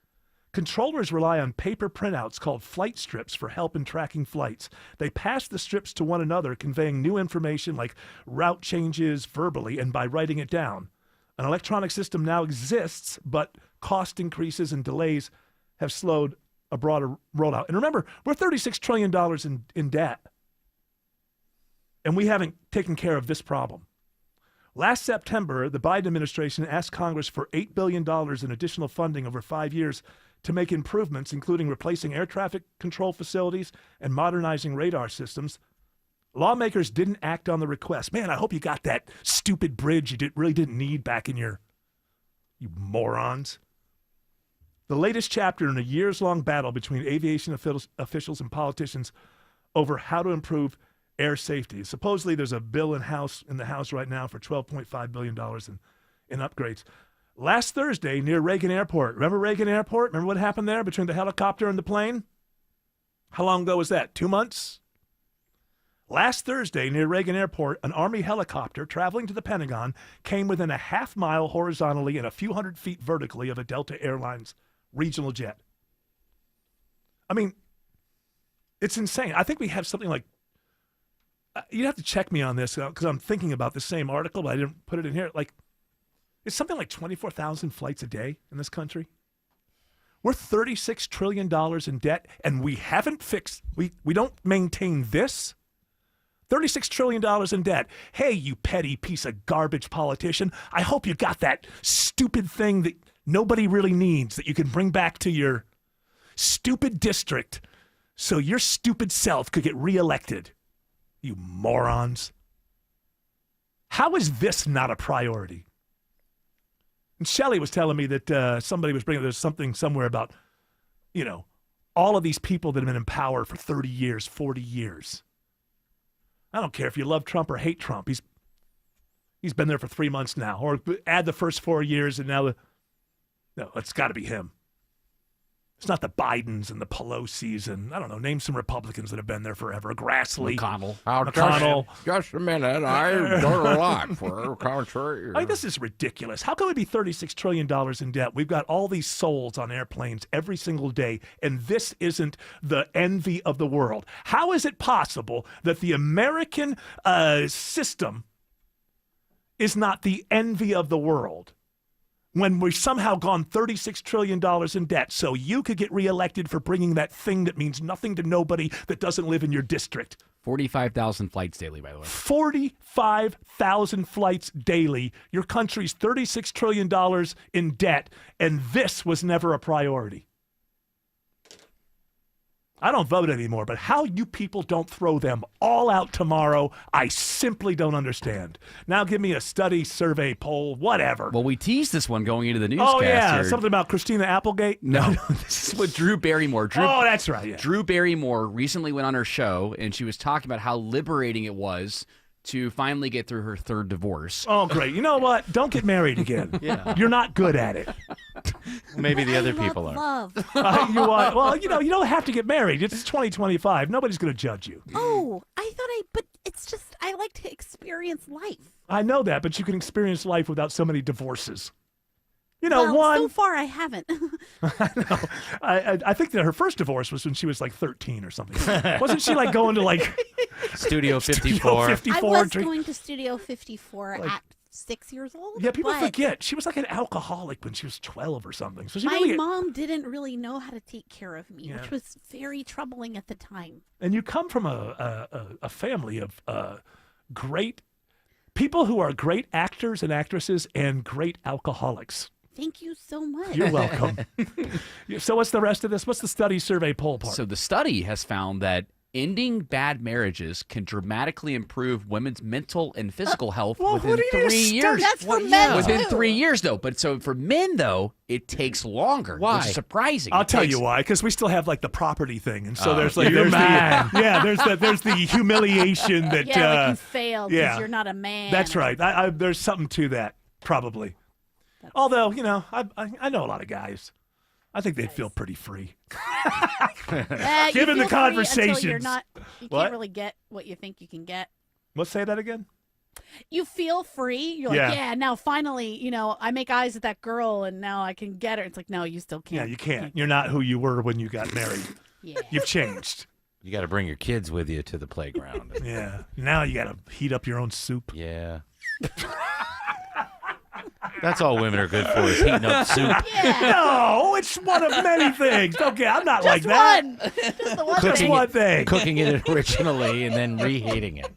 controllers rely on paper printouts called flight strips for help in tracking flights. They pass the strips to one another, conveying new information like route changes verbally and by writing it down. An electronic system now exists, but cost increases and delays have slowed a broader rollout. And remember, we're $36 trillion in debt, and we haven't taken care of this problem. Last September, the Biden administration asked Congress for $8 billion in additional funding over 5 years to make improvements, including replacing air traffic control facilities and modernizing radar systems. Lawmakers didn't act on the request. Man, I hope you got that stupid bridge you really didn't need back in you morons. The latest chapter in a years-long battle between aviation officials and politicians over how to improve air safety. Supposedly, there's a bill in the House right now for $12.5 billion in upgrades. Last Thursday, near Reagan Airport. Remember Reagan Airport? Remember what happened there between the helicopter and the plane? How long ago was that? 2 months? Last Thursday, near Reagan Airport, an Army helicopter traveling to the Pentagon came within a half-mile horizontally and a few hundred feet vertically of a Delta Airlines regional jet. I mean, it's insane. I think we have something like, you'd have to check me on this because I'm thinking about the same article, but I didn't put it in here. Like, it's something like 24,000 flights a day in this country. We're $36 trillion in debt, and we haven't fixed, we don't maintain this. $36 trillion in debt. Hey, you petty piece of garbage politician, I hope you got that stupid thing that nobody really needs that you can bring back to your stupid district so your stupid self could get reelected. You morons. How is this not a priority? And Shelley was telling me that somebody was bringing, there's something somewhere about, all of these people that have been in power for 30 years, 40 years. I don't care if you love Trump or hate Trump. He's been there for 3 months now. Or add the first 4 years and now no, it's got to be him. It's not the Bidens and the Pelosi's and, I don't know, name some Republicans that have been there forever. Grassley. McConnell. Just a minute. I've done a lot for country. I mean, this is ridiculous. How can we be $36 trillion in debt? We've got all these souls on airplanes every single day, and this isn't the envy of the world. How is it possible that the American system is not the envy of the world? When we've somehow gone $36 trillion in debt so you could get reelected for bringing that thing that means nothing to nobody that doesn't live in your district. 45,000 flights daily, by the way. 45,000 flights daily. Your country's $36 trillion in debt, and this was never a priority. I don't vote anymore, but how you people don't throw them all out tomorrow, I simply don't understand. Now give me a study, survey, poll, whatever. Well, we teased this one going into the newscast. Oh, yeah, here. something about Christina Applegate? No, this is what Drew Barrymore. That's right, yeah. Drew Barrymore recently went on her show, and she was talking about how liberating it was to finally get through her third divorce. Oh, great. You know what? Don't get married again. Yeah. You're not good at it. Maybe the other people are. Love. Well, you don't have to get married. It's 2025. Nobody's going to judge you. Oh, but it's just, I like to experience life. I know that, but you can experience life without so many divorces. So far I haven't. I know. I think that her first divorce was when she was like 13 or something. Wasn't she like going to like Studio 54? I was going to Studio 54 at 6 years old. Yeah, people forget. She was like an alcoholic when she was 12 or something. So my mom didn't really know how to take care of me, which was very troubling at the time. And you come from a family of great people who are great actors and actresses and great alcoholics. Thank you so much. You're welcome. So what's the rest of this? What's the study survey poll part? So the study has found that ending bad marriages can dramatically improve women's mental and physical health within 3 years. That's for men Within too. 3 years, though. But so for men, though, it takes longer. Why? Which is surprising. I'll tell you why. Because we still have like the property thing, and so Oh, there's like you're there's the humiliation that like you failed because you're not a man. That's right. There's something to that probably. Although I know a lot of guys. I think they'd feel pretty free. Given the conversations. You can't really get what you think you can get. Let's say that again. You feel free. You're like, now finally, I make eyes at that girl and now I can get her. It's like, no, you still can't. Yeah, you can't. You're not who you were when you got married. Yeah. You've changed. You got to bring your kids with you to the playground. Yeah. Now you got to heat up your own soup. Yeah. That's all women are good for is heating up soup. Yeah. No, it's one of many things. Okay, I'm not like that. Just the one Just one thing. Cooking it originally and then reheating it.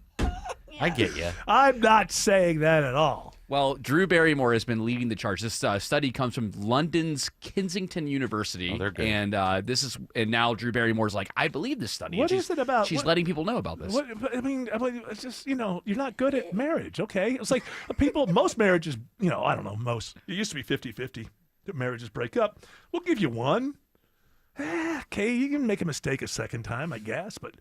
I get you. I'm not saying that at all. Well, Drew Barrymore has been leading the charge. This study comes from London's Kensington University. Oh, they're good. And and now Drew Barrymore's like, I believe this study. What And is it about? She's What- letting people know about this. I mean, it's just, you're not good at marriage, okay? It's like most marriages, I don't know, it used to be 50-50. Marriages break up. We'll give you one. Okay, you can make a mistake a second time, I guess, but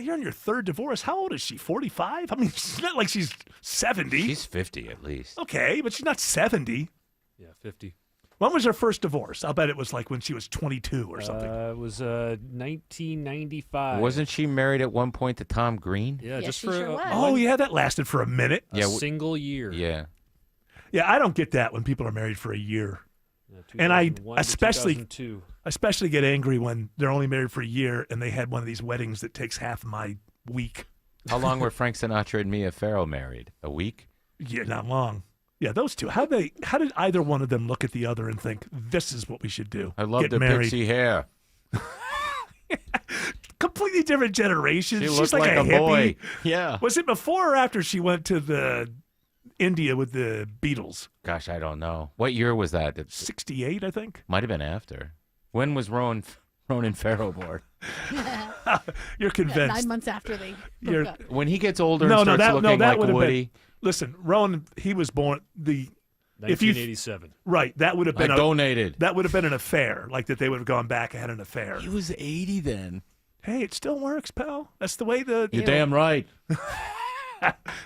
you're on your third divorce. How old is she, 45? I mean, it's not like she's 70. She's 50 at least. Okay, but she's not 70. Yeah, 50. When was her first divorce? I'll bet it was like when she was 22 or something. It was 1995. Wasn't she married at one point to Tom Green? Yeah, just she for sure was. Oh, yeah, that lasted for a minute. a single year. Yeah. Yeah, I don't get that when people are married for a year. Yeah, And I 2001 to especially 2002. get angry when they're only married for a year and they had one of these weddings that takes half my week. How long were Frank Sinatra and Mia Farrow married? A week? Yeah, not long. Yeah, those two. How did either one of them look at the other and think, this is what we should do? I love Get the married. pixie hair. Completely different generations. She She's looked like like a a boy. hippie. Yeah. Was it before or after she went to the India with the Beatles? Gosh, I don't know. What year was that? 68, I think. Might have been after. When was Ronan Farrow born? You're convinced. 9 months after they You're- broke up. When he gets older and starts looking like would have Woody. been. Listen, Rowan, he was born if you 1987. right, that would have been I donated. That would have been an affair, like that they would have gone back and had an affair. He was 80 then. Hey, it still works, pal. That's the way You're damn right.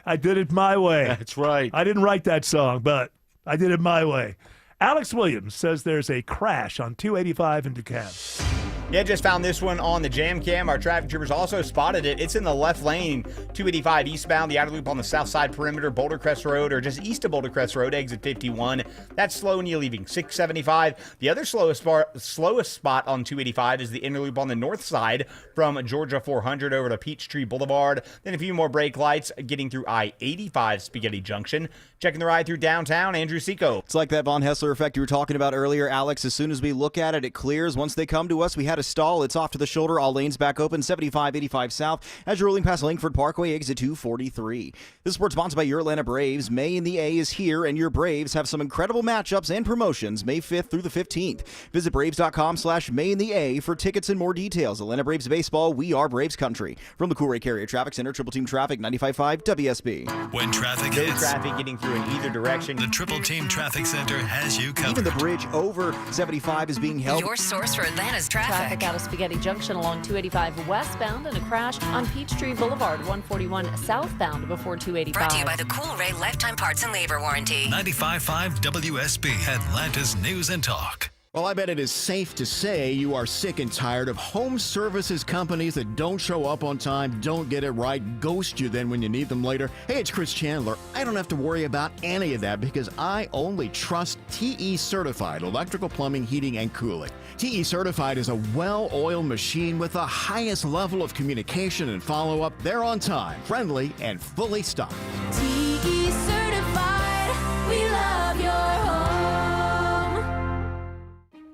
I did it my way. That's right. I didn't write that song, but I did it my way. Alex Williams says there's a crash on 285 in DeKalb. Yeah, just found this one on the jam cam. Our traffic troopers also spotted it. It's in the left lane, 285 eastbound, the outer loop on the south side perimeter, Boulder Crest Road, or just east of Boulder Crest Road, exit 51. That's slow and you're leaving 675. The other slowest spot on 285 is the inner loop on the north side from Georgia 400 over to Peachtree Boulevard. Then a few more brake lights getting through I-85 Spaghetti Junction. Checking the ride through downtown, Andrew Seco. It's like that Von Hessler effect you were talking about earlier, Alex. As soon as we look at it, it clears. Once they come to us, we had a stall. It's off to the shoulder. All lanes back open. 75-85 south as you're rolling past Langford Parkway, exit 243. This sport's sponsored by your Atlanta Braves. May in the A is here, and your Braves have some incredible matchups and promotions May 5th through the 15th. Visit Braves.com/May in the A for tickets and more details. Atlanta Braves baseball. We are Braves country. From the Cool Ray Carrier Traffic Center, Triple Team Traffic, 95.5 WSB. When traffic No hits, traffic getting through in either direction. the Triple Team Traffic Center has you covered. Even the bridge over 75 is being held. Your source for Atlanta's traffic out of Spaghetti Junction along 285 westbound and a crash on Peachtree Boulevard 141 southbound before 285. Brought to you by the Cool Ray Lifetime Parts and Labor Warranty. 95.5 WSB, Atlanta's News and Talk. Well, I bet it is safe to say you are sick and tired of home services companies that don't show up on time, don't get it right, ghost you then when you need them later. Hey, it's Chris Chandler. I don't have to worry about any of that because I only trust TE Certified Electrical Plumbing, Heating, and Cooling. TE Certified is a well-oiled machine with the highest level of communication and follow-up. They're on time, friendly, and fully stocked. TE Certified, we love your home.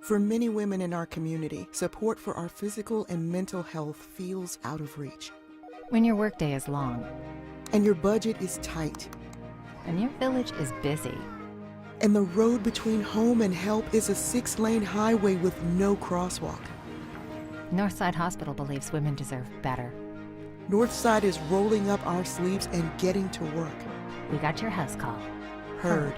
For many women in our community, support for our physical and mental health feels out of reach. When your workday is long. And your budget is tight. And your village is busy. And the road between home and help is a 6-lane highway with no crosswalk. Northside Hospital believes women deserve better. Northside is rolling up our sleeves and getting to work. We got your house call. Heard.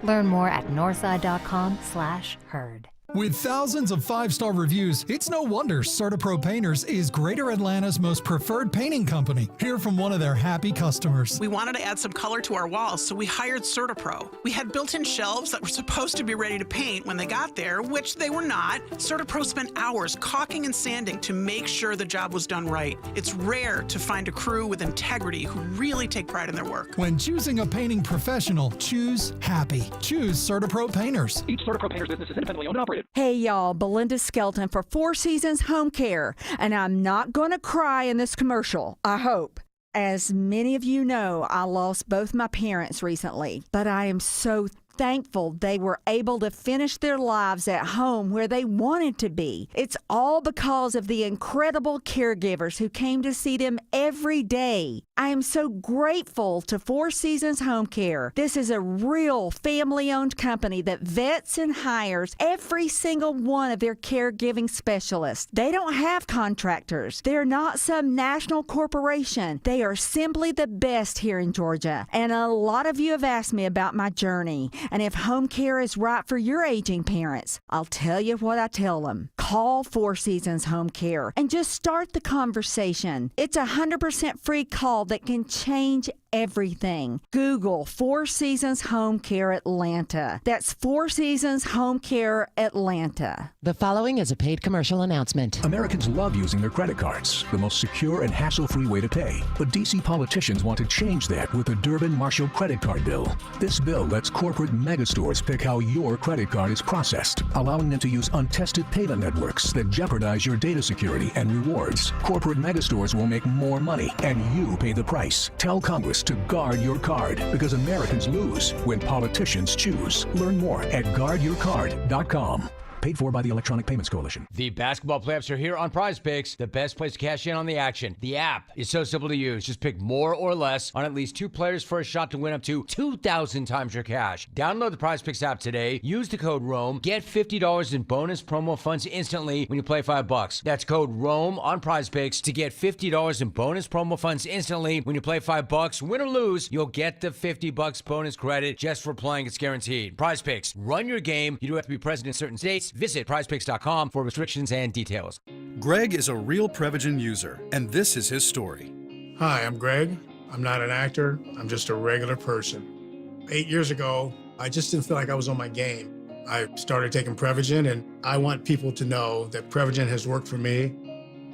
Learn more at northside.com/heard. With thousands of 5-star reviews, it's no wonder CertaPro Painters is Greater Atlanta's most preferred painting company. Hear from one of their happy customers. We wanted to add some color to our walls, so we hired CertaPro. We had built-in shelves that were supposed to be ready to paint when they got there, which they were not. CertaPro spent hours caulking and sanding to make sure the job was done right. It's rare to find a crew with integrity who really take pride in their work. When choosing a painting professional, choose happy. Choose CertaPro Painters. Each CertaPro Painters business is independently owned and operated. Hey y'all, Belinda Skelton for Four Seasons Home Care, and I'm not going to cry in this commercial, I hope. As many of you know, I lost both my parents recently, but I am so thankful they were able to finish their lives at home where they wanted to be. It's all because of the incredible caregivers who came to see them every day. I am so grateful to Four Seasons Home Care. This is a real family-owned company that vets and hires every single one of their caregiving specialists. They don't have contractors. They're not some national corporation. They are simply the best here in Georgia. And a lot of you have asked me about my journey and if home care is right for your aging parents. I'll tell you what I tell them. Call Four Seasons Home Care and just start the conversation. It's a 100% free call that can change everything. Google Four Seasons Home Care Atlanta. That's Four Seasons Home Care Atlanta. The following is a paid commercial announcement. Americans love using their credit cards, the most secure and hassle-free way to pay. But D.C. politicians want to change that with the Durbin-Marshall credit card bill. This bill lets corporate megastores pick how your credit card is processed, allowing them to use untested payment networks that jeopardize your data security and rewards. Corporate megastores will make more money, and you pay the price. Tell Congress to guard your card, because Americans lose when politicians choose. Learn more at guardyourcard.com. Paid for by the Electronic Payments Coalition. The basketball playoffs are here on Prize Picks, the best place to cash in on the action. The app is so simple to use. Just pick more or less on at least 2 players for a shot to win up to 2,000 times your cash. Download the Prize Picks app today. Use the code ROAM. Get $50 in bonus promo funds instantly when you play $5. That's code ROAM on Prize Picks to get $50 in bonus promo funds instantly when you play $5. Win or lose, you'll get the $50 bonus credit just for playing. It's guaranteed. Prize Picks. Run your game. You do have to be present in certain states. Visit prizepicks.com for restrictions and details. Greg is a real Prevagen user, and this is his story. Hi, I'm Greg. I'm not an actor. I'm just a regular person. 8 years ago, I just didn't feel like I was on my game. I started taking Prevagen, and I want people to know that Prevagen has worked for me.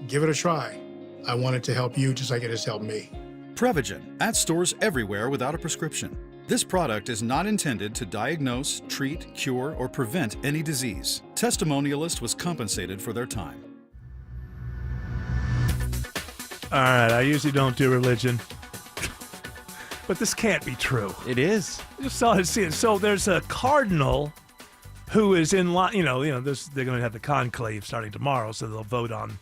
Give it a try. I want it to help you just like it has helped me. Prevagen, at stores everywhere without a prescription. This product is not intended to diagnose, treat, cure, or prevent any disease. Testimonialist was compensated for their time. All right, I usually don't do religion, but this can't be true. It is. I just saw it. So there's a cardinal who is in line. They're going to have the conclave starting tomorrow, so they'll vote on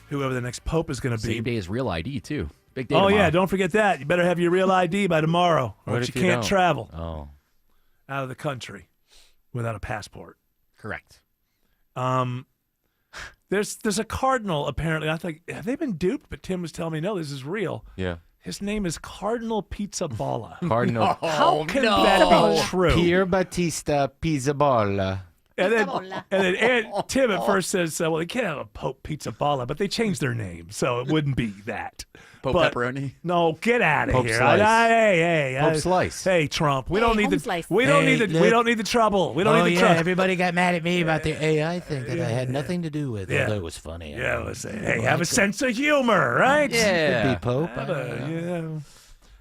whoever the next pope is going to be. Same day as Real ID too. Big day Oh tomorrow. yeah, don't forget that. You better have your real ID by tomorrow, or What you if you can't don't? travel Oh. out of the country without a passport. Correct. There's a cardinal apparently. I think have they been duped? But Tim was telling me no, this is real. Yeah. His name is Cardinal Pizzaballa. Cardinal. How can that be true? Pier Battista Pizzaballa. And then Tim at first says, well, they can't have a Pope Pizzaballa, but they changed their name, so it wouldn't be that. Pope Pepperoni? No, get out of Pope here! Slice. Hey, Pope Slice. Hey, Trump, we Hey, don't need home the slice. we don't Hey, need the look. we don't need the trouble. We don't need the trouble. everybody got mad at me about the AI thing that I had nothing to do with. Yeah. Although it was funny. Yeah, listen. Hey, have a sense of humor, right? Yeah. Could be Pope. Have a-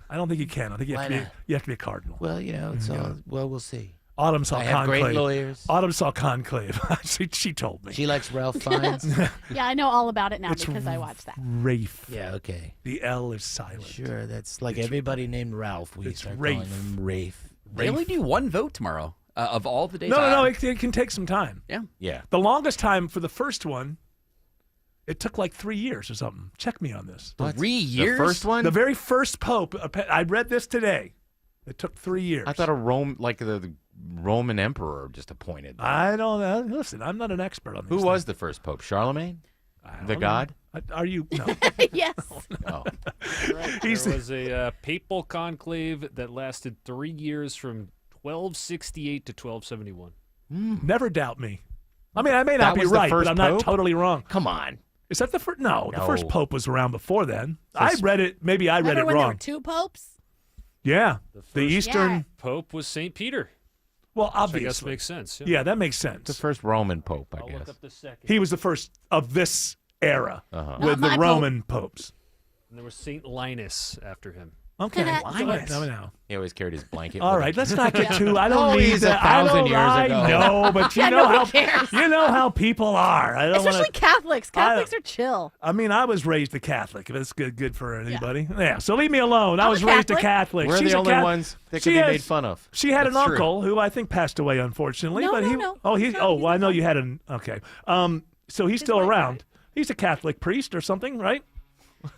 I don't think you can. I think you have, Why to be, not? you have to be a cardinal. Well, it's all. Well, we'll see. Autumn saw I have Conclave. great lawyers. Autumn saw Conclave. she told me. She likes Ralph Fiennes. Yeah, I know all about it now It's because I watched that. Rafe. Yeah, okay. The L is silent. Sure, that's like It's- everybody named Ralph. We it's start Rafe. calling him Rafe. They only do one vote tomorrow of all the days. No. It can take some time. Yeah. Yeah. The longest time for the first one, it took like 3 years or something. Check me on this. 3 years? The first one? The very first pope. I read this today. It took 3 years. I thought the Roman emperor just appointed. I don't know. Listen, I'm not an expert on this. Who was the first pope? Charlemagne? The god? Are you? No. Yes. Oh. He's There was a papal conclave that lasted 3 years from 1268 to 1271. Never doubt me. I mean, I may That not be was the right, but first I'm not pope? totally wrong. Come on. Is that the first? No, the No. first pope was around before then. I read it. Maybe I read Remember it when there were wrong. 2 popes? Yeah, the first- Eastern. Yeah. Pope was St. Peter. Well, Which I obviously, guess makes sense. Yeah, that makes sense. The first Roman pope, I I'll look guess. up the second. He was the first of this era Uh-huh. with Not the my Roman popes. And there was St. Linus after him. Okay. What? No. He always carried his blanket. All with right, him. let's not get too. I don't Oh, need he's that. 1,000 years I ago. know, but you Yeah, know nobody how cares. you know how people are. I don't Especially want to. Catholics. Catholics are chill. I mean, I was raised a Catholic. If it's good for anybody. Yeah. So leave me alone. I I'm was a raised a Catholic. Catholic. We're She's the a only Catholic. ones that She could be has- made fun of. She had That's an true. uncle who I think passed away, unfortunately. No, but no, he. no. Oh, He's he's. not- Oh, he's well, I know not. you had an. Okay. So he's still around. He's a Catholic priest or something, right?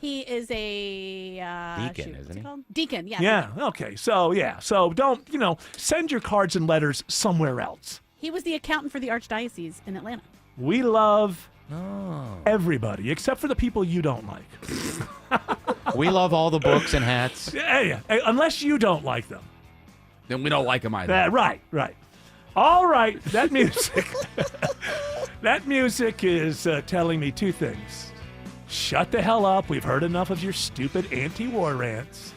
He is a Deacon, what's isn't he? called? Deacon, yeah. Yeah. Okay. So So don't send your cards and letters somewhere else. He was the accountant for the Archdiocese in Atlanta. We love Oh. everybody except for the people you don't like. We love all the books and hats. Yeah. Unless you don't like them. Then we don't like him either. Right. All right. That music. That music is telling me two things. Shut the hell up. We've heard enough of your stupid anti-war rants.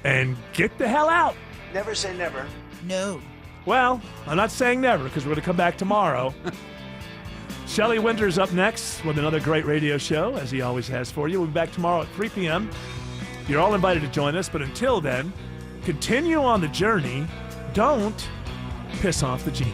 And get the hell out. Never say never. No. Well, I'm not saying never because we're going to come back tomorrow. Shelley Winter's up next with another great radio show, as he always has for you. We'll be back tomorrow at 3 p.m. You're all invited to join us, but until then, continue on the journey. Don't piss off the genie.